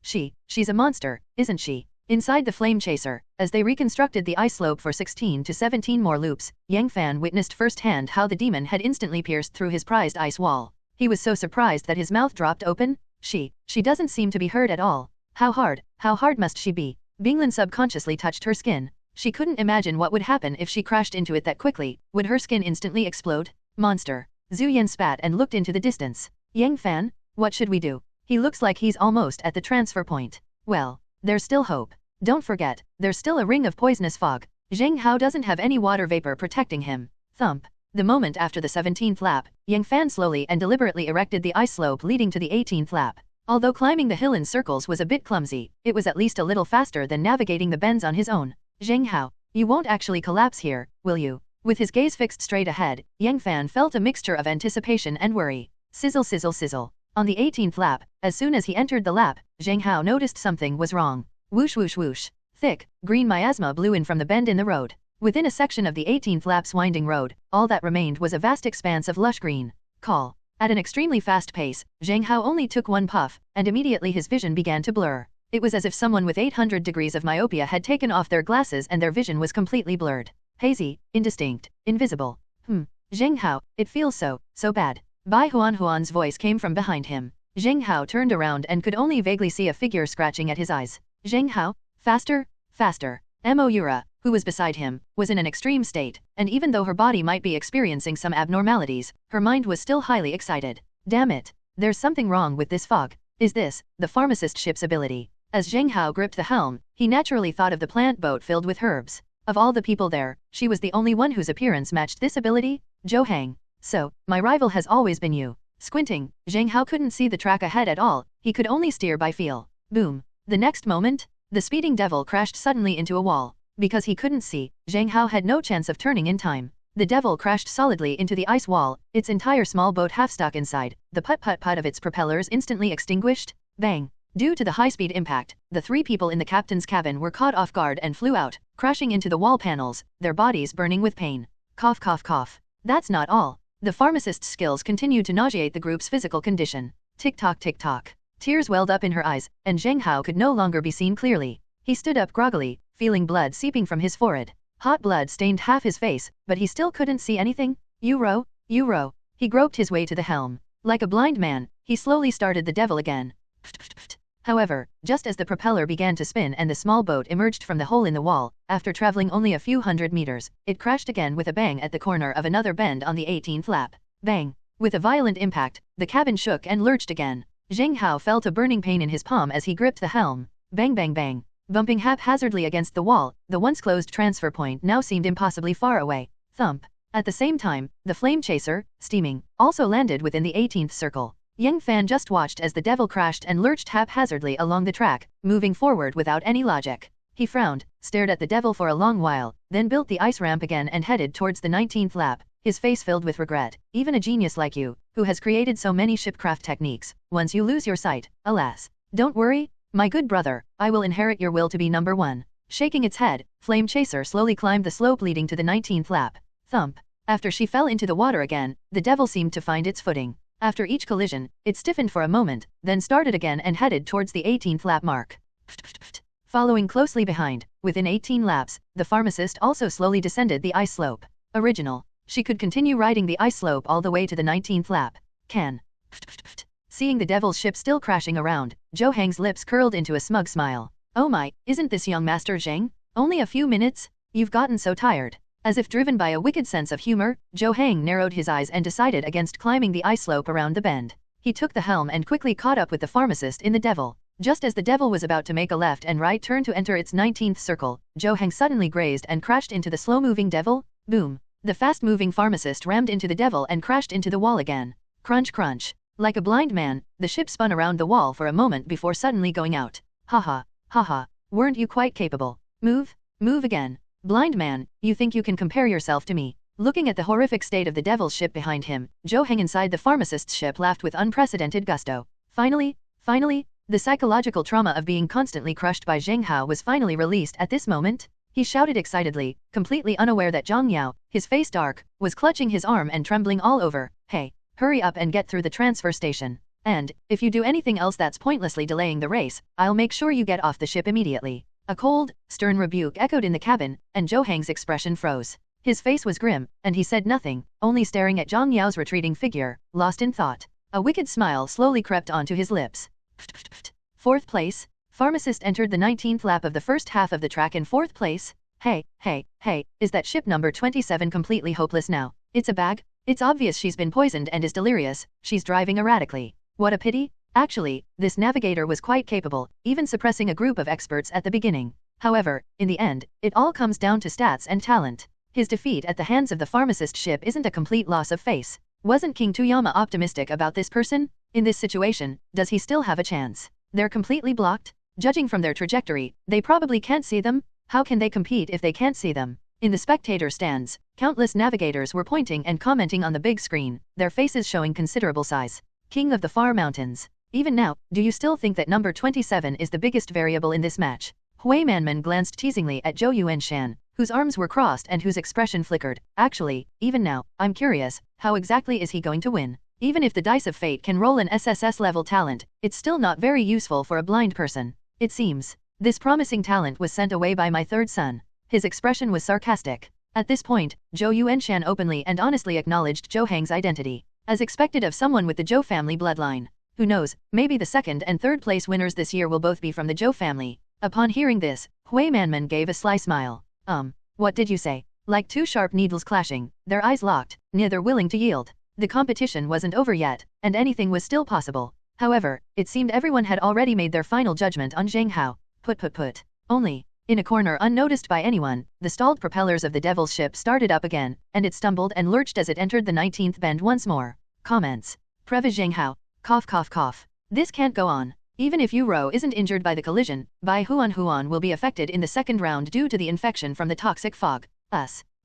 she's a monster, isn't she? Inside the flame chaser, as they reconstructed the ice slope for 16 to 17 more loops, Yang Fan witnessed firsthand how the demon had instantly pierced through his prized ice wall. He was so surprised that his mouth dropped open. She doesn't seem to be hurt at all. How hard must she be? Binglin subconsciously touched her skin. She couldn't imagine what would happen if she crashed into it that quickly. Would her skin instantly explode? Monster. Zhu Yan spat and looked into the distance. Yang Fan, what should we do? He looks like he's almost at the transfer point. Well, there's still hope. Don't forget, there's still a ring of poisonous fog. Zheng Hao doesn't have any water vapor protecting him. Thump. The moment after the 17th lap, Yang Fan slowly and deliberately erected the ice slope leading to the 18th lap. Although climbing the hill in circles was a bit clumsy, it was at least a little faster than navigating the bends on his own. Zheng Hao, you won't actually collapse here, will you? With his gaze fixed straight ahead, Yang Fan felt a mixture of anticipation and worry. Sizzle sizzle sizzle. On the 18th lap, as soon as he entered the lap, Zheng Hao noticed something was wrong. Whoosh whoosh whoosh. Thick, green miasma blew in from the bend in the road. Within a section of the 18th lap's winding road, all that remained was a vast expanse of lush green. Call. At an extremely fast pace, Zheng Hao only took one puff, and immediately his vision began to blur. It was as if someone with 800 degrees of myopia had taken off their glasses and their vision was completely blurred. Hazy, indistinct, invisible. Zheng Hao, it feels so bad. Bai Huan's voice came from behind him. Zheng Hao turned around and could only vaguely see a figure scratching at his eyes. Zheng Hao, faster. Moura, who was beside him, was in an extreme state, and even though her body might be experiencing some abnormalities, her mind was still highly excited. Damn it, there's something wrong with this fog. Is this the pharmacist ship's ability? As Zheng Hao gripped the helm, he naturally thought of the plant boat filled with herbs. Of all the people there, she was the only one whose appearance matched this ability. Zheng Hao. So, my rival has always been you. Squinting, Zheng Hao couldn't see the track ahead at all, he could only steer by feel. Boom. The next moment, the speeding devil crashed suddenly into a wall. Because he couldn't see, Zheng Hao had no chance of turning in time. The devil crashed solidly into the ice wall, its entire small boat half stuck inside, the put-put-put of its propellers instantly extinguished. Bang! Due to the high-speed impact, the three people in the captain's cabin were caught off guard and flew out, crashing into the wall panels, their bodies burning with pain. Cough cough cough. That's not all. The pharmacist's skills continued to nauseate the group's physical condition. Tick-tock tick-tock. Tears welled up in her eyes, and Zheng Hao could no longer be seen clearly. He stood up groggily, feeling blood seeping from his forehead. Hot blood stained half his face, but he still couldn't see anything. You row? You row. He groped his way to the helm. Like a blind man, he slowly started the devil again. However, just as the propeller began to spin and the small boat emerged from the hole in the wall, after traveling only a few hundred meters, it crashed again with a bang at the corner of another bend on the 18th lap. Bang! With a violent impact, the cabin shook and lurched again. Zheng Hao felt a burning pain in his palm as he gripped the helm. Bang bang bang. Bumping haphazardly against the wall, the once closed transfer point now seemed impossibly far away. Thump. At the same time, the flame chaser, steaming, also landed within the 18th circle. Yang Fan just watched as the devil crashed and lurched haphazardly along the track, moving forward without any logic. He frowned, stared at the devil for a long while, then built the ice ramp again and headed towards the 19th lap, his face filled with regret. Even a genius like you, who has created so many shipcraft techniques, once you lose your sight, alas. Don't worry, my good brother, I will inherit your will to be number one. Shaking its head, Flame Chaser slowly climbed the slope leading to the 19th lap. Thump. After she fell into the water again, the devil seemed to find its footing. After each collision, it stiffened for a moment, then started again and headed towards the 18th lap mark. Following closely behind, within 18 laps, the pharmacist also slowly descended the ice slope. Original. She could continue riding the ice slope all the way to the 19th lap. Seeing the devil's ship still crashing around, Zhou Heng's lips curled into a smug smile. Oh my, isn't this young Master Zheng? Only a few minutes? You've gotten so tired. As if driven by a wicked sense of humor, Zhou Heng narrowed his eyes and decided against climbing the ice slope around the bend. He took the helm and quickly caught up with the pharmacist in the devil. Just as the devil was about to make a left and right turn to enter its 19th circle, Zhou Heng suddenly grazed and crashed into the slow-moving devil. Boom! The fast-moving pharmacist rammed into the devil and crashed into the wall again. Crunch crunch. Like a blind man, the ship spun around the wall for a moment before suddenly going out. Haha, haha, weren't you quite capable? Move, move again. Blind man, you think you can compare yourself to me? Looking at the horrific state of the devil's ship behind him, Zhou Heng inside the pharmacist's ship laughed with unprecedented gusto. Finally, the psychological trauma of being constantly crushed by Zheng Hao was finally released at this moment. He shouted excitedly, completely unaware that Zhang Yao, his face dark, was clutching his arm and trembling all over. Hey, hurry up and get through the transfer station. And, if you do anything else that's pointlessly delaying the race, I'll make sure you get off the ship immediately. A cold, stern rebuke echoed in the cabin, and Zhou Heng's expression froze. His face was grim, and he said nothing, only staring at Zhang Yao's retreating figure, lost in thought. A wicked smile slowly crept onto his lips. Fourth place? Pharmacist entered the 19th lap of the first half of the track in fourth place. Hey, is that ship number 27 completely hopeless now? It's a bag? It's obvious she's been poisoned and is delirious. She's driving erratically. What a pity. Actually, this navigator was quite capable, even suppressing a group of experts at the beginning. However, in the end, it all comes down to stats and talent. His defeat at the hands of the pharmacist ship isn't a complete loss of face. Wasn't King Toyama optimistic about this person? In this situation, does he still have a chance? They're completely blocked? Judging from their trajectory, they probably can't see them. How can they compete if they can't see them? In the spectator stands, countless navigators were pointing and commenting on the big screen, their faces showing considerable size. King of the Far Mountains. Even now, do you still think that number 27 is the biggest variable in this match? Hui Manman glanced teasingly at Zhou Yuanshan, whose arms were crossed and whose expression flickered. Actually, even now, I'm curious, how exactly is he going to win? Even if the dice of fate can roll an SSS-level talent, it's still not very useful for a blind person. It seems. This promising talent was sent away by my third son. His expression was sarcastic. At this point, Zhou Yuanshan openly and honestly acknowledged Zhou Heng's identity, as expected of someone with the Zhou family bloodline. Who knows, maybe the second and third place winners this year will both be from the Zhou family. Upon hearing this, Hui Manman gave a sly smile. What did you say? Like two sharp needles clashing, their eyes locked, neither willing to yield. The competition wasn't over yet, and anything was still possible. However, it seemed everyone had already made their final judgment on Zheng Hao. Put. Only. In a corner unnoticed by anyone, the stalled propellers of the devil's ship started up again, and it stumbled and lurched as it entered the 19th bend once more. Comments. Previs Zheng Hao. Cough. This can't go on. Even if Yuro isn't injured by the collision, Bai Huan will be affected in the second round due to the infection from the toxic fog.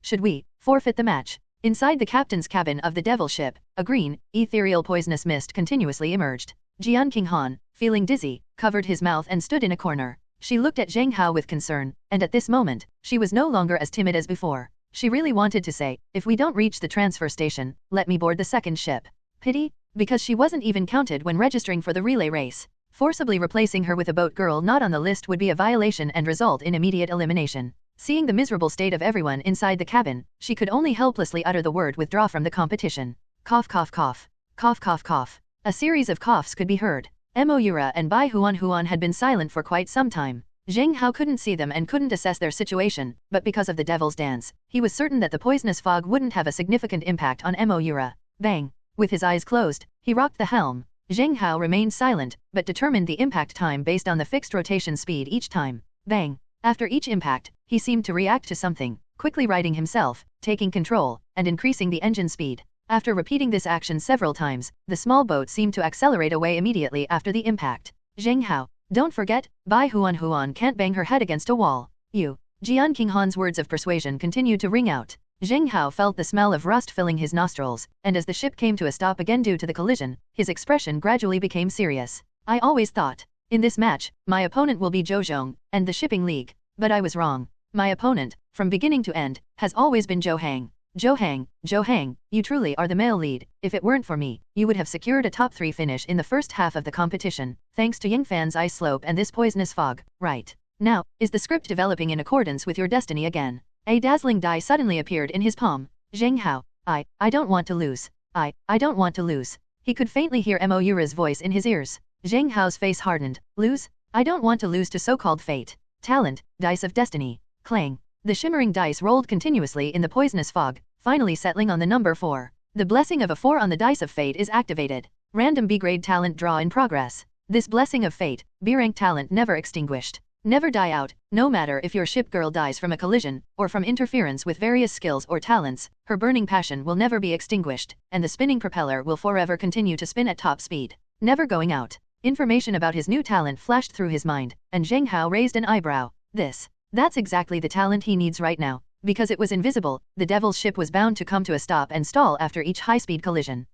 Should we forfeit the match? Inside the captain's cabin of the devil ship, a green, ethereal poisonous mist continuously emerged. Jian Qinghan, feeling dizzy, covered his mouth and stood in a corner. She looked at Zheng Hao with concern, and at this moment, she was no longer as timid as before. She really wanted to say, if we don't reach the transfer station, let me board the second ship. Pity? Because she wasn't even counted when registering for the relay race. Forcibly replacing her with a boat girl not on the list would be a violation and result in immediate elimination. Seeing the miserable state of everyone inside the cabin, she could only helplessly utter the word withdraw from the competition. Cough cough cough. Cough cough cough. A series of coughs could be heard. Moira and Bai Huan had been silent for quite some time. Zheng Hao couldn't see them and couldn't assess their situation, but because of the devil's dance, he was certain that the poisonous fog wouldn't have a significant impact on Moira. Bang! With his eyes closed, he rocked the helm. Zheng Hao remained silent, but determined the impact time based on the fixed rotation speed each time. Bang! After each impact, he seemed to react to something, quickly righting himself, taking control, and increasing the engine speed. After repeating this action several times, the small boat seemed to accelerate away immediately after the impact. Zheng Hao, don't forget, Bai Huan can't bang her head against a wall. You. Jian Qinghan's words of persuasion continued to ring out. Zheng Hao felt the smell of rust filling his nostrils, and as the ship came to a stop again due to the collision, his expression gradually became serious. I always thought, in this match, my opponent will be Zhou Zhong, and the shipping league. But I was wrong. My opponent, from beginning to end, has always been Zhou Hang. Zhou Hang, you truly are the male lead. If it weren't for me, you would have secured a top 3 finish in the first half of the competition, thanks to Yingfan's ice slope and this poisonous fog, right? Now, is the script developing in accordance with your destiny again? A dazzling die suddenly appeared in his palm. Zheng Hao, I don't want to lose. I don't want to lose. He could faintly hear Moira's voice in his ears. Zheng Hao's face hardened. Lose? I don't want to lose to so-called fate. Talent, dice of destiny. Clang. The shimmering dice rolled continuously in the poisonous fog, finally settling on the number 4. The blessing of a 4 on the dice of fate is activated. Random B-grade talent draw in progress. This blessing of fate, B-rank talent never extinguished. Never die out, no matter if your ship girl dies from a collision, or from interference with various skills or talents, her burning passion will never be extinguished, and the spinning propeller will forever continue to spin at top speed. Never going out. Information about his new talent flashed through his mind, and Zheng Hao raised an eyebrow. That's exactly the talent he needs right now. Because it was invisible, the devil's ship was bound to come to a stop and stall after each high-speed collision.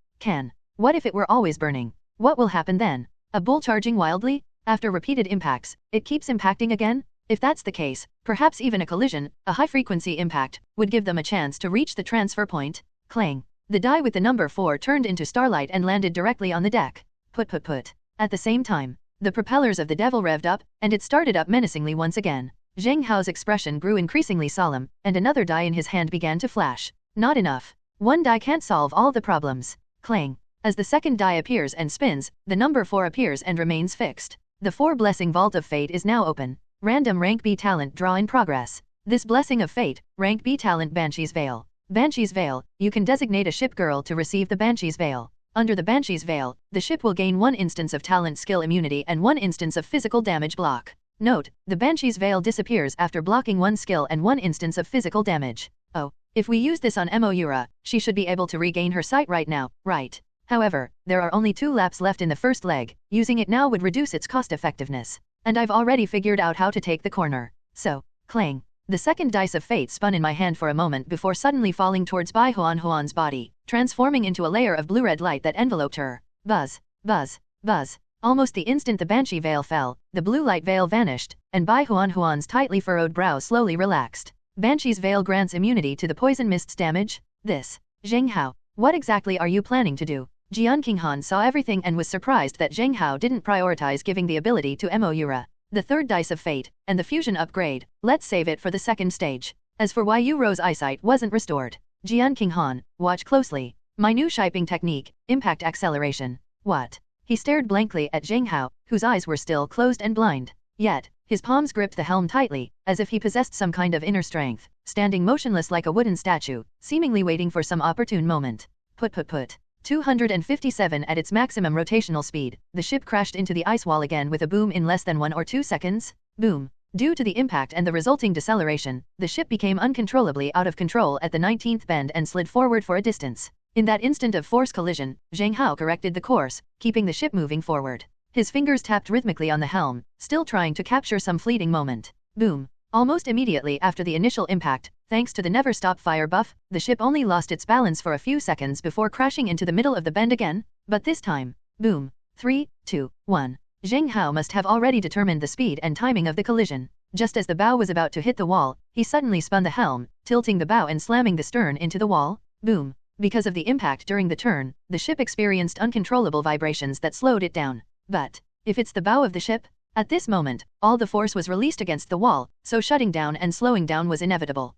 What if it were always burning? What will happen then? A bull charging wildly? After repeated impacts, it keeps impacting again? If that's the case, perhaps even a collision, a high-frequency impact, would give them a chance to reach the transfer point. Clang. The die with the number 4 turned into starlight and landed directly on the deck. Put. At the same time, the propellers of the devil revved up, and it started up menacingly once again. Zheng Hao's expression grew increasingly solemn, and another die in his hand began to flash. Not enough. One die can't solve all the problems. Clang. As the second die appears and spins, the number 4 appears and remains fixed. The 4 blessing vault of fate is now open. Random rank B talent draw in progress. This blessing of fate, rank B talent Banshee's Veil. Banshee's Veil, you can designate a ship girl to receive the Banshee's Veil. Under the Banshee's Veil, the ship will gain 1 instance of talent skill immunity and 1 instance of physical damage block. Note, the Banshee's Veil disappears after blocking 1 skill and 1 instance of physical damage. Oh, if we use this on Moira, she should be able to regain her sight right now, right? However, there are only 2 laps left in the first leg, using it now would reduce its cost effectiveness. And I've already figured out how to take the corner. So, clang. The second dice of fate spun in my hand for a moment before suddenly falling towards Bai Huan's body, transforming into a layer of blue-red light that enveloped her. Buzz. Buzz. Buzz. Almost the instant the Banshee veil fell, the blue light veil vanished, and Bai Huan's tightly furrowed brow slowly relaxed. Banshee's veil grants immunity to the poison mist's damage? Zheng Hao, what exactly are you planning to do? Jian Qinghan saw everything and was surprised that Zheng Hao didn't prioritize giving the ability to Moira. The third dice of fate, and the fusion upgrade, let's save it for the second stage. As for why Yuro's eyesight wasn't restored, Jian Qinghan, watch closely. My new shiping technique, impact acceleration. What? He stared blankly at Zheng Hao, whose eyes were still closed and blind. Yet, his palms gripped the helm tightly, as if he possessed some kind of inner strength, standing motionless like a wooden statue, seemingly waiting for some opportune moment. Put. 257 at its maximum rotational speed, the ship crashed into the ice wall again with a boom in less than 1 or 2 seconds. Boom. Due to the impact and the resulting deceleration, the ship became uncontrollably out of control at the 19th bend and slid forward for a distance. In that instant of force collision, Zheng Hao corrected the course, keeping the ship moving forward. His fingers tapped rhythmically on the helm, still trying to capture some fleeting moment. Boom. Almost immediately after the initial impact, thanks to the never stop fire buff, the ship only lost its balance for a few seconds before crashing into the middle of the bend again, but this time, boom. 3, 2, 1. Zheng Hao must have already determined the speed and timing of the collision. Just as the bow was about to hit the wall, he suddenly spun the helm, tilting the bow and slamming the stern into the wall. Boom. Because of the impact during the turn, the ship experienced uncontrollable vibrations that slowed it down. But if it's the bow of the ship, At this moment, all the force was released against the wall, so shutting down and slowing down was inevitable.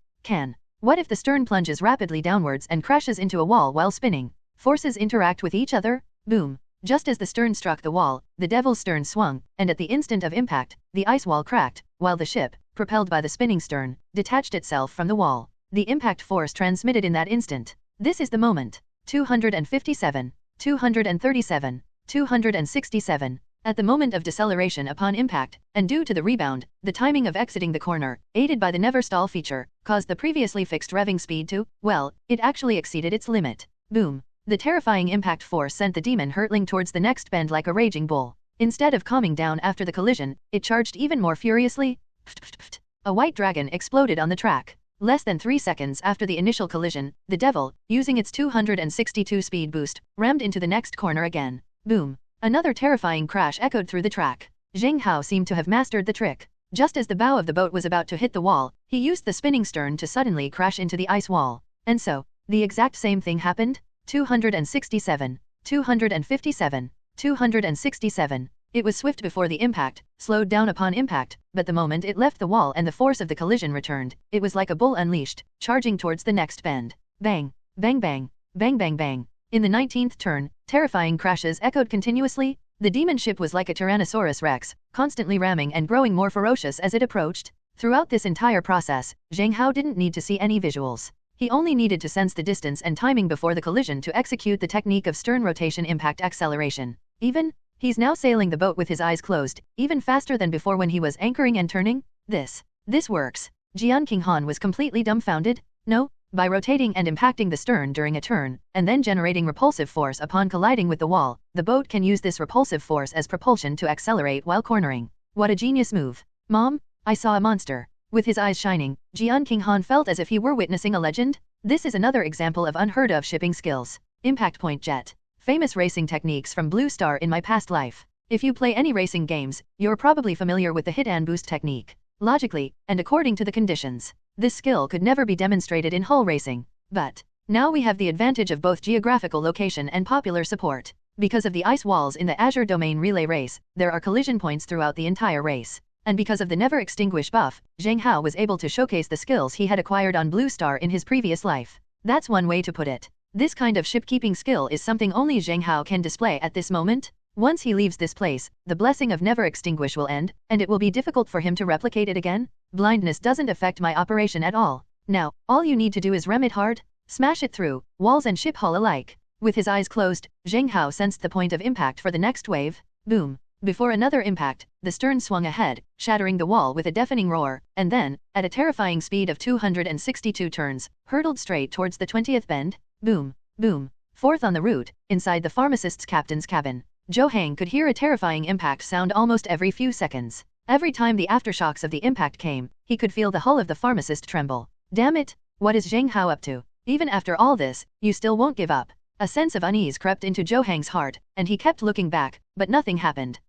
What if the stern plunges rapidly downwards and crashes into a wall while spinning? Forces interact with each other? Boom. Just as the stern struck the wall, the devil's stern swung, and at the instant of impact, the ice wall cracked, while the ship, propelled by the spinning stern, detached itself from the wall. The impact force transmitted in that instant. This is the moment. 257, 237, 267. At the moment of deceleration upon impact, and due to the rebound, the timing of exiting the corner, aided by the never stall feature, caused the previously fixed revving speed to, well, it actually exceeded its limit. Boom. The terrifying impact force sent the demon hurtling towards the next bend like a raging bull. Instead of calming down after the collision, it charged even more furiously. A white dragon exploded on the track. Less than 3 seconds after the initial collision, the devil, using its 262 speed boost, rammed into the next corner again. Boom. Another terrifying crash echoed through the track. Zheng Hao seemed to have mastered the trick. Just as the bow of the boat was about to hit the wall, he used the spinning stern to suddenly crash into the ice wall. And so, the exact same thing happened? 267, 257, 267. It was swift before the impact, slowed down upon impact, but the moment it left the wall and the force of the collision returned, it was like a bull unleashed, charging towards the next bend. Bang, bang bang, bang bang bang. In the 19th turn, terrifying crashes echoed continuously. The demon ship was like a Tyrannosaurus Rex, constantly ramming and growing more ferocious as it approached. Throughout this entire process, Zheng Hao didn't need to see any visuals. He only needed to sense the distance and timing before the collision to execute the technique of stern rotation impact acceleration. He's now sailing the boat with his eyes closed, even faster than before when he was anchoring and turning. This works. Jian Qinghan was completely dumbfounded. No, by rotating and impacting the stern during a turn, and then generating repulsive force upon colliding with the wall, the boat can use this repulsive force as propulsion to accelerate while cornering. What a genius move. Mom, I saw a monster. With his eyes shining, Jian Qinghan felt as if he were witnessing a legend. This is another example of unheard of shipping skills. Impact point jet. Famous racing techniques from Blue Star in my past life. If you play any racing games, you're probably familiar with the hit and boost technique. Logically, and according to the conditions, this skill could never be demonstrated in hull racing. But now we have the advantage of both geographical location and popular support. Because of the ice walls in the Azure Domain Relay Race, there are collision points throughout the entire race. And because of the never extinguish buff, Zheng Hao was able to showcase the skills he had acquired on Blue Star in his previous life. That's one way to put it. This kind of shipkeeping skill is something only Zheng Hao can display at this moment. Once he leaves this place, the blessing of never extinguish will end, and it will be difficult for him to replicate it again. Blindness doesn't affect my operation at all. Now, all you need to do is ram it hard, smash it through walls and ship hull alike. With his eyes closed, Zheng Hao sensed the point of impact for the next wave. Boom. Before another impact, the stern swung ahead, shattering the wall with a deafening roar, and then, at a terrifying speed of 262 turns, hurtled straight towards the 20th bend. Boom, boom. Fourth on the route, inside the pharmacist's captain's cabin, Zheng could hear a terrifying impact sound almost every few seconds. Every time the aftershocks of the impact came, he could feel the hull of the pharmacist tremble. Damn it, what is Zheng Hao up to? Even after all this, you still won't give up. A sense of unease crept into Zheng's heart, and he kept looking back, but nothing happened.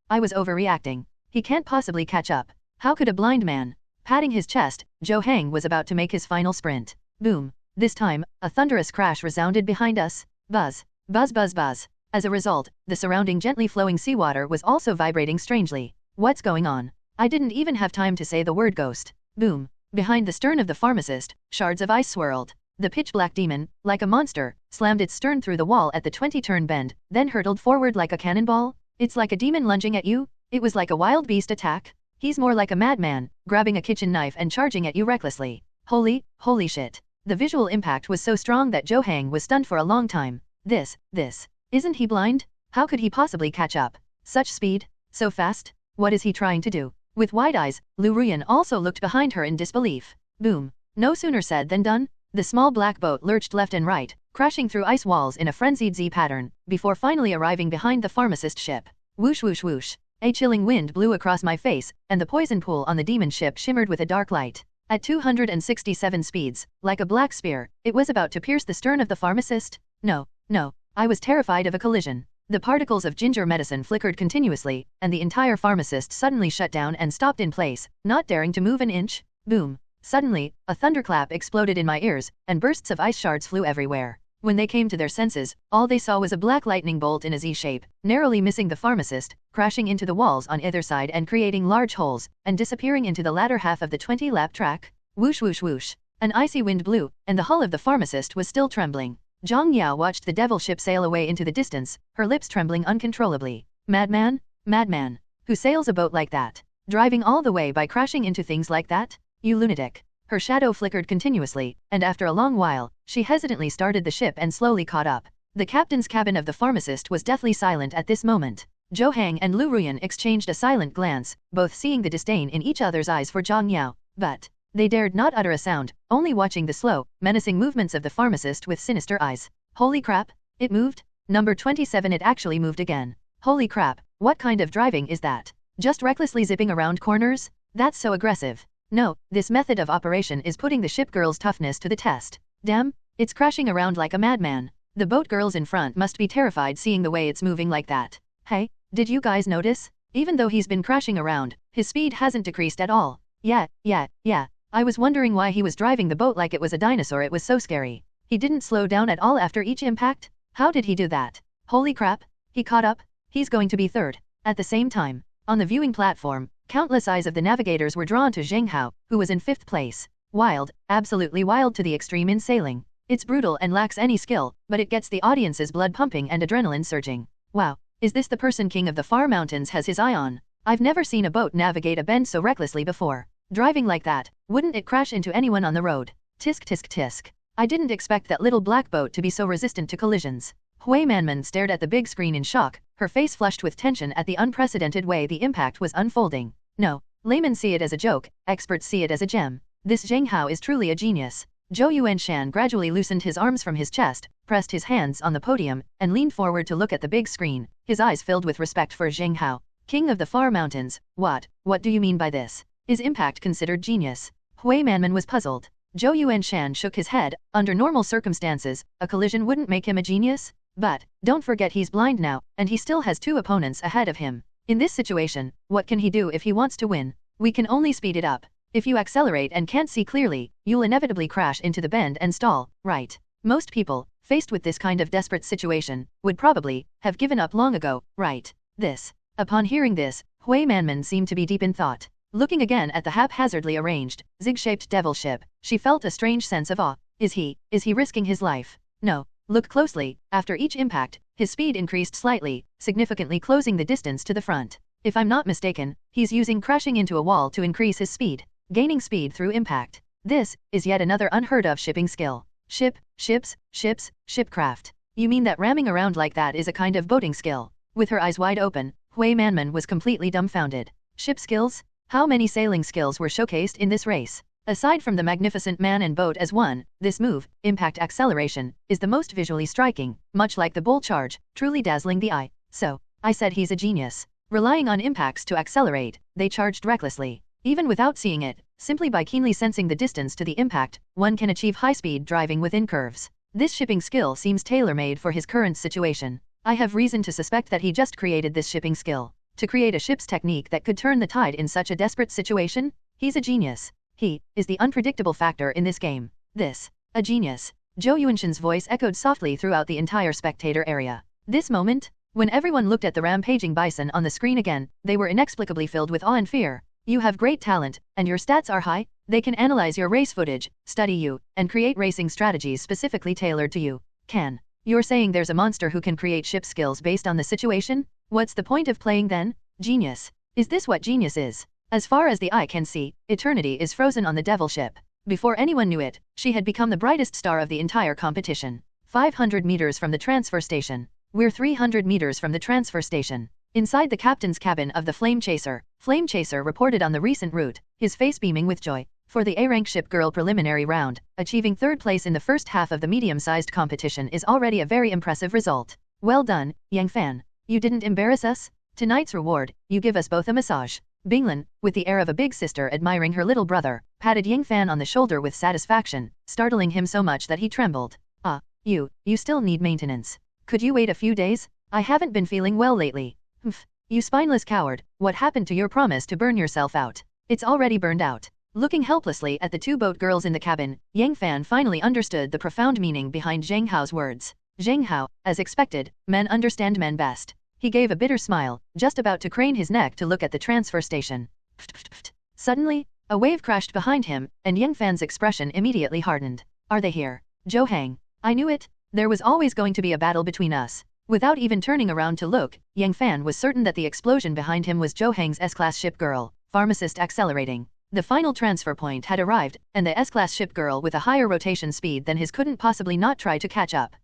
I was overreacting. He can't possibly catch up. How could a blind man? Patting his chest, Zheng was about to make his final sprint. Boom. This time, a thunderous crash resounded behind us. Buzz. Buzz buzz buzz. As a result, the surrounding gently flowing seawater was also vibrating strangely. What's going on? I didn't even have time to say the word ghost. Boom. Behind the stern of the pharmacist, shards of ice swirled. The pitch-black demon, like a monster, slammed its stern through the wall at the 20-turn bend, then hurtled forward like a cannonball. It's like a demon lunging at you. It was like a wild beast attack. He's more like a madman, grabbing a kitchen knife and charging at you recklessly. Holy shit. The visual impact was so strong that Zheng was stunned for a long time. This. Isn't he blind? How could he possibly catch up? Such speed? So fast? What is he trying to do? With wide eyes, Liu Ruyan also looked behind her in disbelief. Boom. No sooner said than done. The small black boat lurched left and right, crashing through ice walls in a frenzied Z pattern, before finally arriving behind the pharmacist ship. Whoosh whoosh whoosh. A chilling wind blew across my face, and the poison pool on the demon ship shimmered with a dark light. At 267 speeds, like a black spear, it was about to pierce the stern of the pharmacist. No. I was terrified of a collision. The particles of ginger medicine flickered continuously, and the entire pharmacist suddenly shut down and stopped in place, not daring to move an inch. Boom. Suddenly, a thunderclap exploded in my ears, and bursts of ice shards flew everywhere. When they came to their senses, all they saw was a black lightning bolt in a Z shape, narrowly missing the pharmacist, crashing into the walls on either side and creating large holes, and disappearing into the latter half of the 20-lap track. Whoosh whoosh whoosh. An icy wind blew, and the hull of the pharmacist was still trembling. Zhang Yao watched the devil ship sail away into the distance, her lips trembling uncontrollably. Madman? Madman. Who sails a boat like that? Driving all the way by crashing into things like that? You lunatic. Her shadow flickered continuously, and after a long while, she hesitantly started the ship and slowly caught up. The captain's cabin of the pharmacist was deathly silent at this moment. Zhou Hang and Liu Ruyan exchanged a silent glance, both seeing the disdain in each other's eyes for Zhang Yao, but they dared not utter a sound, only watching the slow, menacing movements of the pharmacist with sinister eyes. Holy crap! It moved? Number 27, it actually moved again. Holy crap, what kind of driving is that? Just recklessly zipping around corners? That's so aggressive. No, this method of operation is putting the ship girl's toughness to the test. Damn, it's crashing around like a madman. The boat girls in front must be terrified seeing the way it's moving like that. Hey, did you guys notice? Even though he's been crashing around, his speed hasn't decreased at all. Yeah. I was wondering why he was driving the boat like it was a dinosaur. It was so scary. He didn't slow down at all after each impact? How did he do that? Holy crap, he caught up? He's going to be third. At the same time, on the viewing platform, countless eyes of the navigators were drawn to Zheng Hao, who was in 5th place. Wild, absolutely wild to the extreme in sailing. It's brutal and lacks any skill, but it gets the audience's blood pumping and adrenaline surging. Wow, is this the person King of the Far Mountains has his eye on? I've never seen a boat navigate a bend so recklessly before. Driving like that, wouldn't it crash into anyone on the road? Tisk tisk tisk. I didn't expect that little black boat to be so resistant to collisions. Hui Manman stared at the big screen in shock, her face flushed with tension at the unprecedented way the impact was unfolding. No, laymen see it as a joke, experts see it as a gem. This Zheng Hao is truly a genius. Zhou Yuanshan gradually loosened his arms from his chest, pressed his hands on the podium, and leaned forward to look at the big screen, his eyes filled with respect for Zheng Hao. King of the Far Mountains, what do you mean by this? Is impact considered genius? Hui Manman was puzzled. Zhou Yuanshan shook his head. Under normal circumstances, a collision wouldn't make him a genius? But don't forget he's blind now, and he still has 2 opponents ahead of him. In this situation, what can he do if he wants to win? We can only speed it up. If you accelerate and can't see clearly, you'll inevitably crash into the bend and stall, right? Most people, faced with this kind of desperate situation, would probably have given up long ago, right? Upon hearing this, Hui Manman seemed to be deep in thought. Looking again at the haphazardly arranged, zig-shaped devil ship, she felt a strange sense of awe. Is he risking his life? No. Look closely. After each impact, his speed increased slightly, significantly closing the distance to the front. If I'm not mistaken, he's using crashing into a wall to increase his speed, gaining speed through impact. This is yet another unheard of shipping skill. Shipcraft. You mean that ramming around like that is a kind of boating skill? With her eyes wide open, Hui Manman was completely dumbfounded. Ship skills? How many sailing skills were showcased in this race? Aside from the magnificent man and boat as one, this move, impact acceleration, is the most visually striking, much like the bull charge, truly dazzling the eye. So, I said he's a genius. Relying on impacts to accelerate, they charged recklessly. Even without seeing it, simply by keenly sensing the distance to the impact, one can achieve high-speed driving within curves. This shipping skill seems tailor-made for his current situation. I have reason to suspect that he just created this shipping skill to create a ship's technique that could turn the tide in such a desperate situation. He's a genius. He is the unpredictable factor in this game. A genius. Zhou Yuanshan's voice echoed softly throughout the entire spectator area. This moment, when everyone looked at the rampaging bison on the screen again, they were inexplicably filled with awe and fear. You have great talent, and your stats are high. They can analyze your race footage, study you, and create racing strategies specifically tailored to you. You're saying there's a monster who can create ship skills based on the situation? What's the point of playing then? Genius. Is this what genius is? As far as the eye can see, eternity is frozen on the devil ship. Before anyone knew it, she had become the brightest star of the entire competition. 500 meters from the transfer station. We're 300 meters from the transfer station. Inside the captain's cabin of the Flame Chaser reported on the recent route, his face beaming with joy. For the A-rank ship girl preliminary round, achieving 3rd place in the first half of the medium-sized competition is already a very impressive result. Well done, Yang Fan. You didn't embarrass us? Tonight's reward, you give us both a massage. Binglan, with the air of a big sister admiring her little brother, patted Yang Fan on the shoulder with satisfaction, startling him so much that he trembled. You still need maintenance. Could you wait a few days? I haven't been feeling well lately. You spineless coward, what happened to your promise to burn yourself out? It's already burned out. Looking helplessly at the two boat girls in the cabin, Yang Fan finally understood the profound meaning behind Zheng Hao's words. Zheng Hao, as expected, men understand men best. He gave a bitter smile, just about to crane his neck to look at the transfer station. Suddenly, a wave crashed behind him, and Yang Fan's expression immediately hardened. Are they here? Zhou Hang. I knew it. There was always going to be a battle between us. Without even turning around to look, Yang Fan was certain that the explosion behind him was Zhou Hang's S-class ship girl, pharmacist accelerating. The final transfer point had arrived, and the S-class ship girl with a higher rotation speed than his couldn't possibly not try to catch up.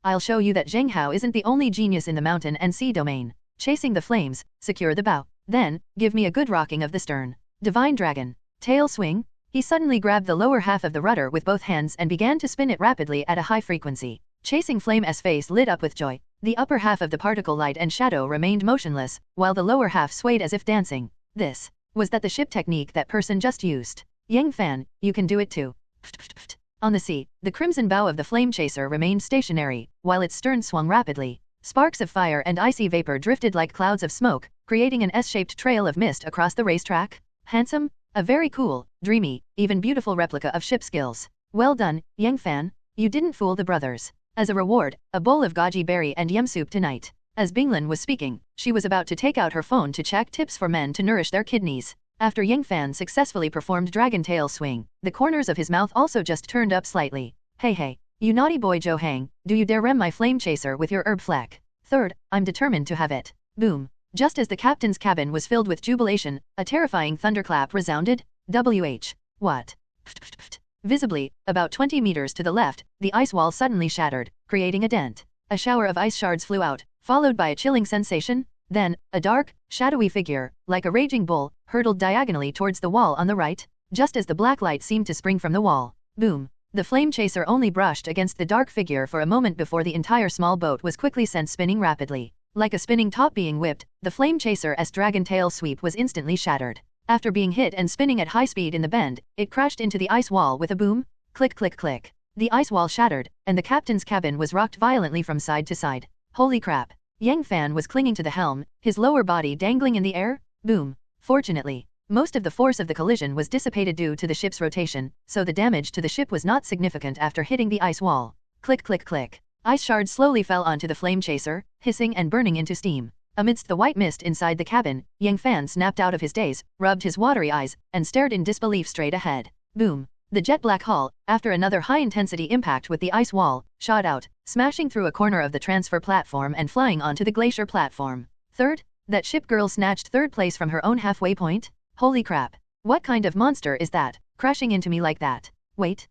I'll show you that Zheng Hao isn't the only genius in the mountain and sea domain. Chasing the flames, secure the bow. Then, give me a good rocking of the stern. Divine Dragon. Tail swing. He suddenly grabbed the lower half of the rudder with both hands and began to spin it rapidly at a high frequency. Chasing Flame's face lit up with joy. The upper half of the particle light and shadow remained motionless, while the lower half swayed as if dancing. This was that the ship technique that person just used. Yang Fan, you can do it too. On the sea, the crimson bow of the flame chaser remained stationary, while its stern swung rapidly. Sparks of fire and icy vapor drifted like clouds of smoke, creating an S-shaped trail of mist across the racetrack. Handsome? A very cool, dreamy, even beautiful replica of ship skills. Well done, Yang Fan. You didn't fool the brothers. As a reward, a bowl of goji berry and yum soup tonight. As Binglin was speaking, she was about to take out her phone to check tips for men to nourish their kidneys. After Yang Fan successfully performed dragon tail swing, the corners of his mouth also just turned up slightly. Hey, you naughty boy Zhou Hang, do you dare rem my flame chaser with your herb fleck? Third, I'm determined to have it. Boom. Just as the captain's cabin was filled with jubilation, a terrifying thunderclap resounded. What? Visibly, about 20 meters to the left, the ice wall suddenly shattered, creating a dent. A shower of ice shards flew out, followed by a chilling sensation. Then, a dark, shadowy figure, like a raging bull, hurtled diagonally towards the wall on the right, just as the black light seemed to spring from the wall. Boom. The flame chaser only brushed against the dark figure for a moment before the entire small boat was quickly sent spinning rapidly. Like a spinning top being whipped, the flame chaser's dragon tail sweep was instantly shattered. After being hit and spinning at high speed in the bend, it crashed into the ice wall with a boom. Click click click. The ice wall shattered, and the captain's cabin was rocked violently from side to side. Holy crap. Yang Fan was clinging to the helm, his lower body dangling in the air. Boom. Fortunately, most of the force of the collision was dissipated due to the ship's rotation, so the damage to the ship was not significant after hitting the ice wall. Click click click. Ice shards slowly fell onto the flame chaser, hissing and burning into steam. Amidst the white mist inside the cabin, Yang Fan snapped out of his daze, rubbed his watery eyes, and stared in disbelief straight ahead. Boom. The jet black hull, after another high-intensity impact with the ice wall, shot out, smashing through a corner of the transfer platform and flying onto the glacier platform. Third? That ship girl snatched third place from her own halfway point? Holy crap. What kind of monster is that, crashing into me like that? Wait,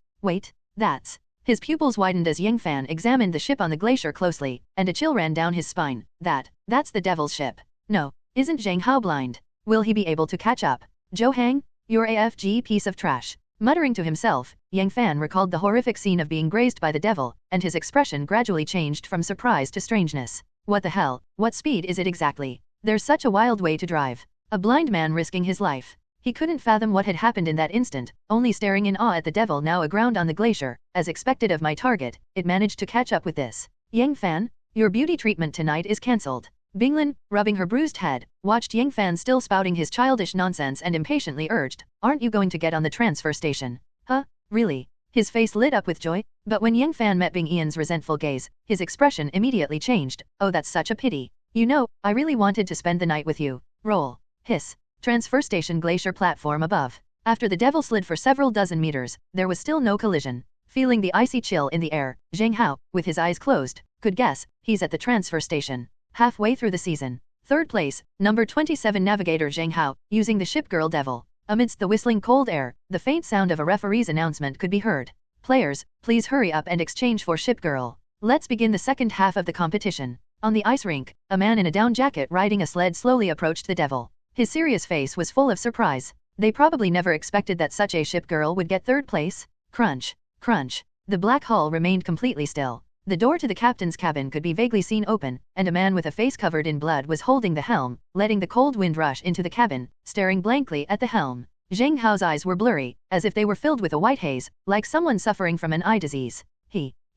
that's... His pupils widened as Yang Fan examined the ship on the glacier closely, and a chill ran down his spine. That's the devil's ship. No, isn't Zheng Hao blind? Will he be able to catch up? Zhou Hang, you're AFG piece of trash. Muttering to himself, Yang Fan recalled the horrific scene of being grazed by the devil, and his expression gradually changed from surprise to strangeness. What the hell, what speed is it exactly? There's such a wild way to drive. A blind man risking his life. He couldn't fathom what had happened in that instant, only staring in awe at the devil now aground on the glacier. As expected of my target, it managed to catch up with this. Yang Fan, your beauty treatment tonight is cancelled. Binglin, rubbing her bruised head, watched Yang Fan still spouting his childish nonsense and impatiently urged, aren't you going to get on the transfer station? Huh? Really? His face lit up with joy, but when Yang Fan met Bing Ian's resentful gaze, his expression immediately changed. Oh, that's such a pity. You know, I really wanted to spend the night with you. Roll. Hiss. Transfer station glacier platform above. After the devil slid for several dozen meters, there was still no collision. Feeling the icy chill in the air, Zheng Hao, with his eyes closed, could guess, he's at the transfer station. Halfway through the season. Third place, number 27 navigator Zheng Hao, using the ship girl devil. Amidst the whistling cold air, the faint sound of a referee's announcement could be heard. Players, please hurry up and exchange for ship girl. Let's begin the second half of the competition. On the ice rink, a man in a down jacket riding a sled slowly approached the devil. His serious face was full of surprise. They probably never expected that such a ship girl would get third place. Crunch. Crunch. The black hull remained completely still. The door to the captain's cabin could be vaguely seen open, and a man with a face covered in blood was holding the helm, letting the cold wind rush into the cabin, staring blankly at the helm. Zheng Hao's eyes were blurry, as if they were filled with a white haze, like someone suffering from an eye disease.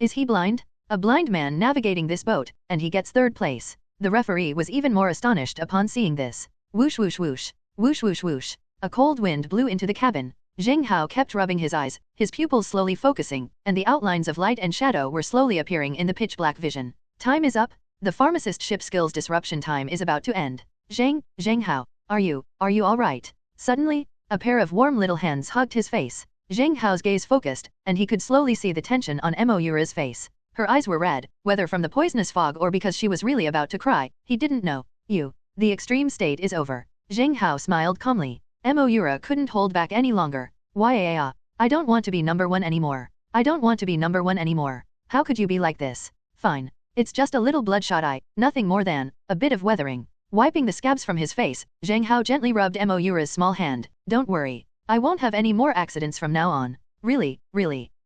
Is he blind? A blind man navigating this boat, and he gets third place. The referee was even more astonished upon seeing this. Whoosh whoosh whoosh. Whoosh whoosh whoosh. A cold wind blew into the cabin. Zheng Hao kept rubbing his eyes, his pupils slowly focusing, and the outlines of light and shadow were slowly appearing in the pitch-black vision. Time is up. The pharmacist ship skills disruption time is about to end. Zheng Hao, are you all right? Suddenly, a pair of warm little hands hugged his face. Zheng Hao's gaze focused, and he could slowly see the tension on Moira's face. Her eyes were red, whether from the poisonous fog or because she was really about to cry, he didn't know. The extreme state is over. Zheng Hao smiled calmly. Moira couldn't hold back any longer. I don't want to be number one anymore. I don't want to be number one anymore. How could you be like this? Fine. It's just a little bloodshot eye, nothing more than a bit of weathering. Wiping the scabs from his face, Zheng Hao gently rubbed Moira's small hand. Don't worry. I won't have any more accidents from now on. Really.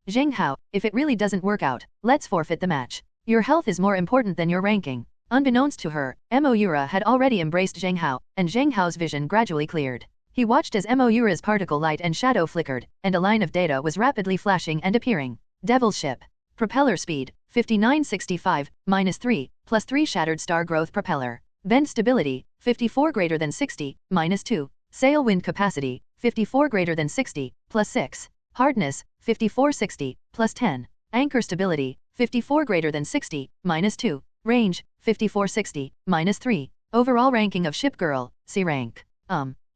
Zheng Hao, if it really doesn't work out, let's forfeit the match. Your health is more important than your ranking. Unbeknownst to her, Moira had already embraced Zheng Hao, and Zheng Hao's vision gradually cleared. He watched as Moira's particle light and shadow flickered, and a line of data was rapidly flashing and appearing. Devil's ship. Propeller speed, 5965, -3, +3 shattered star growth propeller. Bend stability, 54 greater than 60, -2. Sail wind capacity, 54 greater than 60, +6. Hardness, 5460, +10. Anchor stability, 54 greater than 60, -2. Range, 5460, -3. Overall ranking of ship girl, C rank.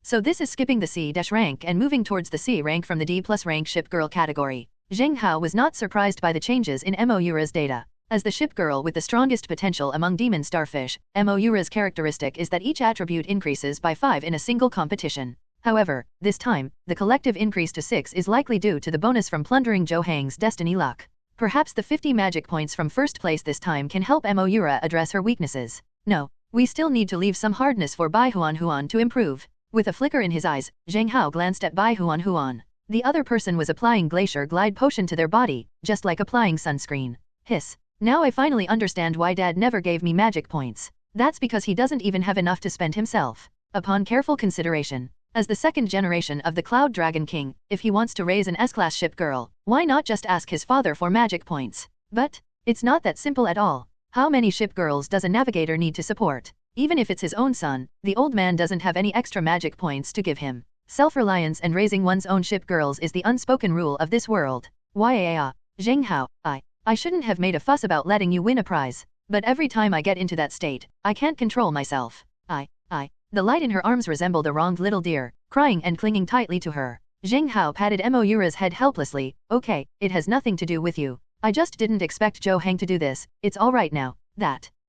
So this is skipping the C- rank and moving towards the C rank from the D+ rank ship girl category. Zheng Hao was not surprised by the changes in Moira's data. As the ship girl with the strongest potential among demon starfish, Moira's characteristic is that each attribute increases by 5 in a single competition. However, this time, the collective increase to 6 is likely due to the bonus from plundering Zhou Hang's destiny luck. Perhaps the 50 magic points from first place this time can help Moira address her weaknesses. No, we still need to leave some hardness for Bai Huan to improve. With a flicker in his eyes, Zheng Hao glanced at Bai Huan. The other person was applying Glacier Glide potion to their body, just like applying sunscreen. Hiss. Now I finally understand why Dad never gave me magic points. That's because he doesn't even have enough to spend himself. Upon careful consideration, as the second generation of the Cloud Dragon King, if he wants to raise an S-class ship girl, why not just ask his father for magic points? But it's not that simple at all. How many ship girls does a navigator need to support? Even if it's his own son, the old man doesn't have any extra magic points to give him. Self-reliance and raising one's own ship girls is the unspoken rule of this world. Zheng Hao, I shouldn't have made a fuss about letting you win a prize. But every time I get into that state, I can't control myself. The light in her arms resembled a wronged little deer, crying and clinging tightly to her. Zheng Hao patted Moira's head helplessly. Okay, it has nothing to do with you. I just didn't expect Zhou Hang to do this. It's all right now.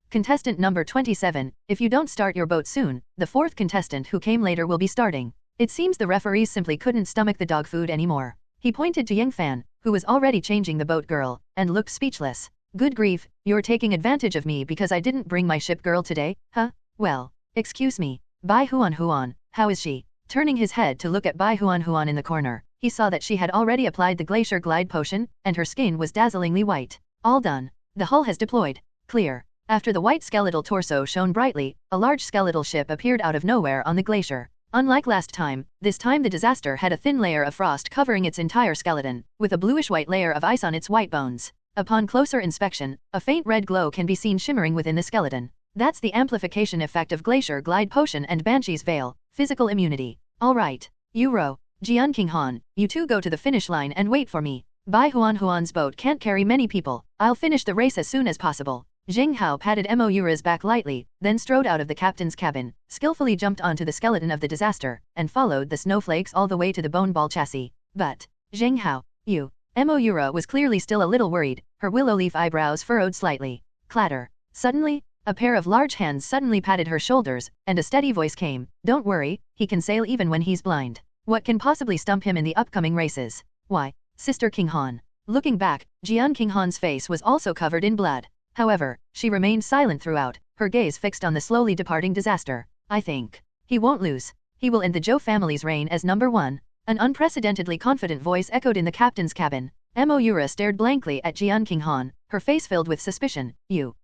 Contestant number 27, if you don't start your boat soon, the fourth contestant who came later will be starting. It seems the referees simply couldn't stomach the dog food anymore. He pointed to Yangfan, who was already changing the boat girl, and looked speechless. Good grief, you're taking advantage of me because I didn't bring my ship girl today, huh? Well, excuse me. Bai Huan, how is she? Turning his head to look at Bai Huan in the corner, he saw that she had already applied the Glacier Glide potion, and her skin was dazzlingly white. All done. The hull has deployed. Clear. After the white skeletal torso shone brightly, a large skeletal ship appeared out of nowhere on the glacier. Unlike last time, this time the disaster had a thin layer of frost covering its entire skeleton, with a bluish-white layer of ice on its white bones. Upon closer inspection, a faint red glow can be seen shimmering within the skeleton. That's the amplification effect of Glacier Glide Potion and Banshee's Veil, physical immunity. Alright. You row. Jian King Han, you two go to the finish line and wait for me. Bai Huan's boat can't carry many people. I'll finish the race as soon as possible. Zheng Hao patted Moira's back lightly, then strode out of the captain's cabin, skillfully jumped onto the skeleton of the disaster, and followed the snowflakes all the way to the bone ball chassis. But, Zheng Hao, you. Moira was clearly still a little worried, her willow leaf eyebrows furrowed slightly. Clatter. Suddenly, a pair of large hands suddenly patted her shoulders, and a steady voice came. Don't worry, he can sail even when he's blind. What can possibly stump him in the upcoming races? Why, Sister King Han. Looking back, Jian King Han's face was also covered in blood. However, she remained silent throughout, her gaze fixed on the slowly departing disaster. I think he won't lose. He will end the Zhou family's reign as number one. An unprecedentedly confident voice echoed in the captain's cabin. Moira stared blankly at Jian King Han, her face filled with suspicion.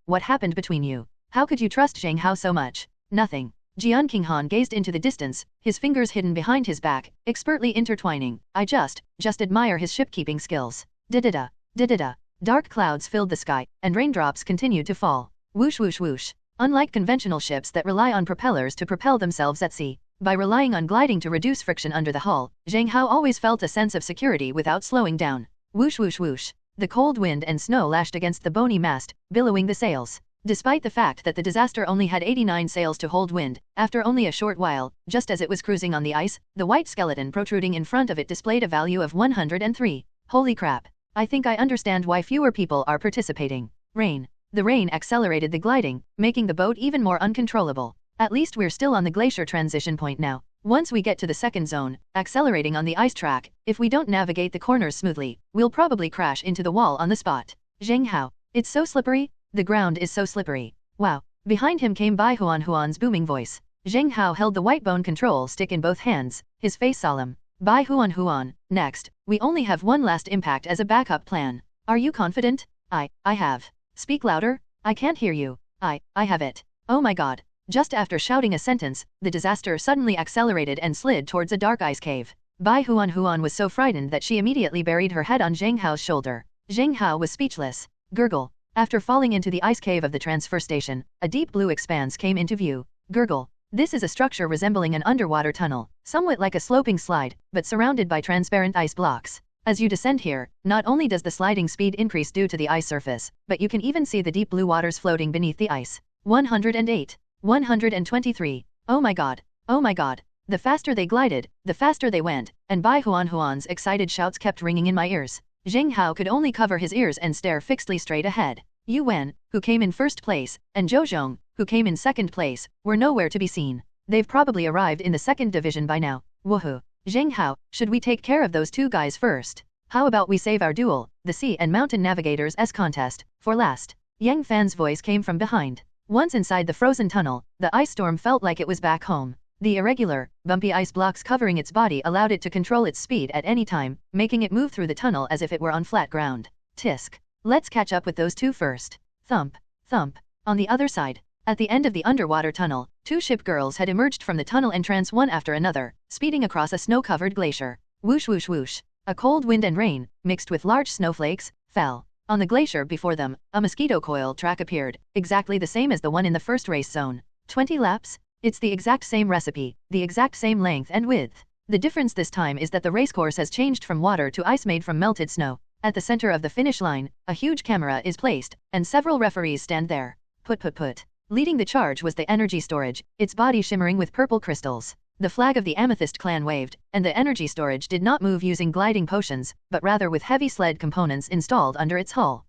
What happened between you? How could you trust Zheng Hao so much? Nothing. Jian King Han gazed into the distance, his fingers hidden behind his back, expertly intertwining. I just admire his shipkeeping skills. Da-da-da. Dark clouds filled the sky, and raindrops continued to fall. Whoosh whoosh whoosh. Unlike conventional ships that rely on propellers to propel themselves at sea, By relying on gliding to reduce friction under the hull, Zheng Hao always felt a sense of security without slowing down. Whoosh whoosh whoosh. The cold wind and snow lashed against the bony mast, billowing the sails. Despite the fact that the disaster only had 89 sails to hold wind, after only a short while, just as it was cruising on the ice, the white skeleton protruding in front of it displayed a value of 103. Holy crap. I think I understand why fewer people are participating. Rain. The rain accelerated the gliding, making the boat even more uncontrollable. At least we're still on the glacier transition point now. Once we get to the second zone, accelerating on the ice track, if we don't navigate the corners smoothly, we'll probably crash into the wall on the spot. Zheng Hao. It's so slippery. The ground is so slippery. Wow. Behind him came Bai Huan's booming voice. Zheng Hao held the white bone control stick in both hands, his face solemn. Bai Huan, next, we only have one last impact as a backup plan. Are you confident? I have. Speak louder. I can't hear you. I have it. Oh my god. Just after shouting a sentence, the disaster suddenly accelerated and slid towards a dark ice cave. Bai Huan was so frightened that she immediately buried her head on Zheng Hao's shoulder. Zheng Hao was speechless. Gurgle. After falling into the ice cave of the transfer station, a deep blue expanse came into view. Gurgle. This is a structure resembling an underwater tunnel, somewhat like a sloping slide, but surrounded by transparent ice blocks. As you descend here, not only does the sliding speed increase due to the ice surface, but you can even see the deep blue waters floating beneath the ice. 108. 123. Oh my god. Oh my god. The faster they glided, the faster they went, and Bai Huan's excited shouts kept ringing in my ears. Zheng Hao could only cover his ears and stare fixedly straight ahead. Yu Wen, who came in first place, and Zhou Zhong, who came in second place, were nowhere to be seen. They've probably arrived in the second division by now. Woohoo. Zheng Hao, should we take care of those two guys first? How about we save our duel, the Sea and Mountain Navigators' contest, for last? Yang Fan's voice came from behind. Once inside the frozen tunnel, the ice storm felt like it was back home. The irregular, bumpy ice blocks covering its body allowed it to control its speed at any time, making it move through the tunnel as if it were on flat ground. Tisk. Let's catch up with those two first. Thump. Thump. On the other side, at the end of the underwater tunnel, two ship girls had emerged from the tunnel entrance one after another, speeding across a snow-covered glacier. Whoosh whoosh whoosh. A cold wind and rain, mixed with large snowflakes, fell. On the glacier before them, a mosquito coil track appeared, exactly the same as the one in the first race zone. 20 laps? It's the exact same recipe, the exact same length and width. The difference this time is that the racecourse has changed from water to ice made from melted snow. At the center of the finish line, a huge camera is placed, and several referees stand there. Put. Leading the charge was the energy storage, its body shimmering with purple crystals. The flag of the Amethyst clan waved, and the energy storage did not move using gliding potions, but rather with heavy sled components installed under its hull.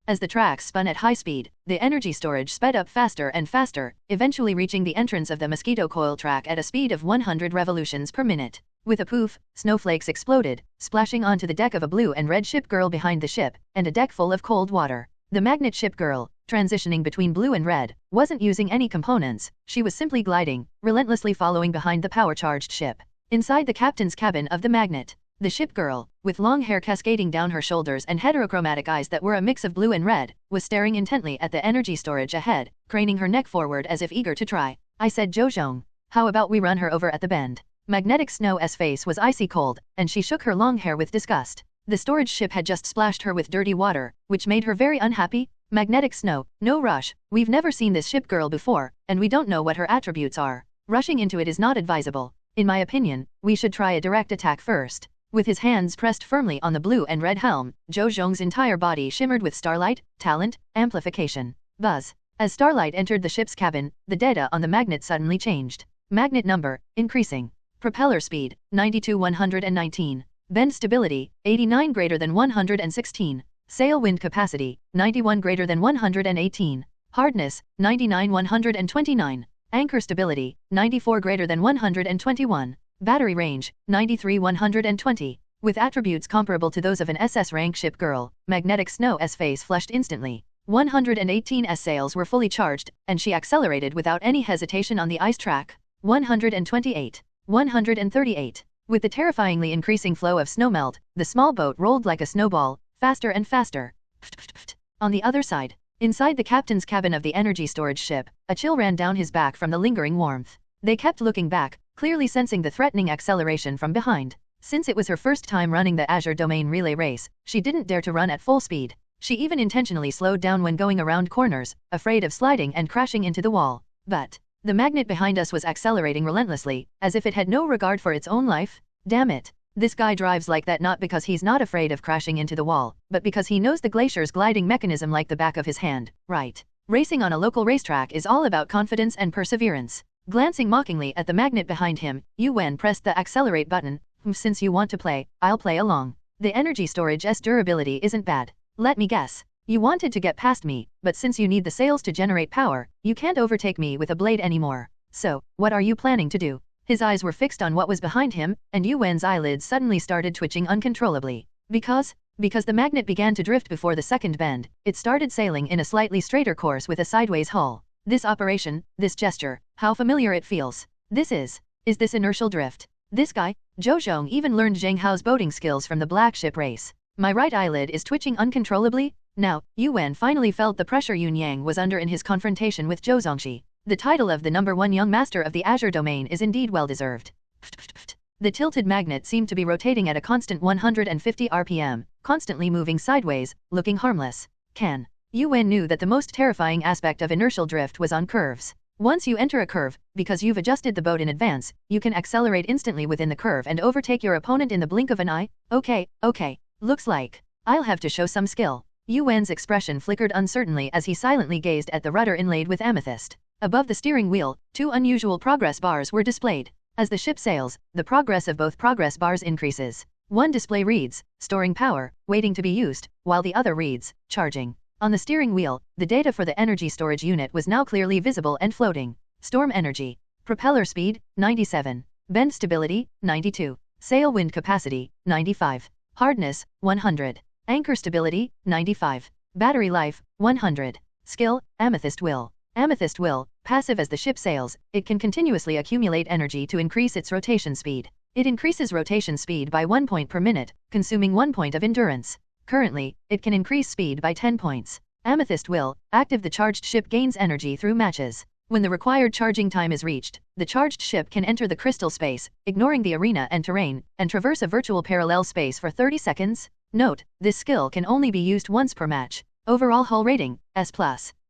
As the tracks spun at high speed, the energy storage sped up faster and faster, eventually reaching the entrance of the mosquito coil track at a speed of 100 revolutions per minute. With a poof, snowflakes exploded, splashing onto the deck of a blue and red ship girl behind the ship, and a deck full of cold water. The magnet ship girl, transitioning between blue and red, wasn't using any components, she was simply gliding, relentlessly following behind the power-charged ship. Inside the captain's cabin of the magnet, the ship girl, with long hair cascading down her shoulders and heterochromatic eyes that were a mix of blue and red, was staring intently at the energy storage ahead, craning her neck forward as if eager to try. I said, Zhou Zhong, how about we run her over at the bend? Magnetic Snow's face was icy cold, and she shook her long hair with disgust. The storage ship had just splashed her with dirty water, which made her very unhappy. Magnetic Snow, no rush, we've never seen this ship girl before, and we don't know what her attributes are. Rushing into it is not advisable. In my opinion, we should try a direct attack first. With his hands pressed firmly on the blue and red helm, Zhou Zhong's entire body shimmered with starlight, talent, amplification. Buzz. As starlight entered the ship's cabin, the data on the magnet suddenly changed. Magnet number, increasing. Propeller speed, 92-119. Bend stability, 89 greater than 116. Sail wind capacity, 91 greater than 118. Hardness, 99-129. Anchor stability, 94 greater than 121. Battery range, 93-120. With attributes comparable to those of an SS rank ship girl, Magnetic Snow's face flushed instantly. 118's sails were fully charged, and she accelerated without any hesitation on the ice track. 128. 138. With the terrifyingly increasing flow of snowmelt, the small boat rolled like a snowball, faster and faster. On the other side, inside the captain's cabin of the energy storage ship, a chill ran down his back from the lingering warmth. They kept looking back, clearly sensing the threatening acceleration from behind. Since it was her first time running the Azure Domain relay race, she didn't dare to run at full speed. She even intentionally slowed down when going around corners, afraid of sliding and crashing into the wall. But The magnet behind us was accelerating relentlessly, as if it had no regard for its own life. Damn it. This guy drives like that not because he's not afraid of crashing into the wall, but because he knows the glacier's gliding mechanism like the back of his hand, right? Racing on a local racetrack is all about confidence and perseverance. Glancing mockingly at the magnet behind him, Yu Wen pressed the accelerate button. Since you want to play, I'll play along. The energy storage's durability isn't bad. Let me guess. You wanted to get past me, but since you need the sails to generate power, you can't overtake me with a blade anymore. So, what are you planning to do? His eyes were fixed on what was behind him, and Yu Wen's eyelids suddenly started twitching uncontrollably. Because the magnet began to drift before the second bend, it started sailing in a slightly straighter course with a sideways hull. This operation, this gesture, how familiar it feels. Is this inertial drift? This guy, Zhou Zhong even learned Zheng Hao's boating skills from the black ship race. My right eyelid is twitching uncontrollably. Now, Yu Wen finally felt the pressure Yun Yang was under in his confrontation with Zhou Zongxi. The title of the #1 young master of the Azure domain is indeed well deserved. The tilted magnet seemed to be rotating at a constant 150 RPM, constantly moving sideways, looking harmless. Yu Wen knew that the most terrifying aspect of inertial drift was on curves. Once you enter a curve, because you've adjusted the boat in advance, you can accelerate instantly within the curve and overtake your opponent in the blink of an eye. Okay. Looks like I'll have to show some skill. Yu Wen's expression flickered uncertainly as he silently gazed at the rudder inlaid with amethyst. Above the steering wheel, 2 unusual progress bars were displayed. As the ship sails, the progress of both progress bars increases. One display reads, storing power, waiting to be used, while the other reads, charging. On the steering wheel, the data for the energy storage unit was now clearly visible and floating. Storm energy. Propeller speed, 97. Bend stability, 92. Sail wind capacity, 95. Hardness, 100. Anchor stability, 95. Battery life, 100. Skill, Amethyst Will. Amethyst Will, passive as the ship sails, it can continuously accumulate energy to increase its rotation speed. It increases rotation speed by 1 point per minute, consuming 1 point of endurance. Currently, it can increase speed by 10 points. Amethyst Will, active. The charged ship gains energy through matches. When the required charging time is reached, the charged ship can enter the crystal space, ignoring the arena and terrain, and traverse a virtual parallel space for 30 seconds. Note, this skill can only be used once per match. Overall hull rating, S+.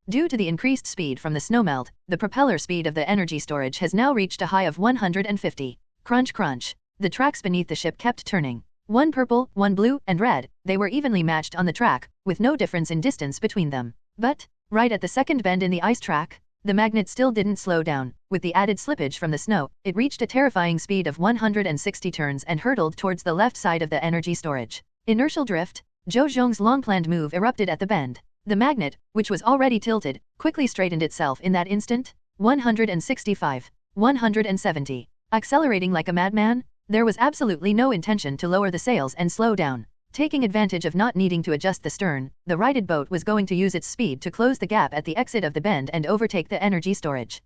Due to the increased speed from the snowmelt, the propeller speed of the energy storage has now reached a high of 150. Crunch crunch. The tracks beneath the ship kept turning. One purple, one blue, and red, they were evenly matched on the track, with no difference in distance between them. But, right at the second bend in the ice track, the magnet still didn't slow down. With the added slippage from the snow, it reached a terrifying speed of 160 turns and hurtled towards the left side of the energy storage. Inertial drift. Zhou Zhong's long-planned move erupted at the bend. The magnet, which was already tilted, quickly straightened itself in that instant. 165. 170. Accelerating like a madman, there was absolutely no intention to lower the sails and slow down. Taking advantage of not needing to adjust the stern, the righted boat was going to use its speed to close the gap at the exit of the bend and overtake the energy storage.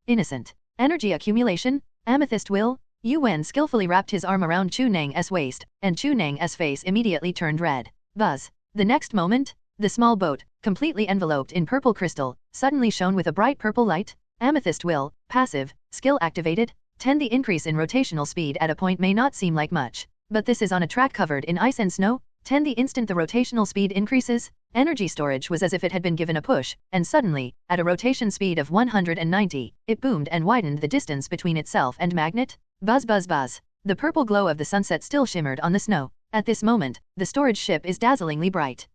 Innocent. Energy accumulation? Amethyst Will? Yu Wen skillfully wrapped his arm around Chu Nang's waist, and Chu Nang's face immediately turned red. Buzz. The next moment, the small boat, completely enveloped in purple crystal, suddenly shone with a bright purple light. Amethyst Will, passive, skill activated. 10. The increase in rotational speed at a point may not seem like much, but this is on a track covered in ice and snow. 10. The instant the rotational speed increases, energy storage was as if it had been given a push, and suddenly, at a rotation speed of 190, it boomed and widened the distance between itself and magnet. Buzz buzz buzz. The purple glow of the sunset still shimmered on the snow. At this moment, the storage ship is dazzlingly bright.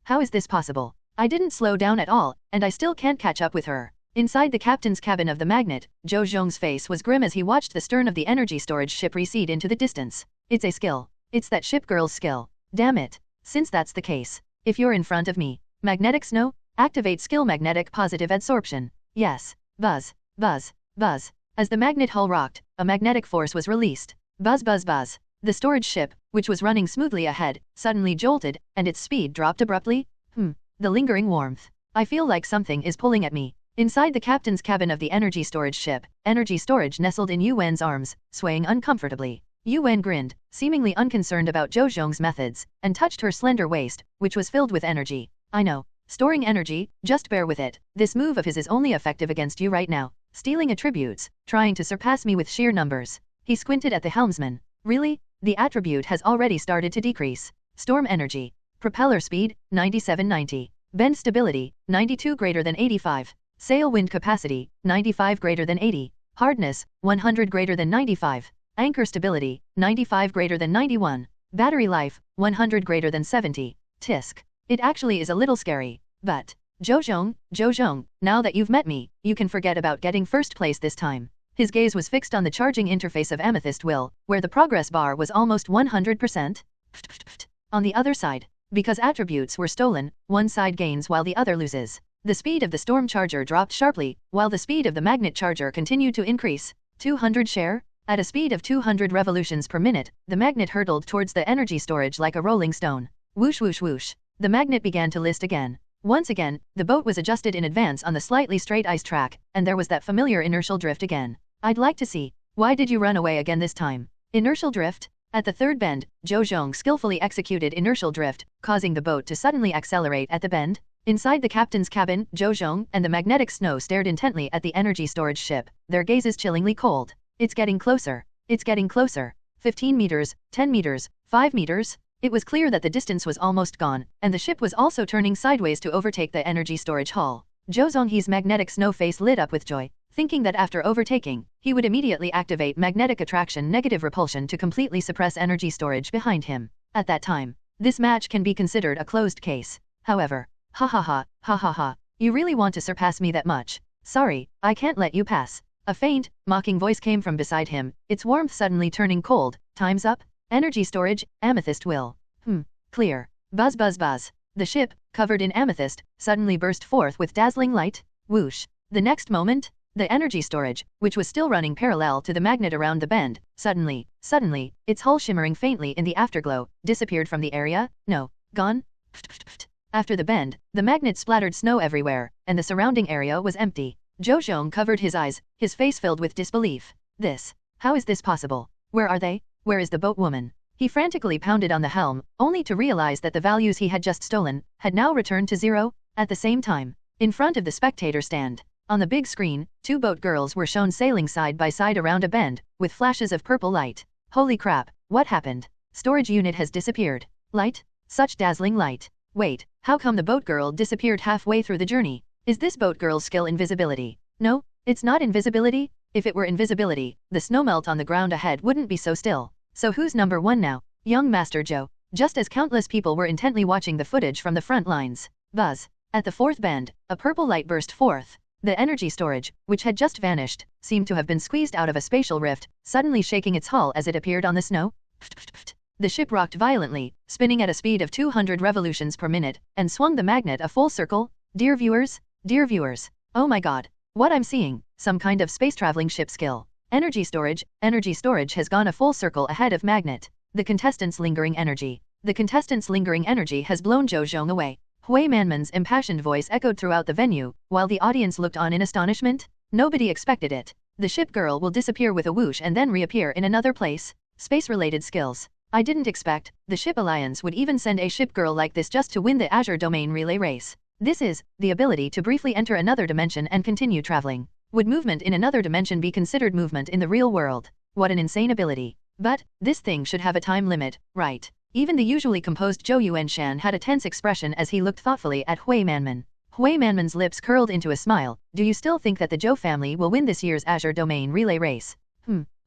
How is this possible? I didn't slow down at all, and I still can't catch up with her. Inside the captain's cabin of the magnet, Zhou Zhong's face was grim as he watched the stern of the energy storage ship recede into the distance. It's a skill. It's that ship girl's skill. Damn it. Since that's the case, if you're in front of me, magnetic snow, activate skill magnetic positive adsorption. Yes. Buzz. Buzz. Buzz. As the magnet hull rocked, a magnetic force was released. Buzz buzz buzz. The storage ship, which was running smoothly ahead, suddenly jolted, and its speed dropped abruptly. The lingering warmth. I feel like something is pulling at me. Inside the captain's cabin of the energy storage ship, energy storage nestled in Yu Wen's arms, swaying uncomfortably. Yu Wen grinned, seemingly unconcerned about Zhou Zhong's methods, and touched her slender waist, which was filled with energy. I know. Storing energy, just bear with it. This move of his is only effective against you right now. Stealing attributes, trying to surpass me with sheer numbers. He squinted at the helmsman. Really? The attribute has already started to decrease. Storm energy. Propeller speed, 97-90. Bend stability, 92 greater than 85. Sail wind capacity, 95 greater than 80. Hardness, 100 greater than 95. Anchor stability, 95 greater than 91. Battery life, 100 greater than 70. Tisk. It actually is a little scary. But, Zheng, now that you've met me, you can forget about getting first place this time. His gaze was fixed on the charging interface of Amethyst Will, where the progress bar was almost 100%. On the other side, because attributes were stolen, one side gains while the other loses. The speed of the storm charger dropped sharply, while the speed of the magnet charger continued to increase. 200 share? At a speed of 200 revolutions per minute, the magnet hurtled towards the energy storage like a rolling stone. Whoosh whoosh whoosh. The magnet began to list again. Once again, the boat was adjusted in advance on the slightly straight ice track, and there was that familiar inertial drift again. I'd like to see. Why did you run away again this time? Inertial drift? At the third bend, Zheng skillfully executed inertial drift, causing the boat to suddenly accelerate at the bend. Inside the captain's cabin, Zheng and the magnetic snow stared intently at the energy storage ship, their gazes chillingly cold. It's getting closer. It's getting closer. 15 meters, 10 meters, 5 meters. It was clear that the distance was almost gone, and the ship was also turning sideways to overtake the energy storage hull. Zheng's magnetic snow face lit up with joy, thinking that after overtaking, he would immediately activate magnetic attraction negative repulsion to completely suppress energy storage behind him. At that time, this match can be considered a closed case. However, ha, you really want to surpass me that much? Sorry, I can't let you pass. A faint, mocking voice came from beside him, its warmth suddenly turning cold. Time's up? Energy storage, Amethyst Will. Clear. Buzz buzz buzz. The ship, covered in amethyst, suddenly burst forth with dazzling light. Whoosh. The next moment, the energy storage, which was still running parallel to the magnet around the bend, suddenly, its hull shimmering faintly in the afterglow, disappeared from the area. No. Gone? After the bend, the magnet splattered snow everywhere, and the surrounding area was empty. Zheng covered his eyes, his face filled with disbelief. How is this possible? Where are they? Where is the boatwoman? He frantically pounded on the helm, only to realize that the values he had just stolen had now returned to zero. At the same time, in front of the spectator stand, on the big screen, two boat girls were shown sailing side by side around a bend, with flashes of purple light. Holy crap, what happened? Storage unit has disappeared. Light? Such dazzling light. Wait, how come the boat girl disappeared halfway through the journey? Is this boat girl's skill invisibility? No, it's not invisibility. If it were invisibility, the snowmelt on the ground ahead wouldn't be so still. So who's number one now? Young Master Zhou. Just as countless people were intently watching the footage from the front lines. Buzz. At the fourth bend, a purple light burst forth. The energy storage, which had just vanished, seemed to have been squeezed out of a spatial rift, suddenly shaking its hull as it appeared on the snow. The ship rocked violently, spinning at a speed of 200 revolutions per minute, and swung the magnet a full circle. Dear viewers, oh my god, what I'm seeing, some kind of space-traveling ship skill. Energy storage has gone a full circle ahead of magnet. The contestant's lingering energy has blown Zheng away. Hui Manman's impassioned voice echoed throughout the venue, while the audience looked on in astonishment. Nobody expected it. The ship girl will disappear with a whoosh and then reappear in another place. Space-related skills. I didn't expect the Ship Alliance would even send a ship girl like this just to win the Azure Domain Relay race. This is the ability to briefly enter another dimension and continue traveling. Would movement in another dimension be considered movement in the real world? What an insane ability. But this thing should have a time limit, right? Even the usually composed Zhou Yuanshan had a tense expression as he looked thoughtfully at Hui Manman. Hui Manman's lips curled into a smile. Do you still think that the Zhou family will win this year's Azure Domain Relay race?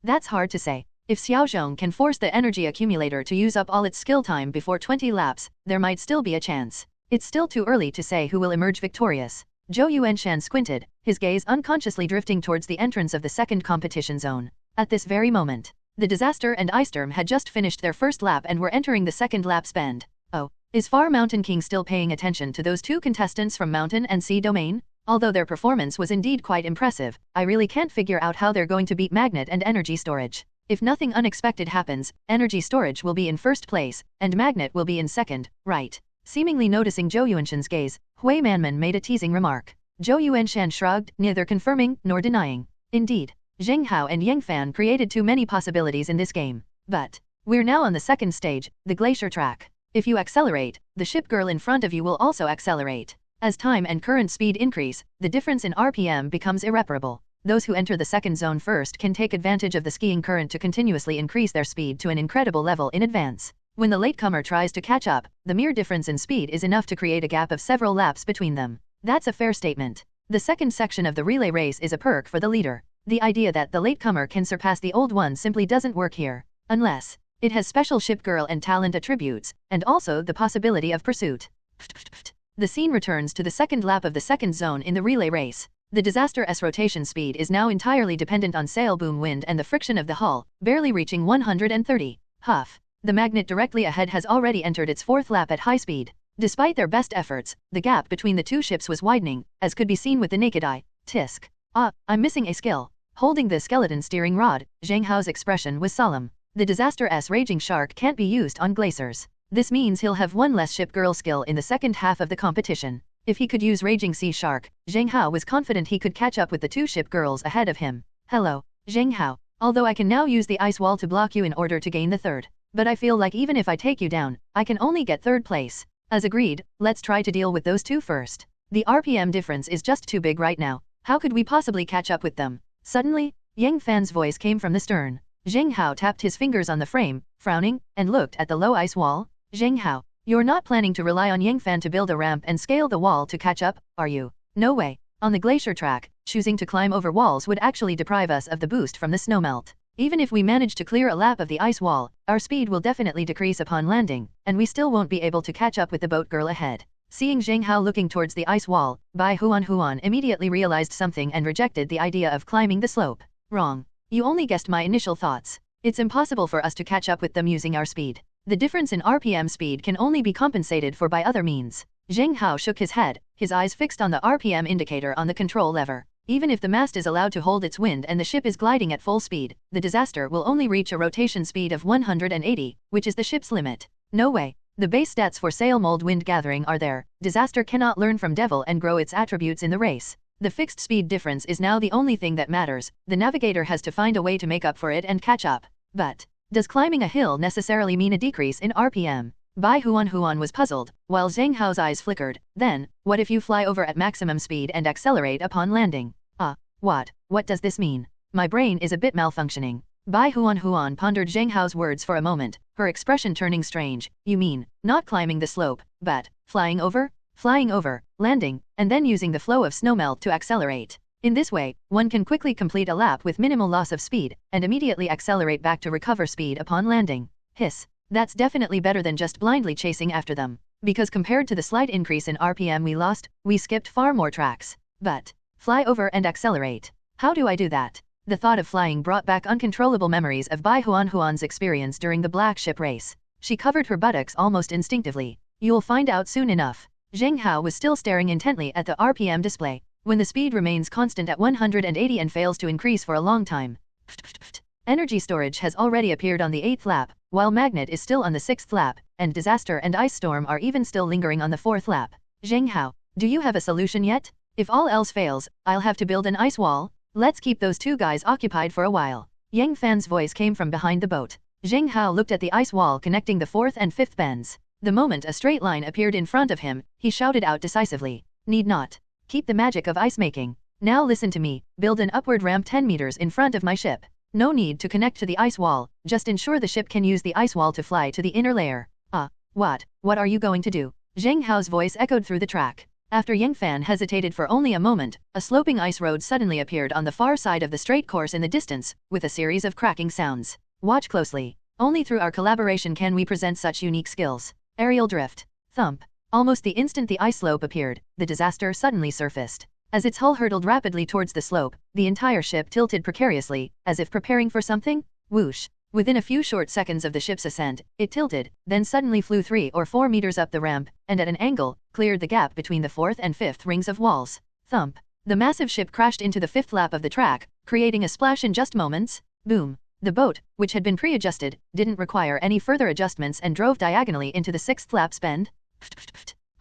That's hard to say. If Xiaozhong can force the energy accumulator to use up all its skill time before 20 laps, there might still be a chance. It's still too early to say who will emerge victorious. Zhou Yuanshan squinted, his gaze unconsciously drifting towards the entrance of the second competition zone. At this very moment, the Disaster and Iceterm had just finished their first lap and were entering the second lap's bend. Oh, is Far Mountain King still paying attention to those two contestants from Mountain and Sea Domain? Although their performance was indeed quite impressive, I really can't figure out how they're going to beat Magnet and Energy Storage. If nothing unexpected happens, Energy Storage will be in first place, and Magnet will be in second, right? Seemingly noticing Zhou Yuanshan's gaze, Hui Manman made a teasing remark. Zhou Yuanshan shrugged, neither confirming nor denying. Indeed, Zheng Hao and Yang Fan created too many possibilities in this game. But we're now on the second stage, the glacier track. If you accelerate, the ship girl in front of you will also accelerate. As time and current speed increase, the difference in RPM becomes irreparable. Those who enter the second zone first can take advantage of the skiing current to continuously increase their speed to an incredible level in advance. When the latecomer tries to catch up, the mere difference in speed is enough to create a gap of several laps between them. That's a fair statement. The second section of the relay race is a perk for the leader. The idea that the latecomer can surpass the old one simply doesn't work here. Unless it has special ship girl and talent attributes, and also the possibility of pursuit. The scene returns to the second lap of the second zone in the relay race. The Disaster's rotation speed is now entirely dependent on sail boom wind and the friction of the hull, barely reaching 130. Huff. The magnet directly ahead has already entered its fourth lap at high speed. Despite their best efforts, the gap between the two ships was widening, as could be seen with the naked eye. Tisk. I'm missing a skill. Holding the skeleton steering rod, Zheng Hao's expression was solemn. The Disaster's raging shark can't be used on glaciers. This means he'll have one less ship girl skill in the second half of the competition. If he could use Raging Sea Shark, Zheng Hao was confident he could catch up with the two ship girls ahead of him. Hello, Zheng Hao. Although I can now use the ice wall to block you in order to gain the third. But I feel like even if I take you down, I can only get third place. As agreed, let's try to deal with those two first. The RPM difference is just too big right now. How could we possibly catch up with them? Suddenly, Yang Fan's voice came from the stern. Zheng Hao tapped his fingers on the frame, frowning, and looked at the low ice wall. Zheng Hao, you're not planning to rely on Yang Fan to build a ramp and scale the wall to catch up, are you? No way. On the glacier track, choosing to climb over walls would actually deprive us of the boost from the snowmelt. Even if we manage to clear a lap of the ice wall, our speed will definitely decrease upon landing, and we still won't be able to catch up with the boat girl ahead. Seeing Zheng Hao looking towards the ice wall, Bai Huan immediately realized something and rejected the idea of climbing the slope. Wrong. You only guessed my initial thoughts. It's impossible for us to catch up with them using our speed. The difference in RPM speed can only be compensated for by other means. Zheng Hao shook his head, his eyes fixed on the RPM indicator on the control lever. Even if the mast is allowed to hold its wind and the ship is gliding at full speed, the Disaster will only reach a rotation speed of 180, which is the ship's limit. No way. The base stats for sail mold wind gathering are there. Disaster cannot learn from Devil and grow its attributes in the race. The fixed speed difference is now the only thing that matters. The navigator has to find a way to make up for it and catch up. But does climbing a hill necessarily mean a decrease in RPM? Bai Huan was puzzled, while Zheng Hao's eyes flickered. Then, what if you fly over at maximum speed and accelerate upon landing? What does this mean? My brain is a bit malfunctioning. Bai Huan pondered Zheng Hao's words for a moment, her expression turning strange. You mean, not climbing the slope, but flying over? Flying over, landing, and then using the flow of snowmelt to accelerate. In this way, one can quickly complete a lap with minimal loss of speed, and immediately accelerate back to recover speed upon landing. Hiss. That's definitely better than just blindly chasing after them. Because compared to the slight increase in RPM we lost, we skipped far more tracks. But fly over and accelerate. How do I do that? The thought of flying brought back uncontrollable memories of Bai Huan's experience during the Black Ship race. She covered her buttocks almost instinctively. You'll find out soon enough. Zheng Hao was still staring intently at the RPM display. When the speed remains constant at 180 and fails to increase for a long time. Energy storage has already appeared on the 8th lap, while Magnet is still on the 6th lap, and Disaster and Ice Storm are even still lingering on the 4th lap. Zheng Hao, do you have a solution yet? If all else fails, I'll have to build an ice wall. Let's keep those two guys occupied for a while. Yang Fan's voice came from behind the boat. Zheng Hao looked at the ice wall connecting the 4th and 5th bends. The moment a straight line appeared in front of him, he shouted out decisively. Need not. Keep the magic of ice making. Now listen to me, build an upward ramp 10 meters in front of my ship. No need to connect to the ice wall, just ensure the ship can use the ice wall to fly to the inner layer. What are you going to do? Zheng Hao's voice echoed through the track. After Yang Fan hesitated for only a moment, a sloping ice road suddenly appeared on the far side of the straight course in the distance, with a series of cracking sounds. Watch closely. Only through our collaboration can we present such unique skills. Aerial drift. Thump. Almost the instant the ice slope appeared, the Disaster suddenly surfaced. As its hull hurtled rapidly towards the slope, the entire ship tilted precariously, as if preparing for something. Whoosh. Within a few short seconds of the ship's ascent, it tilted, then suddenly flew 3 or 4 meters up the ramp, and at an angle, cleared the gap between the 4th and 5th rings of walls. Thump. The massive ship crashed into the 5th lap of the track, creating a splash in just moments. Boom. The boat, which had been pre-adjusted, didn't require any further adjustments and drove diagonally into the 6th lap's bend.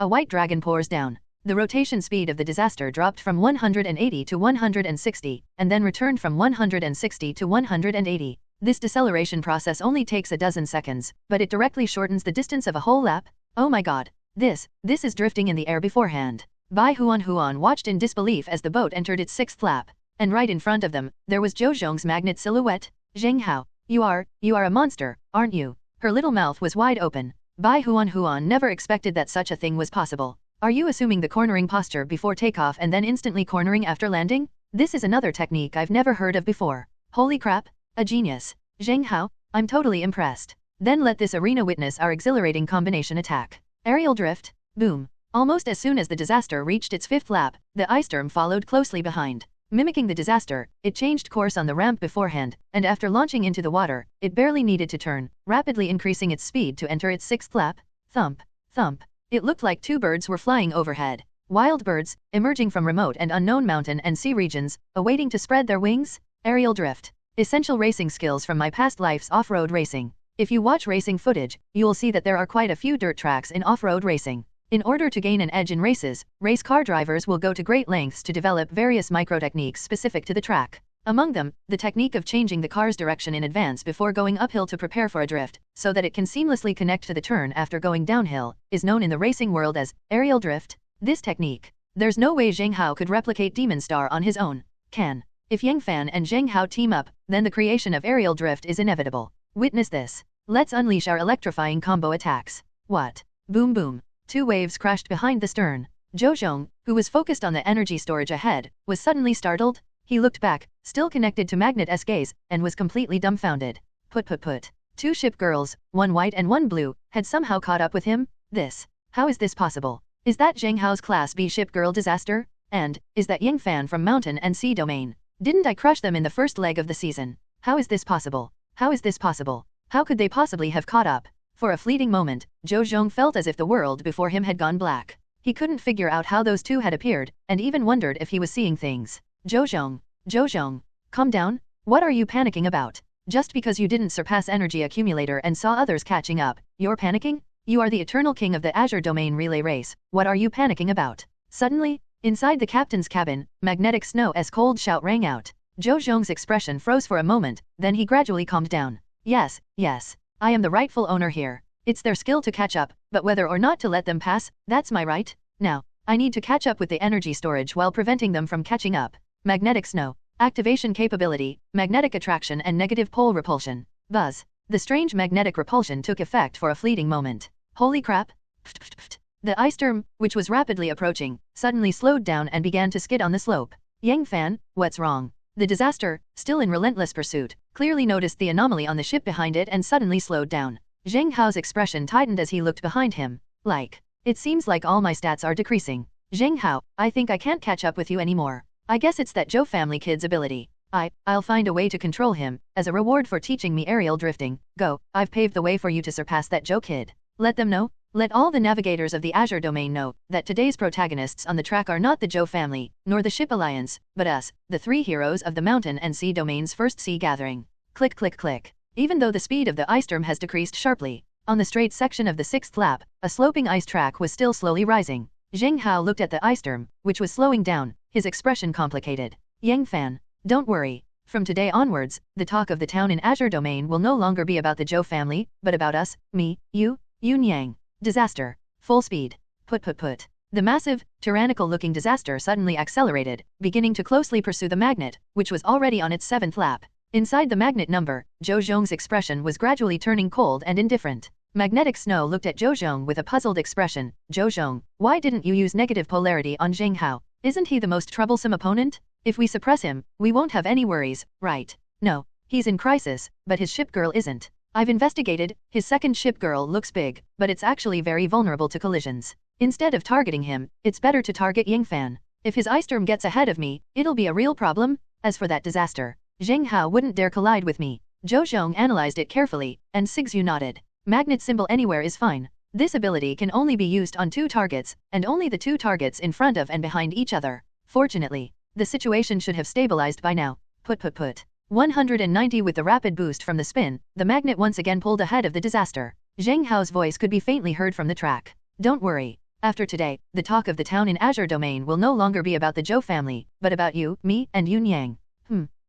A white dragon pours down. The rotation speed of the Disaster dropped from 180 to 160, and then returned from 160 to 180. This deceleration process only takes a dozen seconds, but it directly shortens the distance of a whole lap. Oh my god. This is drifting in the air beforehand. Bai Huan watched in disbelief as the boat entered its 6th lap. And right in front of them, there was Zhou Zhong's magnet silhouette. Zheng Hao, you are a monster, aren't you? Her little mouth was wide open. Bai Huan never expected that such a thing was possible. Are you assuming the cornering posture before takeoff and then instantly cornering after landing? This is another technique I've never heard of before. Holy crap, a genius. Zheng Hao, I'm totally impressed. Then let this arena witness our exhilarating combination attack. Aerial drift, boom. Almost as soon as the disaster reached its fifth lap, the ice storm followed closely behind. Mimicking the disaster, it changed course on the ramp beforehand, and after launching into the water, it barely needed to turn, rapidly increasing its speed to enter its sixth lap. Thump, thump. It looked like two birds were flying overhead. Wild birds, emerging from remote and unknown mountain and sea regions, awaiting to spread their wings. Aerial drift. Essential racing skills from my past life's off-road racing. If you watch racing footage, you will see that there are quite a few dirt tracks in off-road racing. In order to gain an edge in races, race car drivers will go to great lengths to develop various micro-techniques specific to the track. Among them, the technique of changing the car's direction in advance before going uphill to prepare for a drift, so that it can seamlessly connect to the turn after going downhill, is known in the racing world as aerial drift. This technique, there's no way Zheng Hao could replicate Demon Star on his own. Can. If Yang Fan and Zheng Hao team up, then the creation of aerial drift is inevitable. Witness this. Let's unleash our electrifying combo attacks. What? Boom boom. Two waves crashed behind the stern. Zhou Zhong, who was focused on the energy storage ahead, was suddenly startled. He looked back, still connected to Magnet's gaze, and was completely dumbfounded. Put. Two ship girls, one white and one blue, had somehow caught up with him? How is this possible? Is that Zheng Hao's Class B ship girl disaster? And, is that Yang Fan from Mountain and Sea Domain? Didn't I crush them in the first leg of the season? How is this possible? How is this possible? How could they possibly have caught up? For a fleeting moment, Zhou Zhong felt as if the world before him had gone black. He couldn't figure out how those two had appeared, and even wondered if he was seeing things. Zhou Zhong, calm down. What are you panicking about? Just because you didn't surpass energy accumulator and saw others catching up, you're panicking? You are the eternal king of the Azure Domain relay race. What are you panicking about? Suddenly, inside the captain's cabin, Magnetic Snow's cold shout rang out. Zhou Zhong's expression froze for a moment, then he gradually calmed down. Yes, I am the rightful owner here. It's their skill to catch up, but whether or not to let them pass, that's my right. Now, I need to catch up with the energy storage while preventing them from catching up. Magnetic Snow. Activation capability, magnetic attraction and negative pole repulsion. Buzz. The strange magnetic repulsion took effect for a fleeting moment. Holy crap. The ice storm, which was rapidly approaching, suddenly slowed down and began to skid on the slope. Yang Fan, what's wrong? The disaster, still in relentless pursuit, clearly noticed the anomaly on the ship behind it and suddenly slowed down. Zheng Hao's expression tightened as he looked behind him. It seems like all my stats are decreasing. Zheng Hao, I think I can't catch up with you anymore. I guess it's that Zhou family kid's ability. I'll find a way to control him, as a reward for teaching me aerial drifting. Go, I've paved the way for you to surpass that Zhou kid. Let them know. Let all the navigators of the Azure Domain know that today's protagonists on the track are not the Zhou family, nor the Ship Alliance, but us, the three heroes of the Mountain and Sea Domain's first sea gathering. Click click click. Even though the speed of the ice storm has decreased sharply, on the straight section of the sixth lap, a sloping ice track was still slowly rising. Zheng Hao looked at the ice storm, which was slowing down, his expression complicated. Yang Fan, don't worry. From today onwards, the talk of the town in Azure Domain will no longer be about the Zhou family, but about us, me, you, Yun Yang. Disaster. Full speed. Put. The massive, tyrannical-looking disaster suddenly accelerated, beginning to closely pursue the magnet, which was already on its seventh lap. Inside the magnet number, Zhou Zhong's expression was gradually turning cold and indifferent. Magnetic Snow looked at Zhou Zhong with a puzzled expression. Zhou Zhong, why didn't you use negative polarity on Zheng Hao? Isn't he the most troublesome opponent? If we suppress him, we won't have any worries, right? No, he's in crisis, but his ship girl isn't. I've investigated, his second ship girl looks big, but it's actually very vulnerable to collisions. Instead of targeting him, it's better to target Yang Fan. If his ice storm gets ahead of me, it'll be a real problem. As for that disaster, Zheng Hao wouldn't dare collide with me. Zhou Zhong analyzed it carefully, and Sigzu nodded. Magnet symbol anywhere is fine. This ability can only be used on two targets, and only the two targets in front of and behind each other. Fortunately, the situation should have stabilized by now. Put. 190 With the rapid boost from the spin, the magnet once again pulled ahead of the disaster. Zheng Hao's voice could be faintly heard from the track. Don't worry. After today, the talk of the town in Azure Domain will no longer be about the Zhou family, but about you, me, and Yun Yang.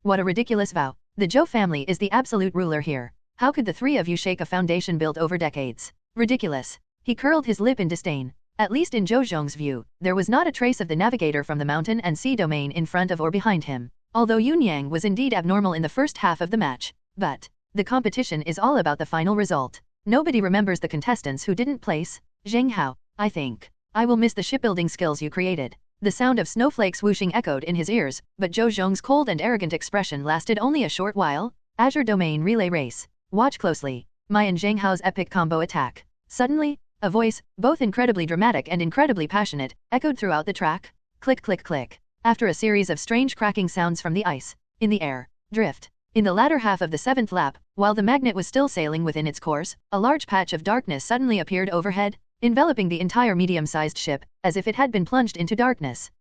What a ridiculous vow. The Zhou family is the absolute ruler here. How could the three of you shake a foundation built over decades? Ridiculous. He curled his lip in disdain. At least in Zhou Zhong's view, there was not a trace of the navigator from the Mountain and Sea Domain in front of or behind him. Although Yun Yang was indeed abnormal in the first half of the match. But the competition is all about the final result. Nobody remembers the contestants who didn't place. Zheng Hao, I think. I will miss the shipbuilding skills you created. The sound of snowflakes whooshing echoed in his ears, but Zhou Zhong's cold and arrogant expression lasted only a short while. Azure Domain Relay Race. Watch closely. My and Zheng Hao's epic combo attack. Suddenly, a voice, both incredibly dramatic and incredibly passionate, echoed throughout the track. Click click click. After a series of strange cracking sounds from the ice, in the air, drift. In the latter half of the 7th lap, while the magnet was still sailing within its course, a large patch of darkness suddenly appeared overhead, enveloping the entire medium-sized ship, as if it had been plunged into darkness.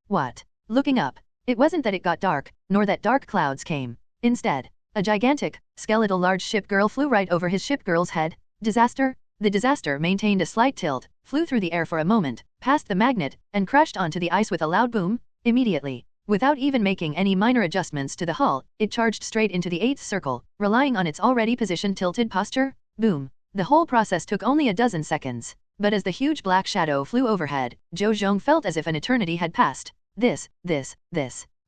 What? Looking up, it wasn't that it got dark, nor that dark clouds came. Instead, a gigantic, skeletal large ship girl flew right over his ship girl's head. Disaster? The disaster maintained a slight tilt, flew through the air for a moment, past the magnet, and crashed onto the ice with a loud boom. Immediately, without even making any minor adjustments to the hull, it charged straight into the 8th circle, relying on its already positioned tilted posture. Boom. The whole process took only a dozen seconds. But as the huge black shadow flew overhead, Zhou Zhong felt as if an eternity had passed. This.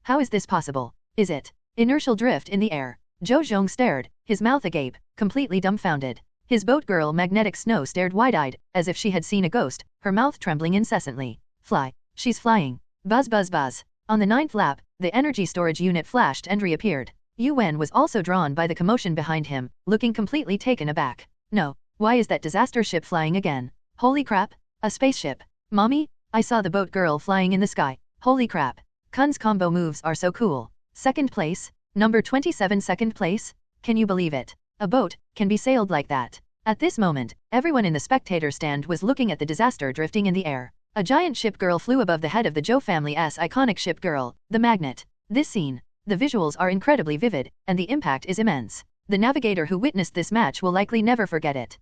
How is this possible? Is it inertial drift in the air? Zhou Zhong stared, his mouth agape, completely dumbfounded. His boat girl Magnetic Snow stared wide-eyed, as if she had seen a ghost, her mouth trembling incessantly. Fly. She's flying. Buzz buzz buzz. On the 9th lap, the energy storage unit flashed and reappeared. Yu Wen was also drawn by the commotion behind him, looking completely taken aback. No, why is that disaster ship flying again? Holy crap, a spaceship. Mommy, I saw the boat girl flying in the sky. Holy crap. Kun's combo moves are so cool. 2nd place, number 27 2nd place? Can you believe it? A boat can be sailed like that. At this moment, everyone in the spectator stand was looking at the disaster drifting in the air. A giant ship girl flew above the head of the Zhou family's iconic ship girl, the Magnet. This scene, the visuals are incredibly vivid, and the impact is immense. The navigator who witnessed this match will likely never forget it.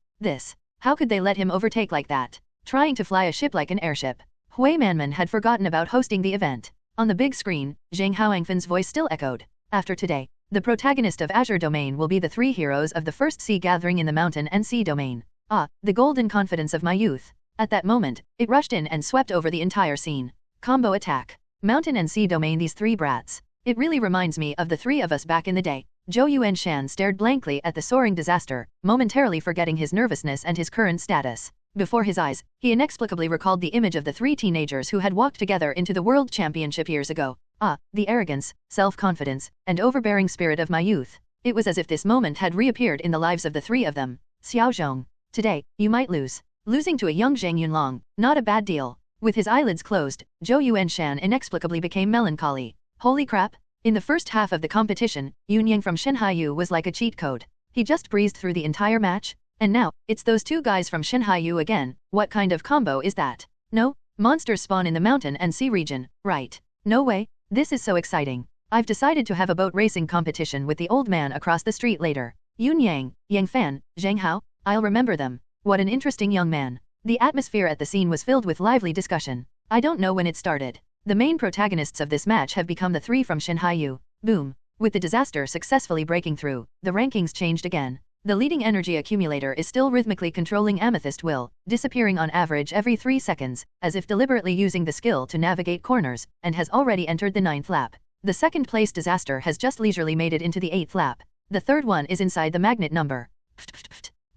How could they let him overtake like that? Trying to fly a ship like an airship. Hui Manman had forgotten about hosting the event. On the big screen, Zheng Hao Angfan's voice still echoed. After today, the protagonist of Azure Domain will be the 3 heroes of the first sea gathering in the mountain and sea domain. Ah, the golden confidence of my youth. At that moment, it rushed in and swept over the entire scene. Combo attack. Mountain and sea domain, these 3 brats. It really reminds me of the 3 of us back in the day. Zhou Yuanshan stared blankly at the soaring disaster, momentarily forgetting his nervousness and his current status. Before his eyes, he inexplicably recalled the image of the 3 teenagers who had walked together into the World Championship years ago. Ah, the arrogance, self-confidence, and overbearing spirit of my youth. It was as if this moment had reappeared in the lives of the 3 of them. Xiao Zhong. Today, you might lose. Losing to a young Zhang Yunlong, not a bad deal. With his eyelids closed, Zhou Yuanshan inexplicably became melancholy. Holy crap. In the first half of the competition, Yun Yang from Shenhaiyu was like a cheat code. He just breezed through the entire match. And now, it's those 2 guys from Shenhaiyu again. What kind of combo is that? No, monsters spawn in the mountain and sea region, right? No way. This is so exciting. I've decided to have a boat racing competition with the old man across the street later. Yun Yang, Yang Fan, Zheng Hao, I'll remember them. What an interesting young man. The atmosphere at the scene was filled with lively discussion. I don't know when it started. The main protagonists of this match have become the 3 from Shenhaiyu. Boom. With the disaster successfully breaking through, the rankings changed again. The leading energy accumulator is still rhythmically controlling Amethyst Will, disappearing on average every 3 seconds, as if deliberately using the skill to navigate corners, and has already entered the 9th lap. The 2nd place disaster has just leisurely made it into the 8th lap. The 3rd one is inside the magnet number.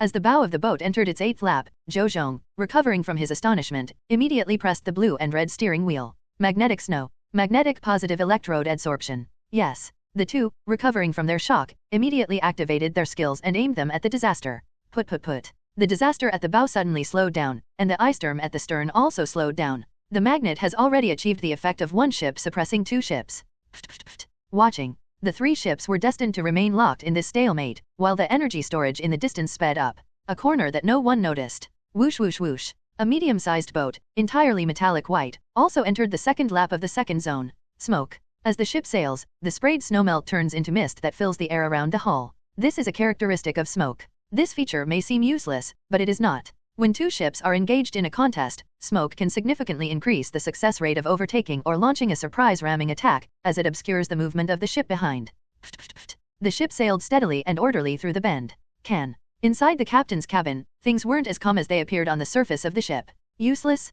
As the bow of the boat entered its 8th lap, Zhou Zhong, recovering from his astonishment, immediately pressed the blue and red steering wheel. Magnetic Snow. Magnetic positive electrode adsorption. Yes. The 2, recovering from their shock, immediately activated their skills and aimed them at the disaster. Put. The disaster at the bow suddenly slowed down, and the ice storm at the stern also slowed down. The magnet has already achieved the effect of 1 ship suppressing 2 ships. Watching. The 3 ships were destined to remain locked in this stalemate, while the energy storage in the distance sped up. A corner that no one noticed. Whoosh whoosh whoosh. A medium-sized boat, entirely metallic white, also entered the 2nd lap of the 2nd zone. Smoke. As the ship sails, the sprayed snowmelt turns into mist that fills the air around the hull. This is a characteristic of smoke. This feature may seem useless, but it is not. When 2 ships are engaged in a contest, smoke can significantly increase the success rate of overtaking or launching a surprise ramming attack, as it obscures the movement of the ship behind. The ship sailed steadily and orderly through the bend. Inside the captain's cabin, things weren't as calm as they appeared on the surface of the ship. Useless?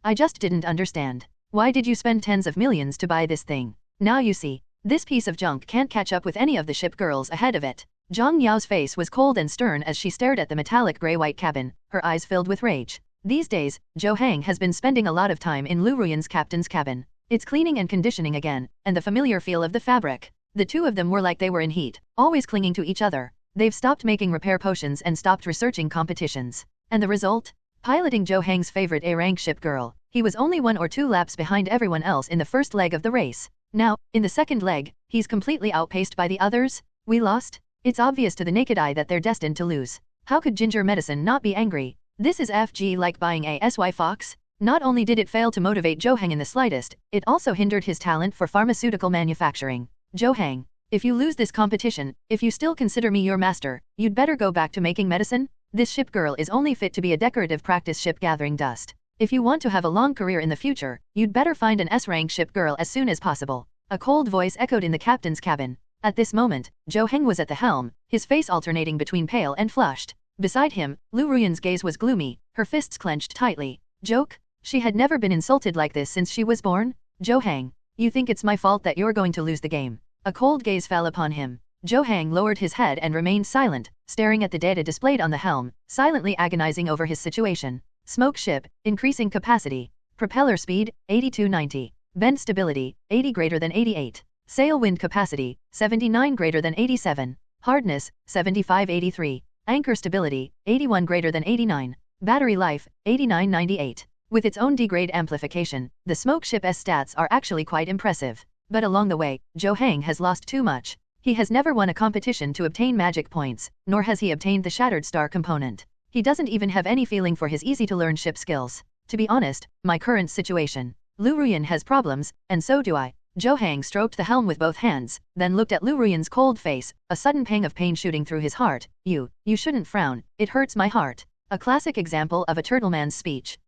I just didn't understand. Why did you spend tens of millions to buy this thing? Now you see. This piece of junk can't catch up with any of the ship girls ahead of it. Zhang Yao's face was cold and stern as she stared at the metallic gray-white cabin, her eyes filled with rage. These days, Zheng has been spending a lot of time in Liu Ruyan's captain's cabin. It's cleaning and conditioning again, and the familiar feel of the fabric. The two of them were like they were in heat, always clinging to each other. They've stopped making repair potions and stopped researching competitions. And the result? Piloting Zheng's favorite A-rank ship girl. He was only 1 or 2 laps behind everyone else in the first leg of the race. Now, in the second leg, he's completely outpaced by the others. We lost? It's obvious to the naked eye that they're destined to lose. How could Ginger Medicine not be angry? This is FG like buying a SY Fox. Not only did it fail to motivate Zheng in the slightest, it also hindered his talent for pharmaceutical manufacturing. Zheng, if you lose this competition, if you still consider me your master, you'd better go back to making medicine. This ship girl is only fit to be a decorative practice ship gathering dust. If you want to have a long career in the future, you'd better find an S-rank ship girl as soon as possible. A cold voice echoed in the captain's cabin. At this moment, Zheng was at the helm, his face alternating between pale and flushed. Beside him, Liu Ruyan's gaze was gloomy, her fists clenched tightly. Joke? She had never been insulted like this since she was born. Zheng, you think it's my fault that you're going to lose the game? A cold gaze fell upon him. Zheng lowered his head and remained silent, staring at the data displayed on the helm, silently agonizing over his situation. Smoke ship, increasing capacity. Propeller speed, 8290. Vent stability, 80 greater than 88. Sail wind capacity, 79 greater than 87. Hardness, 7583. Anchor stability, 81 greater than 89. Battery life, 8998. With its own degrade amplification, the smoke ship's stats are actually quite impressive. But along the way, Zheng has lost too much. He has never won a competition to obtain magic points, nor has he obtained the Shattered Star component. He doesn't even have any feeling for his easy-to-learn ship skills. To be honest, my current situation. Liu Ruyan has problems, and so do I. Zheng stroked the helm with both hands, then looked at Liu Ruyan's cold face, a sudden pang of pain shooting through his heart. You shouldn't frown, it hurts my heart. A classic example of a turtleman's speech.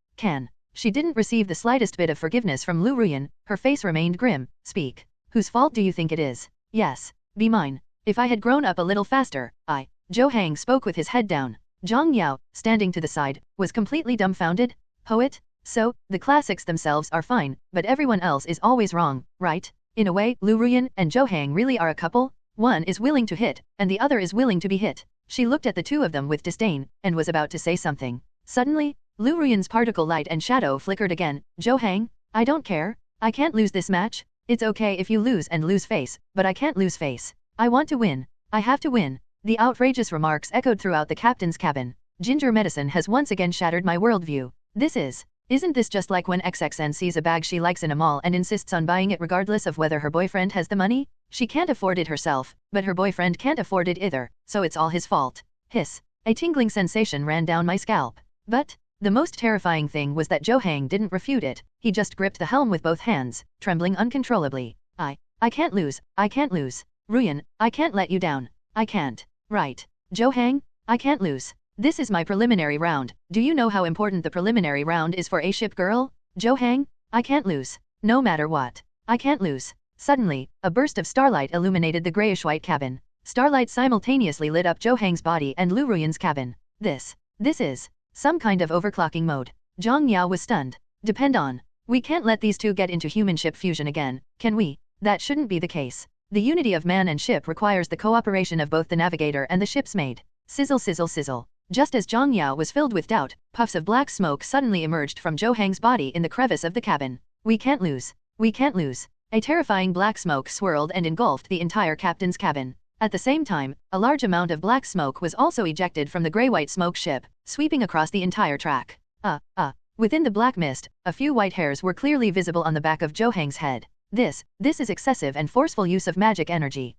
She didn't receive the slightest bit of forgiveness from Liu Ruyan, her face remained grim. Speak. Whose fault do you think it is? Yes. Be mine. If I had grown up a little faster, Zheng spoke with his head down. Zhang Yao, standing to the side, was completely dumbfounded. Poet? So, the classics themselves are fine, but everyone else is always wrong, right? In a way, Liu Ruyan and Zheng really are a couple. One is willing to hit, and the other is willing to be hit. She looked at the two of them with disdain, and was about to say something. Suddenly, Liu Ruyan's particle light and shadow flickered again. Zheng, I don't care. I can't lose this match. It's okay if you lose and lose face, but I can't lose face. I want to win. I have to win. The outrageous remarks echoed throughout the captain's cabin. Ginger Medicine has once again shattered my worldview. Isn't this just like when XXN sees a bag she likes in a mall and insists on buying it regardless of whether her boyfriend has the money? She can't afford it herself, but her boyfriend can't afford it either, so it's all his fault. Hiss. A tingling sensation ran down my scalp. But the most terrifying thing was that Zheng didn't refute it. He just gripped the helm with both hands, trembling uncontrollably. I can't lose. I can't lose. Ruyan, I can't let you down. I can't. Right. Zheng, I can't lose. This is my preliminary round. Do you know how important the preliminary round is for a ship girl? Zheng, I can't lose. No matter what. I can't lose. Suddenly, a burst of starlight illuminated the grayish-white cabin. Starlight simultaneously lit up Zheng's body and Liu Ruyan's cabin. This is some kind of overclocking mode. Zhang Yao was stunned. Depend on. We can't let these two get into human-ship fusion again, can we? That shouldn't be the case. The unity of man and ship requires the cooperation of both the navigator and the ship's maid. Sizzle sizzle sizzle. Just as Zhang Yao was filled with doubt, puffs of black smoke suddenly emerged from Zheng's body in the crevice of the cabin. We can't lose. We can't lose. A terrifying black smoke swirled and engulfed the entire captain's cabin. At the same time, a large amount of black smoke was also ejected from the gray-white smoke ship, sweeping across the entire track. Within the black mist, a few white hairs were clearly visible on the back of Zheng's head. This is excessive and forceful use of magic energy.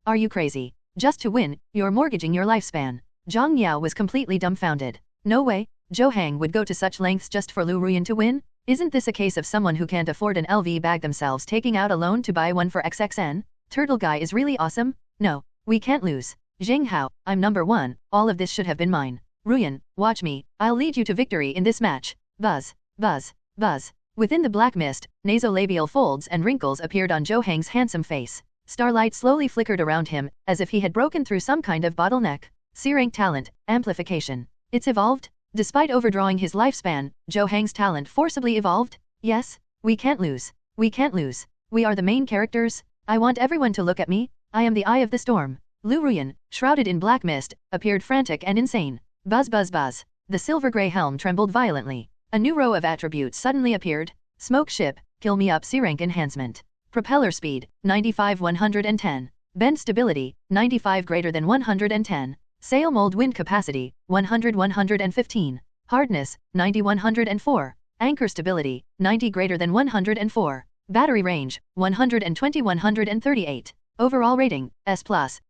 Are you crazy? Just to win, you're mortgaging your lifespan. Zhang Yao was completely dumbfounded. No way, Zheng would go to such lengths just for Liu Ruyan to win? Isn't this a case of someone who can't afford an LV bag themselves taking out a loan to buy one for XXN? Turtle guy is really awesome? No, we can't lose. Zheng Hao, I'm number 1, all of this should have been mine. Ruyan, watch me, I'll lead you to victory in this match. Buzz, buzz, buzz. Within the black mist, nasolabial folds and wrinkles appeared on Zheng's handsome face. Starlight slowly flickered around him, as if he had broken through some kind of bottleneck. C-rank talent, amplification. It's evolved? Despite overdrawing his lifespan, Zheng's talent forcibly evolved? Yes, we can't lose. We can't lose. We are the main characters. I want everyone to look at me. I am the eye of the storm. Liu Ruyan, shrouded in black mist, appeared frantic and insane. Buzz buzz buzz. The silver gray helm trembled violently. A new row of attributes suddenly appeared. Smoke ship, kill me up C rank enhancement. Propeller speed, 95 110. Bend stability, 95 greater than 110. Sail mold wind capacity, 100 115. Hardness, 90 104. Anchor stability, 90 greater than 104. Battery range, 120 138. Overall rating, S+,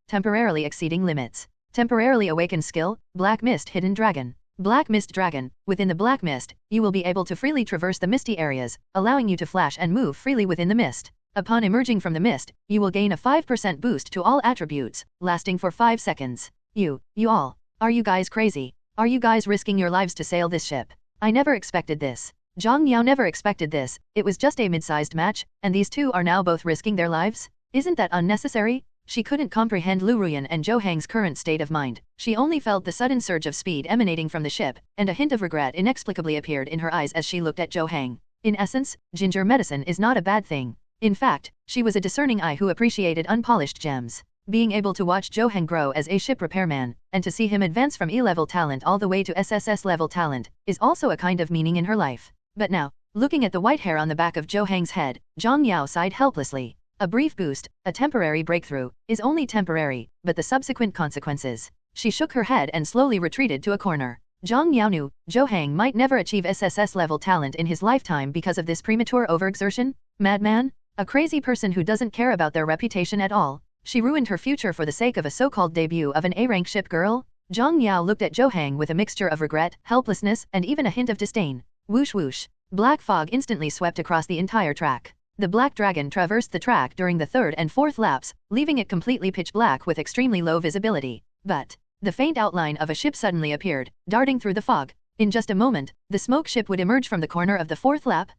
temporarily exceeding limits. Temporarily awaken skill, Black Mist Hidden Dragon. Black Mist Dragon, within the Black Mist, you will be able to freely traverse the misty areas, allowing you to flash and move freely within the mist. Upon emerging from the mist, you will gain a 5% boost to all attributes, lasting for 5 seconds. You all, are you guys crazy? Are you guys risking your lives to sail this ship? I never expected this. Zhang Hao never expected this. It was just a mid-sized match, and these two are now both risking their lives? Isn't that unnecessary? She couldn't comprehend Liu Ruyan and Zhou Hang's current state of mind. She only felt the sudden surge of speed emanating from the ship, and a hint of regret inexplicably appeared in her eyes as she looked at Zhou Hang. In essence, ginger medicine is not a bad thing. In fact, she was a discerning eye who appreciated unpolished gems. Being able to watch Zhou Hang grow as a ship repairman, and to see him advance from E-level talent all the way to SSS level talent, is also a kind of meaning in her life. But now, looking at the white hair on the back of Zhou Hang's head, Zhang Hao sighed helplessly. A brief boost, a temporary breakthrough, is only temporary, but the subsequent consequences. She shook her head and slowly retreated to a corner. Zhang Hao knew Zhou Hang might never achieve SSS level talent in his lifetime because of this premature overexertion. Madman? A crazy person who doesn't care about their reputation at all. She ruined her future for the sake of a so-called debut of an A-rank ship girl? Zhang Hao looked at Zhou Hang with a mixture of regret, helplessness, and even a hint of disdain. Whoosh whoosh. Black fog instantly swept across the entire track. The Black Dragon traversed the track during the third and fourth laps, leaving it completely pitch black with extremely low visibility. But the faint outline of a ship suddenly appeared, darting through the fog. In just a moment, the smoke ship would emerge from the corner of the fourth lap.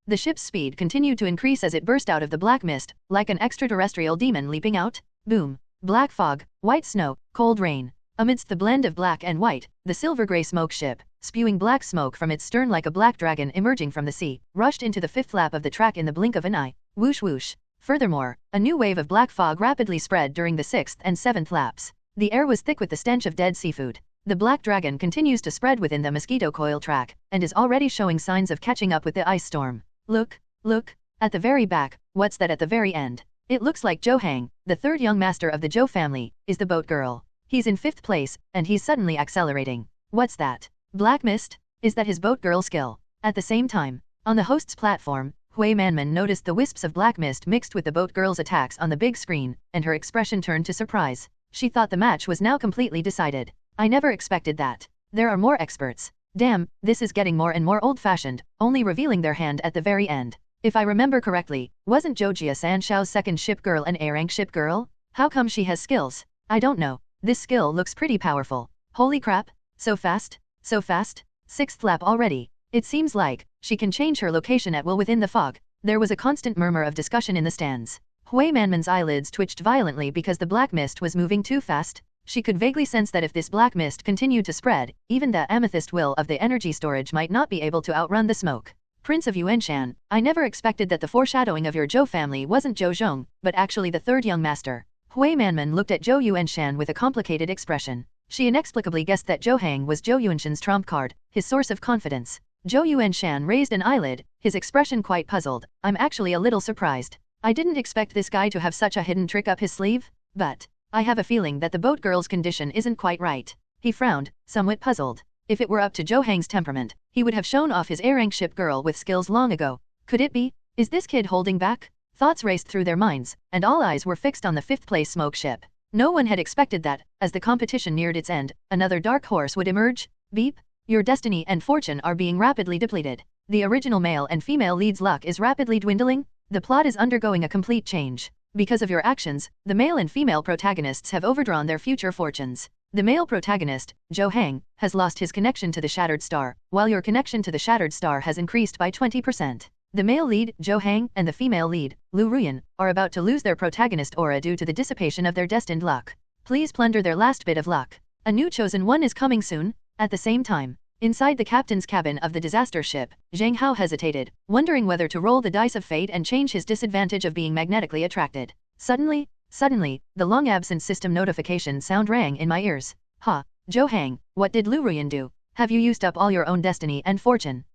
The ship's speed continued to increase as it burst out of the black mist, like an extraterrestrial demon leaping out. Boom. Black fog, white snow, cold rain. Amidst the blend of black and white, the silver-gray smoke ship, spewing black smoke from its stern like a black dragon emerging from the sea, rushed into the fifth lap of the track in the blink of an eye. Whoosh whoosh. Furthermore, a new wave of black fog rapidly spread during the sixth and seventh laps. The air was thick with the stench of dead seafood. The black dragon continues to spread within the mosquito coil track, and is already showing signs of catching up with the ice storm. Look, at the very back, what's that at the very end? It looks like Zhou Hang, the third young master of the Zhou family, is the boat girl. He's in 5th place, and he's suddenly accelerating. What's that? Black mist? Is that his boat girl skill? At the same time, on the host's platform, Hui Manman noticed the wisps of black mist mixed with the boat girl's attacks on the big screen, and her expression turned to surprise. She thought the match was now completely decided. I never expected that. There are more experts. Damn, this is getting more and more old-fashioned, only revealing their hand at the very end. If I remember correctly, wasn't Zhoujia Sanshao's second ship girl an A-rank ship girl? How come she has skills? I don't know. This skill looks pretty powerful. Holy crap, so fast, so fast. 6th lap already. It seems like she can change her location at will within the fog. There was a constant murmur of discussion in the stands. Hui Manman's eyelids twitched violently because the black mist was moving too fast. She could vaguely sense that if this black mist continued to spread, even the amethyst will of the energy storage might not be able to outrun the smoke. Prince of Yuanshan, I never expected that the foreshadowing of your Zhou family wasn't Zhou Zhong, but actually the third young master. Hui Manman looked at Zhou Yuanshan with a complicated expression. She inexplicably guessed that Zhou Hang was Zhou Yuanshan's trump card, his source of confidence. Zhou Yuanshan raised an eyelid, his expression quite puzzled. I'm actually a little surprised. I didn't expect this guy to have such a hidden trick up his sleeve, but I have a feeling that the boat girl's condition isn't quite right. He frowned, somewhat puzzled. If it were up to Zhou Hang's temperament, he would have shown off his A-rank ship girl with skills long ago. Could it be? Is this kid holding back? Thoughts raced through their minds, and all eyes were fixed on the 5th place smoke ship. No one had expected that, as the competition neared its end, another dark horse would emerge. Beep. Your destiny and fortune are being rapidly depleted. The original male and female lead's luck is rapidly dwindling. The plot is undergoing a complete change. Because of your actions, the male and female protagonists have overdrawn their future fortunes. The male protagonist, Zhou Hang, has lost his connection to the Shattered Star, while your connection to the Shattered Star has increased by 20%. The male lead, Zhou Hang, and the female lead, Liu Ruyan, are about to lose their protagonist aura due to the dissipation of their destined luck. Please plunder their last bit of luck. A new chosen one is coming soon. At the same time, inside the captain's cabin of the disaster ship, Zheng Hao hesitated, wondering whether to roll the dice of fate and change his disadvantage of being magnetically attracted. Suddenly, the long-absent system notification sound rang in my ears. Ha, Zhou Hang, what did Liu Ruyan do? Have you used up all your own destiny and fortune?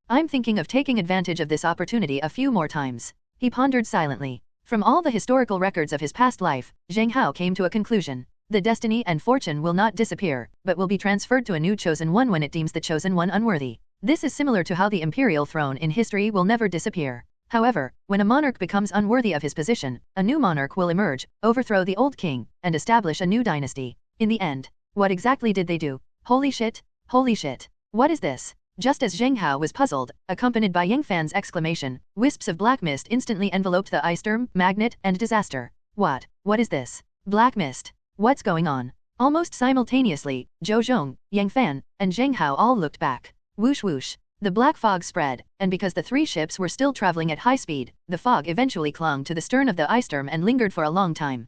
I'm thinking of taking advantage of this opportunity a few more times. He pondered silently. From all the historical records of his past life, Zheng Hao came to a conclusion. The destiny and fortune will not disappear, but will be transferred to a new chosen one when it deems the chosen one unworthy. This is similar to how the imperial throne in history will never disappear. However, when a monarch becomes unworthy of his position, a new monarch will emerge, overthrow the old king, and establish a new dynasty. In the end, what exactly did they do? Holy shit! Holy shit! What is this? Just as Zheng Hao was puzzled, accompanied by Yangfan's exclamation, wisps of black mist instantly enveloped the ice storm, magnet, and disaster. What is this? Black mist. What's going on? Almost simultaneously, Zhou Zhong, Yangfan, and Zheng Hao all looked back. Whoosh whoosh. The black fog spread, and because the three ships were still traveling at high speed, the fog eventually clung to the stern of the ice storm and lingered for a long time.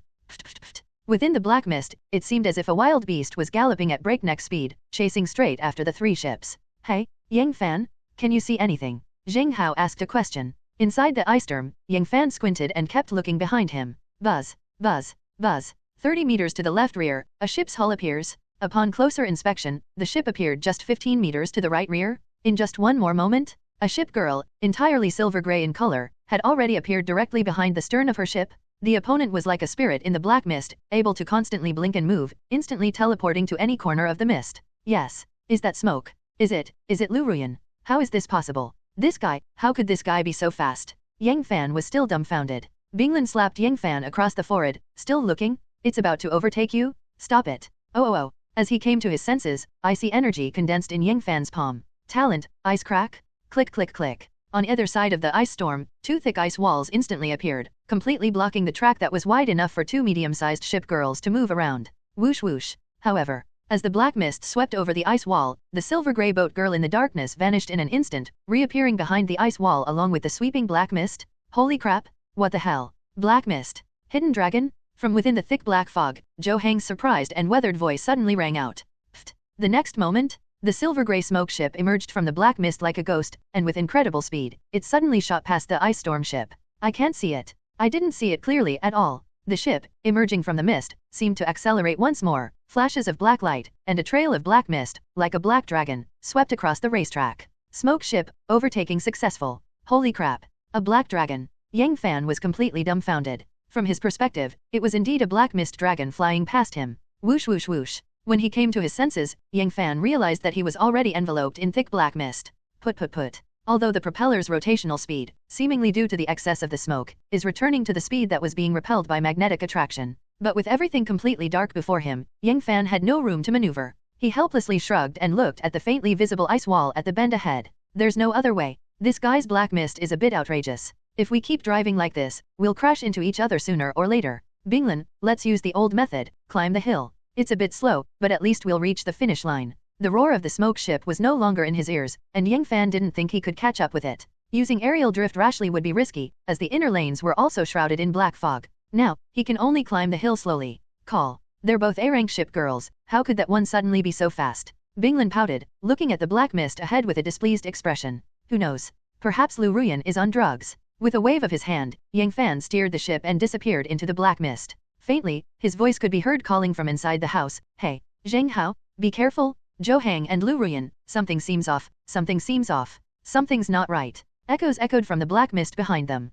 Within the black mist, it seemed as if a wild beast was galloping at breakneck speed, chasing straight after the three ships. Hey, Yangfan, can you see anything? Zheng Hao asked a question. Inside the ice storm, Yangfan squinted and kept looking behind him. Buzz, buzz, buzz. 30 meters to the left rear, a ship's hull appears. Upon closer inspection, the ship appeared just 15 meters to the right rear. In just one more moment, a ship girl, entirely silver gray in color, had already appeared directly behind the stern of her ship. The opponent was like a spirit in the black mist, able to constantly blink and move, instantly teleporting to any corner of the mist. Yes. Is that smoke? Is it Liu Ruyan? How is this possible? This guy, how could this guy be so fast? Yangfan was still dumbfounded. Binglin slapped Yangfan across the forehead. Still looking? It's about to overtake you? Stop it. Oh. As he came to his senses, icy energy condensed in Yangfan's palm. Talent, ice crack? Click click click. On either side of the ice storm, two thick ice walls instantly appeared, completely blocking the track that was wide enough for two medium-sized ship girls to move around. Whoosh whoosh. However, as the black mist swept over the ice wall, the silver-gray boat girl in the darkness vanished in an instant, reappearing behind the ice wall along with the sweeping black mist. Holy crap! What the hell? Black mist? Hidden dragon? From within the thick black fog, Zhou Hang's surprised and weathered voice suddenly rang out. Pfft. The next moment, the silver-gray smoke ship emerged from the black mist like a ghost, and with incredible speed, it suddenly shot past the ice storm ship. I can't see it. I didn't see it clearly at all. The ship, emerging from the mist, seemed to accelerate once more. Flashes of black light, and a trail of black mist, like a black dragon, swept across the racetrack. Smoke ship, overtaking successful. Holy crap. A black dragon. Yangfan was completely dumbfounded. From his perspective, it was indeed a black mist dragon flying past him. Whoosh whoosh whoosh. When he came to his senses, Yangfan realized that he was already enveloped in thick black mist. Put. Although the propeller's rotational speed, seemingly due to the excess of the smoke, is returning to the speed that was being repelled by magnetic attraction. But with everything completely dark before him, Yangfan had no room to maneuver. He helplessly shrugged and looked at the faintly visible ice wall at the bend ahead. There's no other way. This guy's black mist is a bit outrageous. If we keep driving like this, we'll crash into each other sooner or later. Binglin, let's use the old method, climb the hill. It's a bit slow, but at least we'll reach the finish line. The roar of the smoke ship was no longer in his ears, and Yangfan didn't think he could catch up with it. Using aerial drift rashly would be risky, as the inner lanes were also shrouded in black fog. Now, he can only climb the hill slowly. Call. They're both A-rank ship girls, how could that one suddenly be so fast? Binglin pouted, looking at the black mist ahead with a displeased expression. Who knows? Perhaps Liu Ruyan is on drugs. With a wave of his hand, Yangfan steered the ship and disappeared into the black mist. Faintly, his voice could be heard calling from inside the house. Hey, Zheng Hao, be careful. Zhou Hang and Liu Ruyan, something seems off. Something's not right. Echoes echoed from the black mist behind them.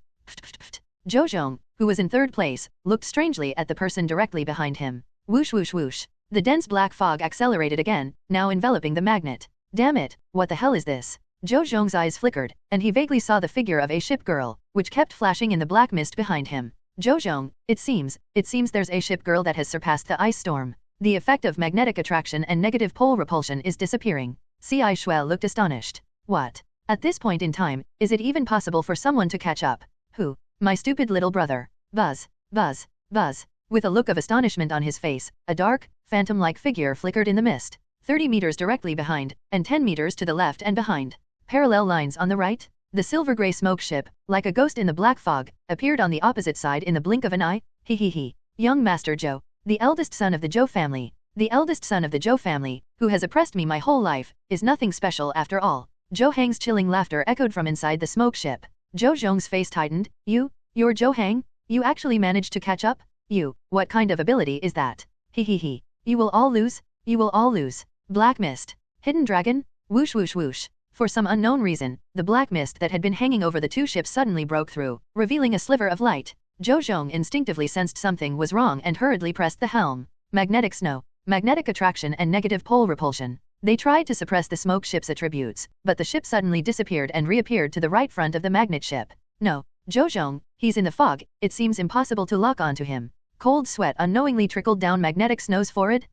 Zhou Zhong, who was in third place, looked strangely at the person directly behind him. Whoosh whoosh whoosh. The dense black fog accelerated again, now enveloping the magnet. Damn it, what the hell is this? Zhou Zhong's eyes flickered, and he vaguely saw the figure of a ship girl, which kept flashing in the black mist behind him. Zhou Zhong, it seems there's a ship girl that has surpassed the ice storm. The effect of magnetic attraction and negative pole repulsion is disappearing. C.I. Shuel looked astonished. What? At this point in time, is it even possible for someone to catch up? Who? My stupid little brother. Buzz. With a look of astonishment on his face, a dark, phantom-like figure flickered in the mist. 30 meters directly behind, and 10 meters to the left and behind. Parallel lines on the right. The silver-gray smoke ship, like a ghost in the black fog, appeared on the opposite side in the blink of an eye. He. Young Master Zhou. The eldest son of the Zhou family. The eldest son of the Zhou family, who has oppressed me my whole life, is nothing special after all. Zhou Hang's chilling laughter echoed from inside the smoke ship. Zhou Zhong's face tightened. You're Zhou Hang? You actually managed to catch up? What kind of ability is that? He. You will all lose? You will all lose. Black mist. Hidden dragon? Whoosh whoosh whoosh. For some unknown reason, the black mist that had been hanging over the two ships suddenly broke through, revealing a sliver of light. Zheng instinctively sensed something was wrong and hurriedly pressed the helm. Magnetic snow. Magnetic attraction and negative pole repulsion. They tried to suppress the smoke ship's attributes, but the ship suddenly disappeared and reappeared to the right front of the magnet ship. No. Zheng, he's in the fog, it seems impossible to lock onto him. Cold sweat unknowingly trickled down Magnetic Snow's forehead.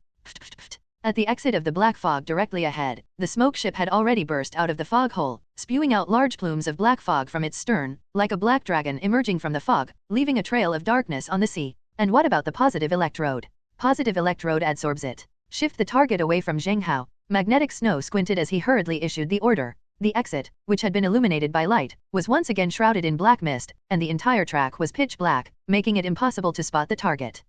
At the exit of the black fog directly ahead, the smoke ship had already burst out of the fog hole, spewing out large plumes of black fog from its stern, like a black dragon emerging from the fog, leaving a trail of darkness on the sea. And what about the positive electrode? Positive electrode adsorbs it. Shift the target away from Zheng Hao. Magnetic Snow squinted as he hurriedly issued the order. The exit, which had been illuminated by light, was once again shrouded in black mist, and the entire track was pitch black, making it impossible to spot the target.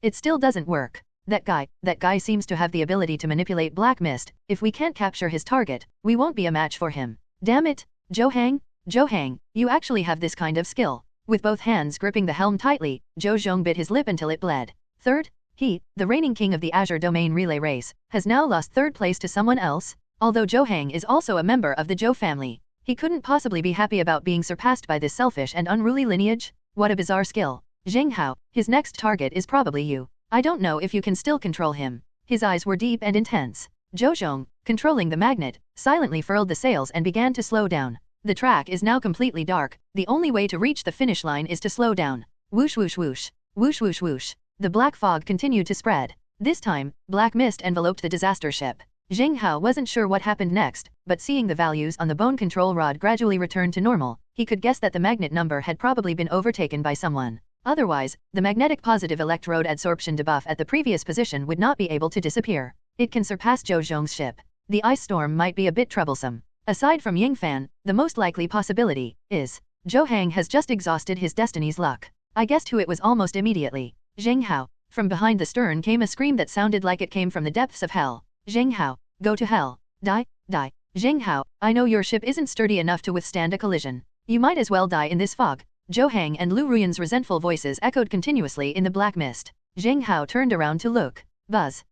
It still doesn't work. That guy seems to have the ability to manipulate black mist. If we can't capture his target, we won't be a match for him. Damn it, Zheng, you actually have this kind of skill. With both hands gripping the helm tightly, Zheng bit his lip until it bled. Third, he, the reigning king of the Azure Domain Relay Race, has now lost third place to someone else. Although Zheng is also a member of the Zhou family, he couldn't possibly be happy about being surpassed by this selfish and unruly lineage. What a bizarre skill. Zheng Hao, his next target is probably you. I don't know if you can still control him. His eyes were deep and intense. Zheng, controlling the magnet, silently furled the sails and began to slow down. The track is now completely dark. The only way to reach the finish line is to slow down. Whoosh whoosh whoosh. Whoosh whoosh whoosh. The black fog continued to spread. This time, black mist enveloped the disaster ship. Zheng Hao wasn't sure what happened next, but seeing the values on the bone control rod gradually return to normal, he could guess that the magnet number had probably been overtaken by someone. Otherwise, the magnetic positive electrode adsorption debuff at the previous position would not be able to disappear. It can surpass Zheng's ship. The ice storm might be a bit troublesome. Aside from Yingfan, the most likely possibility is Zheng has just exhausted his destiny's luck. I guessed who it was almost immediately. Zheng Hao. From behind the stern came a scream that sounded like it came from the depths of hell. Zheng Hao, go to hell. Die. Zheng Hao, I know your ship isn't sturdy enough to withstand a collision. You might as well die in this fog. Zheng and Liu Ruyan's resentful voices echoed continuously in the black mist. Zheng Hao turned around to look. Buzz.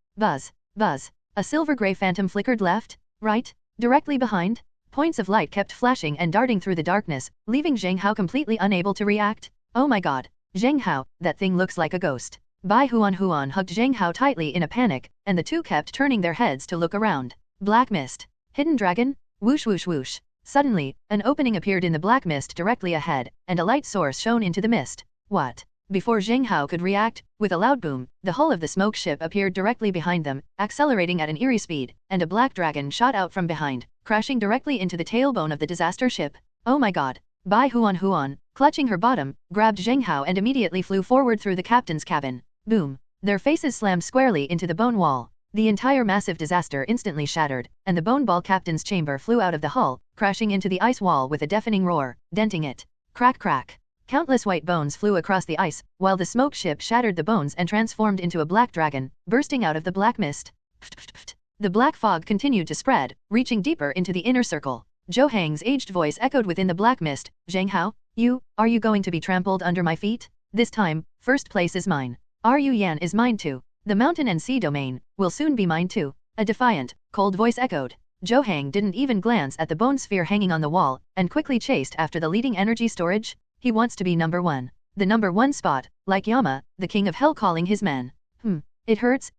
A silver-gray phantom flickered left, right, directly behind. Points of light kept flashing and darting through the darkness, leaving Zheng Hao completely unable to react. Oh my god, Zheng Hao, that thing looks like a ghost. Bai Huan hugged Zheng Hao tightly in a panic, and the two kept turning their heads to look around. Black mist. Hidden dragon? Whoosh whoosh whoosh. Suddenly, an opening appeared in the black mist directly ahead, and a light source shone into the mist. What? Before Zheng Hao could react, with a loud boom, the hull of the smoke ship appeared directly behind them, accelerating at an eerie speed, and a black dragon shot out from behind, crashing directly into the tailbone of the disaster ship. Oh my god. Bai Huan, clutching her bottom, grabbed Zheng Hao and immediately flew forward through the captain's cabin. Boom. Their faces slammed squarely into the bone wall. The entire massive disaster instantly shattered, and the bone ball captain's chamber flew out of the hull, crashing into the ice wall with a deafening roar, denting it. Crack crack. Countless white bones flew across the ice, while the smoke ship shattered the bones and transformed into a black dragon, bursting out of the black mist. The black fog continued to spread, reaching deeper into the inner circle. Zheng's aged voice echoed within the black mist. Zheng Hao, are you going to be trampled under my feet? This time, first place is mine. Liu Ruyan is mine too. The mountain and sea domain will soon be mine too. A defiant, cold voice echoed. Zheng didn't even glance at the bone sphere hanging on the wall, and quickly chased after the leading energy storage. He wants to be number one. The number one spot, like Yama, the king of hell calling his men. It hurts.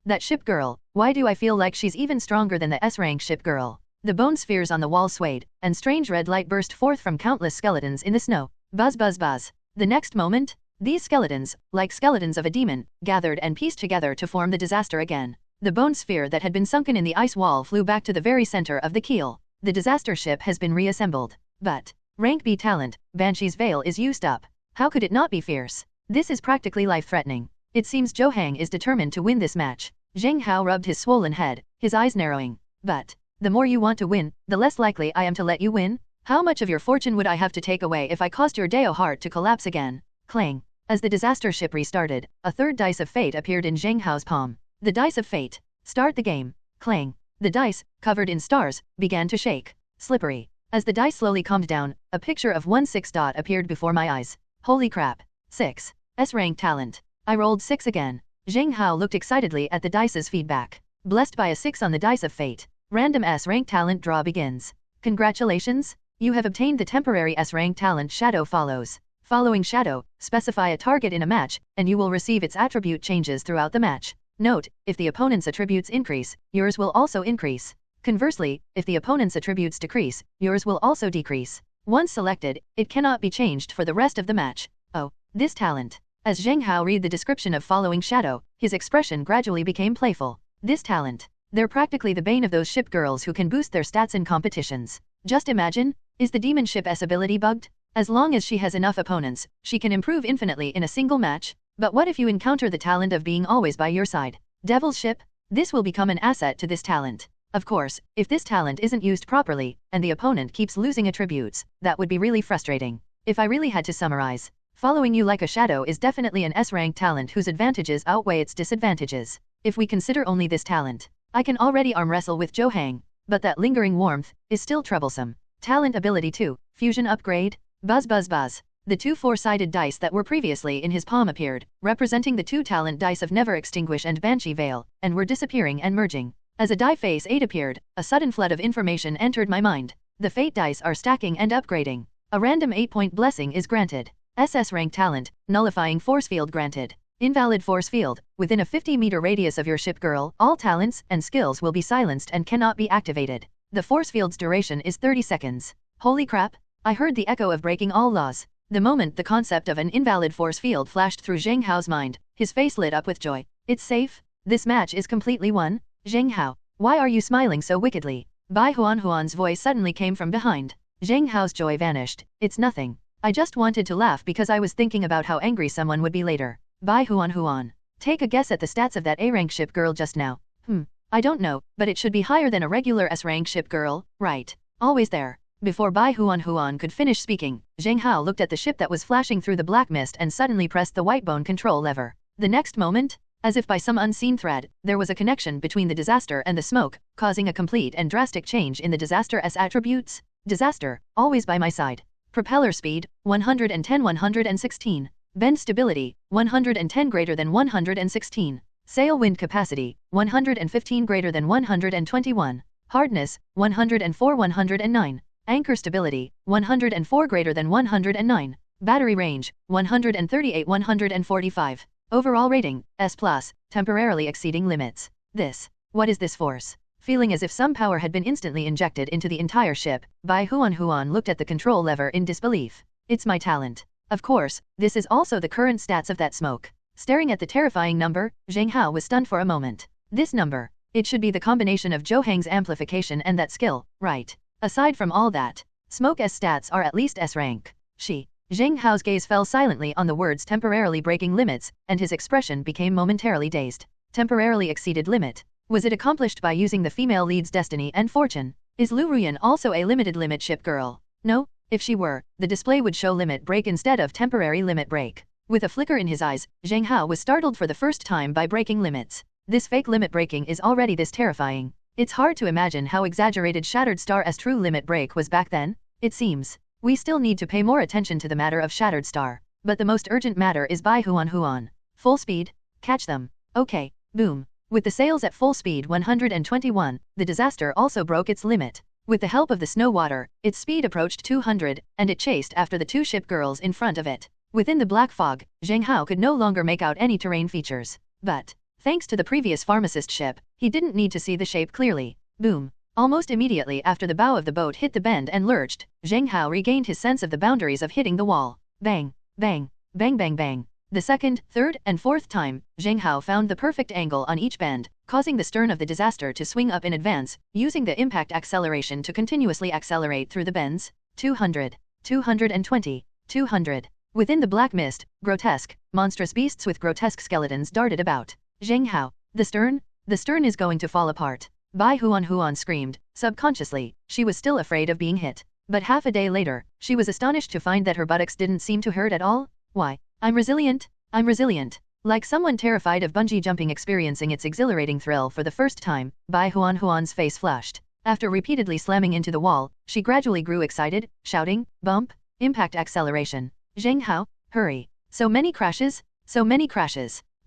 That ship girl, why do I feel like she's even stronger than the S-rank ship girl? The bone spheres on the wall swayed, and strange red light burst forth from countless skeletons in the snow. Buzz. The next moment, these skeletons, like skeletons of a demon, gathered and pieced together to form the disaster again. The bone sphere that had been sunken in the ice wall flew back to the very center of the keel. The disaster ship has been reassembled. But, rank B talent, Banshee's veil is used up. How could it not be fierce? This is practically life-threatening. It seems Zheng is determined to win this match. Zheng Hao rubbed his swollen head, his eyes narrowing. But, the more you want to win, the less likely I am to let you win? How much of your fortune would I have to take away if I caused your Deo heart to collapse again? Clang. As the disaster ship restarted, a third dice of fate appeared in Zheng Hao's palm. The dice of fate. Start the game. Clang. The dice, covered in stars, began to shake. Slippery. As the dice slowly calmed down, a picture of 1/6 dot appeared before my eyes. Holy crap. 6. S-rank talent. I rolled 6 again. Zheng Hao looked excitedly at the dice's feedback. Blessed by a 6 on the dice of fate. Random S-rank talent draw begins. Congratulations! You have obtained the temporary S-rank talent Shadow follows. Following Shadow, specify a target in a match, and you will receive its attribute changes throughout the match. Note, if the opponent's attributes increase, yours will also increase. Conversely, if the opponent's attributes decrease, yours will also decrease. Once selected, it cannot be changed for the rest of the match. Oh, this talent. As Zheng Hao read the description of following Shadow, his expression gradually became playful. This talent. They're practically the bane of those ship girls who can boost their stats in competitions. Just imagine, is the demon ship S ability bugged? As long as she has enough opponents, she can improve infinitely in a single match. But what if you encounter the talent of being always by your side? Devil's ship? This will become an asset to this talent. Of course, if this talent isn't used properly, and the opponent keeps losing attributes, that would be really frustrating. If I really had to summarize, following you like a shadow is definitely an S-rank talent whose advantages outweigh its disadvantages. If we consider only this talent, I can already arm wrestle with Zhou Hang, but that lingering warmth is still troublesome. Talent ability 2, fusion upgrade, buzz buzz buzz. The 2 4-sided dice that were previously in his palm appeared, representing the 2 talent dice of Never Extinguish and Banshee Veil, and were disappearing and merging. As a die phase 8 appeared, a sudden flood of information entered my mind. The fate dice are stacking and upgrading. A random 8-point blessing is granted. SS rank talent, nullifying force field granted. Invalid force field. Within a 50-meter radius of your ship girl, all talents and skills will be silenced and cannot be activated. The force field's duration is 30 seconds. Holy crap! I heard the echo of breaking all laws. The moment the concept of an invalid force field flashed through Zheng Hao's mind, his face lit up with joy. It's safe? This match is completely won? Zheng Hao, why are you smiling so wickedly? Bai Huan's voice suddenly came from behind. Zheng Hao's joy vanished. It's nothing. I just wanted to laugh because I was thinking about how angry someone would be later. Bai Huan. Take a guess at the stats of that A-rank ship girl just now. I don't know, but it should be higher than a regular S-rank ship girl, right? Always there. Before Bai Huan could finish speaking, Zheng Hao looked at the ship that was flashing through the black mist and suddenly pressed the white bone control lever. The next moment, as if by some unseen thread, there was a connection between the disaster and the smoke, causing a complete and drastic change in the disaster's attributes. Disaster, always by my side. Propeller speed, 110-116. Bend stability, 110 greater than 116. Sail wind capacity, 115 greater than 121. Hardness, 104-109. Anchor stability, 104 greater than 109. Battery range, 138-145. Overall rating, S+, temporarily exceeding limits. What is this force? Feeling as if some power had been instantly injected into the entire ship, Bai Huan looked at the control lever in disbelief. It's my talent. Of course, this is also the current stats of that smoke. Staring at the terrifying number, Zheng Hao was stunned for a moment. This number. It should be the combination of Zhou Hang's amplification and that skill, right? Aside from all that, Smoke's stats are at least S rank. Zheng Hao's gaze fell silently on the words temporarily breaking limits, and his expression became momentarily dazed. Temporarily exceeded limit. Was it accomplished by using the female lead's destiny and fortune? Is Liu Ruyan also a limited limit ship girl? No, if she were, the display would show limit break instead of temporary limit break. With a flicker in his eyes, Zheng Hao was startled for the first time by breaking limits. This fake limit breaking is already this terrifying. It's hard to imagine how exaggerated Shattered Star's true limit break was back then. It seems we still need to pay more attention to the matter of Shattered Star. But the most urgent matter is Bai Huan. Full speed? Catch them. Okay, boom. With the sails at full speed 121, the disaster also broke its limit. With the help of the snow water, its speed approached 200, and it chased after the 2 ship girls in front of it. Within the black fog, Zheng Hao could no longer make out any terrain features. But, thanks to the previous pharmacist ship, he didn't need to see the shape clearly. Boom. Almost immediately after the bow of the boat hit the bend and lurched, Zheng Hao regained his sense of the boundaries of hitting the wall. Bang, bang, bang bang bang. The second, third, and fourth time, Zheng Hao found the perfect angle on each bend, causing the stern of the disaster to swing up in advance, using the impact acceleration to continuously accelerate through the bends. 200, 220, 200. Within the black mist, grotesque, monstrous beasts with grotesque skeletons darted about. Zheng Hao, the stern is going to fall apart. Bai Huan screamed. Subconsciously, she was still afraid of being hit. But half a day later, she was astonished to find that her buttocks didn't seem to hurt at all. Why? I'm resilient. Like someone terrified of bungee jumping experiencing its exhilarating thrill for the first time, Bai Huan's face flushed. After repeatedly slamming into the wall, she gradually grew excited, shouting, bump, impact acceleration. Zheng Hao, hurry. So many crashes.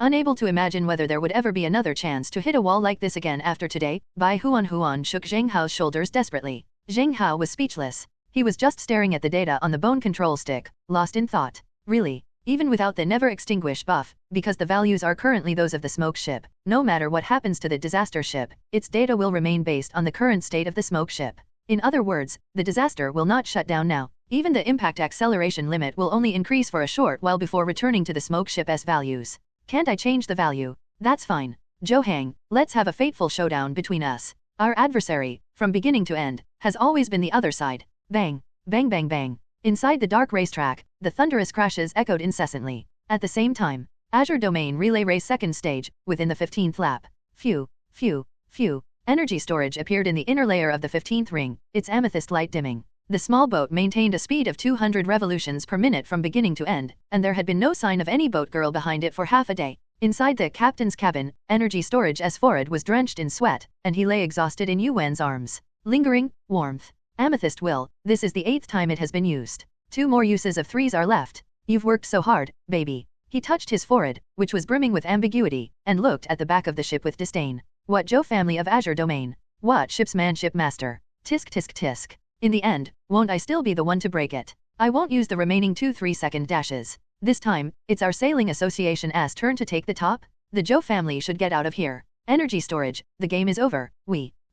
Unable to imagine whether there would ever be another chance to hit a wall like this again after today, Bai Huan shook Zheng Hao's shoulders desperately. Zheng Hao was speechless. He was just staring at the data on the bone control stick, lost in thought. Really? Even without the never extinguish buff, because the values are currently those of the smoke ship, no matter what happens to the disaster ship, its data will remain based on the current state of the smoke ship. In other words, the disaster will not shut down now. Even the impact acceleration limit will only increase for a short while before returning to the smoke ship's values. Can't I change the value? That's fine. Zhou, let's have a fateful showdown between us. Our adversary, from beginning to end, has always been the other side. Bang, bang bang bang. Inside the dark racetrack, the thunderous crashes echoed incessantly. At the same time, Azure Domain Relay Race second stage, within the 15th lap. Phew, phew, phew. Energy storage appeared in the inner layer of the 15th ring, its amethyst light dimming. The small boat maintained a speed of 200 revolutions per minute from beginning to end, and there had been no sign of any boat girl behind it for half a day. Inside the captain's cabin, energy storage S forehead was drenched in sweat, and he lay exhausted in Yuan's arms. Lingering, warmth. Amethyst will, this is the 8th time it has been used. 2 more uses of 3s are left. You've worked so hard, baby. He touched his forehead, which was brimming with ambiguity, and looked at the back of the ship with disdain. What Zhou family of Azure Domain? What ship's man ship master? Tisk tisk tisk. In the end, won't I still be the one to break it? I won't use the remaining 2 3-second dashes. This time, it's our sailing association's turn to take the top. The Zhou family should get out of here. Energy storage, the game is over.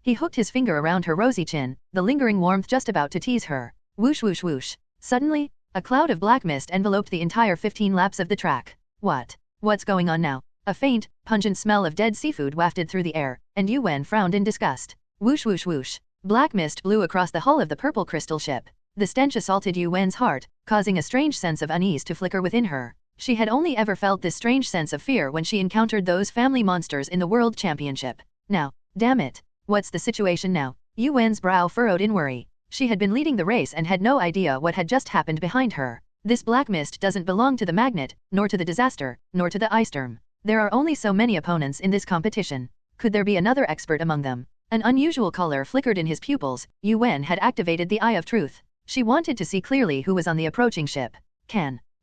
He hooked his finger around her rosy chin, the lingering warmth just about to tease her. Whoosh whoosh whoosh. Suddenly, a cloud of black mist enveloped the entire 15 laps of the track. What's going on now? A faint, pungent smell of dead seafood wafted through the air, and Yuan frowned in disgust. Whoosh whoosh whoosh. Black mist blew across the hull of the purple crystal ship. The stench assaulted Yuan's heart, causing a strange sense of unease to flicker within her. She had only ever felt this strange sense of fear when she encountered those family monsters in the World Championship. Now, damn it. What's the situation now? Yuan's brow furrowed in worry. She had been leading the race and had no idea what had just happened behind her. This black mist doesn't belong to the magnet, nor to the disaster, nor to the ice storm. There are only so many opponents in this competition. Could there be another expert among them? An unusual color flickered in his pupils. Yuan had activated the Eye of Truth. She wanted to see clearly who was on the approaching ship.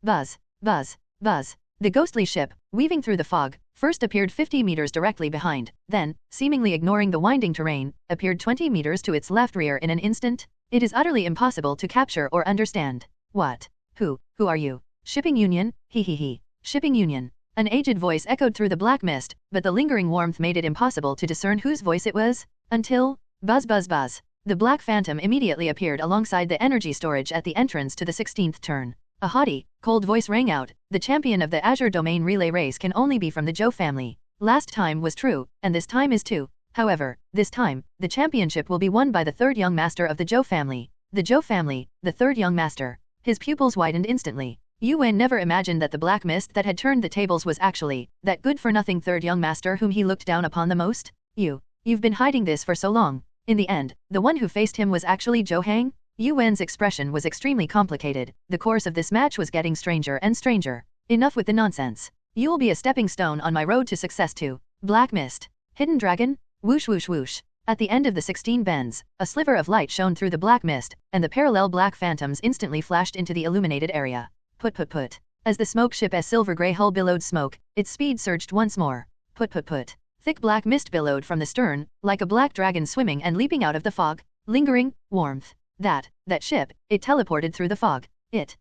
Buzz, buzz, buzz. The ghostly ship, weaving through the fog, first appeared 50 meters directly behind, then, seemingly ignoring the winding terrain, appeared 20 meters to its left rear in an instant. It is utterly impossible to capture or understand. What? Who are you? Shipping Union? He. Shipping Union. An aged voice echoed through the black mist, but the lingering warmth made it impossible to discern whose voice it was, until, buzz buzz buzz. The black phantom immediately appeared alongside the energy storage at the entrance to the 16th turn. A haughty, cold voice rang out, the champion of the Azure Domain Relay Race can only be from the Zhou family. Last time was true, and this time is too. However, this time, the championship will be won by the 3rd young master of the Zhou family. The Zhou family, the 3rd young master. His pupils widened instantly. Yuan never imagined that the black mist that had turned the tables was actually that good-for-nothing 3rd young master whom he looked down upon the most. You've been hiding this for so long. In the end, the one who faced him was actually Zhou. Yuan's expression was extremely complicated. The course of this match was getting stranger and stranger. Enough with the nonsense. You'll be a stepping stone on my road to success too. Black mist. Hidden dragon? Whoosh whoosh whoosh. At the end of the 16 bends, a sliver of light shone through the black mist, and the parallel black phantoms instantly flashed into the illuminated area. Put. As the smoke ship's silver-gray hull billowed smoke, its speed surged once more. Put. Thick black mist billowed from the stern, like a black dragon swimming and leaping out of the fog. Lingering, warmth. That ship, it teleported through the fog. It.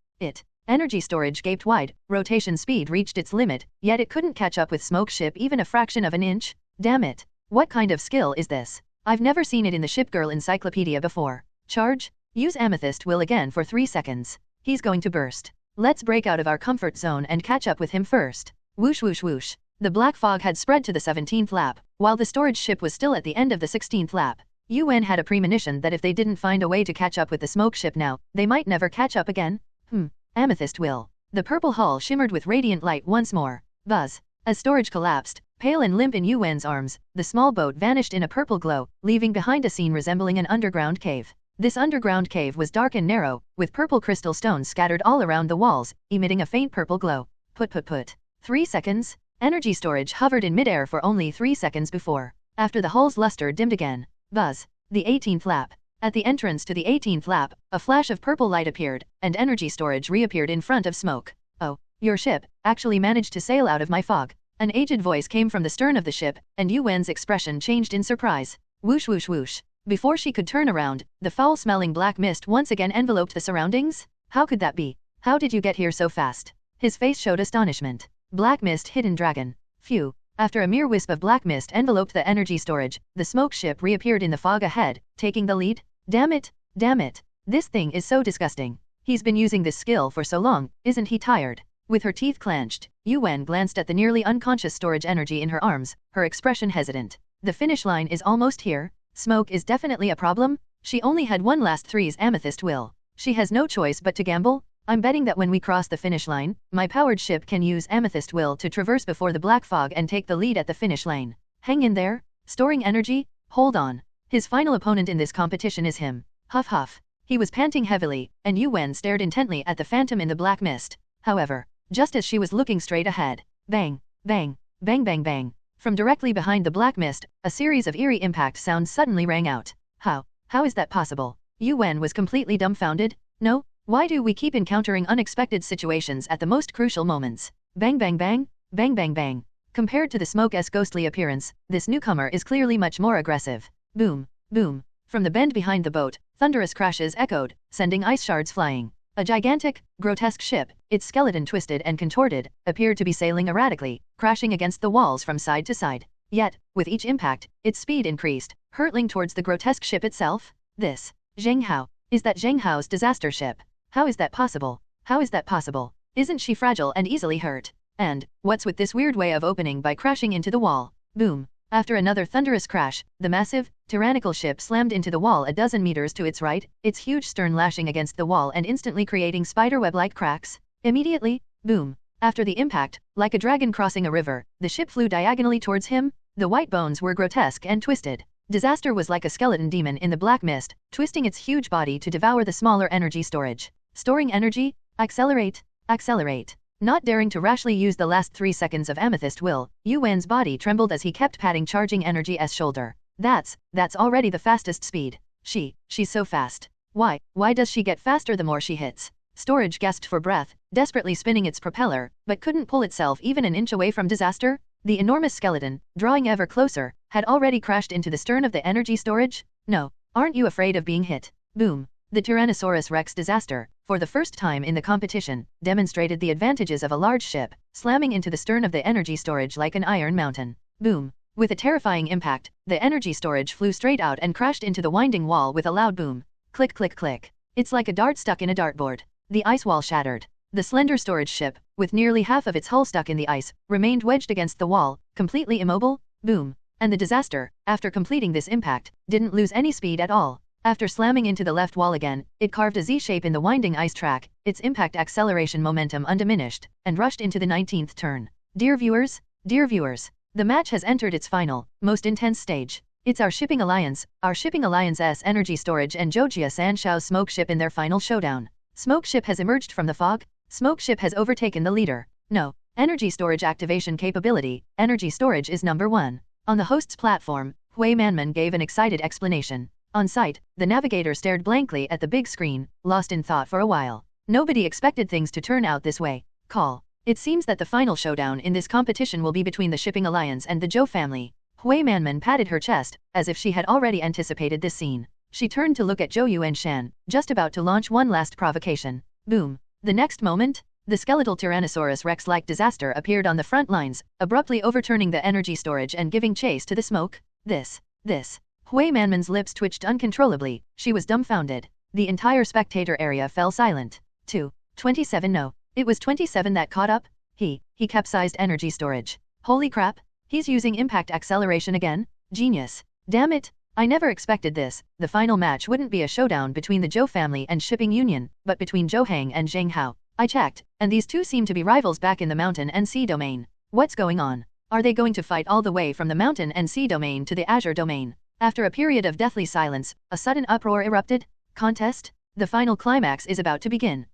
Energy storage gaped wide, rotation speed reached its limit, yet it couldn't catch up with smoke ship even a fraction of an inch. Damn it. What kind of skill is this? I've never seen it in the Shipgirl encyclopedia before. Charge? Use Amethyst will again for 3 seconds. He's going to burst. Let's break out of our comfort zone and catch up with him first. Whoosh whoosh whoosh. The black fog had spread to the 17th lap, while the storage ship was still at the end of the 16th lap. Yuan had a premonition that if they didn't find a way to catch up with the smoke ship now, they might never catch up again. Amethyst will. The purple hull shimmered with radiant light once more. Buzz. As storage collapsed, pale and limp in Yuan's arms, the small boat vanished in a purple glow, leaving behind a scene resembling an underground cave. This underground cave was dark and narrow, with purple crystal stones scattered all around the walls, emitting a faint purple glow. Put. 3 seconds? Energy storage hovered in midair for only 3 seconds before. After the hull's luster dimmed again. Buzz. The 18th lap. At the entrance to the 18th lap, a flash of purple light appeared, and energy storage reappeared in front of smoke. Oh, your ship actually managed to sail out of my fog. An aged voice came from the stern of the ship, and Yu Wen's expression changed in surprise. Whoosh whoosh whoosh. Before she could turn around, the foul-smelling black mist once again enveloped the surroundings? How could that be? How did you get here so fast? His face showed astonishment. Black mist hidden dragon. Phew. After a mere wisp of black mist enveloped the energy storage, the smoke ship reappeared in the fog ahead, taking the lead. Damn it! Damn it! This thing is so disgusting. He's been using this skill for so long, isn't he tired? With her teeth clenched, Yu Wen glanced at the nearly unconscious storage energy in her arms, her expression hesitant. The finish line is almost here. Smoke is definitely a problem. She only had one last three's amethyst will. She has no choice but to gamble. I'm betting that when we cross the finish line, my powered ship can use amethyst will to traverse before the black fog and take the lead at the finish line. Hang in there. Storing energy? Hold on. His final opponent in this competition is him. Huff huff. He was panting heavily, and Yu Wen stared intently at the phantom in the black mist. However, just as she was looking straight ahead, bang, bang, bang bang bang, from directly behind the black mist, a series of eerie impact sounds suddenly rang out. How is that possible? Yu Wen was completely dumbfounded. No, why do we keep encountering unexpected situations at the most crucial moments? Bang bang bang, bang bang bang. Compared to the smoke's ghostly appearance, this newcomer is clearly much more aggressive. Boom, boom. From the bend behind the boat, thunderous crashes echoed, sending ice shards flying. A gigantic, grotesque ship, its skeleton twisted and contorted, appeared to be sailing erratically, crashing against the walls from side to side. Yet, with each impact, its speed increased, hurtling towards the grotesque ship itself. This, Zheng Hao. Is that Zheng Hao's disaster ship? How is that possible? How is that possible? Isn't she fragile and easily hurt? And, what's with this weird way of opening by crashing into the wall? Boom. After another thunderous crash, the massive, tyrannical ship slammed into the wall a dozen meters to its right, its huge stern lashing against the wall and instantly creating spiderweb-like cracks. Immediately, boom. After the impact, like a dragon crossing a river, the ship flew diagonally towards him. The white bones were grotesque and twisted. Disaster was like a skeleton demon in the black mist, twisting its huge body to devour the smaller energy storage. Storing energy? Accelerate, accelerate. Not daring to rashly use the last 3 seconds of amethyst will, Yu Wen's body trembled as he kept patting charging energy's shoulder. That's already the fastest speed. She's so fast. Why does she get faster the more she hits? Storage gasped for breath, desperately spinning its propeller, but couldn't pull itself even an inch away from disaster. The enormous skeleton, drawing ever closer, had already crashed into the stern of the energy storage. No, aren't you afraid of being hit? Boom. The Tyrannosaurus Rex disaster, for the first time in the competition, demonstrated the advantages of a large ship, slamming into the stern of the energy storage like an iron mountain. Boom. With a terrifying impact, the energy storage flew straight out and crashed into the winding wall with a loud boom. Click click click. It's like a dart stuck in a dartboard. The ice wall shattered. The slender storage ship, with nearly half of its hull stuck in the ice, remained wedged against the wall, completely immobile. Boom. And the disaster, after completing this impact, didn't lose any speed at all. After slamming into the left wall again, it carved a Z-shape in the winding ice track, its impact acceleration momentum undiminished, and rushed into the 19th turn. Dear viewers, the match has entered its final, most intense stage. It's our shipping alliance's energy storage and Zhoujia Sanshao's smoke ship in their final showdown. Smoke ship has emerged from the fog. Smoke ship has overtaken the leader. No, energy storage activation capability, energy storage is number 1. On the host's platform, Hui Manman gave an excited explanation. On site, the navigator stared blankly at the big screen, lost in thought for a while. Nobody expected things to turn out this way. Call. It seems that the final showdown in this competition will be between the Shipping Alliance and the Zhou family. Hui Manman patted her chest, as if she had already anticipated this scene. She turned to look at Zhou Yuanshan, just about to launch one last provocation. Boom. The next moment, the skeletal Tyrannosaurus Rex-like disaster appeared on the front lines, abruptly overturning the energy storage and giving chase to the smoke. This. Hui Manman's lips twitched uncontrollably, she was dumbfounded. The entire spectator area fell silent. 27 No. It was 27 that caught up? He capsized energy storage. Holy crap, he's using impact acceleration again? Genius. Damn it, I never expected this. The final match wouldn't be a showdown between the Zhou family and Shipping Union, but between Zhou Hang and Zheng Hao. I checked, and these two seem to be rivals back in the mountain and sea domain. What's going on? Are they going to fight all the way from the mountain and sea domain to the Azure domain? After a period of deathly silence, a sudden uproar erupted. Contest? The final climax is about to begin.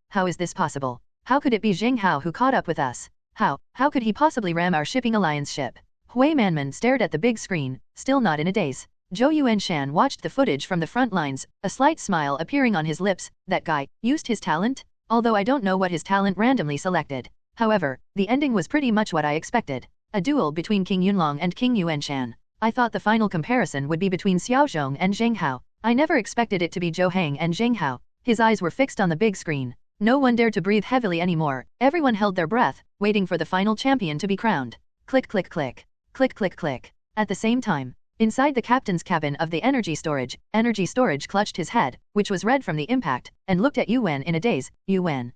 How is this possible? How could it be Zheng Hao who caught up with us? How could he possibly ram our Shipping Alliance ship? Hui Manman stared at the big screen, still not in a daze. Zhou Yuanshan watched the footage from the front lines, a slight smile appearing on his lips. That guy used his talent? Although I don't know what his talent randomly selected. However, the ending was pretty much what I expected. A duel between King Yunlong and King Yuanshan. I thought the final comparison would be between Xiao Zhong and Zheng Hao. I never expected it to be Zhou Hang and Zheng Hao. His eyes were fixed on the big screen. No one dared to breathe heavily anymore. Everyone held their breath, waiting for the final champion to be crowned. Click click click. Click click click. At the same time, inside the captain's cabin of the energy storage clutched his head, which was red from the impact, and looked at Yuan in a daze. Yuan.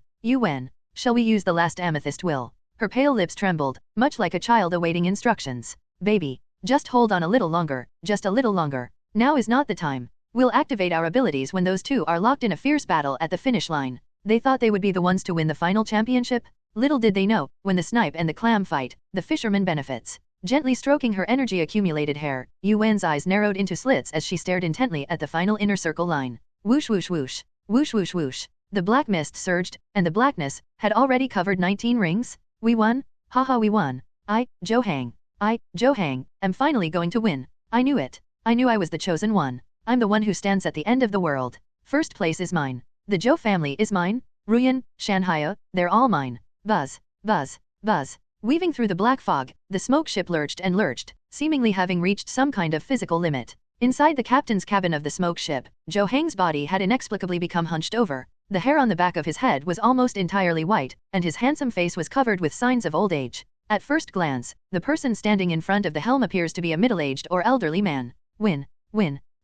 Shall we use the last amethyst will? Her pale lips trembled, much like a child awaiting instructions. Baby, just hold on a little longer, just a little longer. Now is not the time. We'll activate our abilities when those two are locked in a fierce battle at the finish line. They thought they would be the ones to win the final championship? Little did they know, when the snipe and the clam fight, the fisherman benefits. Gently stroking her energy-accumulated hair, Yuan's eyes narrowed into slits as she stared intently at the final inner circle line. Whoosh whoosh whoosh. Whoosh whoosh whoosh. The black mist surged, and the blackness had already covered 19 rings. We won? Haha, we won. Zhou Hang, am finally going to win. I knew it. I knew I was the chosen one. I'm the one who stands at the end of the world. First place is mine. The Zhou family is mine. Ruyan, Shanhai, they're all mine. Buzz, buzz, buzz. Weaving through the black fog, the smoke ship lurched and lurched, seemingly having reached some kind of physical limit. Inside the captain's cabin of the smoke ship, Zhou Hang's body had inexplicably become hunched over. The hair on the back of his head was almost entirely white, and his handsome face was covered with signs of old age. At first glance, the person standing in front of the helm appears to be a middle-aged or elderly man. Win.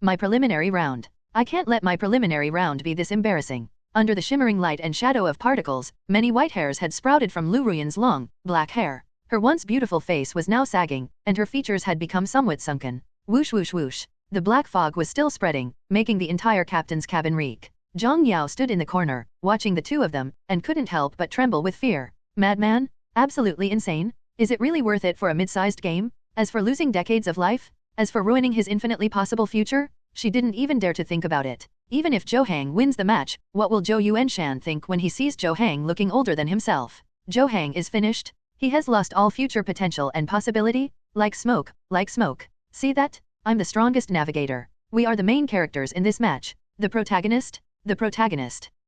My preliminary round. I can't let my preliminary round be this embarrassing. Under the shimmering light and shadow of particles, many white hairs had sprouted from Liu Ruyan's long, black hair. Her once beautiful face was now sagging, and her features had become somewhat sunken. Whoosh whoosh whoosh. The black fog was still spreading, making the entire captain's cabin reek. Zhang Yao stood in the corner, watching the two of them, and couldn't help but tremble with fear. Madman? Absolutely insane? Is it really worth it for a mid-sized game? As for losing decades of life? As for ruining his infinitely possible future? She didn't even dare to think about it. Even if Zhou Hang wins the match, what will Zhou Yuanshan think when he sees Zhou Hang looking older than himself? Zhou Hang is finished? He has lost all future potential and possibility? Like smoke. See that? I'm the strongest navigator. We are the main characters in this match. The protagonist?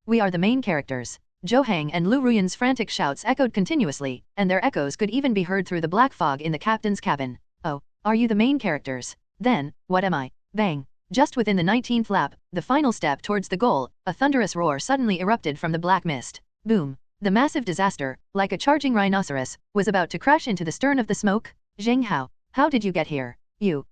We are the main characters. Zhou Hang and Liu Ruyan's frantic shouts echoed continuously, and their echoes could even be heard through the black fog in the captain's cabin. Oh, are you the main characters? Then, what am I? Bang! Just within the 19th lap, the final step towards the goal, a thunderous roar suddenly erupted from the black mist. Boom! The massive disaster, like a charging rhinoceros, was about to crash into the stern of the smoke. Zheng Hao, how did you get here?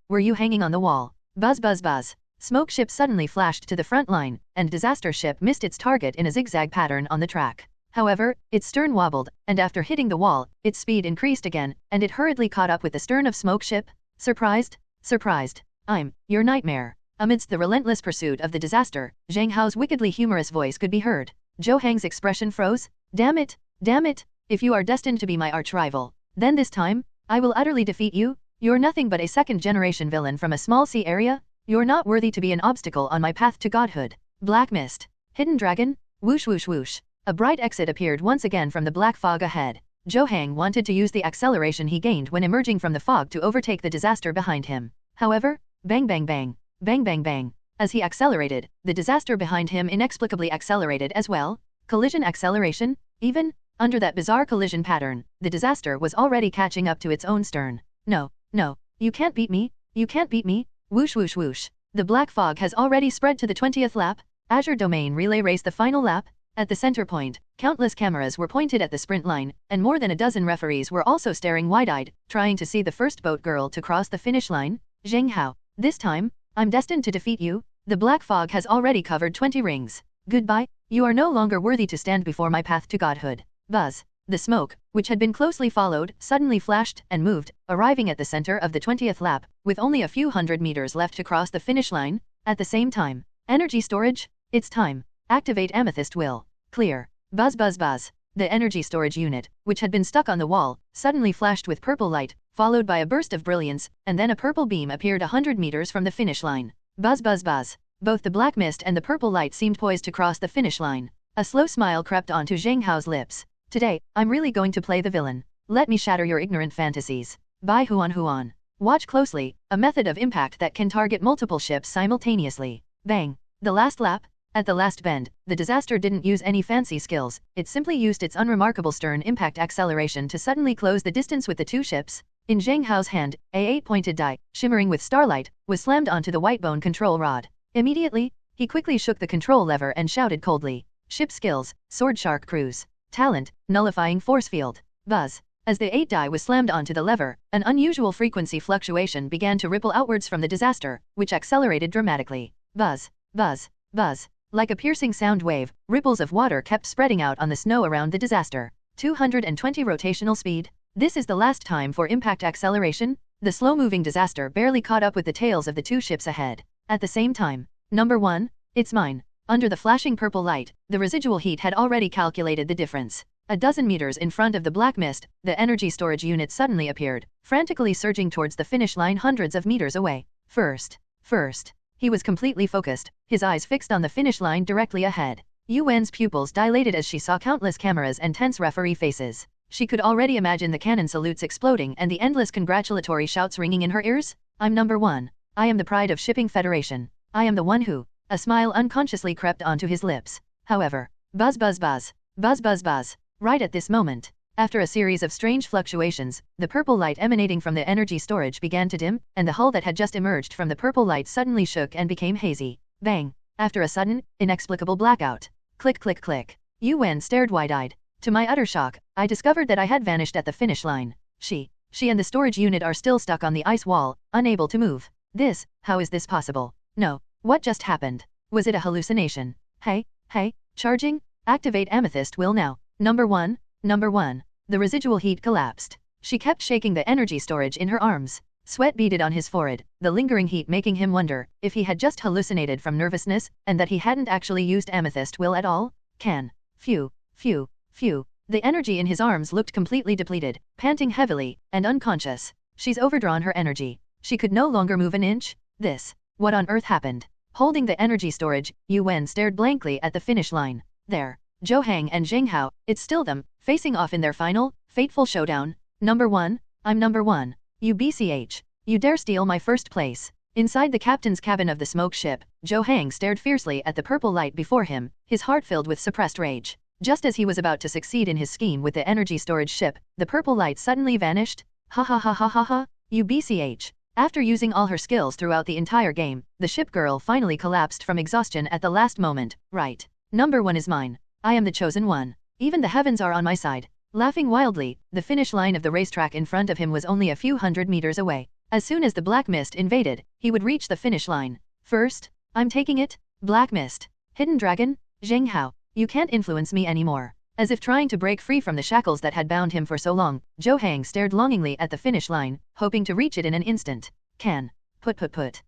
Were you hanging on the wall? Buzz buzz buzz. Smoke ship suddenly flashed to the front line, and disaster ship missed its target in a zigzag pattern on the track. However, its stern wobbled, and after hitting the wall, its speed increased again, and it hurriedly caught up with the stern of smoke ship. Surprised? I'm your nightmare. Amidst the relentless pursuit of the disaster, Zheng Hao's wickedly humorous voice could be heard. Zhou Hang's expression froze. Damn it! If you are destined to be my arch-rival, then this time, I will utterly defeat you. You're nothing but a second-generation villain from a small sea area. You're not worthy to be an obstacle on my path to godhood. Black mist. Hidden dragon. Whoosh whoosh whoosh. A bright exit appeared once again from the black fog ahead. Zhou Hang wanted to use the acceleration he gained when emerging from the fog to overtake the disaster behind him. However, bang bang bang. Bang bang bang. As he accelerated, the disaster behind him inexplicably accelerated as well. Collision acceleration? Even under that bizarre collision pattern, the disaster was already catching up to its own stern. No, you can't beat me. Whoosh whoosh whoosh. The black fog has already spread to the 20th lap. Azure Domain Relay Race the final lap. At the center point, countless cameras were pointed at the sprint line, and more than a dozen referees were also staring wide-eyed, trying to see the first boat girl to cross the finish line. Zheng Hao, this time, I'm destined to defeat you. The black fog has already covered 20 rings. Goodbye, you are no longer worthy to stand before my path to godhood. Buzz. The smoke, which had been closely followed, suddenly flashed and moved, arriving at the center of the 20th lap, with only a few hundred meters left to cross the finish line. At the same time, energy storage? It's time. Activate amethyst will. Clear. Buzz buzz buzz. The energy storage unit, which had been stuck on the wall, suddenly flashed with purple light, followed by a burst of brilliance, and then a purple beam appeared 100 meters from the finish line. Buzz buzz buzz. Both the black mist and the purple light seemed poised to cross the finish line. A slow smile crept onto Zheng Hao's lips. Today, I'm really going to play the villain. Let me shatter your ignorant fantasies. By Huan. Watch closely, a method of impact that can target multiple ships simultaneously. Bang. The last lap, At the last bend, the disaster didn't use any fancy skills, it simply used its unremarkable stern impact acceleration to suddenly close the distance with the two ships. In Zheng Hao's hand, a 8-pointed die, shimmering with starlight, was slammed onto the white bone control rod. Immediately, he quickly shook the control lever and shouted coldly, "Ship skills, Sword Shark Cruise. Talent, nullifying force field." Buzz. As the 8 die was slammed onto the lever, an unusual frequency fluctuation began to ripple outwards from the disaster, which accelerated dramatically. Buzz, buzz, buzz. Like a piercing sound wave, ripples of water kept spreading out on the snow around the disaster. 220 rotational speed. This is the last time for impact acceleration. The slow-moving disaster barely caught up with the tails of the two ships ahead. At the same time, Number 1, it's mine. Under the flashing purple light, the residual heat had already calculated the difference. A dozen meters in front of the black mist, the energy storage unit suddenly appeared, frantically surging towards the finish line hundreds of meters away. First. He was completely focused, his eyes fixed on the finish line directly ahead. Yuan's pupils dilated as she saw countless cameras and tense referee faces. She could already imagine the cannon salutes exploding and the endless congratulatory shouts ringing in her ears. "I'm number 1. I am the pride of Shipping Federation. I am the one who..." A smile unconsciously crept onto his lips. However, buzz buzz buzz, buzz buzz buzz. Right at this moment, after a series of strange fluctuations, the purple light emanating from the energy storage began to dim, and the hull that had just emerged from the purple light suddenly shook and became hazy. Bang! After a sudden, inexplicable blackout. Click click click. Yuan stared wide-eyed. To my utter shock, I discovered that I had vanished at the finish line. She and the storage unit are still stuck on the ice wall, unable to move. How is this possible? No, what just happened? Was it a hallucination? Hey, charging? Activate Amethyst will now. Number 1. The residual heat collapsed. She kept shaking the energy storage in her arms. Sweat beaded on his forehead, the lingering heat making him wonder if he had just hallucinated from nervousness, and that he hadn't actually used Amethyst will at all. Phew. The energy in his arms looked completely depleted, panting heavily, and unconscious. She's overdrawn her energy. She could no longer move an inch. What on earth happened? Holding the energy storage, Yuan stared blankly at the finish line. There. Zhou Hang and Zheng Hao, it's still them, facing off in their final, fateful showdown. Number 1, I'm number 1. You BCH. You dare steal my first place. Inside the captain's cabin of the smoke ship, Zhou Hang stared fiercely at the purple light before him, his heart filled with suppressed rage. Just as he was about to succeed in his scheme with the energy storage ship, the purple light suddenly vanished. Ha, you BCH. After using all her skills throughout the entire game, the ship girl finally collapsed from exhaustion at the last moment. Right. Number 1 is mine. I am the chosen one. Even the heavens are on my side. Laughing wildly, the finish line of the racetrack in front of him was only a few hundred meters away. As soon as the black mist invaded, he would reach the finish line. First, I'm taking it. Black mist. Hidden dragon. Zheng Hao, you can't influence me anymore. As if trying to break free from the shackles that had bound him for so long, Zhou Hang stared longingly at the finish line, hoping to reach it in an instant. Put.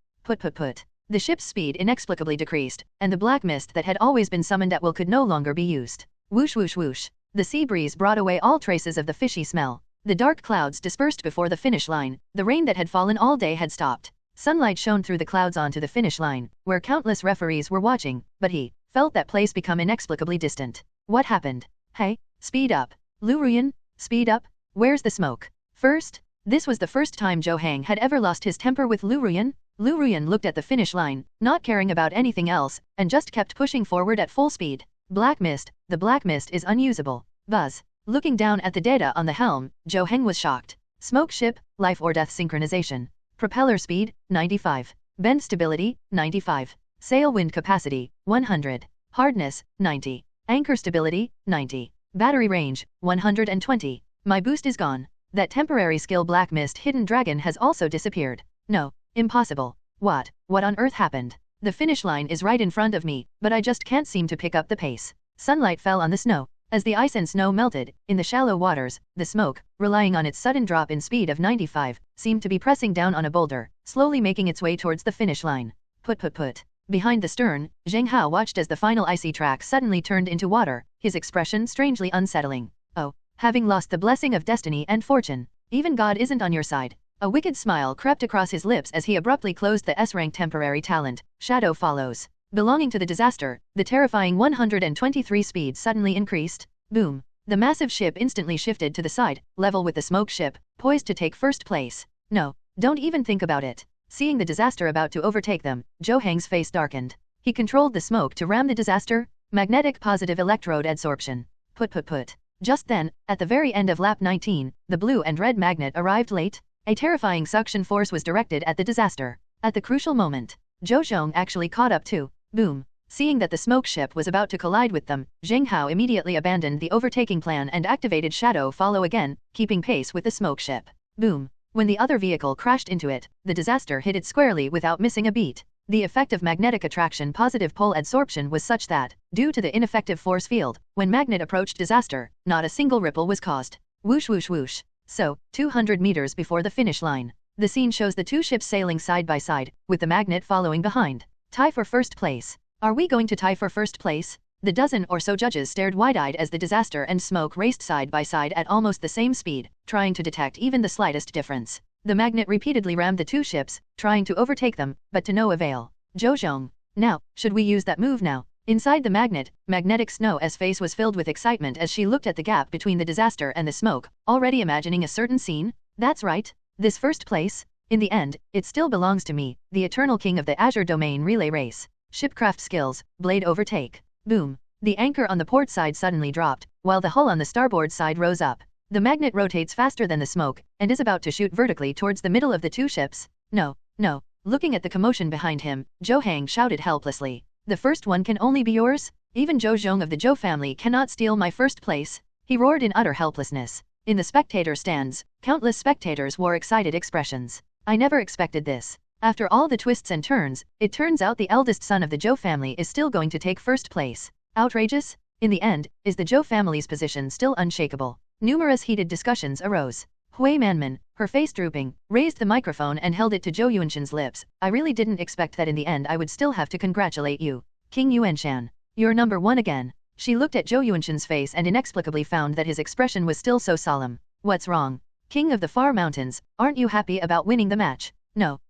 The ship's speed inexplicably decreased, and the black mist that had always been summoned at will could no longer be used. Whoosh whoosh whoosh. The sea breeze brought away all traces of the fishy smell. The dark clouds dispersed before the finish line, the rain that had fallen all day had stopped. Sunlight shone through the clouds onto the finish line, where countless referees were watching, but he felt that place become inexplicably distant. What happened? Hey, speed up. Liu Ruyan, speed up. Where's the smoke? First, this was the first time Zhou Hang had ever lost his temper with Liu Ruyan. Liu Ruyan looked at the finish line, not caring about anything else, and just kept pushing forward at full speed. Black mist, the black mist is unusable. Buzz. Looking down at the data on the helm, Zhou Hang was shocked. Smoke ship, life or death synchronization. Propeller speed, 95. Bend stability, 95. Sail wind capacity, 100. Hardness, 90. Anchor stability, 90. Battery range, 120. My boost is gone. That temporary skill Black Mist Hidden Dragon has also disappeared. No, impossible. What on earth happened? The finish line is right in front of me, but I just can't seem to pick up the pace. Sunlight fell on the snow. As the ice and snow melted, in the shallow waters, the smoke, relying on its sudden drop in speed of 95, seemed to be pressing down on a boulder, slowly making its way towards the finish line. Put. Behind the stern, Zheng Hao watched as the final icy track suddenly turned into water, his expression strangely unsettling. Oh, having lost the blessing of destiny and fortune, even God isn't on your side. A wicked smile crept across his lips as he abruptly closed the S-rank temporary talent, Shadow Follows. Belonging to the disaster, the terrifying 123 speed suddenly increased. Boom. The massive ship instantly shifted to the side, level with the smoke ship, poised to take first place. No, don't even think about it. Seeing the disaster about to overtake them, Zhou Hang's face darkened. He controlled the smoke to ram the disaster. Magnetic positive electrode adsorption. Put. Just then, at the very end of lap 19, the blue and red magnet arrived late. A terrifying suction force was directed at the disaster. At the crucial moment, Zheng actually caught up too. Boom. Seeing that the smoke ship was about to collide with them, Zheng Hao immediately abandoned the overtaking plan and activated Shadow Follow again, keeping pace with the smoke ship. Boom. When the other vehicle crashed into it, the disaster hit it squarely without missing a beat. The effect of magnetic attraction positive pole adsorption was such that, due to the ineffective force field, when magnet approached disaster, not a single ripple was caused. Whoosh whoosh whoosh. So, 200 meters before the finish line, the scene shows the two ships sailing side by side, with the magnet following behind. Tie for first place. Are we going to tie for first place? The dozen or so judges stared wide-eyed as the disaster and smoke raced side by side at almost the same speed, trying to detect even the slightest difference. The magnet repeatedly rammed the two ships, trying to overtake them, but to no avail. Zheng. Now, should we use that move now? Inside the magnet, Magnetic Snow's face was filled with excitement as she looked at the gap between the disaster and the smoke, already imagining a certain scene. That's right. This first place. In the end, it still belongs to me, the eternal king of the Azure Domain relay race. Shipcraft skills, blade overtake. Boom. The anchor on the port side suddenly dropped, while the hull on the starboard side rose up. The magnet rotates faster than the smoke, and is about to shoot vertically towards the middle of the two ships. No. Looking at the commotion behind him, Zheng shouted helplessly. The first one can only be yours? Even Zheng of the Zhou family cannot steal my first place? He roared in utter helplessness. In the spectator stands, countless spectators wore excited expressions. I never expected this. After all the twists and turns, it turns out the eldest son of the Zhou family is still going to take first place. Outrageous? In the end, is the Zhou family's position still unshakable? Numerous heated discussions arose. Hui Manman, her face drooping, raised the microphone and held it to Zhou Yuanshan's lips. I really didn't expect that in the end I would still have to congratulate you. King Yuanshan. You're number one again. She looked at Zhou Yuanshan's face and inexplicably found that his expression was still so solemn. What's wrong? King of the Far Mountains, aren't you happy about winning the match? No.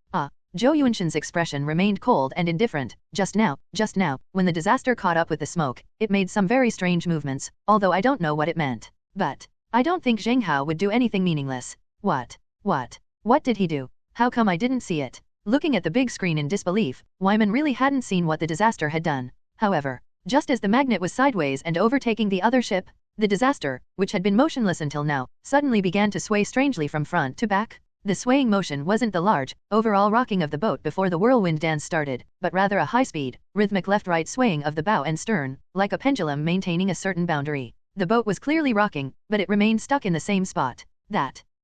Zhou Yuanshan's expression remained cold and indifferent. Just now, when the disaster caught up with the smoke, it made some very strange movements, although I don't know what it meant. But I don't think Zheng Hao would do anything meaningless. What did he do? How come I didn't see it? Looking at the big screen in disbelief, Wyman really hadn't seen what the disaster had done. However, just as the magnet was sideways and overtaking the other ship, the disaster, which had been motionless until now, suddenly began to sway strangely from front to back. The swaying motion wasn't the large, overall rocking of the boat before the whirlwind dance started, but rather a high-speed, rhythmic left-right swaying of the bow and stern, like a pendulum maintaining a certain boundary. The boat was clearly rocking, but it remained stuck in the same spot.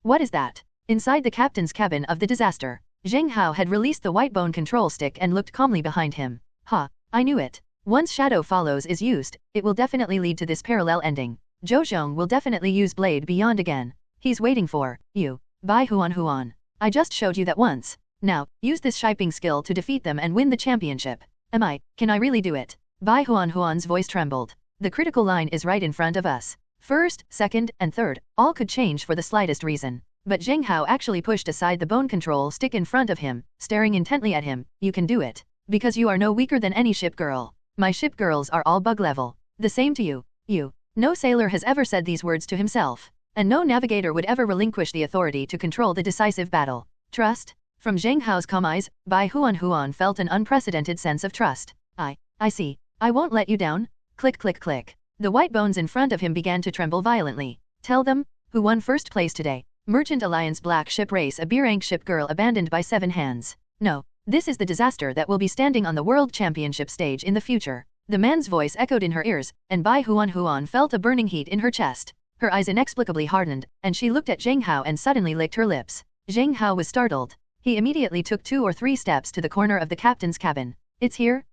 What is that? Inside the captain's cabin of the disaster, Zheng Hao had released the white bone control stick and looked calmly behind him. I knew it. Once Shadow Follows is used, it will definitely lead to this parallel ending. Zheng will definitely use Blade Beyond again. He's waiting for you. Bai Huan. I just showed you that once. Now, use this shiping skill to defeat them and win the championship. Can I really do it? Bai Huan's voice trembled. The critical line is right in front of us. First, second, and third, all could change for the slightest reason. But Zheng Hao actually pushed aside the bone control stick in front of him, staring intently at him. You can do it. Because you are no weaker than any ship girl. My ship girls are all bug level. The same to you. No sailor has ever said these words to himself. And no navigator would ever relinquish the authority to control the decisive battle. Trust? From Zheng Hao's calm eyes, Bai Huan felt an unprecedented sense of trust. I see. I won't let you down. Click click click. The white bones in front of him began to tremble violently. Tell them, who won first place today? Merchant Alliance Black Ship Race, a B-rank ship girl abandoned by 7 hands. No, this is the disaster that will be standing on the World Championship stage in the future. The man's voice echoed in her ears, and Bai Huan felt a burning heat in her chest. Her eyes inexplicably hardened, and she looked at Zheng Hao and suddenly licked her lips. Zheng Hao was startled. He immediately took 2 or 3 steps to the corner of the captain's cabin. It's here.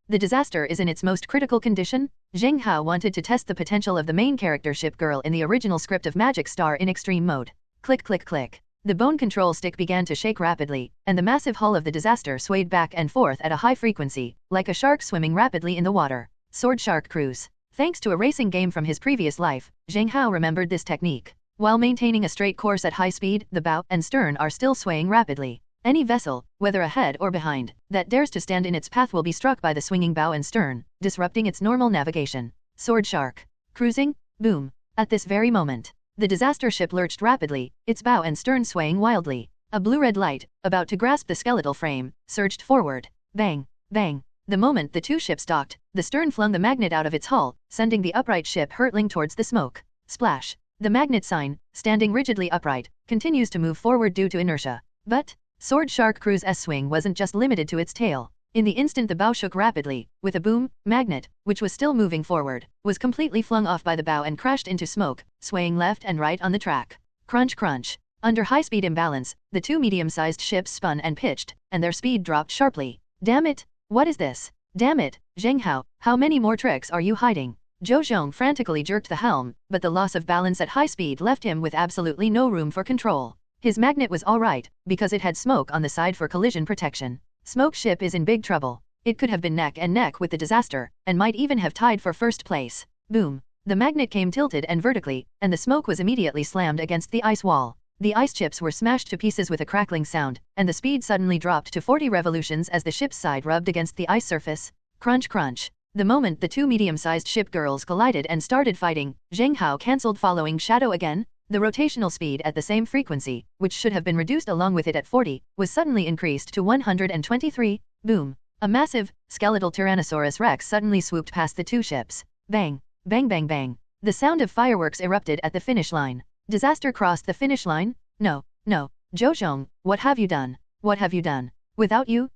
The disaster is in its most critical condition. Zheng Hao wanted to test the potential of the main character ship girl in the original script of Magic Star in extreme mode. Click click click. The bone control stick began to shake rapidly, and the massive hull of the disaster swayed back and forth at a high frequency, like a shark swimming rapidly in the water. Sword Shark Cruise. Thanks to a racing game from his previous life, Zheng Hao remembered this technique. While maintaining a straight course at high speed, the bow and stern are still swaying rapidly. Any vessel, whether ahead or behind, that dares to stand in its path will be struck by the swinging bow and stern, disrupting its normal navigation. Sword Shark. Cruising? Boom. At this very moment, the disaster ship lurched rapidly, its bow and stern swaying wildly. A blue-red light, about to grasp the skeletal frame, surged forward. Bang! Bang! The moment the two ships docked, the stern flung the magnet out of its hull, sending the upright ship hurtling towards the smoke. Splash. The magnet sign, standing rigidly upright, continues to move forward due to inertia. But, Sword Shark Cruise's swing wasn't just limited to its tail. In the instant the bow shook rapidly, with a boom, magnet, which was still moving forward, was completely flung off by the bow and crashed into smoke, swaying left and right on the track. Crunch crunch. Under high-speed imbalance, the two medium-sized ships spun and pitched, and their speed dropped sharply. Damn it! What is this? Damn it, Zheng Hao, how many more tricks are you hiding? Zhou Zhong frantically jerked the helm, but the loss of balance at high speed left him with absolutely no room for control. His magnet was alright, because it had smoke on the side for collision protection. Smoke ship is in big trouble. It could have been neck and neck with the disaster, and might even have tied for first place. Boom. The magnet came tilted and vertically, and the smoke was immediately slammed against the ice wall. The ice chips were smashed to pieces with a crackling sound, and the speed suddenly dropped to 40 revolutions as the ship's side rubbed against the ice surface. Crunch crunch. The moment the two medium-sized ship girls collided and started fighting, Zheng Hao cancelled following shadow again. The rotational speed at the same frequency, which should have been reduced along with it at 40, was suddenly increased to 123. Boom. A massive, skeletal Tyrannosaurus Rex suddenly swooped past the two ships. Bang. Bang bang bang. The sound of fireworks erupted at the finish line. Disaster crossed the finish line? No, no. Zhou Zhong, what have you done? What have you done? Without you,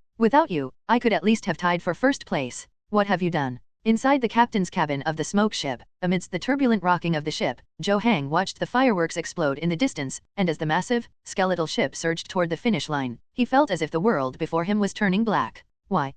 I could at least have tied for first place. What have you done? Inside the captain's cabin of the smoke ship, amidst the turbulent rocking of the ship, Zhou Hang watched the fireworks explode in the distance, and as the massive, skeletal ship surged toward the finish line, he felt as if the world before him was turning black. Why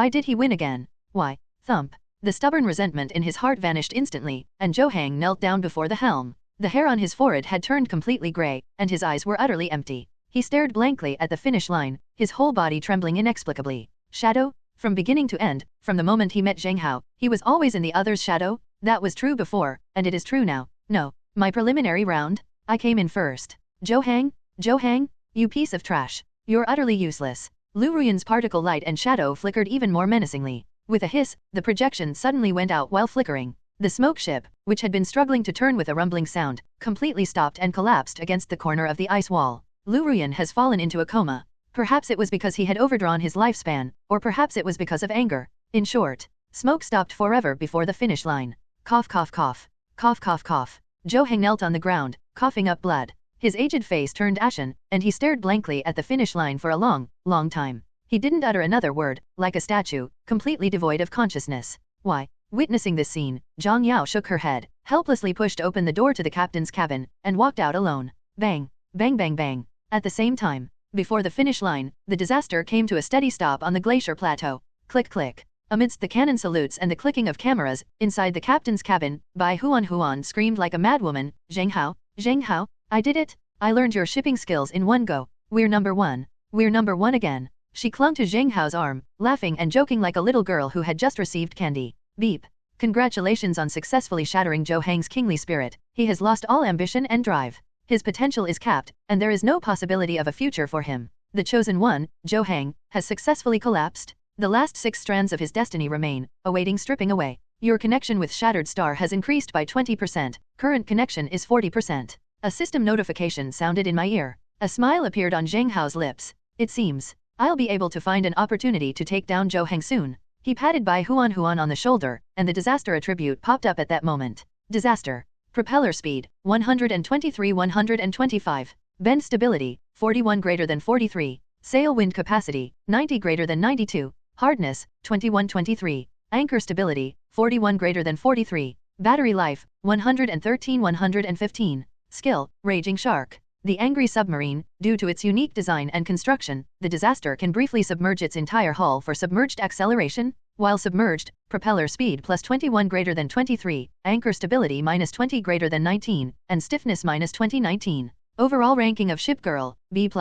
did he win again? Why? Thump. The stubborn resentment in his heart vanished instantly, and Zhou Hang knelt down before the helm. The hair on his forehead had turned completely gray, and his eyes were utterly empty. He stared blankly at the finish line, his whole body trembling inexplicably. Shadow? From beginning to end, from the moment he met Zheng Hao, he was always in the other's shadow. That was true before, and it is true now. No, my preliminary round? I came in first. Zhou Hang, you piece of trash. You're utterly useless. Liu Ruyan's particle light and shadow flickered even more menacingly. With a hiss, the projection suddenly went out while flickering. The smoke ship, which had been struggling to turn with a rumbling sound, completely stopped and collapsed against the corner of the ice wall. Liu Ruyan has fallen into a coma. Perhaps it was because he had overdrawn his lifespan, or perhaps it was because of anger. In short, smoke stopped forever before the finish line. Cough cough cough. Cough cough cough. Zhou Hang knelt on the ground, coughing up blood. His aged face turned ashen, and he stared blankly at the finish line for a long, long time. He didn't utter another word, like a statue, completely devoid of consciousness. Why? Witnessing this scene, Zhang Yao shook her head, helplessly pushed open the door to the captain's cabin, and walked out alone. Bang. Bang bang bang. At the same time, before the finish line, the disaster came to a steady stop on the glacier plateau. Click click. Amidst the cannon salutes and the clicking of cameras, inside the captain's cabin, Bai Huan screamed like a madwoman, Zheng Hao, I did it! I learned your shipping skills in one go. We're number one. We're number one again. She clung to Zheng Hao's arm, laughing and joking like a little girl who had just received candy. Beep. Congratulations on successfully shattering Zhou Hang's kingly spirit. He has lost all ambition and drive. His potential is capped, and there is no possibility of a future for him. The chosen one, Zhou Hang, has successfully collapsed. The last 6 strands of his destiny remain, awaiting stripping away. Your connection with Shattered Star has increased by 20%. Current connection is 40%. A system notification sounded in my ear. A smile appeared on Zheng Hao's lips. It seems I'll be able to find an opportunity to take down Zhou Hang soon. He patted Bai Huan on the shoulder, and the disaster attribute popped up at that moment. Disaster. Propeller speed, 123-125. Bend stability, 41 greater than 43. Sail wind capacity, 90 greater than 92. Hardness, 21-23. Anchor stability, 41 greater than 43. Battery life, 113-115. Skill, Raging Shark. The angry submarine, due to its unique design and construction, the disaster can briefly submerge its entire hull for submerged acceleration. While submerged, propeller speed plus 21 greater than 23, anchor stability minus 20 greater than 19, and stiffness minus 20-19. Overall ranking of Ship Girl, B+.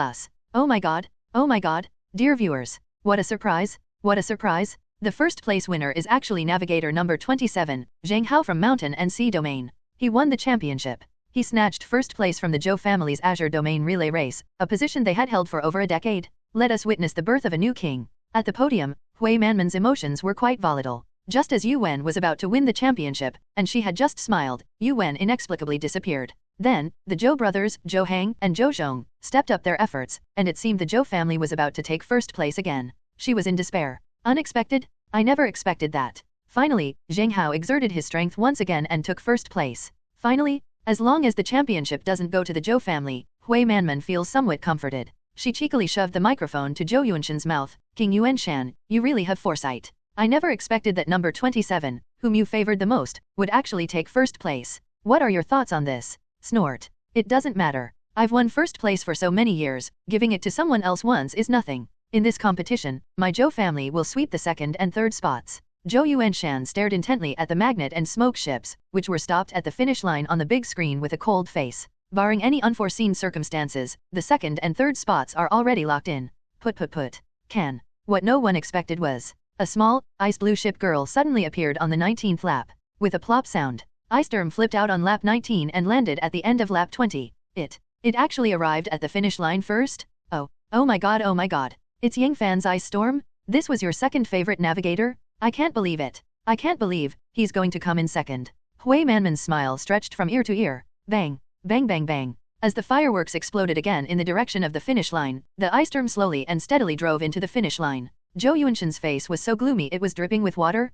Oh my god, dear viewers, what a surprise, what a surprise. The first place winner is actually navigator number 27, Zheng Hao from Mountain and Sea Domain. He won the championship. He snatched first place from the Zhou family's Azure Domain relay race, a position they had held for over a decade. Let us witness the birth of a new king. At the podium, Hui Manman's emotions were quite volatile. Just as Yu Wen was about to win the championship, and she had just smiled, Yu Wen inexplicably disappeared. Then, the Zhou brothers, Zhou Hang and Zhou Zhong, stepped up their efforts, and it seemed the Zhou family was about to take first place again. She was in despair. Unexpected? I never expected that. Finally, Zheng Hao exerted his strength once again and took first place. Finally, as long as the championship doesn't go to the Zhou family, Hui Manman feels somewhat comforted. She cheekily shoved the microphone to Zhou Yuanshan's mouth. King Yuanshan, you really have foresight. I never expected that number 27, whom you favored the most, would actually take first place. What are your thoughts on this? Snort. It doesn't matter. I've won first place for so many years, giving it to someone else once is nothing. In this competition, my Zhou family will sweep the second and third spots. Zhou Yuanshan stared intently at the magnet and smoke ships, which were stopped at the finish line on the big screen with a cold face. Barring any unforeseen circumstances, the second and third spots are already locked in. Put. Can. What no one expected was, a small, ice blue ship girl suddenly appeared on the 19th lap. With a plop sound, Ice Sturm flipped out on lap 19 and landed at the end of lap 20. It actually arrived at the finish line first? Oh my god. It's Yangfan's Ice Storm? This was your second favorite navigator? I can't believe it. I can't believe he's going to come in second. Hui Manman's smile stretched from ear to ear. Bang. Bang bang bang. As the fireworks exploded again in the direction of the finish line, the Ice Storm slowly and steadily drove into the finish line. Zhou Yuanshan's face was so gloomy it was dripping with water.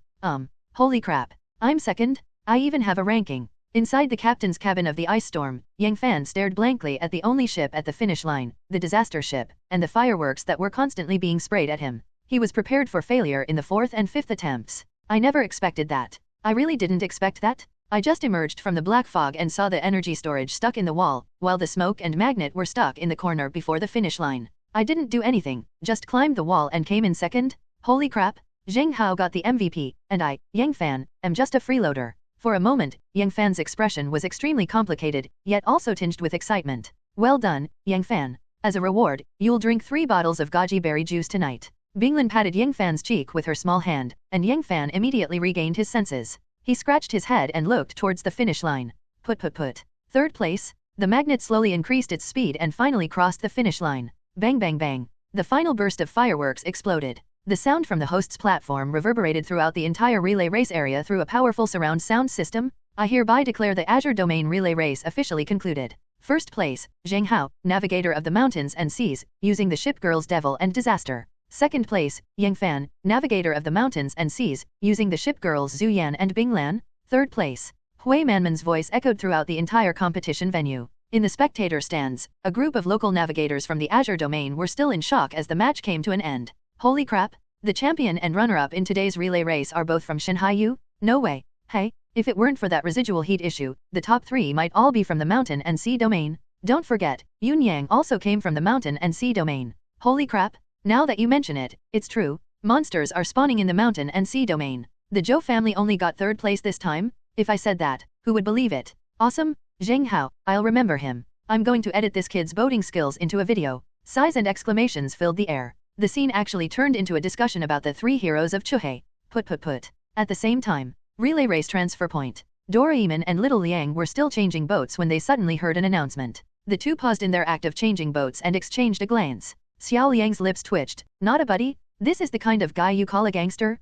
Holy crap. I'm second? I even have a ranking. Inside the captain's cabin of the Ice Storm, Yang Fan stared blankly at the only ship at the finish line, the disaster ship, and the fireworks that were constantly being sprayed at him. He was prepared for failure in the fourth and fifth attempts. I never expected that. I really didn't expect that. I just emerged from the black fog and saw the energy storage stuck in the wall, while the smoke and magnet were stuck in the corner before the finish line. I didn't do anything, just climbed the wall and came in second? Holy crap! Zheng Hao got the MVP, and I, Yang Fan, am just a freeloader. For a moment, Yang Fan's expression was extremely complicated, yet also tinged with excitement. Well done, Yang Fan. As a reward, you'll drink 3 bottles of goji berry juice tonight. Binglin patted Yang Fan's cheek with her small hand, and Yang Fan immediately regained his senses. He scratched his head and looked towards the finish line. Put. Third place. The magnet slowly increased its speed and finally crossed the finish line. Bang bang bang. The final burst of fireworks exploded. The sound from the host's platform reverberated throughout the entire relay race area through a powerful surround sound system. I hereby declare the Azure Domain relay race officially concluded. First place, Zheng Hao, navigator of the mountains and seas, using the ship Girls Devil and Disaster. Second place, Yang Fan, navigator of the mountains and seas, using the ship Girls Zhu Yan and Bing Lan. Third place. Hui Manman's voice echoed throughout the entire competition venue. In the spectator stands, a group of local navigators from the Azure Domain were still in shock as the match came to an end. Holy crap! The champion and runner-up in today's relay race are both from Shanghaiyu? No way. Hey, if it weren't for that residual heat issue, the top 3 might all be from the mountain and sea domain. Don't forget, Yun Yang also came from the mountain and sea domain. Holy crap! Now that you mention it, it's true. Monsters are spawning in the mountain and sea domain. The Zhou family only got third place this time? If I said that, who would believe it? Awesome! Zheng Hao, I'll remember him. I'm going to edit this kid's boating skills into a video. Sighs and exclamations filled the air. The scene actually turned into a discussion about the 3 heroes of Chuhei. Put. At the same time, relay race transfer point. Doraemon and Little Liang were still changing boats when they suddenly heard an announcement. The two paused in their act of changing boats and exchanged a glance. Xiao Liang's lips twitched. Not a buddy? This is the kind of guy you call a gangster?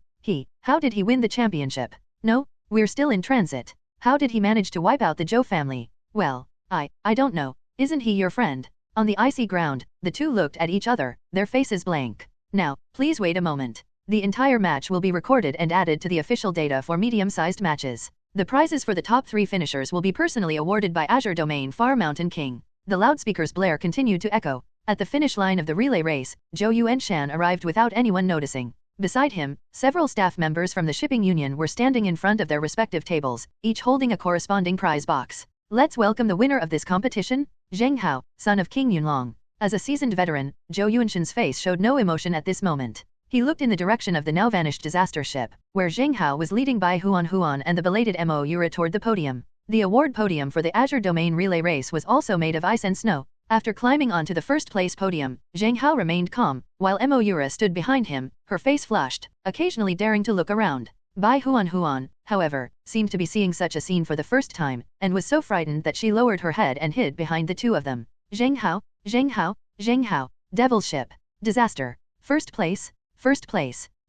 How did he win the championship? No, we're still in transit. How did he manage to wipe out the Zhou family? Well, I don't know. Isn't he your friend? On the icy ground, the two looked at each other, their faces blank. Now, please wait a moment. The entire match will be recorded and added to the official data for medium-sized matches. The prizes for the top 3 finishers will be personally awarded by Azure Domain Far Mountain King. The loudspeaker's blare continued to echo. At the finish line of the relay race, Zhou Yuanshan arrived without anyone noticing. Beside him, several staff members from the shipping union were standing in front of their respective tables, each holding a corresponding prize box. Let's welcome the winner of this competition, Zheng Hao, son of King Yunlong. As a seasoned veteran, Zhou Yuanshan's face showed no emotion at this moment. He looked in the direction of the now-vanished disaster ship, where Zheng Hao was leading by Huan and the belated Mo Yura toward the podium. The award podium for the Azure Domain relay race was also made of ice and snow. After climbing onto the first-place podium, Zheng Hao remained calm, while Mo Yura stood behind him, her face flushed, occasionally daring to look around. Bai Huan, however, seemed to be seeing such a scene for the first time, and was so frightened that she lowered her head and hid behind the two of them. Zheng Hao, Devil Ship. Disaster. First place.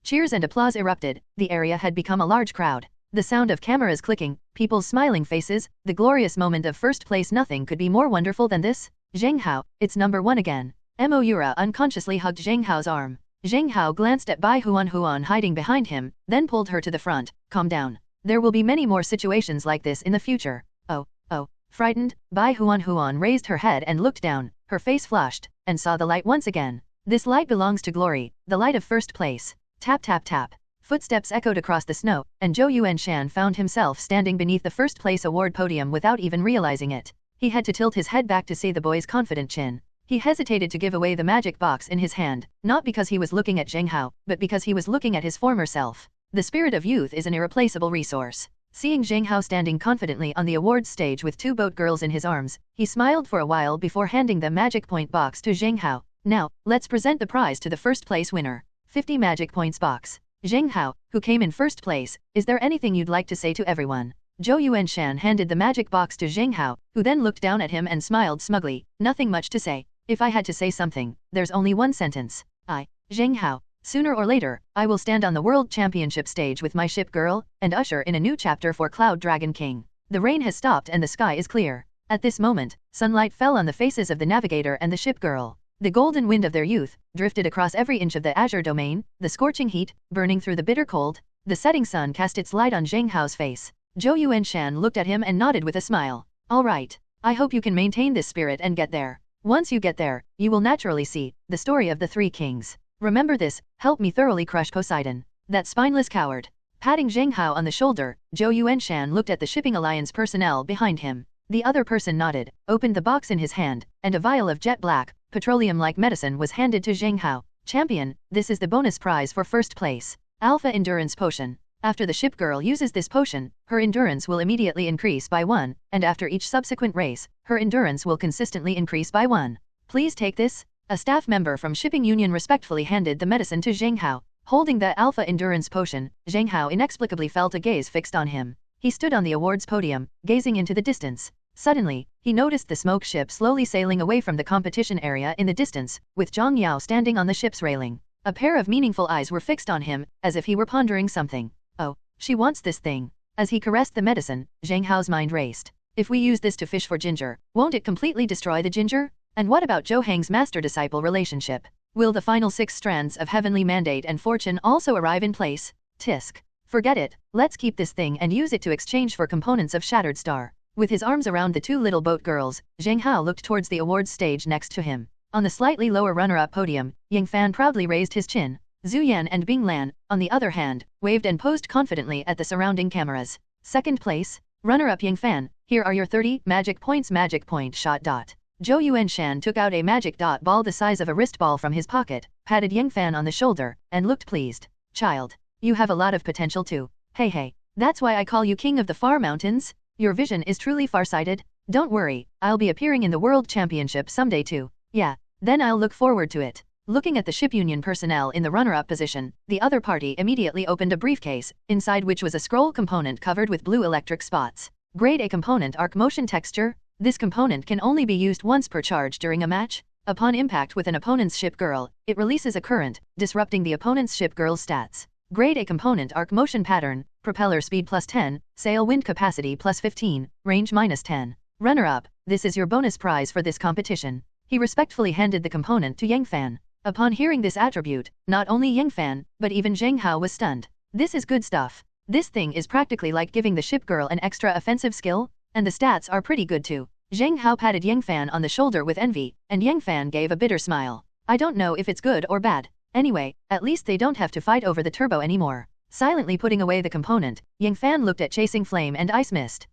Cheers and applause erupted. The area had become a large crowd. The sound of cameras clicking, people's smiling faces, the glorious moment of first place. Nothing could be more wonderful than this. Zheng Hao, it's number 1 again. Mo Yura unconsciously hugged Zheng Hao's arm. Zheng Hao glanced at Bai Huan hiding behind him, then pulled her to the front. Calm down. There will be many more situations like this in the future. Oh. Frightened, Bai Huan raised her head and looked down. Her face flushed, and saw the light once again. This light belongs to glory, the light of first place. Tap tap tap. Footsteps echoed across the snow, and Zhou Yuanshan found himself standing beneath the first place award podium without even realizing it. He had to tilt his head back to see the boy's confident chin. He hesitated to give away the magic box in his hand, not because he was looking at Zheng Hao, but because he was looking at his former self. The spirit of youth is an irreplaceable resource. Seeing Zheng Hao standing confidently on the awards stage with 2 boat girls in his arms, he smiled for a while before handing the magic point box to Zheng Hao. Now, let's present the prize to the first place winner. 50 magic points box. Zheng Hao, who came in first place, is there anything you'd like to say to everyone? Zhou Yuanshan handed the magic box to Zheng Hao, who then looked down at him and smiled smugly. Nothing much to say. If I had to say something, there's only one sentence. Zheng Hao. Sooner or later, I will stand on the World Championship stage with my ship girl, and usher in a new chapter for Cloud Dragon King. The rain has stopped and the sky is clear. At this moment, sunlight fell on the faces of the navigator and the ship girl. The golden wind of their youth drifted across every inch of the azure domain, the scorching heat, burning through the bitter cold. The setting sun cast its light on Zheng Hao's face. Zhou Yuanshan looked at him and nodded with a smile. All right. I hope you can maintain this spirit and get there. Once you get there, you will naturally see the story of the 3 kings. Remember this, help me thoroughly crush Poseidon. That spineless coward. Patting Zheng Hao on the shoulder, Zhou Yuanshan looked at the Shipping Alliance personnel behind him. The other person nodded, opened the box in his hand, and a vial of jet black, petroleum-like medicine was handed to Zheng Hao. Champion, this is the bonus prize for first place. Alpha Endurance Potion. After the ship girl uses this potion, her endurance will immediately increase by 1, and after each subsequent race, her endurance will consistently increase by 1. Please take this. A staff member from Shipping Union respectfully handed the medicine to Zheng Hao. Holding the Alpha Endurance Potion, Zheng Hao inexplicably felt a gaze fixed on him. He stood on the awards podium, gazing into the distance. Suddenly, he noticed the smoke ship slowly sailing away from the competition area in the distance, with Zhang Yao standing on the ship's railing. A pair of meaningful eyes were fixed on him, as if he were pondering something. Oh, she wants this thing. As he caressed the medicine, Zheng Hao's mind raced. If we use this to fish for ginger, won't it completely destroy the ginger? And what about Zhou Heng's master-disciple relationship? Will the final 6 strands of heavenly mandate and fortune also arrive in place? Tisk. Forget it, let's keep this thing and use it to exchange for components of Shattered Star. With his arms around the 2 little boat girls, Zheng Hao looked towards the awards stage next to him. On the slightly lower runner-up podium, Ying Fan proudly raised his chin. Zhu Yan and Bing Lan, on the other hand, waved and posed confidently at the surrounding cameras. Second place, runner-up Ying Fan, here are your 30 magic points. Magic point shot. Zhou Yuanshan took out a magic dot ball the size of a wrist ball from his pocket, patted Ying Fan on the shoulder, and looked pleased. Child, you have a lot of potential too. Hey, that's why I call you King of the Far Mountains. Your vision is truly far-sighted. Don't worry, I'll be appearing in the World Championship someday too. Yeah, then I'll look forward to it. Looking at the Ship Union personnel in the runner-up position, the other party immediately opened a briefcase, inside which was a scroll component covered with blue electric spots. Grade A component arc motion texture. This component can only be used once per charge during a match. Upon impact with an opponent's ship girl, it releases a current, disrupting the opponent's ship girl's stats. Grade A component arc motion pattern, propeller speed +10, sail wind capacity +15, range -10. Runner-up, this is your bonus prize for this competition. He respectfully handed the component to Yang Fan. Upon hearing this attribute, not only Yang Fan, but even Zheng Hao was stunned. This is good stuff. This thing is practically like giving the ship girl an extra offensive skill, and the stats are pretty good too. Zheng Hao patted Yang Fan on the shoulder with envy, and Yang Fan gave a bitter smile. I don't know if it's good or bad. Anyway, at least they don't have to fight over the turbo anymore. Silently putting away the component, Yang Fan looked at Chasing Flame and Ice Mist.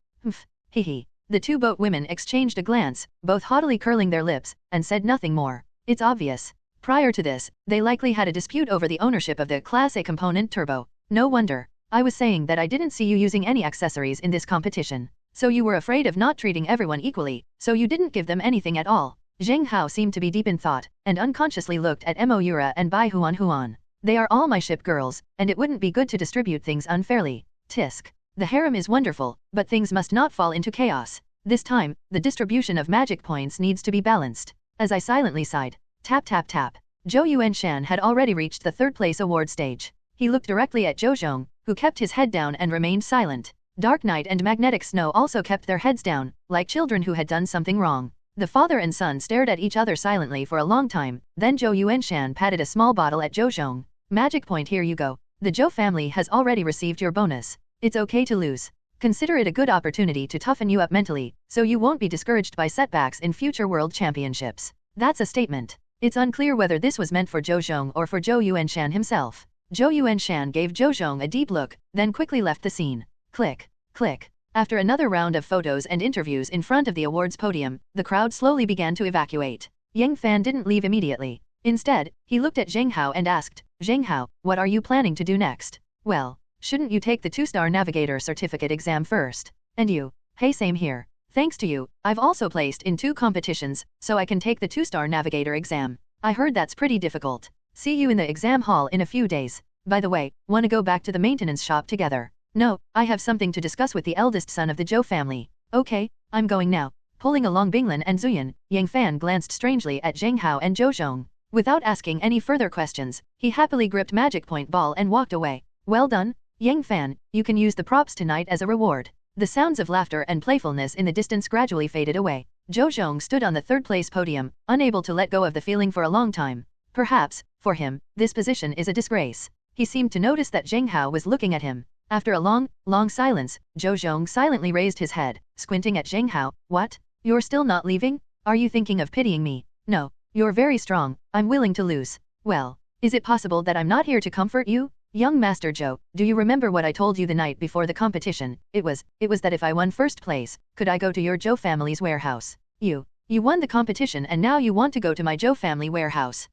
Hee. The 2 boat women exchanged a glance, both haughtily curling their lips, and said nothing more. It's obvious. Prior to this, they likely had a dispute over the ownership of the Class A component turbo. No wonder. I was saying that I didn't see you using any accessories in this competition. So you were afraid of not treating everyone equally, so you didn't give them anything at all. Zheng Hao seemed to be deep in thought, and unconsciously looked at Moira and Bai Huan. They are all my ship girls, and it wouldn't be good to distribute things unfairly. Tisk. The harem is wonderful, but things must not fall into chaos. This time, the distribution of magic points needs to be balanced. As I silently sighed. Tap tap tap. Zhou Yuanshan had already reached the 3rd place award stage. He looked directly at Zhou Zhong, who kept his head down and remained silent. Dark Knight and Magnetic Snow also kept their heads down, like children who had done something wrong. The father and son stared at each other silently for a long time, then Zhou Yuanshan patted a small bottle at Zhou Zhong. Magic point, here you go. The Zhou family has already received your bonus. It's okay to lose. Consider it a good opportunity to toughen you up mentally, so you won't be discouraged by setbacks in future world championships. That's a statement. It's unclear whether this was meant for Zhou Zhong or for Zhou Yuanshan himself. Zhou Yuanshan gave Zhou Zhong a deep look, then quickly left the scene. Click, click. After another round of photos and interviews in front of the awards podium, the crowd slowly began to evacuate. Yang Fan didn't leave immediately. Instead, he looked at Zheng Hao and asked, Zheng Hao, what are you planning to do next? Well, shouldn't you take the 2-star navigator certificate exam first? And you? Hey, same here. Thanks to you, I've also placed in 2 competitions, so I can take the 2-star navigator exam. I heard that's pretty difficult. See you in the exam hall in a few days. By the way, wanna go back to the maintenance shop together? No, I have something to discuss with the eldest son of the Zhou family. Okay, I'm going now. Pulling along Binglan and Zuyan, Yang Fan glanced strangely at Zheng Hao and Zhou Zhong. Without asking any further questions, he happily gripped Magic Point Ball and walked away. Well done, Yang Fan, you can use the props tonight as a reward. The sounds of laughter and playfulness in the distance gradually faded away. Zhou Zhong stood on the 3rd place podium, unable to let go of the feeling for a long time. Perhaps, for him, this position is a disgrace. He seemed to notice that Zheng Hao was looking at him. After a long silence, Zhou Zhong silently raised his head, squinting at Zheng Hao. What? You're still not leaving? Are you thinking of pitying me? No. You're very strong, I'm willing to lose. Well, is it possible that I'm not here to comfort you? Young Master Zhou, do you remember what I told you the night before the competition? It was that if I won 1st place, could I go to your Zhou family's warehouse? You won the competition and now you want to go to my Zhou family warehouse.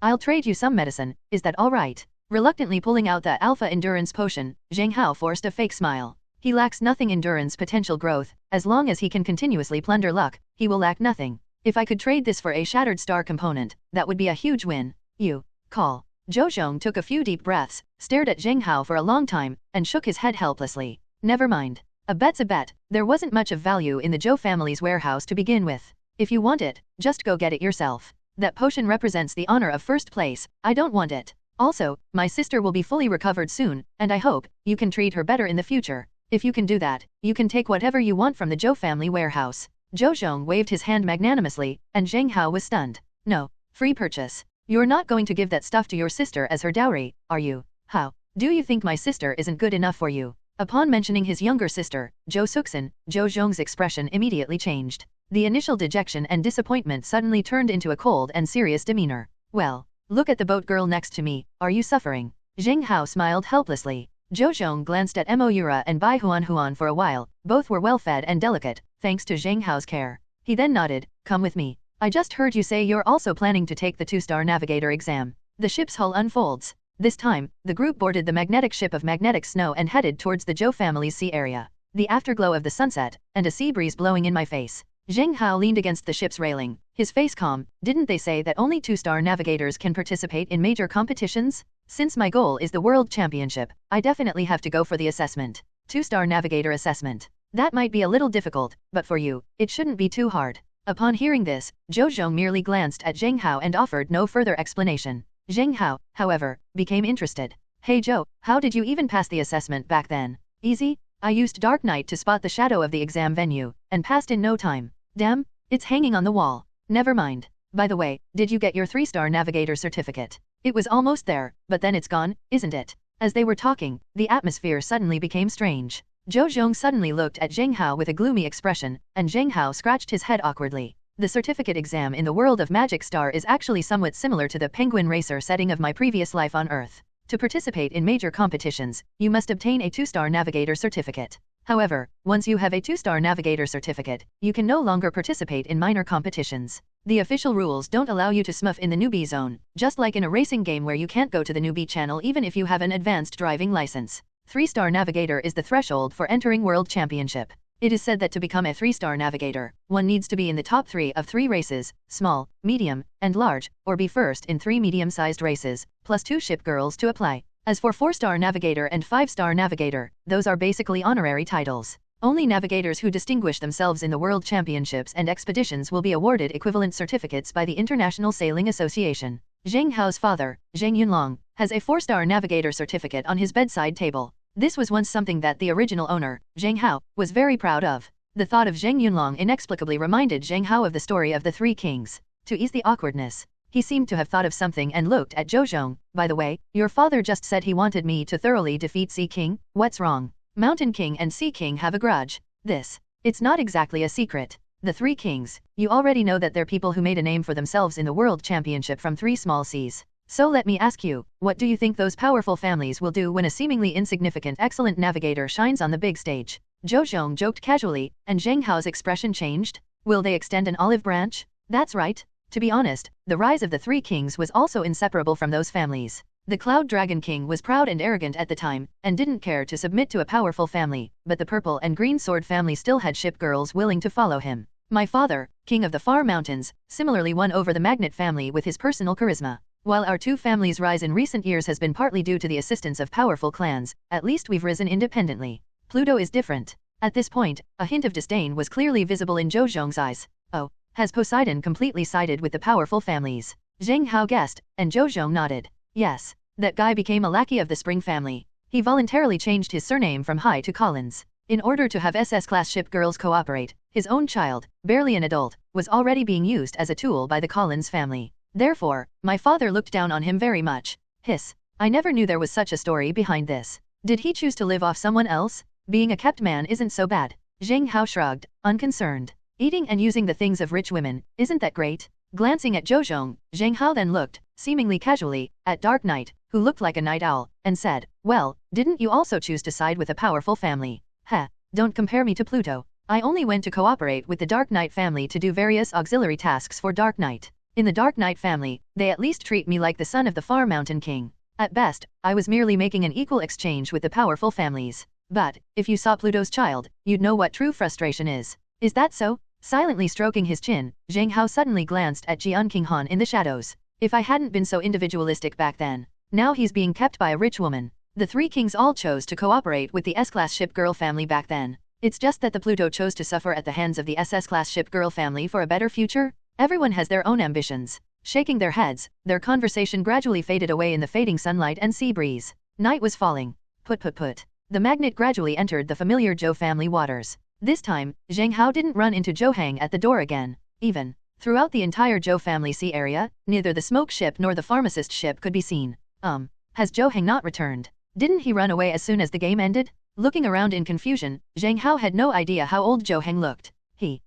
I'll trade you some medicine, is that alright? Reluctantly pulling out the Alpha Endurance Potion, Zheng Hao forced a fake smile. He lacks nothing endurance potential growth, as long as he can continuously plunder luck, he will lack nothing. If I could trade this for a Shattered Star component, that would be a huge win. You call. Zhou Zhong took a few deep breaths, stared at Zheng Hao for a long time, and shook his head helplessly. Never mind. A bet's a bet, there wasn't much of value in the Zhou family's warehouse to begin with. If you want it, just go get it yourself. That potion represents the honor of 1st place, I don't want it. Also, my sister will be fully recovered soon, and I hope you can treat her better in the future. If you can do that, you can take whatever you want from the Zhou family warehouse. Zhou Zhong waved his hand magnanimously, and Zheng Hao was stunned. No, free purchase. You're not going to give that stuff to your sister as her dowry, are you? How? Do you think my sister isn't good enough for you? Upon mentioning his younger sister, Zhou Suxin, Zhou Zhong's expression immediately changed. The initial dejection and disappointment suddenly turned into a cold and serious demeanor. Well, look at the boat girl next to me, are you suffering? Zheng Hao smiled helplessly. Zhou Zhong glanced at Mo Yura and Bai Huan for a while, both were well-fed and delicate, thanks to Zheng Hao's care. He then nodded, come with me. I just heard you say you're also planning to take the 2-star navigator exam. The ship's hull unfolds. This time, the group boarded the magnetic ship of magnetic snow and headed towards the Zhou family's sea area. The afterglow of the sunset, and a sea breeze blowing in my face. Zheng Hao leaned against the ship's railing, his face calm. Didn't they say that only 2-star navigators can participate in major competitions? Since my goal is the World Championship, I definitely have to go for the assessment. 2-star navigator assessment. That might be a little difficult, but for you, it shouldn't be too hard. Upon hearing this, Zhou Zhong merely glanced at Zheng Hao and offered no further explanation. Zheng Hao, however, became interested. Hey Zhou, how did you even pass the assessment back then? Easy? I used Dark Night to spot the shadow of the exam venue, and passed in no time. Damn, it's hanging on the wall. Never mind. By the way, did you get your 3-star navigator certificate? It was almost there, but then it's gone, isn't it? As they were talking, the atmosphere suddenly became strange. Zhou Zhong suddenly looked at Zheng Hao with a gloomy expression, and Zheng Hao scratched his head awkwardly. The certificate exam in the world of Magic Star is actually somewhat similar to the penguin racer setting of my previous life on Earth. To participate in major competitions, you must obtain a 2-star navigator certificate. However, once you have a 2-star navigator certificate, you can no longer participate in minor competitions. The official rules don't allow you to smurf in the newbie zone, just like in a racing game where you can't go to the newbie channel even if you have an advanced driving license. 3-star navigator is the threshold for entering World Championship. It is said that to become a 3-star navigator, one needs to be in the top 3 of 3 races, small, medium, and large, or be first in 3 medium-sized races, plus 2 ship girls to apply. As for 4-star navigator and 5-star navigator, those are basically honorary titles. Only navigators who distinguish themselves in the World Championships and expeditions will be awarded equivalent certificates by the International Sailing Association. Zheng Hao's father, Zheng Yunlong, has a 4-star navigator certificate on his bedside table. This was once something that the original owner, Zheng Hao, was very proud of. The thought of Zheng Yunlong inexplicably reminded Zheng Hao of the story of the Three Kings. To ease the awkwardness, he seemed to have thought of something and looked at Zhou Zhong. By the way, your father just said he wanted me to thoroughly defeat Sea King. What's wrong? Mountain King and Sea King have a grudge. It's not exactly a secret. The Three Kings, you already know that they're people who made a name for themselves in the World Championship from 3 small seas. So let me ask you, what do you think those powerful families will do when a seemingly insignificant excellent navigator shines on the big stage? Zhou Zhong joked casually, and Zheng Hao's expression changed. Will they extend an olive branch? That's right. To be honest, the rise of the Three Kings was also inseparable from those families. The Cloud Dragon King was proud and arrogant at the time, and didn't care to submit to a powerful family, but the Purple and Green Sword family still had ship girls willing to follow him. My father, King of the Far Mountains, similarly won over the Magnet family with his personal charisma. While our two families' rise in recent years has been partly due to the assistance of powerful clans, at least we've risen independently. Pluto is different. At this point, a hint of disdain was clearly visible in Zhou Zhong's eyes. Oh, has Poseidon completely sided with the powerful families? Zheng Hao guessed, and Zhou Zhong nodded. Yes, that guy became a lackey of the Spring family. He voluntarily changed his surname from Hai to Collins. In order to have SS-class ship girls cooperate, his own child, barely an adult, was already being used as a tool by the Collins family. Therefore, my father looked down on him very much. Hiss. I never knew there was such a story behind this. Did he choose to live off someone else? Being a kept man isn't so bad. Zheng Hao shrugged, unconcerned. Eating and using the things of rich women, isn't that great? Glancing at Zhou Zhong, Zheng Hao then looked, seemingly casually, at Dark Knight, who looked like a night owl, and said, well, didn't you also choose to side with a powerful family? Heh, don't compare me to Pluto. I only went to cooperate with the Dark Knight family to do various auxiliary tasks for Dark Knight. In the Dark Knight family, they at least treat me like the son of the Far Mountain King. At best, I was merely making an equal exchange with the powerful families. But, if you saw Pluto's child, you'd know what true frustration is. Is that so? Silently stroking his chin, Zheng Hao suddenly glanced at Jian Qinghan in the shadows. If I hadn't been so individualistic back then. Now he's being kept by a rich woman. The Three Kings all chose to cooperate with the S-class ship girl family back then. It's just that the Pluto chose to suffer at the hands of the SS-class ship girl family for a better future? Everyone has their own ambitions. Shaking their heads, their conversation gradually faded away in the fading sunlight and sea breeze. Night was falling. Put. The Magnet gradually entered the familiar Zhou family waters. This time, Zheng Hao didn't run into Zhou Hang at the door again. Even throughout the entire Zhou family sea area, neither the smoke ship nor the pharmacist ship could be seen. Has Zhou Hang not returned? Didn't he run away as soon as the game ended? Looking around in confusion, Zheng Hao had no idea how old Zhou Hang looked. He.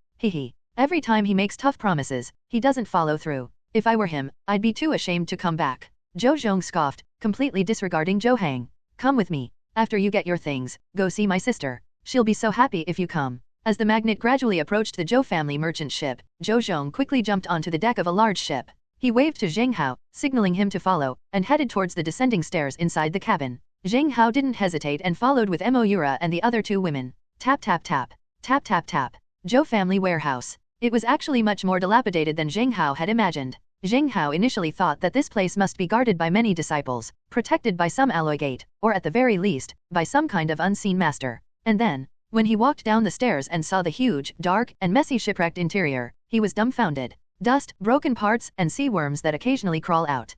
Every time he makes tough promises, he doesn't follow through. If I were him, I'd be too ashamed to come back. Zhou Zhong scoffed, completely disregarding Zhou Hang. Come with me. After you get your things, go see my sister. She'll be so happy if you come. As the Magnet gradually approached the Zhou family merchant ship, Zhou Zhong quickly jumped onto the deck of a large ship. He waved to Zheng Hao, signaling him to follow, and headed towards the descending stairs inside the cabin. Zheng Hao didn't hesitate and followed with Moira and the other two women. Tap. Zhou family warehouse. It was actually much more dilapidated than Zheng Hao had imagined. Zheng Hao initially thought that this place must be guarded by many disciples, protected by some alloy gate, or at the very least, by some kind of unseen master. And then, when he walked down the stairs and saw the huge, dark, and messy shipwrecked interior, he was dumbfounded. Dust, broken parts, and sea worms that occasionally crawl out.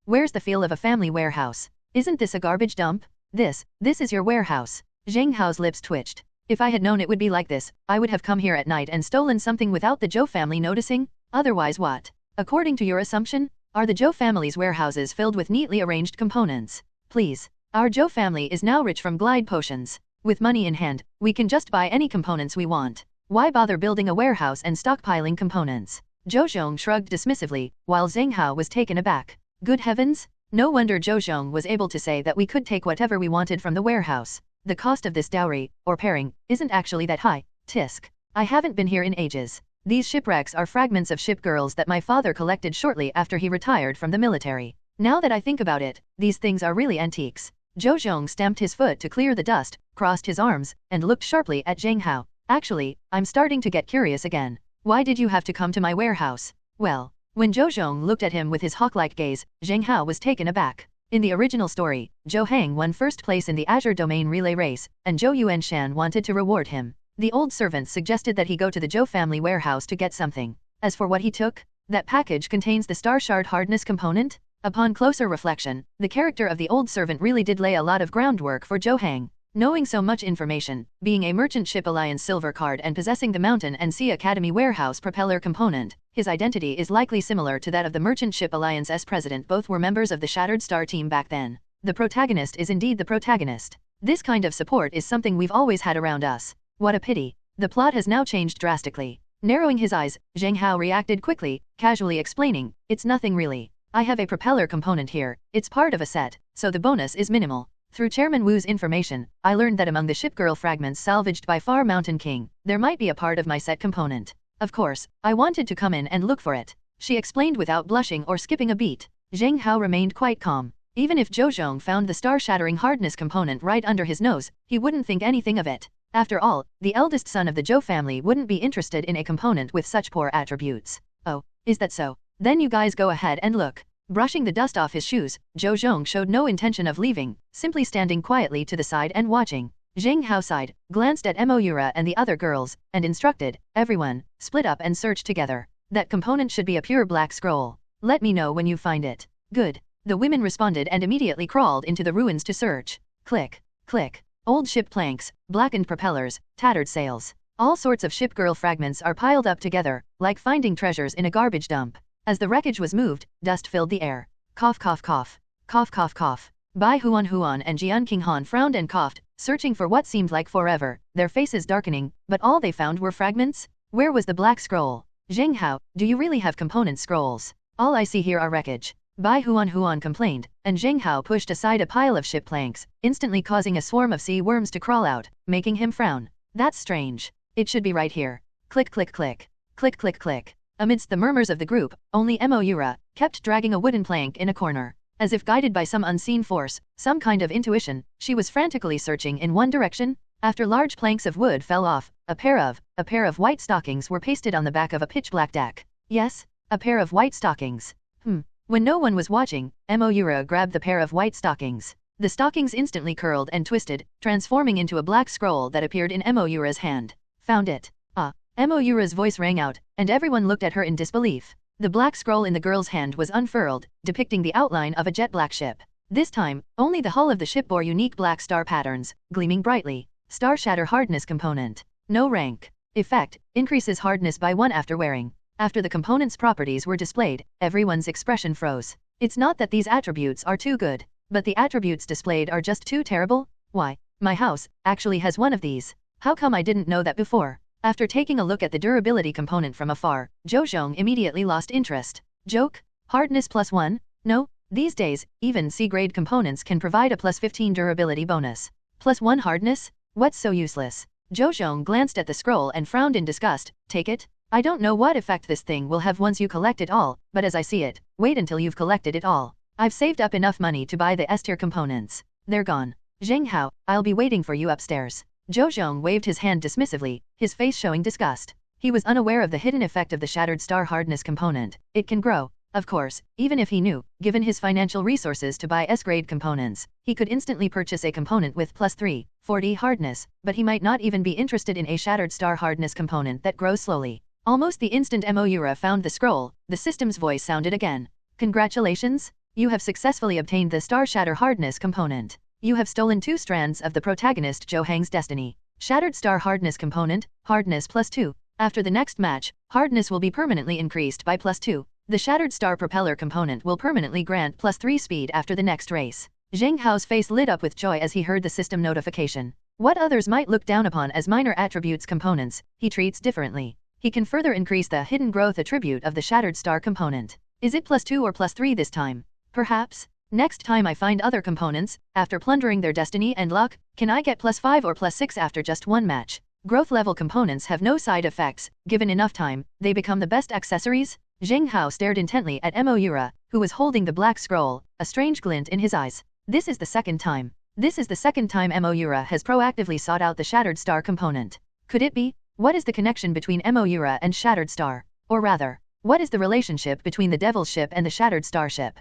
Where's the feel of a family warehouse? Isn't this a garbage dump? This is your warehouse. Zheng Hao's lips twitched. If I had known it would be like this, I would have come here at night and stolen something without the Zhou family noticing. Otherwise what? According to your assumption, are the Zhou family's warehouses filled with neatly arranged components? Please. Our Zhou family is now rich from glide potions. With money in hand, we can just buy any components we want. Why bother building a warehouse and stockpiling components? Zhou Zhong shrugged dismissively, while Zheng Hao was taken aback. Good heavens! No wonder Zhou Zhong was able to say that we could take whatever we wanted from the warehouse. The cost of this dowry, or pairing, isn't actually that high. Tisk. I haven't been here in ages. These shipwrecks are fragments of ship girls that my father collected shortly after he retired from the military. Now that I think about it, these things are really antiques. Zhou Zhong stamped his foot to clear the dust, crossed his arms, and looked sharply at Zheng Hao. Actually, I'm starting to get curious again. Why did you have to come to my warehouse? Well, when Zhou Zhong looked at him with his hawk-like gaze, Zheng Hao was taken aback. In the original story, Zhou Hang won first place in the Azure Domain relay race, and Zhou Yuanshan wanted to reward him. The old servant suggested that he go to the Zhou family warehouse to get something. As for what he took, that package contains the star shard hardness component. Upon closer reflection, the character of the old servant really did lay a lot of groundwork for Zhou Hang. Knowing so much information, being a Merchant Ship Alliance silver card and possessing the Mountain and Sea Academy warehouse propeller component, his identity is likely similar to that of the Merchant Ship Alliance's president. Both were members of the Shattered Star team back then. The protagonist is indeed the protagonist. This kind of support is something we've always had around us. What a pity. The plot has now changed drastically. Narrowing his eyes, Zheng Hao reacted quickly, casually explaining, "It's nothing really. I have a propeller component here, it's part of a set, so the bonus is minimal. Through Chairman Wu's information, I learned that among the shipgirl fragments salvaged by Far Mountain King, there might be a part of my set component. Of course, I wanted to come in and look for it," she explained without blushing or skipping a beat. Zheng Hao remained quite calm. Even if Zhou Zhong found the star-shattering hardness component right under his nose, he wouldn't think anything of it. After all, the eldest son of the Zhou family wouldn't be interested in a component with such poor attributes. "Oh, is that so? Then you guys go ahead and look." Brushing the dust off his shoes, Zhou Zhong showed no intention of leaving, simply standing quietly to the side and watching. Zheng Hao sighed, glanced at Moira and the other girls, and instructed, "Everyone, split up and search together. That component should be a pure black scroll. Let me know when you find it." "Good." The women responded and immediately crawled into the ruins to search. Click, click. Old ship planks, blackened propellers, tattered sails. All sorts of shipgirl fragments are piled up together, like finding treasures in a garbage dump. As the wreckage was moved, dust filled the air. Cough cough cough. Cough cough cough. Bai Huan and Jian Qinghan frowned and coughed, searching for what seemed like forever, their faces darkening, but all they found were fragments? Where was the black scroll? "Zheng Hao, do you really have component scrolls? All I see here are wreckage." Bai Huan complained, and Zheng Hao pushed aside a pile of ship planks, instantly causing a swarm of sea worms to crawl out, making him frown. "That's strange. It should be right here." Click click click. Click click click. Amidst the murmurs of the group, only Moira kept dragging a wooden plank in a corner. As if guided by some unseen force, some kind of intuition, she was frantically searching in one direction. After large planks of wood fell off, a pair of white stockings were pasted on the back of a pitch-black deck. Yes, a pair of white stockings. When no one was watching, Moira grabbed the pair of white stockings. The stockings instantly curled and twisted, transforming into a black scroll that appeared in Moira's hand. "Found it." "Ah." Moira's voice rang out, and everyone looked at her in disbelief. The black scroll in the girl's hand was unfurled, depicting the outline of a jet-black ship. This time, only the hull of the ship bore unique black star patterns, gleaming brightly. Star Shatter Hardness Component. No rank. Effect, increases hardness by 1 after wearing. After the component's properties were displayed, everyone's expression froze. It's not that these attributes are too good, but the attributes displayed are just too terrible. Why, my house actually has one of these. How come I didn't know that before? After taking a look at the durability component from afar, Zhou Zhong immediately lost interest. Joke? Hardness +1? No, these days, even C-grade components can provide a +15 durability bonus. +1 hardness? What's so useless? Zhou Zhong glanced at the scroll and frowned in disgust. Take it? I don't know what effect this thing will have once you collect it all, but as I see it, wait until you've collected it all. I've saved up enough money to buy the S-tier components. They're gone. Zheng Hao, I'll be waiting for you upstairs. Zhou Zhong waved his hand dismissively, his face showing disgust. He was unaware of the hidden effect of the Shattered Star Hardness component. It can grow. Of course, even if he knew, given his financial resources to buy S-grade components, he could instantly purchase a component with +3, 40 hardness, but he might not even be interested in a Shattered Star Hardness component that grows slowly. Almost the instant Moira found the scroll, the system's voice sounded again. "Congratulations! You have successfully obtained the Star Shatter Hardness component. You have stolen 2 strands of the protagonist Zhou Hang's destiny. Shattered Star Hardness component, hardness +2. After the next match, hardness will be permanently increased by +2. The Shattered Star Propeller component will permanently grant +3 speed after the next race." Zheng Hao's face lit up with joy as he heard the system notification. What others might look down upon as minor attributes components, he treats differently. He can further increase the hidden growth attribute of the Shattered Star component. Is it +2 or +3 this time? Perhaps? Next time I find other components, after plundering their destiny and luck, can I get +5 or +6 after just one match? Growth level components have no side effects, given enough time, they become the best accessories? Zheng Hao stared intently at Moira, who was holding the black scroll, a strange glint in his eyes. This is the second time. This is the second time Moira has proactively sought out the Shattered Star component. Could it be? What is the connection between Moira and Shattered Star? Or rather, what is the relationship between the Devil's ship and the Shattered Starship?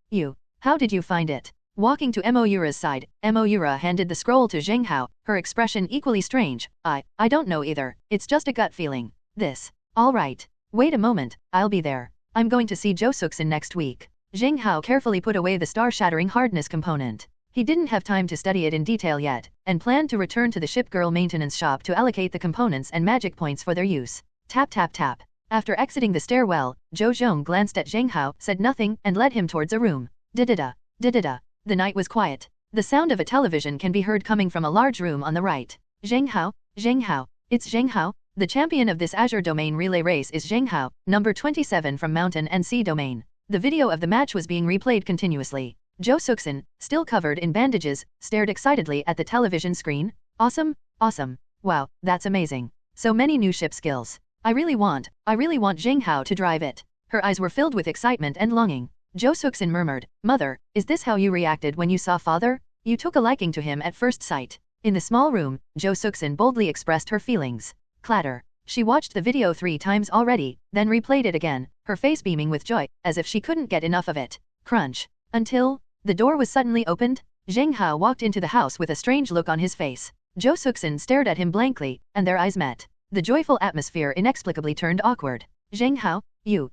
You, how did you find it? Walking to Moira's side, Moira handed the scroll to Zheng Hao, her expression equally strange. I don't know either, it's just a gut feeling. This. All right. Wait a moment, I'll be there. I'm going to see Zhou Suxin next week. Zheng Hao carefully put away the star-shattering hardness component. He didn't have time to study it in detail yet, and planned to return to the ship girl maintenance shop to allocate the components and magic points for their use. Tap tap tap. After exiting the stairwell, Zhou Zhong glanced at Zheng Hao, said nothing, and led him towards a room. Da-da-da. Da-da-da. The night was quiet. The sound of a television can be heard coming from a large room on the right. Zheng Hao, Zheng Hao. It's Zheng Hao. The champion of this Azure Domain relay race is Zheng Hao, number 27 from Mountain and Sea Domain. The video of the match was being replayed continuously. Jo Suksan, still covered in bandages, stared excitedly at the television screen. Awesome, awesome. Wow, that's amazing. So many new ship skills. I really want Zheng Hao to drive it. Her eyes were filled with excitement and longing. Jo Suksan murmured, Mother, is this how you reacted when you saw father? You took a liking to him at first sight. In the small room, Jo Suksan boldly expressed her feelings. Clatter. She watched the video 3 times already, then replayed it again, her face beaming with joy, as if she couldn't get enough of it. Crunch. Until the door was suddenly opened. Zheng Hao walked into the house with a strange look on his face. Jo Suksan stared at him blankly, and their eyes met. The joyful atmosphere inexplicably turned awkward. Zheng Hao, you,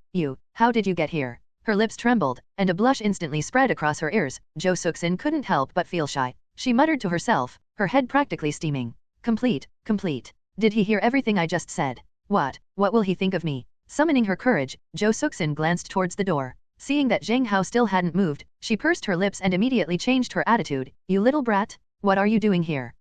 how did you get here? Her lips trembled, and a blush instantly spread across her ears. Jo Suksan couldn't help but feel shy. She muttered to herself, her head practically steaming. Complete. Did he hear everything I just said? What will he think of me? Summoning her courage, Jo Suksan glanced towards the door. Seeing that Zheng Hao still hadn't moved, she pursed her lips and immediately changed her attitude. You little brat, what are you doing here?